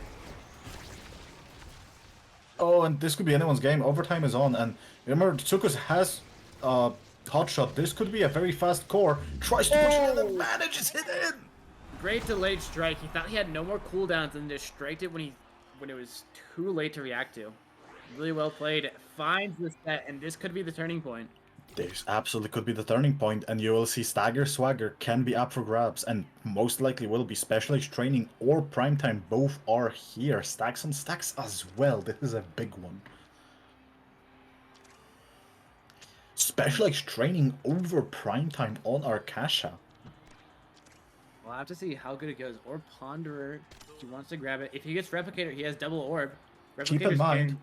Oh, and this could be anyone's game. Overtime is on, and remember, Sukus has hotshot. This could be a very fast core. Tries to push it in and manages it in. Great delayed strike. He thought he had no more cooldowns and just striked it when it was too late to react to. Really well played. Finds the set, and this could be the turning point. This absolutely could be the turning point, and you will see Stagger Swagger can be up for grabs, and most likely will be Special Age Training or Primetime. Both are here. Stacks and stacks as well. This is a big one. Special Age Training over Primetime on Arkasha. We'll have to see how good it goes. Or Ponderer, he wants to grab it. If he gets Replicator, he has double orb. Keep in mind,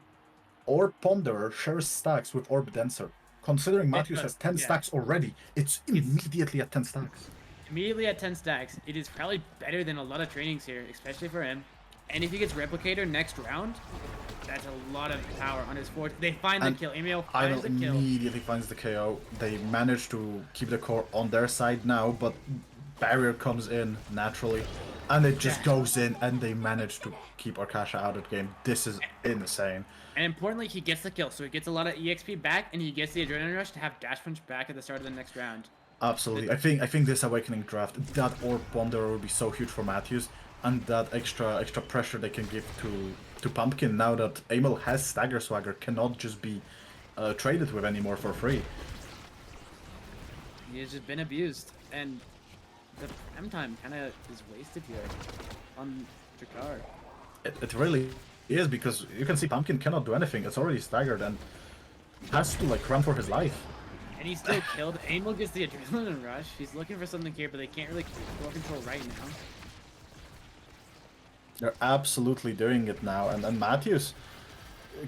Orb Ponderer shares stacks with Orb Dancer. Considering Matthews has 10 stacks already, it's immediately at 10 stacks. Immediately at 10 stacks. It is probably better than a lot of trainings here, especially for him. And if he gets Replicator next round, that's a lot of power on his forward. They find the kill. Emil finds the kill. Immediately finds the KO. They manage to keep the core on their side now, but Barrier comes in naturally. And it just goes in, and they manage to keep Arkasha out of the game. This is insane. And importantly, he gets the kill, so he gets a lot of EXP back, and he gets the Adrenaline Rush to have Dash Punch back at the start of the next round. Absolutely. I think this Awakening draft, that Orb Wanderer will be so huge for Matthews, and that extra pressure they can give to Pumpkin now that Emil has Stagger Swagger, cannot just be traded with anymore for free. He has just been abused, and the M time kind of is wasted here on Jakar. It really is, because you can see Pumpkin cannot do anything. It's already staggered and has to like run for his life. And he's still killed. Emil gets the Adrenaline Rush. He's looking for something here, but they can't really control right now. They're absolutely doing it now, and Matthews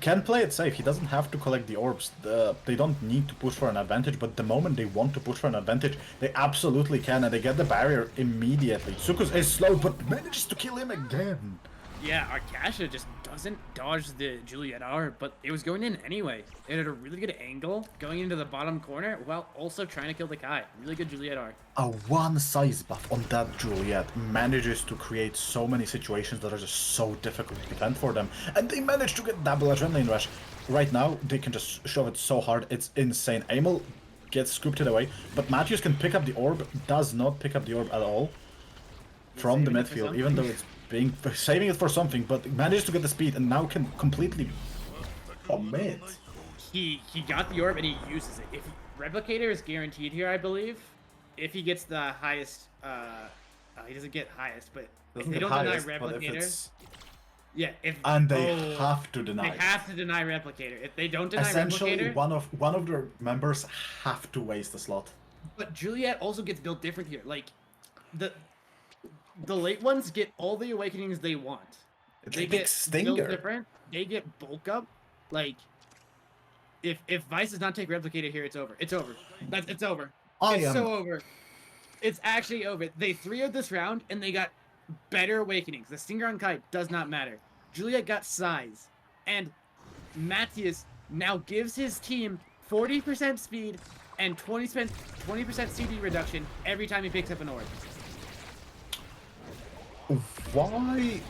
can play it safe. He doesn't have to collect the orbs. They don't need to push for an advantage, but the moment they want to push for an advantage, they absolutely can, and they get the barrier immediately. Sukus is slow, but manages to kill him again. Yeah, Arkasha just doesn't dodge the Juliet R, but it was going in anyway. It had a really good angle going into the bottom corner while also trying to kill the Kai. Really good Juliet R. A one size buff on that Juliet manages to create so many situations that are just so difficult to defend for them. And they manage to get double Adrenaline Rush. Right now, they can just shove it so hard, it's insane. Emil gets scooped away, but Matthews can pick up the orb, does not pick up the orb at all from the midfield, even though it's saving it for something, but manages to get the speed and now can completely commit. He got the orb and he uses it. If Replicator is guaranteed here, I believe. If he gets the highest, he doesn't get highest, but if they don't deny Replicator, and they have to deny. They have to deny Replicator. If they don't deny essentially, Replicator, one of their members have to waste the slot. But Juliet also gets built different here. Like the late ones get all the awakenings they want. They get built different. They get bulk up. Like if Vice does not take Replicator here, it's over. It's over. It's over. It's so over. It's actually over. They 3-0'd this round and they got better awakenings. The Stinger on Kai does not matter. Juliet got size, and Matthias now gives his team 40% speed and 20% CD reduction every time he picks up an orb. Why?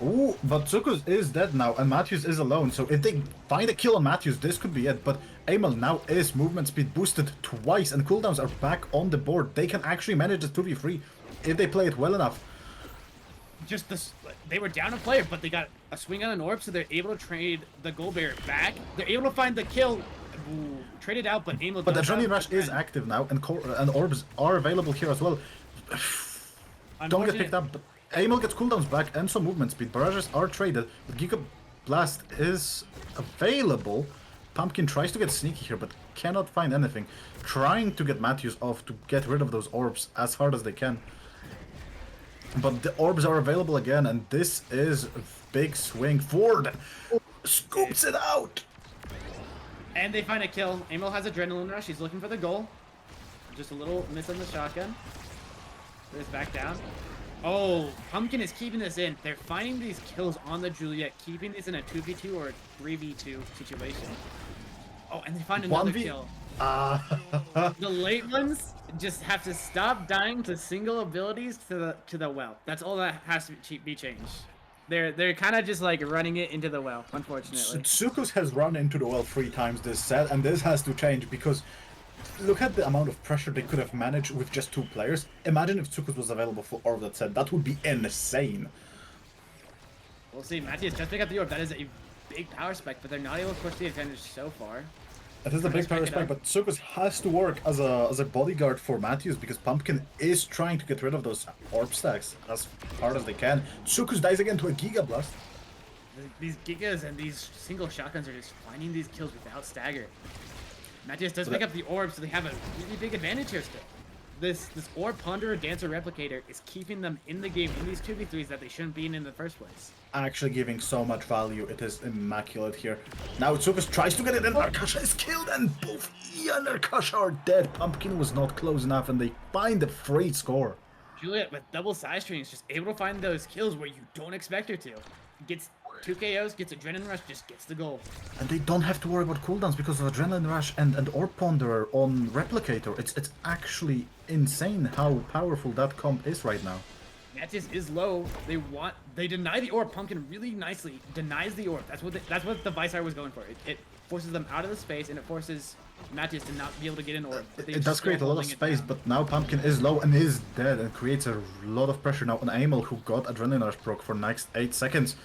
Ooh, but Zukus is dead now, and Matthews is alone. So if they find a kill on Matthews, this could be it. But Emil now is movement speed boosted twice, and cooldowns are back on the board. They can actually manage this 2v3 if they play it well enough. Just this, they were down a player, but they got a swing on an orb, so they're able to trade the gold bearer back. They're able to find the kill. Ooh, trade it out, but Emil. But the Adrenaline Rush is active now, and orbs are available here as well. Don't get picked up, but Emil gets cooldowns back and some movement speed. Barrages are traded, but Giga Blast is available. Pumpkin tries to get sneaky here, but cannot find anything. Trying to get Matthews off to get rid of those orbs as hard as they can. But the orbs are available again, and this is a big swing for them. Scoops it out! And they find a kill. Emil has Adrenaline Rush. He's looking for the goal. Just a little miss on the shotgun. There's back down. Oh, Pumpkin is keeping this in. They're finding these kills on the Juliet, keeping this in a 2v2 or a 3v2 situation. Oh, and they find another 1v kill. The late ones just have to stop dying to single abilities to the well. That's all that has to be changed. They're kind of just like running it into the well, unfortunately. Tsukus has run into the well 3 times this set, and this has to change because look at the amount of pressure they could have managed with just 2 players. Imagine if Tsukus was available for all of that set. That would be insane. We'll see. Matthias just pick up the orb. That is a big power spike, but they're not able to push the advantage so far. It is a big power spike, but Tsukus has to work as a bodyguard for Matthews because Pumpkin is trying to get rid of those orb stacks as hard as they can. Tsukus dies again to a Giga Blast. These Gigas and these single shotguns are just finding these kills without stagger. Matthias does pick up the orb, so they have a really big advantage here still. This Orb Ponderer Dancer Replicator is keeping them in the game in these 2v3s that they shouldn't be in the first place. Actually giving so much value. It is immaculate here. Now Tsukus tries to get it in. Arkasha is killed, and both Ian and Arkasha are dead. Pumpkin was not close enough, and they find the free score. Juliet with double side string is just able to find those kills where you don't expect her to. Gets 2 KOs, gets Adrenaline Rush, just gets the goal. And they don't have to worry about cooldowns because of Adrenaline Rush and Orb Ponderer on Replicator. It's actually insane how powerful that comp is right now. Matthias is low. They deny the orb. Pumpkin really nicely denies the orb. That's what the Vice was going for. It forces them out of the space, and it forces Matthias to not be able to get an orb. It does create a lot of space, but now Pumpkin is low and is dead, and creates a lot of pressure now on Emil, who got Adrenaline Rush proc for next 8 seconds.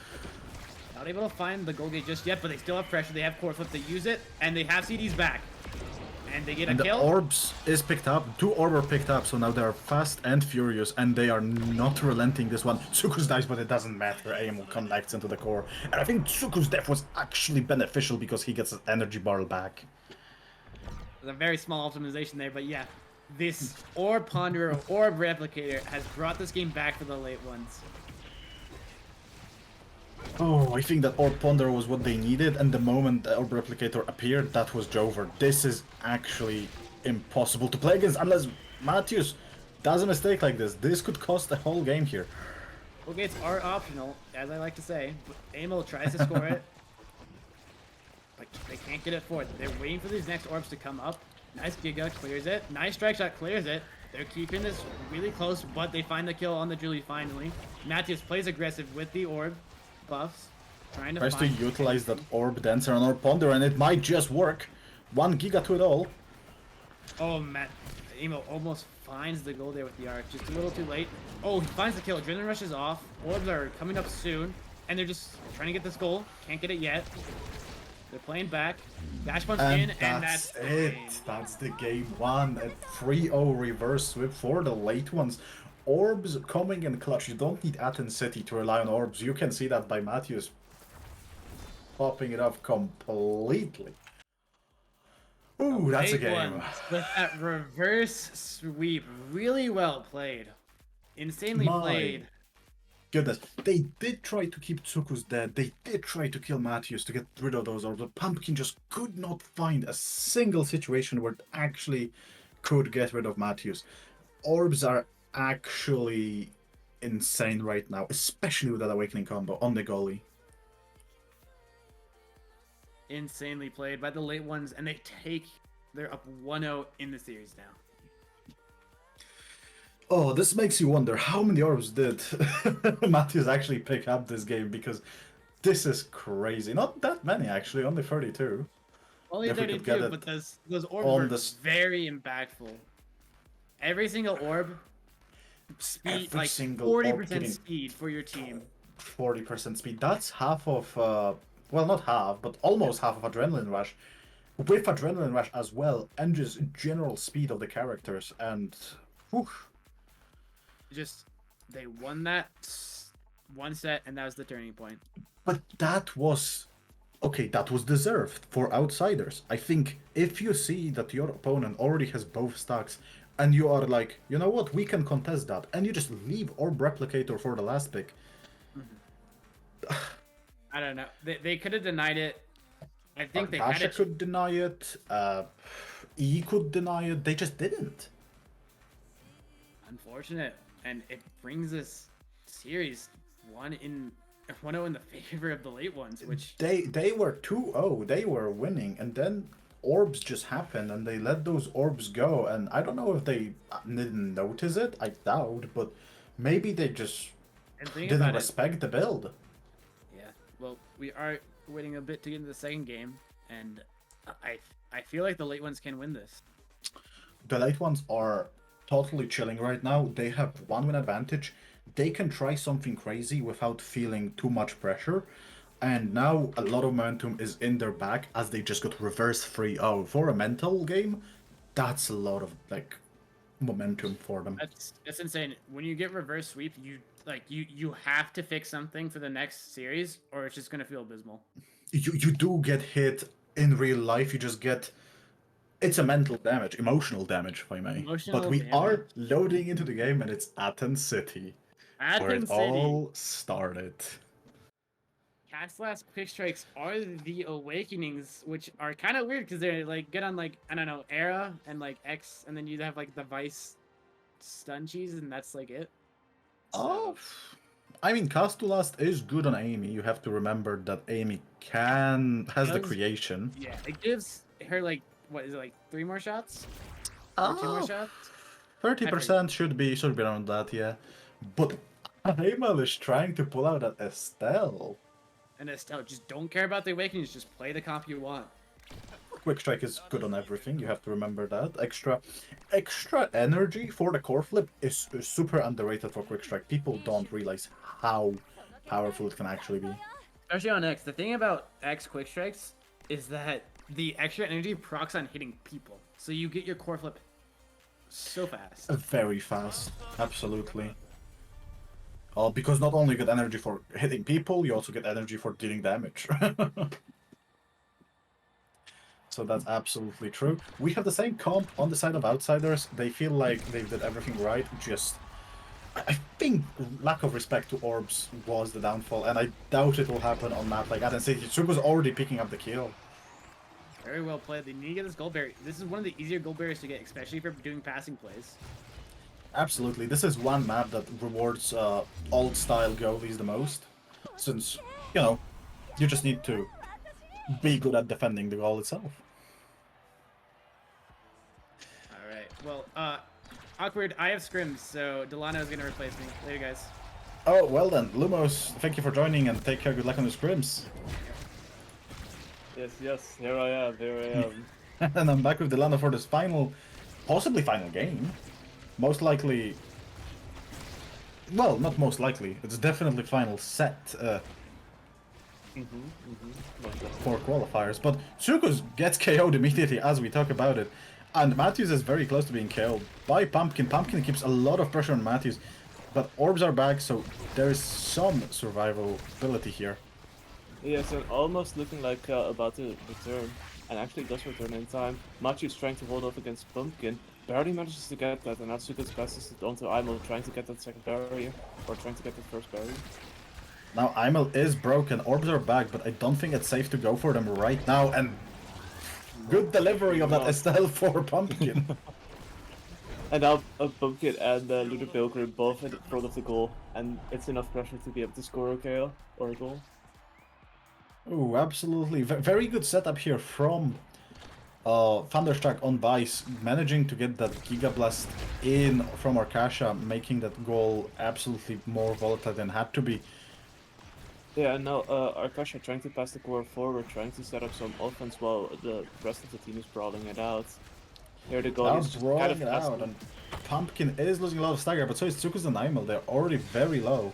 Not able to find the goal gate just yet, but they still have pressure. They have core flip. They use it, and they have CDs back. And they get a kill. The orbs is picked up. 2 orb are picked up, so now they are fast and furious, and they are not relenting this one. Tsukus dies, but it doesn't matter. Emil connects into the core. And I think Tsuku's death was actually beneficial because he gets his energy bar back. There's a very small optimization there, but yeah. This Orb Ponderer, Orb Replicator has brought this game back for the late ones. Oh, I think that Orb Ponderer was what they needed, and the moment the Orb Replicator appeared, that was Jover. This is actually impossible to play against unless Matthews does a mistake like this. This could cost the whole game here. Goal gates are optional, as I like to say. Emil tries to score it, but they can't get it forward. They're waiting for these next orbs to come up. Nice Giga, clears it. Nice strike shot, clears it. They're keeping this really close, but they find the kill on the Julie finally. Matthews plays aggressive with the orb buffs, trying to Tries to utilize that Orb Dancer and Orb Ponderer, and it might just work. 1 Giga to it all. Oh, Emil almost finds the goal there with the arc, just a little too late. Oh, he finds the kill. Adrenaline Rush is off. Orbs are coming up soon, and they're just trying to get this goal. Can't get it yet. They're playing back. Dash punch in, and that's it. That's the game won. A 3-0 reverse sweep for the late ones. Orbs coming in clutch. You don't need Athens City to rely on orbs. You can see that by Matthews popping it up completely. Ooh, that's a game. With that reverse sweep, really well played. Insanely played. Goodness, they did try to keep Tsukus dead. They did try to kill Matthews to get rid of those orbs, but Pumpkin just could not find a single situation where it actually could get rid of Matthews. Orbs are actually insane right now, especially with that Awakening combo on the goalie. insanely played by the late ones, and they're up 1-0 in the series now. Oh, this makes you wonder how many orbs did Matthews actually pick up this game, because this is crazy. Not that many actually, only 32. Only If we could 32, get but it those orbs on were this- very impactful. Every single orb, speed, Every like single 40% orb giving speed for your team. 40% speed. That's half of, well, not half, but almost half of Adrenaline Rush. With Adrenaline Rush as well, and just general speed of the characters, and whew, Just they won that one set, and that was the turning point. but that was okay. That was deserved for outsiders. I think if you see that your opponent already has both stacks, and you are like, you know what, we can contest that, and you just leave Orb Replicator for the last pick. I don't know. They could have denied it. I think they had Tasha it. could deny it. E could deny it. They just didn't. Unfortunate, and it brings this series 1-0 in the favor of the late ones, which They were 2-0. They were winning, and then orbs just happened, and they let those orbs go. And I don't know if they didn't notice it. I doubt, but maybe they just and think didn't about respect the build. it. Yeah. Well, we are waiting a bit to get into the second game, and I feel like the late ones can win this. The late ones are totally chilling right now. They have 1-win advantage. They can try something crazy without feeling too much pressure. And now a lot of momentum is in their back as they just got reverse 3-0. For a mental game, that's a lot of like momentum for them. That's insane. When you get reverse sweep, you have to fix something for the next series, or it's just gonna feel abysmal. You do get hit in real life. You just get, it's a mental damage, emotional damage, if I may. Emotional But we damage. are loading into the game, and it's Athens City, where it Athens City. all started. Cat's quick strikes are the awakenings, which are kind of weird because they're like good on like, I don't know, Era and like X, and then you have like the Vice stun cheese, and that's like it. Oh, I mean, Castulast is good on Amy. You have to remember that Amy has the Does- creation. Yeah, it gives her like, what is it, like 3 more shots? Or 2 more shots? 30% should be around that, yeah. But Aimal is trying to pull out at Estelle. And Estelle, just don't care about the awakenings, just play the comp you want. Quick strike is good on everything. You have to remember that. Extra energy for the core flip is super underrated for quick strike. People don't realize how powerful it can actually be. Especially on X. The thing about X quick strikes is that the extra energy procs on hitting people. So you get your core flip so fast. Very fast, absolutely. Because not only you get energy for hitting people, you also get energy for dealing damage. So that's absolutely true. We have the same comp on the side of outsiders. They feel like they did everything right, just I think lack of respect to orbs was the downfall, and I doubt it will happen on map like Athens City. Tsuku's already picking up the kill. Very well played. They need to get this gold berry. This is one of the easier gold berries to get, especially for doing passing plays. Absolutely. This is one map that rewards old-style goalies the most, since, you know, you just need to be good at defending the goal itself. Alright, well, awkward, I have scrims, so Delano is going to replace me. Later, guys. Oh, well then. Lumos, thank you for joining, and take care. Good luck on the scrims. Yes, here I am. And I'm back with Delano for this possibly final game. Most likely... Well, not most likely. It's definitely final set for qualifiers. But Tsukus gets KO'd immediately as we talk about it. And Matthews is very close to being KO'd by Pumpkin. Pumpkin keeps a lot of pressure on Matthews. But orbs are back, so there is some survivability here. Yes, and almost looking like about to return, and actually does return in time. Matthew's trying to hold off against Pumpkin, barely manages to get that, and Natsuka's passes it onto Aimo, trying to get that second barrier, or trying to get the first barrier. Now Aimel is broken, orbs are back, but I don't think it's safe to go for them right now, and good delivery of that Estelle for Pumpkin. And now Pumpkin and Lunar Pilgrim both in front of the goal, and it's enough pressure to be able to score a KO or a goal. Oh, absolutely. Very good setup here from Thunderstruck on Vice, managing to get that Giga Blast in from Arkasha, making that goal absolutely more volatile than had to be. Yeah, and now Arkasha trying to pass the core forward, trying to set up some offense while the rest of the team is brawling it out. Here the goalie Now is just kind brawling of it out, passive. and Pumpkin is losing a lot of stagger, but so is Tsukus and Aimel. They're already very low.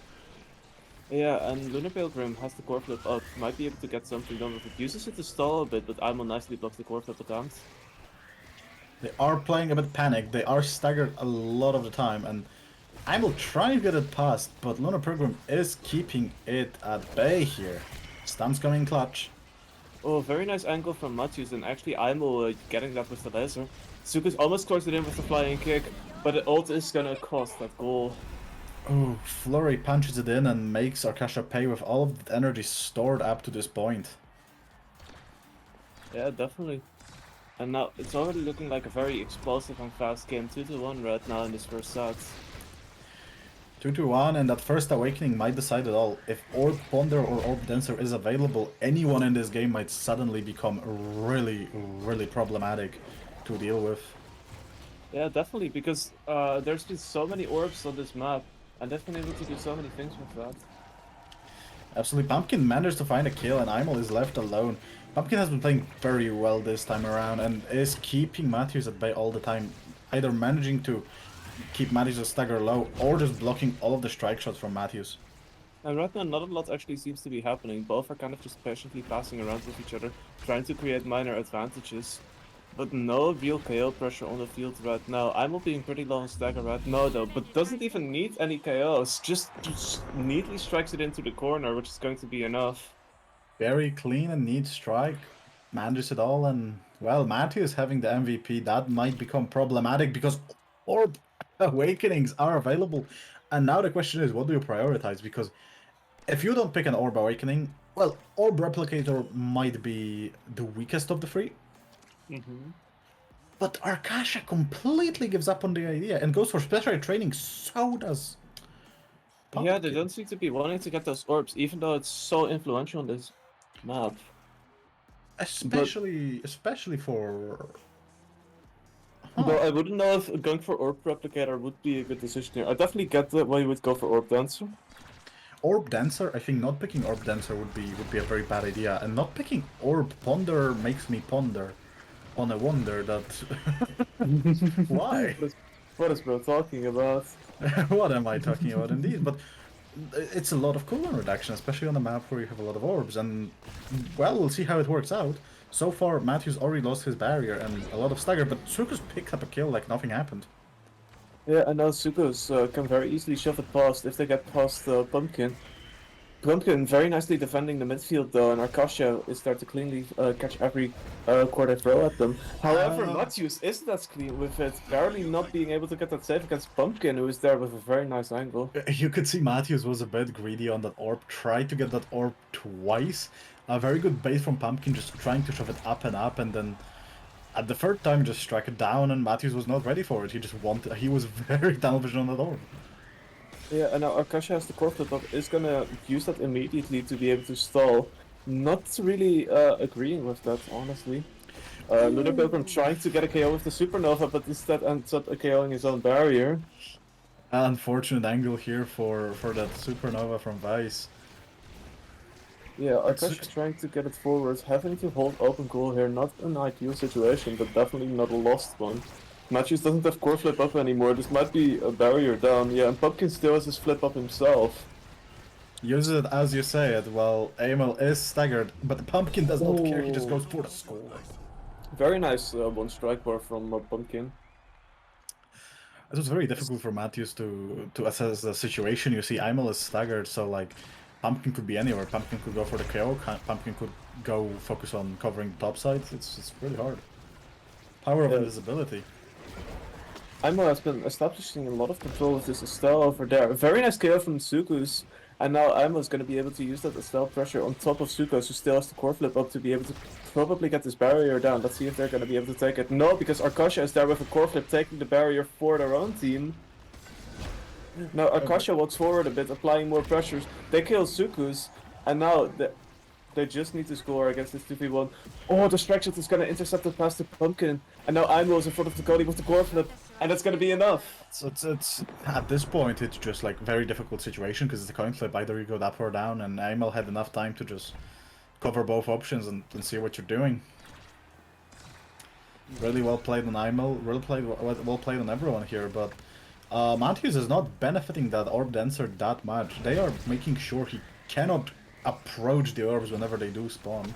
Yeah, and Lunar Pilgrim has the core flip up, might be able to get something done with it. Uses it to stall a bit, but Aimel nicely blocks the core flip attempt. They are playing a bit panicked. They are staggered a lot of the time, and Aimel trying to get it past, but Lunar Pilgrim is keeping it at bay here. Stun's coming clutch. Oh, very nice angle from Matthews, and actually Aimel getting that with the laser. Tsukus almost closed it in with the flying kick, but the ult is gonna cost that goal. Oh, Flurry punches it in and makes Arkasha pay with all of the energy stored up to this point. Yeah, definitely. And now it's already looking like a very explosive and fast game. 2-1 right now in this first set. 2-1, and that first awakening might decide it all. If Orb Ponder or Orb Dancer is available, anyone in this game might suddenly become really, really problematic to deal with. Yeah, definitely, because there's been so many orbs on this map, and they've been able to do so many things with that. Absolutely, Pumpkin managed to find a kill and Aimel is left alone. Pumpkin has been playing very well this time around and is keeping Matthews at bay all the time, either managing to keep Matthews' stagger low or just blocking all of the strike shots from Matthews. And right now, not a lot actually seems to be happening. Both are kind of just patiently passing around with each other, trying to create minor advantages. But no real KO pressure on the field right now. I'm being pretty low on stagger right now though, but doesn't even need any KOs. Just neatly strikes it into the corner, which is going to be enough. Very clean and neat strike, manages it all, and well, Matthews having the MVP, that might become problematic because Orb Awakenings are available. And now the question is, what do you prioritize? Because if you don't pick an Orb Awakening, well, Orb Replicator might be the weakest of the three. But Arkasha completely gives up on the idea and goes for special training, so does Yeah, they Pumpkin. don't seem to be wanting to get those orbs, even though it's so influential on this map. Especially for... Though I wouldn't know if going for Orb Replicator would be a good decision here. I definitely get why you would go for Orb Dancer. Orb Dancer, I think not picking Orb Dancer would be a very bad idea, and not picking Orb Ponder makes me ponder on a wonder that... Why? What is bro talking about? What am I talking about indeed? But it's a lot of cooldown reduction, especially on a map where you have a lot of orbs, and well, we'll see how it works out. So far, Matthews already lost his barrier and a lot of stagger, but Tsukus picked up a kill like nothing happened. Yeah, and now Sukos can very easily shove it past if they get past Pumpkin. Pumpkin very nicely defending the midfield though, and Arkasha is there to cleanly catch every quarter throw at them. However, Matthews isn't as clean with it, barely not being able to get that save against Pumpkin, who is there with a very nice angle. You could see Matthews was a bit greedy on that orb, tried to get that orb twice. A very good bait from Pumpkin, just trying to shove it up and up, and then at the third time just strike it down, and Matthews was not ready for it. He was very tunnel vision on that orb. Yeah, and now Arkasha has the core flip up, is gonna use that immediately to be able to stall. Not really agreeing with that, honestly. Lunar Pilgrim trying to get a KO with the Supernova, but instead ends up KOing his own barrier. Unfortunate angle here for that Supernova from Vice. Yeah, Arkasha trying to get it forward, having to hold open goal here, not an ideal situation, but definitely not a lost one. Matthews doesn't have core flip up anymore, this might be a barrier down, yeah, and Pumpkin still has his flip up himself. Use it as you say it. Well, Emil is staggered, but the Pumpkin does not care, he just goes for the score. Very nice one strike bar from Pumpkin. It was very difficult for Matthews to assess the situation. You see, Emil is staggered, so like, Pumpkin could be anywhere. Pumpkin could go for the KO, Pumpkin could go focus on covering the top side. It's really hard. Power of invisibility. Aimo has been establishing a lot of control with this Estelle over there. A very nice KO from Sukus. And now Aimo is going to be able to use that Estelle pressure on top of Sukus, who still has the core flip up to be able to probably get this barrier down. Let's see if they're going to be able to take it. No, because Arkasha is there with a core flip taking the barrier for their own team. Now Arkasha walks forward a bit, applying more pressures. They kill Sukus, and now They just need to score against this 2v1. Oh, the strike shot is gonna intercept the pass to Pumpkin. And now Imo's in front of the goalie with the core flip. And that's gonna be enough. It's at this point it's just like very difficult situation because it's a coin flip. Either you go up or down, and Aimel had enough time to just cover both options and see what you're doing. Really well played on Aimel, well played on everyone here, but Matthews is not benefiting that Orb Dancer that much. They are making sure he cannot approach the orbs whenever they do spawn.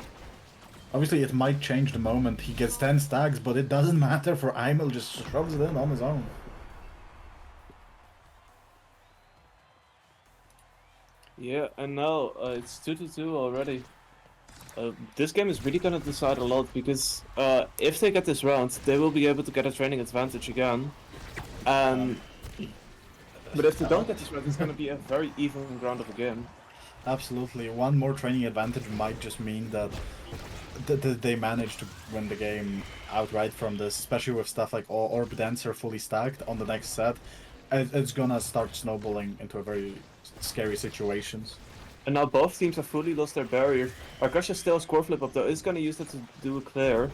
Obviously it might change the moment he gets 10 stacks, but it doesn't matter for Aimel, just shoves it in on his own. Yeah, and now it's 2-2 already. This game is really gonna decide a lot because if they get this round, they will be able to get a training advantage again. But if they don't get this round, it's gonna be a very even round of a game. Absolutely. One more training advantage might just mean that they manage to win the game outright from this, especially with stuff like Orb Dancer fully stacked on the next set. It's gonna start snowballing into a very scary situations. And now both teams have fully lost their barriers. Arkasha still has core flip up though, is gonna use that to do a clear.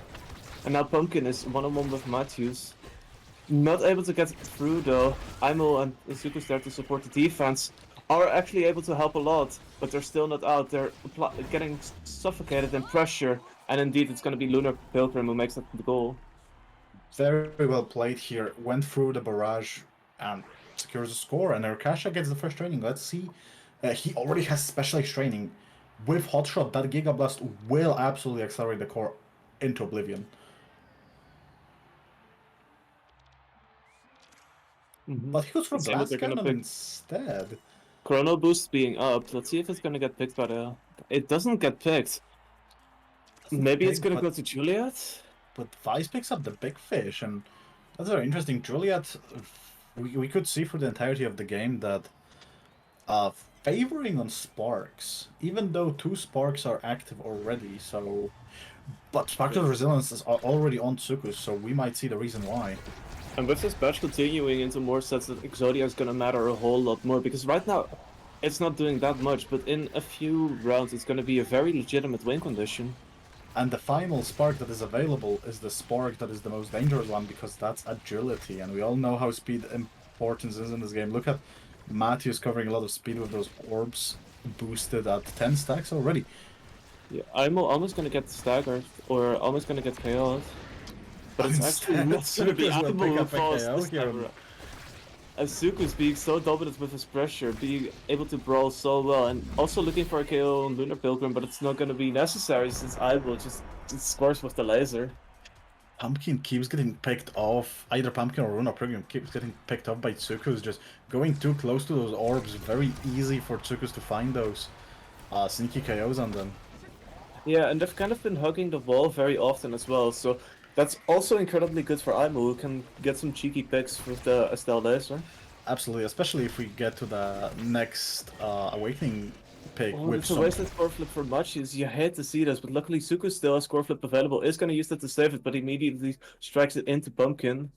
And now Pumpkin is one-on-one with Matthews. Not able to get through though. Aimo and Izuku's there to support the defense. Are actually able to help a lot, but they're still not out. They're getting suffocated in pressure. And indeed, it's gonna be Lunar Pilgrim who makes that the goal. Very well played here. Went through the barrage and secures a score. And Arkasha gets the first training. Let's see. He already has specialized training. With Hotshot, that Giga Blast will absolutely accelerate the core into oblivion. But he goes for Blast Cannon instead. Chrono Boost being up. Let's see if it's gonna get picked by the... It doesn't get picked. Maybe it's gonna go to Juliet? But Vice picks up the big fish, and that's very interesting. Juliet, we could see for the entirety of the game that favoring on Sparks, even though 2 Sparks are active already, so... But Sparks of Resilience is already on Tsukus, so we might see the reason why. And with this batch continuing into more sets, that Exodia is gonna matter a whole lot more, because right now, it's not doing that much, but in a few rounds it's gonna be a very legitimate win condition. And the final spark that is available is the spark that is the most dangerous one, because that's agility, and we all know how speed importance is in this game. Look at Matthews covering a lot of speed with those orbs boosted at 10 stacks already. Yeah, I'm almost gonna get staggered, or almost gonna get KO'd. But it's actually not gonna be Aimo who falls this time around. Azuku's being so dominant with his pressure, being able to brawl so well, and also looking for a KO on Lunar Pilgrim, but it's not gonna be necessary since Aimo just scores with the laser. Pumpkin keeps getting picked off, either Pumpkin or Lunar Pilgrim keeps getting picked off by Tsukus, just going too close to those orbs. Very easy for Tsukus to find those sneaky KOs on them. Yeah, and they've kind of been hugging the wall very often as well, so that's also incredibly good for Aimo, who can get some cheeky picks with the Estelle laser. Absolutely, especially if we get to the next Awakening pick. Oh, it's a wasted core flip for Matthews. You hate to see this, but luckily Suku still has core flip available. Is going to use that to save it, but immediately strikes it into Pumpkin.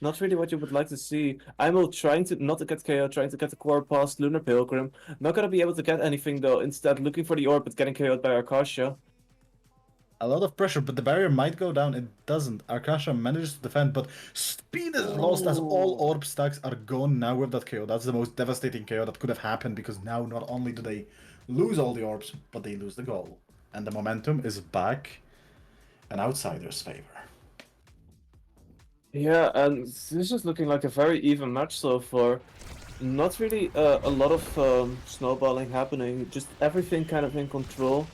Not really what you would like to see. Aimo trying to not to get KO, trying to get the core past Lunar Pilgrim. Not going to be able to get anything though. Instead, looking for the orb, but getting KO'd by Arkasha. A lot of pressure, but the barrier might go down. It doesn't. Arkasha manages to defend, but speed is lost as all orb stacks are gone now with that KO. That's the most devastating KO that could have happened, because now not only do they lose all the orbs, but they lose the goal. And the momentum is back in Outsider's favor. Yeah, and this is looking like a very even match so far. Not really a lot of snowballing happening, just everything kind of in control.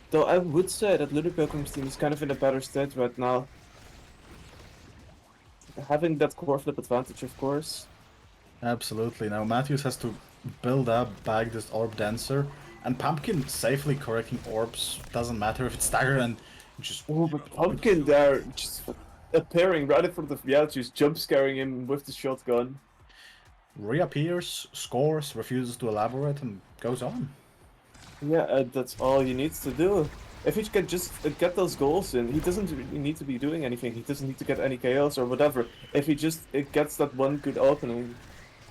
Though I would say that Lunar Pilgrim's team is kind of in a better state right now. Having that core flip advantage, of course. Absolutely. Now Matthews has to build up, bag this Orb Dancer, and Pumpkin safely correcting orbs. Doesn't matter if it's staggered and just... Oh, but Pumpkin there, just appearing right in front of Matthews, jump scaring him with the shotgun. Reappears, scores, refuses to elaborate, and goes on. Yeah, that's all he needs to do. If he can just get those goals in, he doesn't really need to be doing anything. He doesn't need to get any chaos or whatever. If he just gets that one good opening.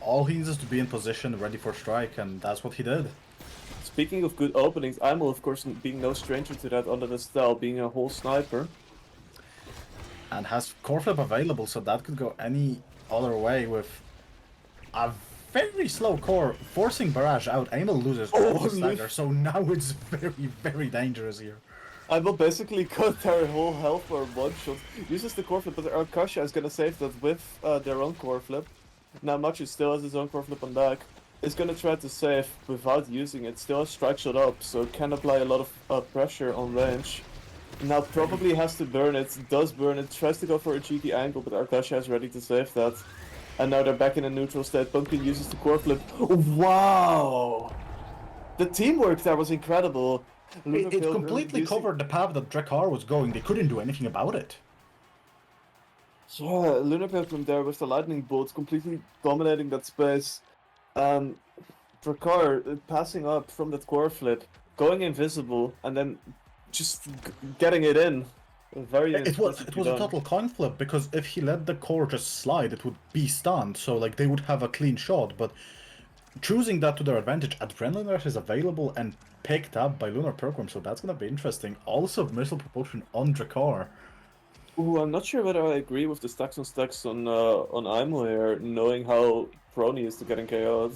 All he needs is to be in position, ready for strike, and that's what he did. Speaking of good openings, I'm of course being no stranger to that under the style, being a whole sniper. And has core flip available, so that could go any other way with a very slow core, forcing Barrage out. Amel loses all the stagger, so now it's very, very dangerous here. Aimo basically cut their whole health for one shot, uses the core flip, but Arkasha is gonna save that with their own core flip. Now Machu still has his own core flip on deck. Is gonna try to save without using it, still has strike shot up, so can apply a lot of pressure on range. Now probably has to burn it, does burn it, tries to go for a cheeky angle, but Arkasha is ready to save that. And now they're back in a neutral state. Pumpkin uses the core flip. Wow! The teamwork there was incredible. It completely covered the path that Drakkar was going. They couldn't do anything about it. Yeah, Lunar Pilgrim there with the lightning bolts completely dominating that space. Drakkar passing up from that core flip, going invisible, and then just getting it in. Very It was a total coin flip, because if he let the core just slide, it would be stunned, so like they would have a clean shot, but choosing that to their advantage, Adrenaline Rush is available and picked up by Lunar Pilgrim, so that's gonna be interesting. Also, missile propulsion on Drakkar. Ooh, I'm not sure whether I agree with the stacks on Aimo here, knowing how prone he is to getting KO'd.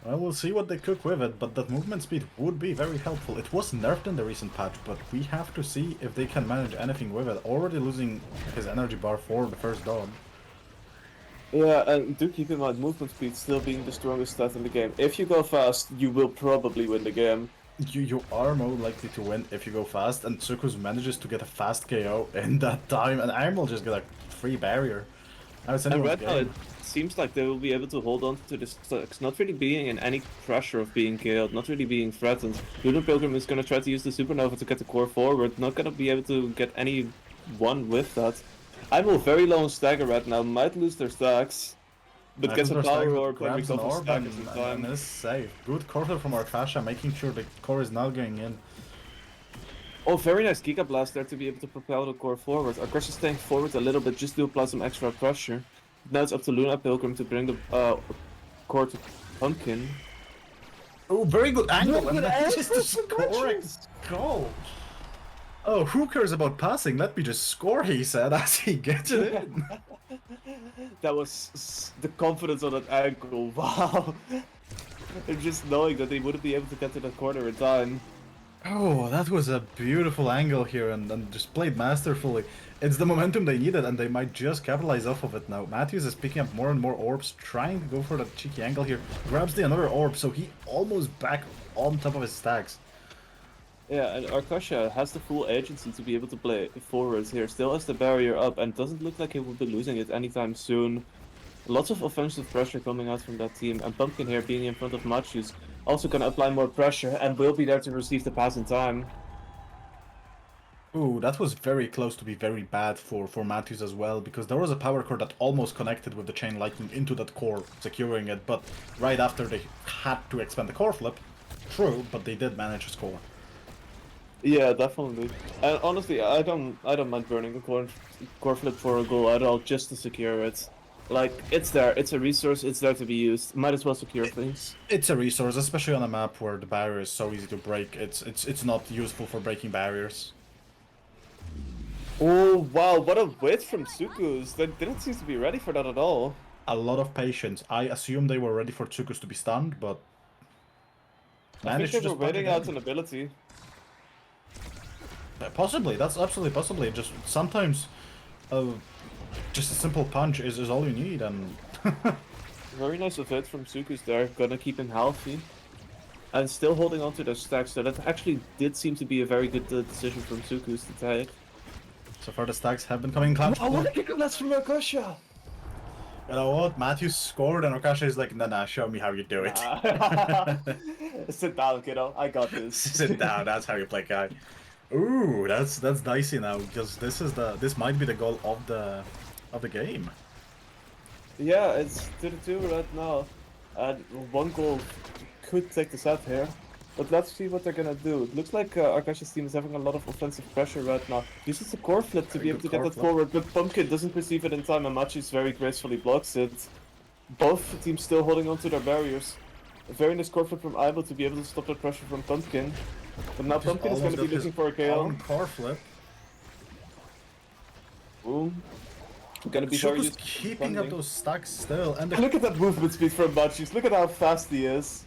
Well, we'll see what they cook with it, but that movement speed would be very helpful. It was nerfed in the recent patch, but we have to see if they can manage anything with it. Already losing his energy bar for the first dog. Yeah, and do keep in mind movement speed still being the strongest stat in the game. If you go fast, you will probably win the game. You are more likely to win if you go fast, and Tsukus manages to get a fast KO in that time, and Iron will just get a free barrier. Now it's And anyone's right now game. it seems like they will be able to hold on to this stacks, not really being in any pressure of being killed, not really being threatened. Lunar Pilgrim is going to try to use the Supernova to get the core forward, not going to be able to get any one with that. I'm very low on stagger right now, might lose their stacks, but gets a power orb and grabs an recovers orb staggers in time. and is safe. Good quarter from Arkasha, making sure the core is not going in. Oh, very nice Giga Blast there to be able to propel the core forward. Arkasha staying forward a little bit just to apply some extra pressure. Now it's up to Luna Pilgrim to bring the core to Pumpkin. Oh, very good angle, Very and good that is the angle, scoring goal. Oh, who cares about passing? Let me just score, he said, as he gets it in. That was the confidence on that angle, wow. And just knowing that they wouldn't be able to get to that corner in time. Oh, that was a beautiful angle here, and just played masterfully. It's the momentum they needed, and they might just capitalize off of it now. Matthews is picking up more and more orbs, trying to go for that cheeky angle here. Grabs the another orb, so he almost back on top of his stacks. Yeah, and Arkasha has the full agency to be able to play forwards here. Still has the barrier up, and doesn't look like he will be losing it anytime soon. Lots of offensive pressure coming out from that team, and Pumpkin here being in front of Machu's also gonna apply more pressure and will be there to receive the pass in time. Ooh, that was very close to be very bad for Matthews as well, because there was a power core that almost connected with the chain lightning into that core, securing it, but right after they had to expand the core flip, true, but they did manage to score. Yeah, definitely. And honestly, I don't mind burning the core flip for a goal at all, just to secure it. Like, it's there, it's a resource, it's there to be used. Might as well secure things. It's a resource, especially on a map where the barrier is so easy to break. It's not useful for breaking barriers. Oh wow, what a wait from Tsukus. They didn't seem to be ready for that at all. A lot of patience. I assume they were ready for Tsukus to be stunned, but I think they were waiting out an ability. Possibly, that's absolutely possibly. Just sometimes, just a simple punch is all you need, and Very nice of it from Tsukus there, gonna keep him healthy. And still holding on to their stacks, so that actually did seem to be a very good decision from Tsukus to take. so far the stacks have been coming clutch. I want to kick him, that's from Arkasha! You know what? Matthews scored, and Arkasha is like, nah, show me how you do it. Sit down, kiddo. I got this. Sit down. That's how you play, guy. Ooh, that's dicey now, because this might be the goal of the game. Yeah, it's 2-2 right now. And one goal could take the set here. But let's see what they're gonna do. It looks like Arkasha's team is having a lot of offensive pressure right now. Uses the core flip to be able to get that forward, but Pumpkin doesn't receive it in time, and Machi's very gracefully blocks it. Both teams still holding on to their barriers. A very nice core flip from Ivo to be able to stop that pressure from Pumpkin. But now Just Pumpkin is going to be almost got looking his for a KO. own core flip. Boom. Gonna be very Choco's useful for keeping up defending. those stacks still, and Look at that movement speed from Machius. Look at how fast he is.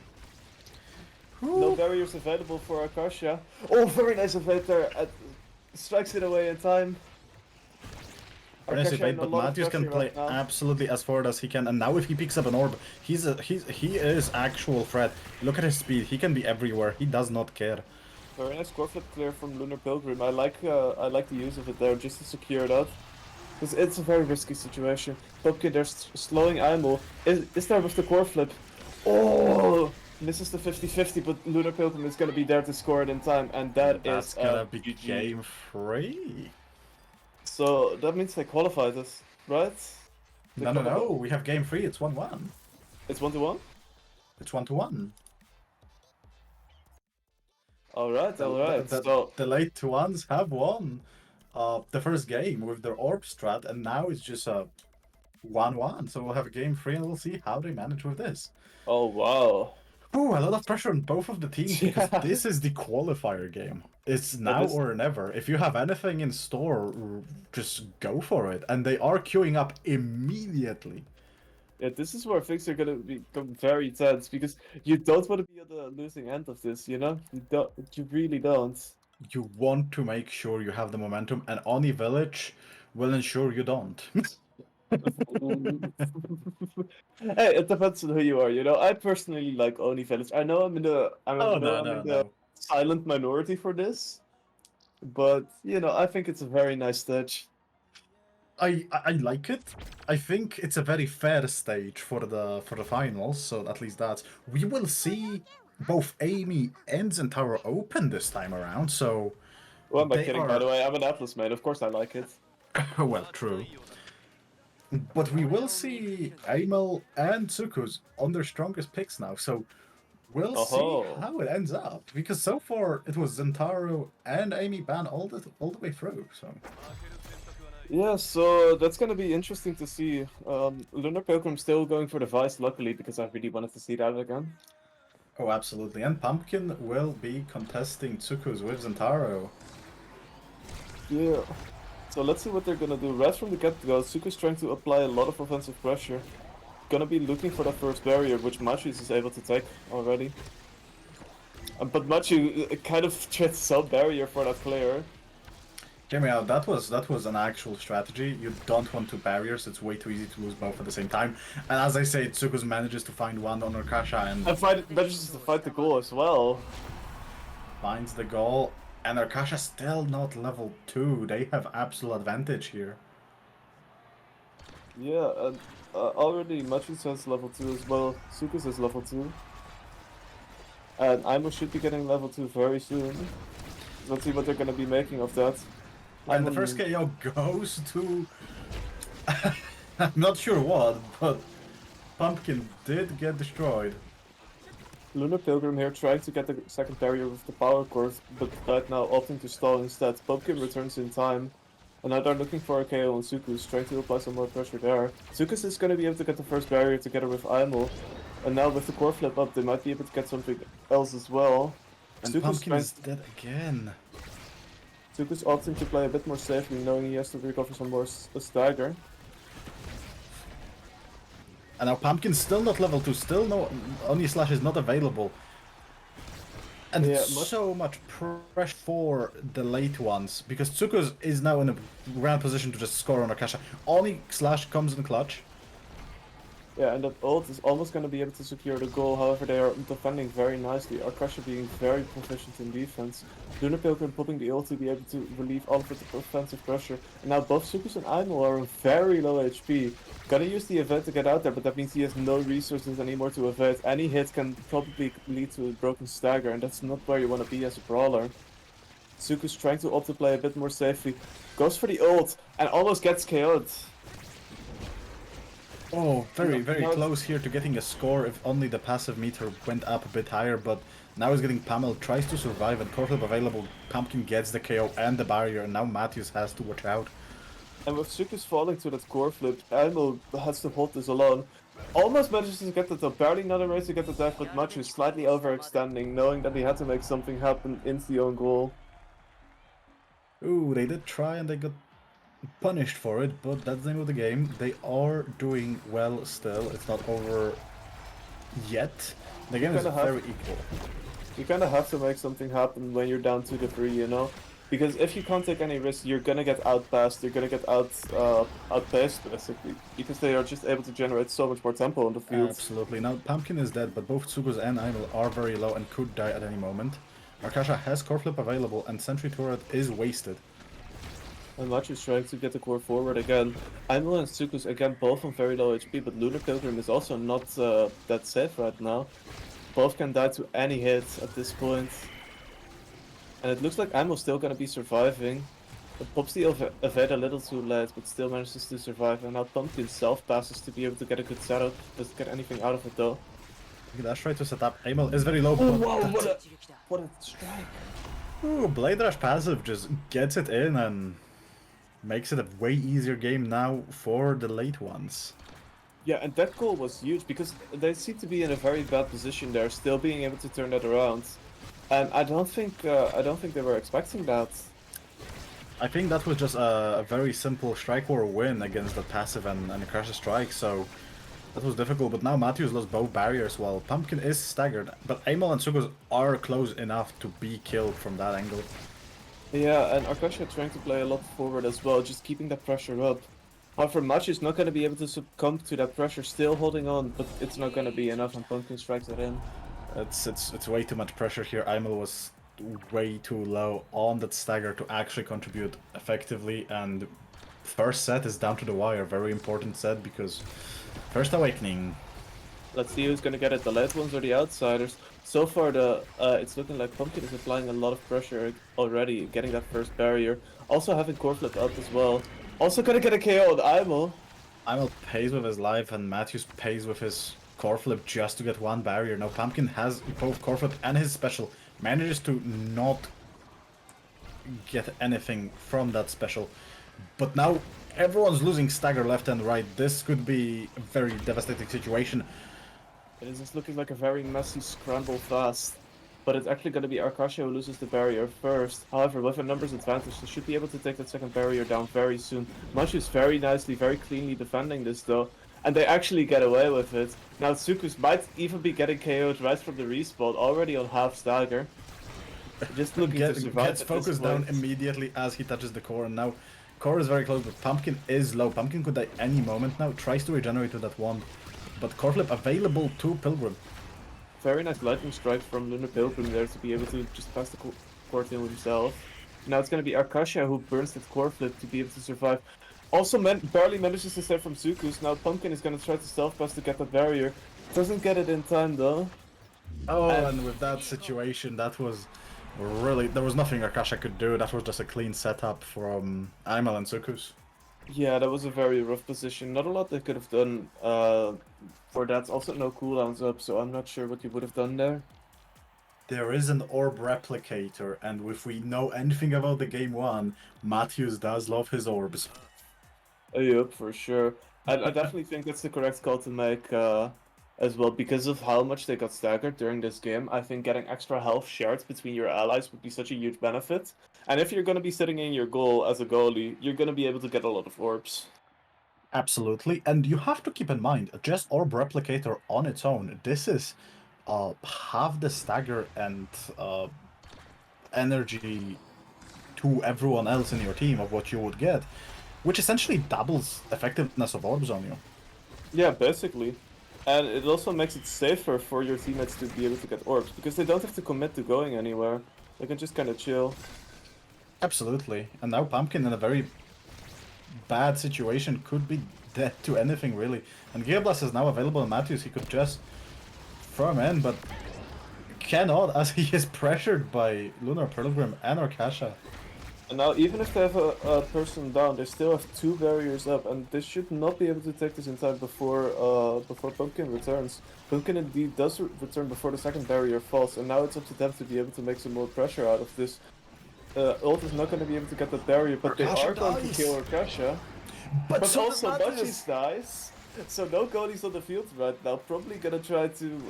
No barriers available for Akasha. Oh, very nice evade there. Strikes it away in time. Nice Akasha evade, in a but lot of Matthews can pressure play right now. absolutely as forward as he can, and now if he picks up an orb, he is actual threat. Look at his speed, he can be everywhere, he does not care. Very nice core flip there from Lunar Pilgrim. I like the use of it there just to secure it out. Because it's a very risky situation. Pumpkin, they're slowing Imo. Is there with the core flip? Oh! Misses the 50-50, but Lunar Pilgrim is going to be there to score it in time, and That's is gonna be GG. game 3. So that means they qualified us, right? No, we have game 3, it's 1-1. It's 1-1? It's 1-1. Alright. So The late ones have won the first game with their orb strat, and now it's just a 1-1. So we'll have a game 3 and we'll see how they manage with this. oh wow. Ooh, a lot of pressure on both of the teams because Yeah. this is the qualifier game. It's now is- or never. If you have anything in store, just go for it. And they are queuing up immediately. Yeah, this is where things are gonna become very tense because you don't want to be on the losing end of this, you know? You really don't. You want to make sure you have the momentum, and Oni Village will ensure you don't. Hey, it depends on who you are, you know. I personally like Oni Village. I know I'm in the silent minority for this, but you know, I think it's a very nice stage. I like it. I think it's a very fair stage for the finals, so at least that's. We will see both Amy and Zentaro open this time around, so. Well, am I they kidding? By the way, I'm an Atlas man. Of course, I like it. Well, true. But we will see Amel and Tsukus on their strongest picks now, so we'll Oh-ho. see how it ends up. Because so far it was Zentaro and Amy ban all the way through. So Yeah, so that's gonna be interesting to see. Lunar Pilgrim still going for the Vice, luckily, because I really wanted to see that again. oh, absolutely. And Pumpkin will be contesting Tsukus with Zentaro. Yeah. So let's see what they're gonna do. Right from the get-go, Suku's trying to apply a lot of offensive pressure. Gonna be looking for that first barrier, which Machius is able to take already. But Machiu kind of tried some barrier for that player. Hear me out, that was an actual strategy. You don't want two barriers, it's way too easy to lose both at the same time. And as I say, Tsukus manages to find one on Arkasha and manages to fight the goal as well. finds the goal. And Arkasha still not level 2. They have absolute advantage here. Yeah, and already Machius has level 2 as well. Sukus is level 2. And Aimo should be getting level 2 very soon. Let's see what they're gonna be making of that. And the first KO goes to... I'm not sure what, but Pumpkin did get destroyed. Lunar Pilgrim here trying to get the second barrier with the power core, but right now opting to stall instead. Pumpkin returns in time, and now they're looking for a KO on Sukus, trying to apply some more pressure there. Sukus is going to be able to get the first barrier together with Aimo, and now with the core flip up, they might be able to get something else as well. And Sukus Pumpkin is dead again. Sukus opting to play a bit more safely, knowing he has to recover some more stagger. And now Pumpkin's still not level 2, still no... Oni Slash is not available. And Yeah, so much pressure for the late ones, because Tsukus is now in a grand position to just score on Akasha. Oni Slash comes in clutch. Yeah, and that ult is almost going to be able to secure the goal, however they are defending very nicely. Arkasha being very proficient in defense. Lunar Pilgrim popping the ult to be able to relieve all of the offensive pressure. And now both Sukus and Aimo are on very low HP. Gonna use the event to get out there, but that means he has no resources anymore to evade. Any hit can probably lead to a broken stagger, and that's not where you want to be as a brawler. Sukus trying to opt to play a bit more safely. Goes for the ult, and almost gets KO'd. Oh, very now- close here to getting a score if only the passive meter went up a bit higher, but now he's getting pummeled, tries to survive, and core flip available. Pumpkin gets the KO and the barrier, and now Matthews has to watch out. And with Sukus falling to that core flip, Aimo has to hold this alone. Almost manages to get the top, barely not a race to get the dive, but Machu slightly overextending, knowing that he had to make something happen into the own goal. Ooh, they did try and they got punished for it, but that's the name of the game. They are doing well still. It's not over yet. The game is very equal. You kind of have to make something happen when you're down 2-3, you know? Because if you can't take any risks, you're gonna get outpassed, you're gonna get outpaced, basically. Because they are just able to generate so much more tempo on the field. Absolutely. Now, Pumpkin is dead, but both Tsukus and Aimel are very low and could die at any moment. Arkasha has core flip available, and Sentry Turret is wasted. And Machu is trying to get the core forward again. Aimel and Tsukus, again, both on very low HP, but Lunar Pilgrim is also not that safe right now. Both can die to any hit at this point. And it looks like Aimel's still gonna be surviving. But Popsy evade a little too late, but still manages to survive. And now Pumpkin self-passes to be able to get a good setup. Doesn't get anything out of it though. Dash try to set up. Aimel is very low. Oh, but wow, that's- what a strike. Ooh, Blade Rush passive just gets it in and makes it a way easier game now for the late ones. Yeah, and that goal was huge because they seem to be in a very bad position there, still being able to turn that around. And I don't think they were expecting that. I think that was just a very simple strike war win against the passive and Crash Strike, so that was difficult. But now Matthews lost both barriers while Pumpkin is staggered. But Aimel and Tsukus are close enough to be killed from that angle. Yeah, and Arkasha trying to play a lot forward as well, just keeping that pressure up. However, Machu is not going to be able to succumb to that pressure, still holding on, but it's not going to be enough, and Pumpkin strikes it in. It's way too much pressure here. Aimel was way too low on that stagger to actually contribute effectively, and first set is down to the wire. Very important set because first awakening. Let's see who's going to get it, the late ones or the outsiders. So far, it's looking like Pumpkin is applying a lot of pressure already, getting that first barrier. Also having core flip up as well. Also gonna get a KO on Aimel. Aimel pays with his life and Matthews pays with his core flip just to get one barrier. Now Pumpkin has both core flip and his special. Manages to not get anything from that special. But now everyone's losing stagger left and right. This could be a very devastating situation. It is just looking like a very messy scramble fast. But it's actually going to be Arkasha who loses the barrier first. However, with a numbers advantage, they should be able to take that second barrier down very soon. Machu is very nicely, very cleanly defending this though. And they actually get away with it. Now Tsukus might even be getting KO'd right from the respawn, already on half stagger. Just looking to survive. Gets focused down immediately as he touches the core, and now core is very close, but Pumpkin is low. Pumpkin could die any moment now, tries to regenerate with that wand. But core flip available to Pilgrim. Very nice lightning strike from Lunar Pilgrim there to be able to just pass the core to himself. Now it's going to be Arkasha who burns that core flip to be able to survive. Also barely manages to save from Tsukus. Now Pumpkin is going to try to self-pass to get that barrier. Doesn't get it in time though. Oh, and with that situation, that was really... There was nothing Arkasha could do. That was just a clean setup from Aimel and Tsukus. Yeah, that was a very rough position. Not a lot they could have done for that. Also no cooldowns up, so I'm not sure what you would have done there. There is an orb replicator, and if we know anything about the game one, Matthews does love his orbs. Yep, for sure. I definitely think that's the correct call to make as well, because of how much they got staggered during this game. I think getting extra health shared between your allies would be such a huge benefit. And if you're going to be sitting in your goal as a goalie, you're going to be able to get a lot of orbs. Absolutely, and you have to keep in mind, just orb replicator on its own, this is half the stagger and energy to everyone else in your team of what you would get, which essentially doubles effectiveness of orbs on you. Yeah, basically. And it also makes it safer for your teammates to be able to get orbs, because they don't have to commit to going anywhere. They can just kind of chill. Absolutely, and now Pumpkin in a very bad situation, could be dead to anything really. And Gearblast is now available in Matthews, he could just throw him in, but cannot as he is pressured by Lunar Pilgrim and Arkasha. And now even if they have a person down, they still have 2 barriers up, and they should not be able to take this in time before Pumpkin returns. Pumpkin indeed does return before the second barrier falls, and now it's up to them to be able to make some more pressure out of this. Ult is not going to be able to get the barrier, but they are going to kill Arkasha. But so also Matthews dies. So no goalies on the field right now. Probably gonna try to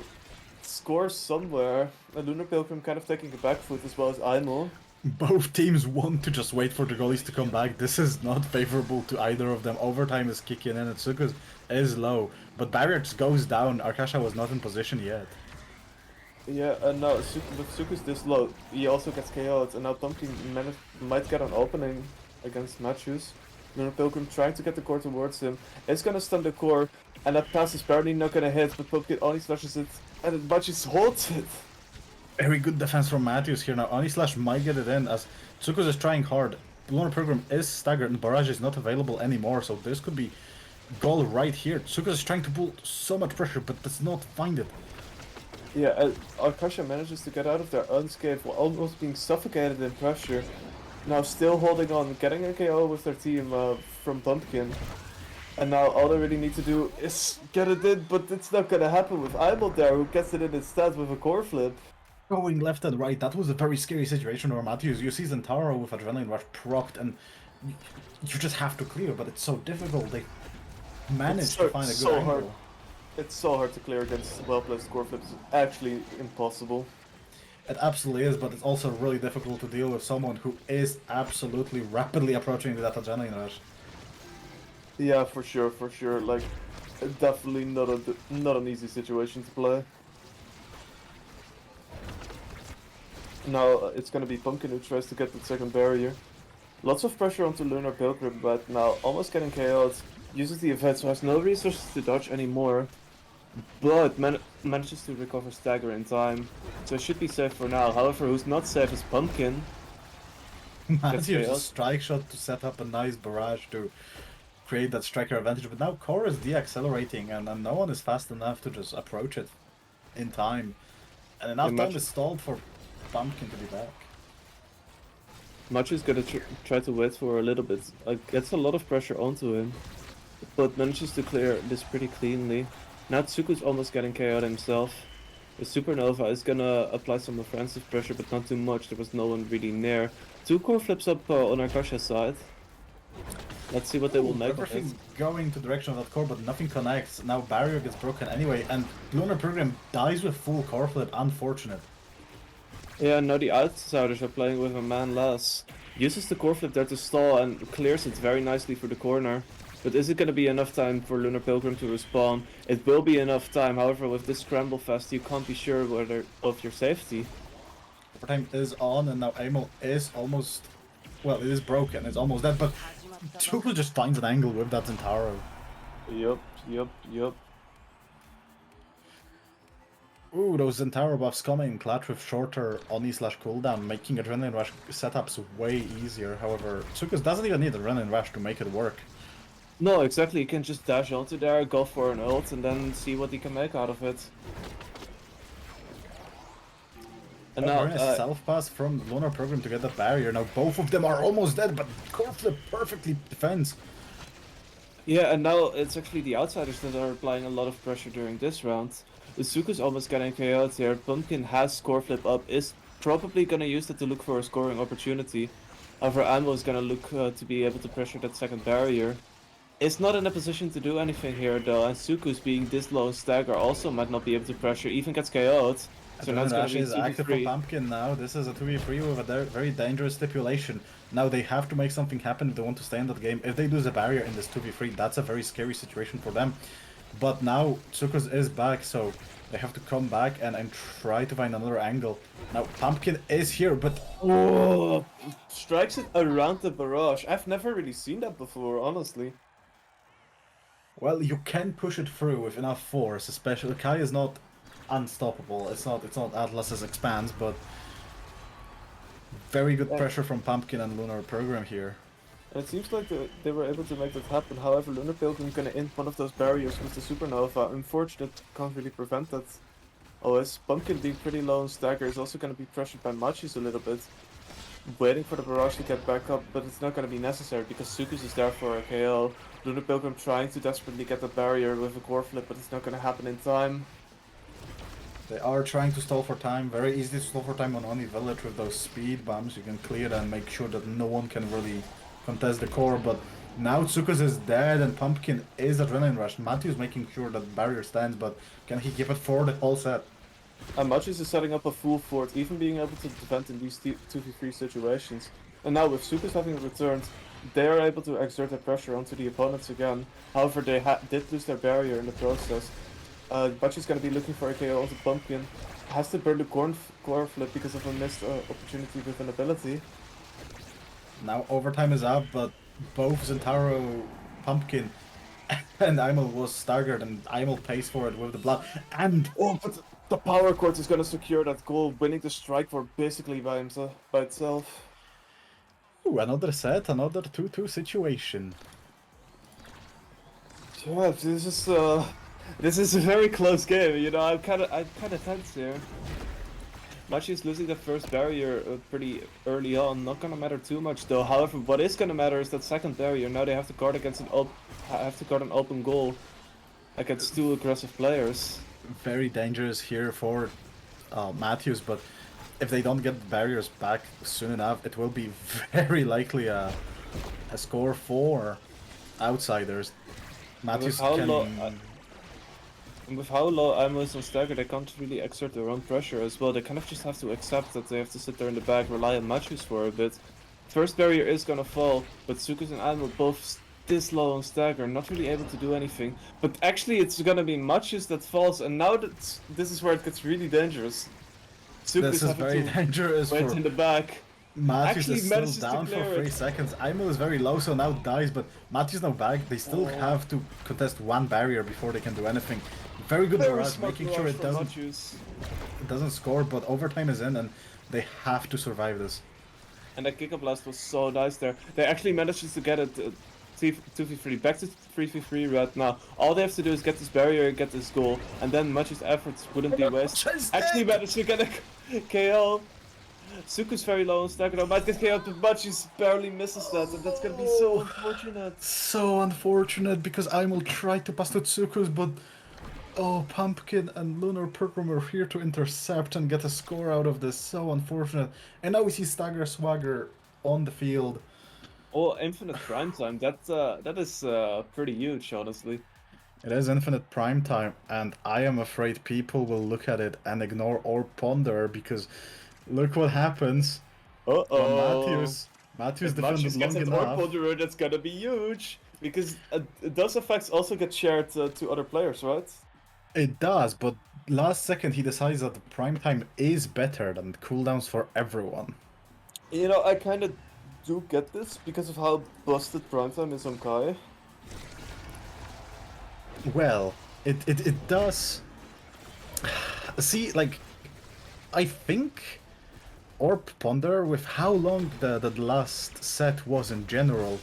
score somewhere. And Lunar Pilgrim kind of taking a back foot as well as Aimo. Both teams want to just wait for the goalies to come back. This is not favorable to either of them. Overtime is kicking in, and Tsukus is low. But barrier just goes down. Arkasha was not in position yet. Yeah, and now with Suku's this low, he also gets KO'd, and now Pumpkin might get an opening against Matthews. Lunar Pilgrim trying to get the core towards him. It's gonna stun the core, and that pass is barely not gonna hit, but Pumpkin only slashes it, and Matthews holds it. Very good defense from Matthews here now. Onislash might get it in as Tsukus is trying hard. The Lunar Program is staggered and Barrage is not available anymore, so this could be goal right here. Tsukus is trying to pull so much pressure but does not find it. Yeah, Arkasha manages to get out of there unscathed while almost being suffocated in pressure. Now still holding on, getting a KO with their team from Pumpkin. And now all they really need to do is get it in, but it's not gonna happen with Aimel there, who gets it in instead with a core flip. Going left and right, that was a very scary situation where Matthews, you see Zentaro with Adrenaline Rush procced and you just have to clear, but it's so difficult. They managed to find a good angle. Hard. It's so hard to clear against well-placed core flips. It's actually impossible. It absolutely is, but it's also really difficult to deal with someone who is absolutely rapidly approaching that Adrenaline Rush. Yeah, for sure. Like, definitely not an easy situation to play. Now it's gonna be Pumpkin who tries to get the second barrier. Lots of pressure onto Lunar Pilgrim, but now almost getting KO'd. Uses the event, so has no resources to dodge anymore. But manages to recover Stagger in time, so it should be safe for now. However, who's not safe is Pumpkin. Matthews a strike shot to set up a nice barrage to create that striker advantage, but now Core is de-accelerating and no one is fast enough to just approach it in time. And enough time is stalled for Pumpkin to be back. Match is gonna try to wait for a little bit. Gets a lot of pressure onto him, but manages to clear this pretty cleanly. Now Tsuku's almost getting KO'd himself. The Supernova is gonna apply some offensive pressure, but not too much. There was no one really near. Two core flips up on Arkasha's side. Let's see what they will make of it. Everything's going to the direction of that core, but nothing connects. Now barrier gets broken anyway, and Lunar Program dies with full core flip. Unfortunate. Yeah, now the Outsiders are playing with a man less. Uses the core flip there to stall and clears it very nicely for the corner. But is it going to be enough time for Lunar Pilgrim to respawn? It will be enough time, however with this scramble fest you can't be sure of your safety. Overtime is on and now Emil is almost... Well, it is broken, it's almost dead, but Tuchel just finds an angle with that Zentaro. Yup. Ooh, those Zentaro buffs coming, clutch with shorter Oni/cooldown, making Adrenaline Rush setups way easier. However, Tsukus doesn't even need Adrenaline Rush to make it work. No, exactly, you can just dash onto there, go for an ult, and then see what he can make out of it. And now, self-pass from Lunar Program to get that barrier. Now both of them are almost dead, but core flip perfectly defends. Yeah, and now it's actually the Outsiders that are applying a lot of pressure during this round. Usuku's almost getting KO'd here. Pumpkin has score flip up, is probably gonna use it to look for a scoring opportunity. However, Ambo is gonna look to be able to pressure that second barrier. It's not in a position to do anything here though, and Suku's being this low in stagger also might not be able to pressure, even gets KO'd. So now it's gonna be is active for 2v3. Pumpkin now. This is a 2v3 with a very dangerous stipulation. Now they have to make something happen if they want to stay in that game. If they lose a barrier in this 2v3, that's a very scary situation for them. But now Tsukus is back, so they have to come back and try to find another angle. Now Pumpkin is here, but Oh, strikes it around the barrage. I've never really seen that before, honestly. well, you can push it through with enough force. Especially Kai is not unstoppable. It's not Atlas's expanse, but very good pressure from Pumpkin and Lunar Program here. And it seems like they were able to make that happen. However, Lunar Pilgrim gonna end one of those barriers with the Supernova. Unfortunate, can't really prevent that. OS Pumpkin being pretty low on stagger is also gonna be pressured by Machis a little bit. Waiting for the barrage to get back up, but it's not gonna be necessary because Sukus is there for a KO. Lunar Pilgrim trying to desperately get the barrier with a core flip, but it's not gonna happen in time. They are trying to stall for time. Very easy to stall for time on Oni Village with those speed bombs. You can clear and make sure that no one can really contest the core, but Now Tsukus is dead and Pumpkin is Adrenaline Rush. Matthew's making sure that the barrier stands, but can he keep it for the whole set? And Machis is setting up a full fort, even being able to defend in these 2v3 situations. And now with Sukus having returned, they are able to exert their pressure onto the opponents again. However, they did lose their barrier in the process. Machis going to be looking for a KO onto Pumpkin. Has to burn the core flip because of a missed opportunity with an ability. Now overtime is up, but both Zentaro, Pumpkin, and Aimel was staggered, and Aimel pays for it with the blood. And oh, but the power court is gonna secure that goal, winning the strike for basically by itself. ooh, another set, another 2-2 situation. Yeah, this is a very close game. You know, I'm kind of tense here. Machi's losing the first barrier pretty early on. Not gonna matter too much though. However, what is gonna matter is that second barrier. Now they have to guard against an open goal against two aggressive players. Very dangerous here for Matthews, but if they don't get the barriers back soon enough, it will be very likely a score for outsiders. Matthews With how low Aimo is on stagger, they can't really exert their own pressure as well. They kind of just have to accept that they have to sit there in the back, rely on Matthews for a bit. First barrier is gonna fall, but Sukus and Aimo both this low on stagger, not really able to do anything. But actually it's gonna be Matthews that falls, and now this is where it gets really dangerous. Sukus this is very dangerous wait for in the back. Matthews is still manages to down for clear 3 it. seconds. Aimo is very low, so now dies, but Matthews now back. They still have to contest one barrier before they can do anything. Very good Very barrage, smart making sure barrage it from doesn't Matthews. score, but overtime is in and they have to survive this. And that Giga Blast was so nice there. They actually managed to get it 2v3, back to 3v3 right now. All they have to do is get this barrier and get this goal, and then Match's efforts wouldn't be wasted. Actually managed to get a KO. Suku's very low on stagger, now might get KO, but Match's barely misses that, and that's gonna be so unfortunate. So unfortunate because Aimel tried to pass to Tsukus, but oh, Pumpkin and Lunar Pilgrim are here to intercept and get a score out of this. So unfortunate. And now we see Stagger Swagger on the field. Oh, infinite prime time. That is pretty huge, honestly. It is infinite prime time, and I am afraid people will look at it and ignore or ponder because look what happens. Uh-oh. Matthews If Matthews defended gets long an enough. Orb Ponderer, that's gonna be huge. Because those effects also get shared to other players, right? It does, but last second he decides that the prime time is better than cooldowns for everyone. You know, I kind of do get this because of how busted prime time is on Kai. Well, it does. See, like, I think Orb Ponder, with how long the last set was in general,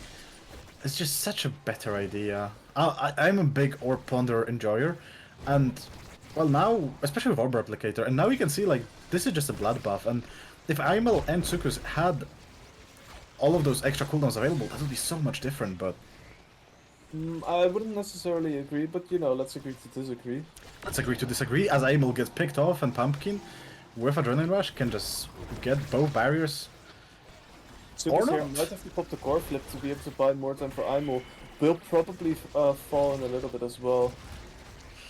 is just such a better idea. I'm a big Orb Ponder enjoyer, and, well, now, especially with Orb Replicator, and now you can see, like, this is just a blood buff, and if Aimel and Tsukus had all of those extra cooldowns available, that would be so much different, but... I wouldn't necessarily agree, but you know, let's agree to disagree. Let's agree to disagree, as Aimel gets picked off and Pumpkin, with Adrenaline Rush, can just get both barriers. Or Sukus here not. might have to pop the core flip to be able to buy more time for Aimo. Will probably fall in a little bit as well.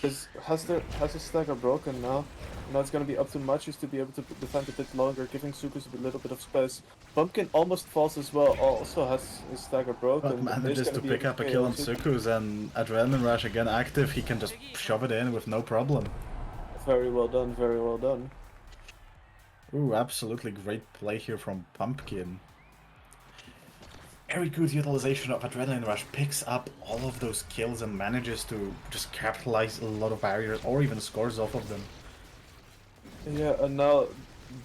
Has his stagger broken now? Now it's gonna be up to Matthews to be able to defend a bit longer, giving Sukus a little bit of space. Pumpkin almost falls as well, also has his stagger broken. But He's manages gonna to be pick able up a to kill KO on Sukus, and Adrenaline Rush again active, he can just shove it in with no problem. Very well done, very well done. Ooh, absolutely great play here from Pumpkin. Very good utilization of Adrenaline Rush, picks up all of those kills and manages to just capitalize a lot of barriers or even scores off of them. Yeah, and now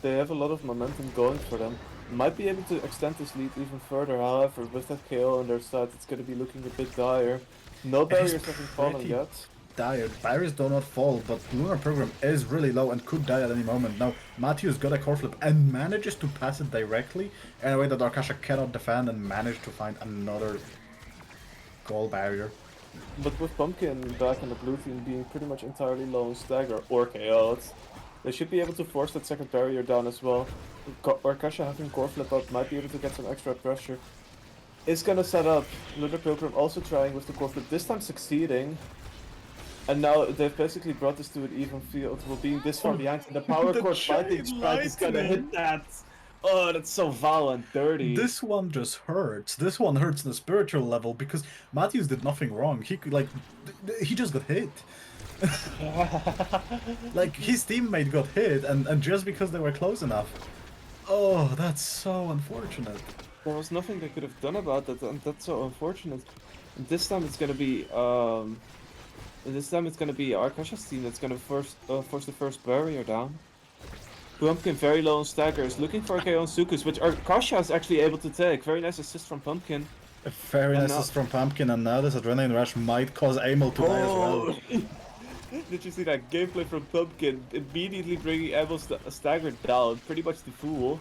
they have a lot of momentum going for them. Might be able to extend this lead even further, however, with that KO on their side, it's gonna be looking a bit dire. No barriers haven't fallen pretty yet. Dire. Barriers do not fall, but Lunar Program is really low and could die at any moment. Now, Matthews got a core flip and manages to pass it directly in a way that Arkasha cannot defend and managed to find another goal barrier. But with Pumpkin back in the blue team being pretty much entirely low on stagger or KO'd, they should be able to force that second barrier down as well. Arkasha having core flip up might be able to get some extra pressure. is gonna set up Lunar Pilgrim also trying with the core flip, this time succeeding. And now they've basically brought this to an even field. Well, being this far behind, and the power The chord fighting chain strike is gonna lightning. hit that. Oh, that's so vile and dirty. This one just hurts. This one hurts on the spiritual level because Matthews did nothing wrong. He could, like, he just got hit. Like, his teammate got hit, and just because they were close enough. Oh, that's so unfortunate. There was nothing they could have done about that, and that's so unfortunate. And this time it's gonna be Arkasha's team that's gonna force the first barrier down. Pumpkin very low on staggers, looking for a KO on Sukus, which Arkasha is actually able to take. Very nice assist from Pumpkin. A very And nice now- assist from Pumpkin, and now this adrenaline rush might cause Amel to die as well. Did you see that gameplay from Pumpkin? Immediately bringing Amel's stagger down, pretty much the fool.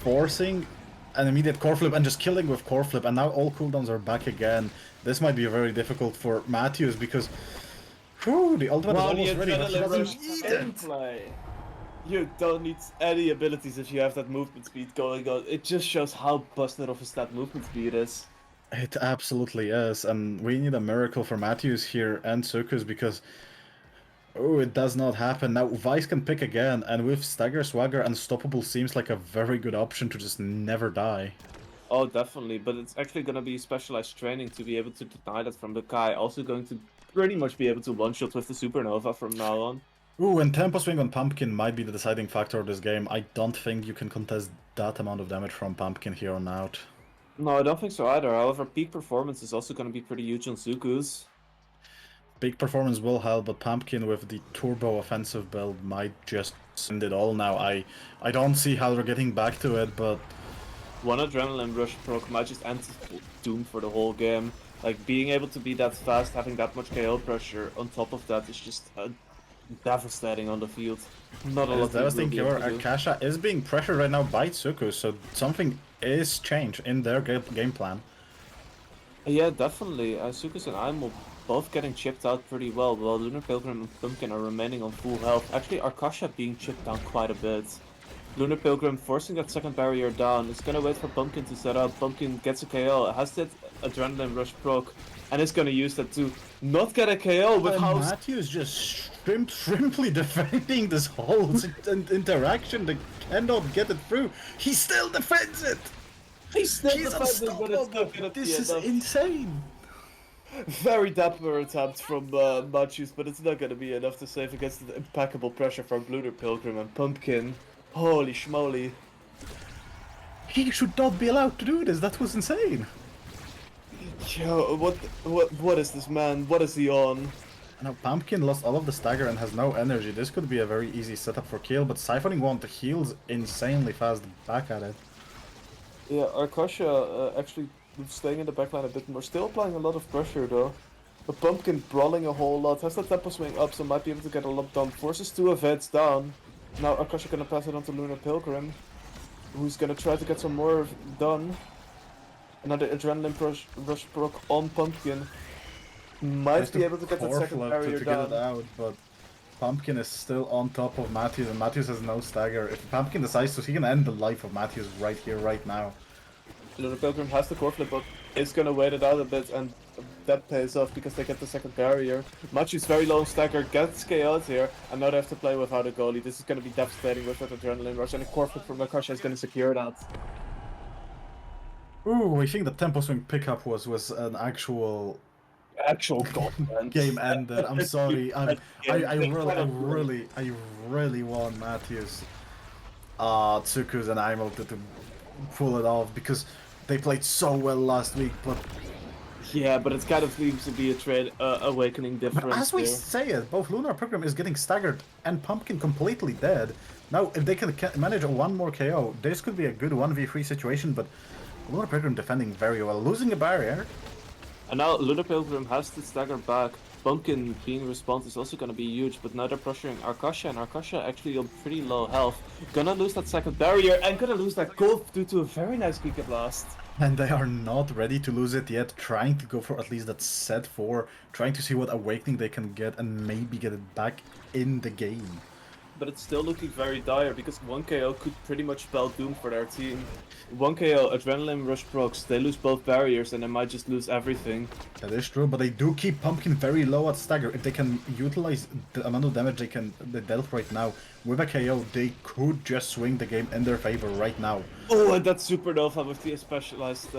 Forcing an immediate core flip and just killing with core flip, and now all cooldowns are back again. This might be very difficult for Matthews because whew, the ultimate is almost ready, but he doesn't need it. gameplay. You don't need any abilities if you have that movement speed going on. It just shows how busted off his that movement speed is. It absolutely is, and we need a miracle for Matthews here and Sukus because oh, it does not happen. Now Vice can pick again, and with Stagger, Swagger, Unstoppable seems like a very good option to just never die. Oh, definitely, but it's actually going to be specialized training to be able to deny that from the Kai. Also going to pretty much be able to one-shot with the Supernova from now on. Ooh, and Tempo Swing on Pumpkin might be the deciding factor of this game. I don't think you can contest that amount of damage from Pumpkin here on out. No, I don't think so either. However, peak performance is also going to be pretty huge on Suku's. Big performance will help, but Pumpkin with the turbo offensive build might just send it all now. I don't see how they're getting back to it, but One adrenaline rush proc might just end Doom for the whole game. Like, being able to be that fast, having that much KO pressure on top of that is just devastating on the field. Not a lot I was to thinking your Akasha is being pressured right now by Tsuku, so something is changed in their game plan. Yeah, definitely. Sukus and Aimo both getting chipped out pretty well, while Lunar Pilgrim and Pumpkin are remaining on full health. Actually, Arkasha being chipped down quite a bit. Lunar Pilgrim forcing that second barrier down. Is gonna wait for Pumpkin to set up. Pumpkin gets a KO, has that adrenaline rush proc, and is gonna use that to not get a KO with And how Matthews just shrimply defending this whole interaction. They cannot get it through. He still defends it. he's still He's defending, but it's not unstoppable. gonna This be is enough. insane. Very dapper attempt from Matthews, but it's not gonna be enough to save against the impeccable pressure from Lunar Pilgrim and Pumpkin. Holy schmoly. He should not be allowed to do this. That was insane. Yo, what is this man? What is he on? Now Pumpkin lost all of the stagger and has no energy. This could be a very easy setup for kill, but Siphoning one heals insanely fast back at it. Yeah, Arkasha actually staying in the backline a bit more. Still applying a lot of pressure though. But Pumpkin brawling a whole lot. Has the tempo swing up, so might be able to get a lot done. Forces two evades down. Now Arkasha gonna pass it on to Lunar Pilgrim, who's gonna try to get some more done. Another adrenaline rush proc on Pumpkin. Might Tries be able to get that core second flip barrier to get it down. out, but Pumpkin is still on top of Matthews, and Matthews has no stagger. If Pumpkin decides to, he can end the life of Matthews right here, right now. Lunar Pilgrim has the core flip, but is gonna wait it out a bit, and that pays off because they get the second barrier. Machu's very low on stagger, gets KO'd here, and now they have to play without a goalie. This is gonna be devastating with that adrenaline rush, and a core flip from Akasha is gonna secure that. Ooh, I think the tempo swing pickup was an actual Actual goal. game ender. I'm sorry. I They really, kind of I really want Matthews, Tsukus and Aimo to pull it off because they played so well last week. But Yeah, but it kind of seems to be a trade awakening difference as we here. say it, both Lunar Program is getting staggered and Pumpkin completely dead. Now, if they can manage a one more KO, this could be a good 1v3 situation. But Lunar Program defending very well, losing a barrier. And now Lunar Pilgrim has to stagger back. Pumpkin being response is also going to be huge, but now they're pressuring Arkasha, and Arkasha actually on pretty low health. Gonna lose that second barrier, and gonna lose that goal due to a very nice Giga Blast. And they are not ready to lose it yet, trying to go for at least that set 4, trying to see what awakening they can get and maybe get it back in the game. but it's still looking very dire because 1KO could pretty much spell doom for their team. 1KO, Adrenaline Rush procs, they lose both barriers and they might just lose everything. That is true, but they do keep Pumpkin very low at stagger. If they can utilize the amount of damage they dealt right now with a KO, they could just swing the game in their favor right now. Oh, and that Supernova with the specialized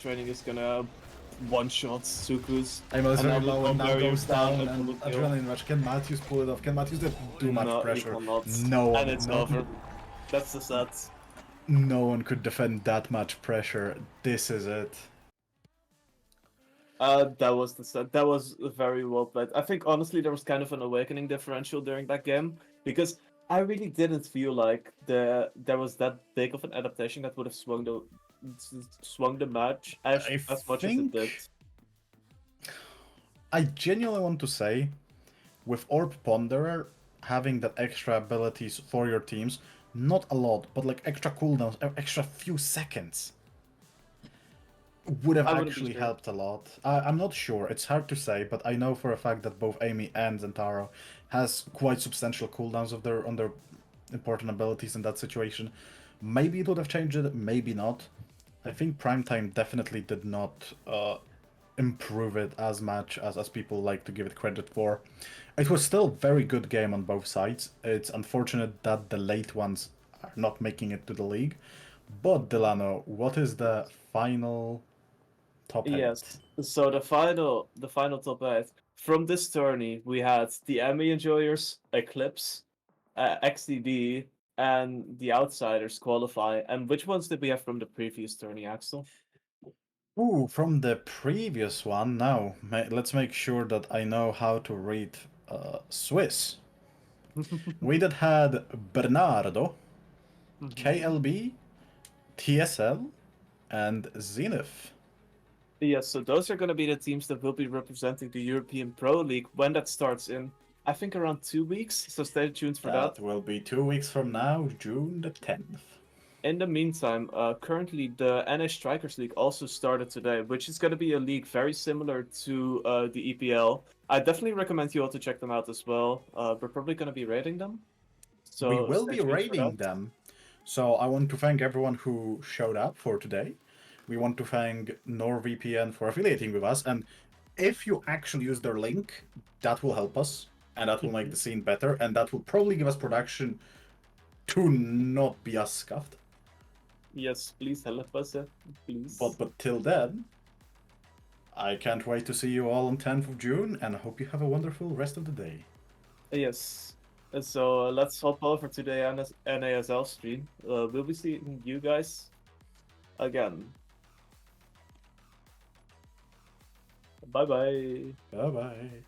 training is gonna one-shot Suku's. I was And very now low the and now barriers goes down and and double kill. Adrenaline Rush. Can Matthews pull it off? Can Matthews do too much No, he pressure? cannot. No one. And it's over. That's the set. No one could defend that much pressure. This is it. That was the set. That was very well played. I think honestly there was kind of an awakening differential during that game because I really didn't feel like there was that big of an adaptation that would have swung the match as much as it did. I genuinely want to say, with Orb Ponderer having that extra abilities for your teams, not a lot, but like extra cooldowns, extra few seconds, would have actually helped a lot. I'm not sure. It's hard to say, but I know for a fact that both Amy and Zentaro has quite substantial cooldowns on their important abilities in that situation. Maybe it would have changed it, maybe not. I think Primetime definitely did not improve it as much as people like to give it credit for. It was still a very good game on both sides. It's unfortunate that the late ones are not making it to the league. But Delano, what is the final top 8? Yes. So the final top 8 from this tourney we had the Emmy Enjoyers, Eclipse, XDD, and the Outsiders qualify. And which ones did we have from the previous tourney, Axel? Ooh, from the previous one. Now, let's make sure that I know how to read Swiss. We did had Bernardo, KLB, TSL, and Zenith. Yes, so those are going to be the teams that will be representing the European Pro League when that starts in, I think, around 2 weeks. So stay tuned for that. That will be 2 weeks from now, June the 10th. In the meantime, currently the NA Strikers League also started today, which is going to be a league very similar to the EPL. I definitely recommend you all to check them out as well. We're probably going to be rating them. So we will stay be tuned for rating that. them. So I want to thank everyone who showed up for today. We want to thank NordVPN for affiliating with us. And if you actually use their link, that will help us. And that will make the scene better. And that will probably give us production to not be as scuffed. Yes, please help us, please. But till then, I can't wait to see you all on 10th of June, and I hope you have a wonderful rest of the day. Yes. So let's hop over to the NASL stream. We'll be seeing you guys again. Bye bye. Bye bye.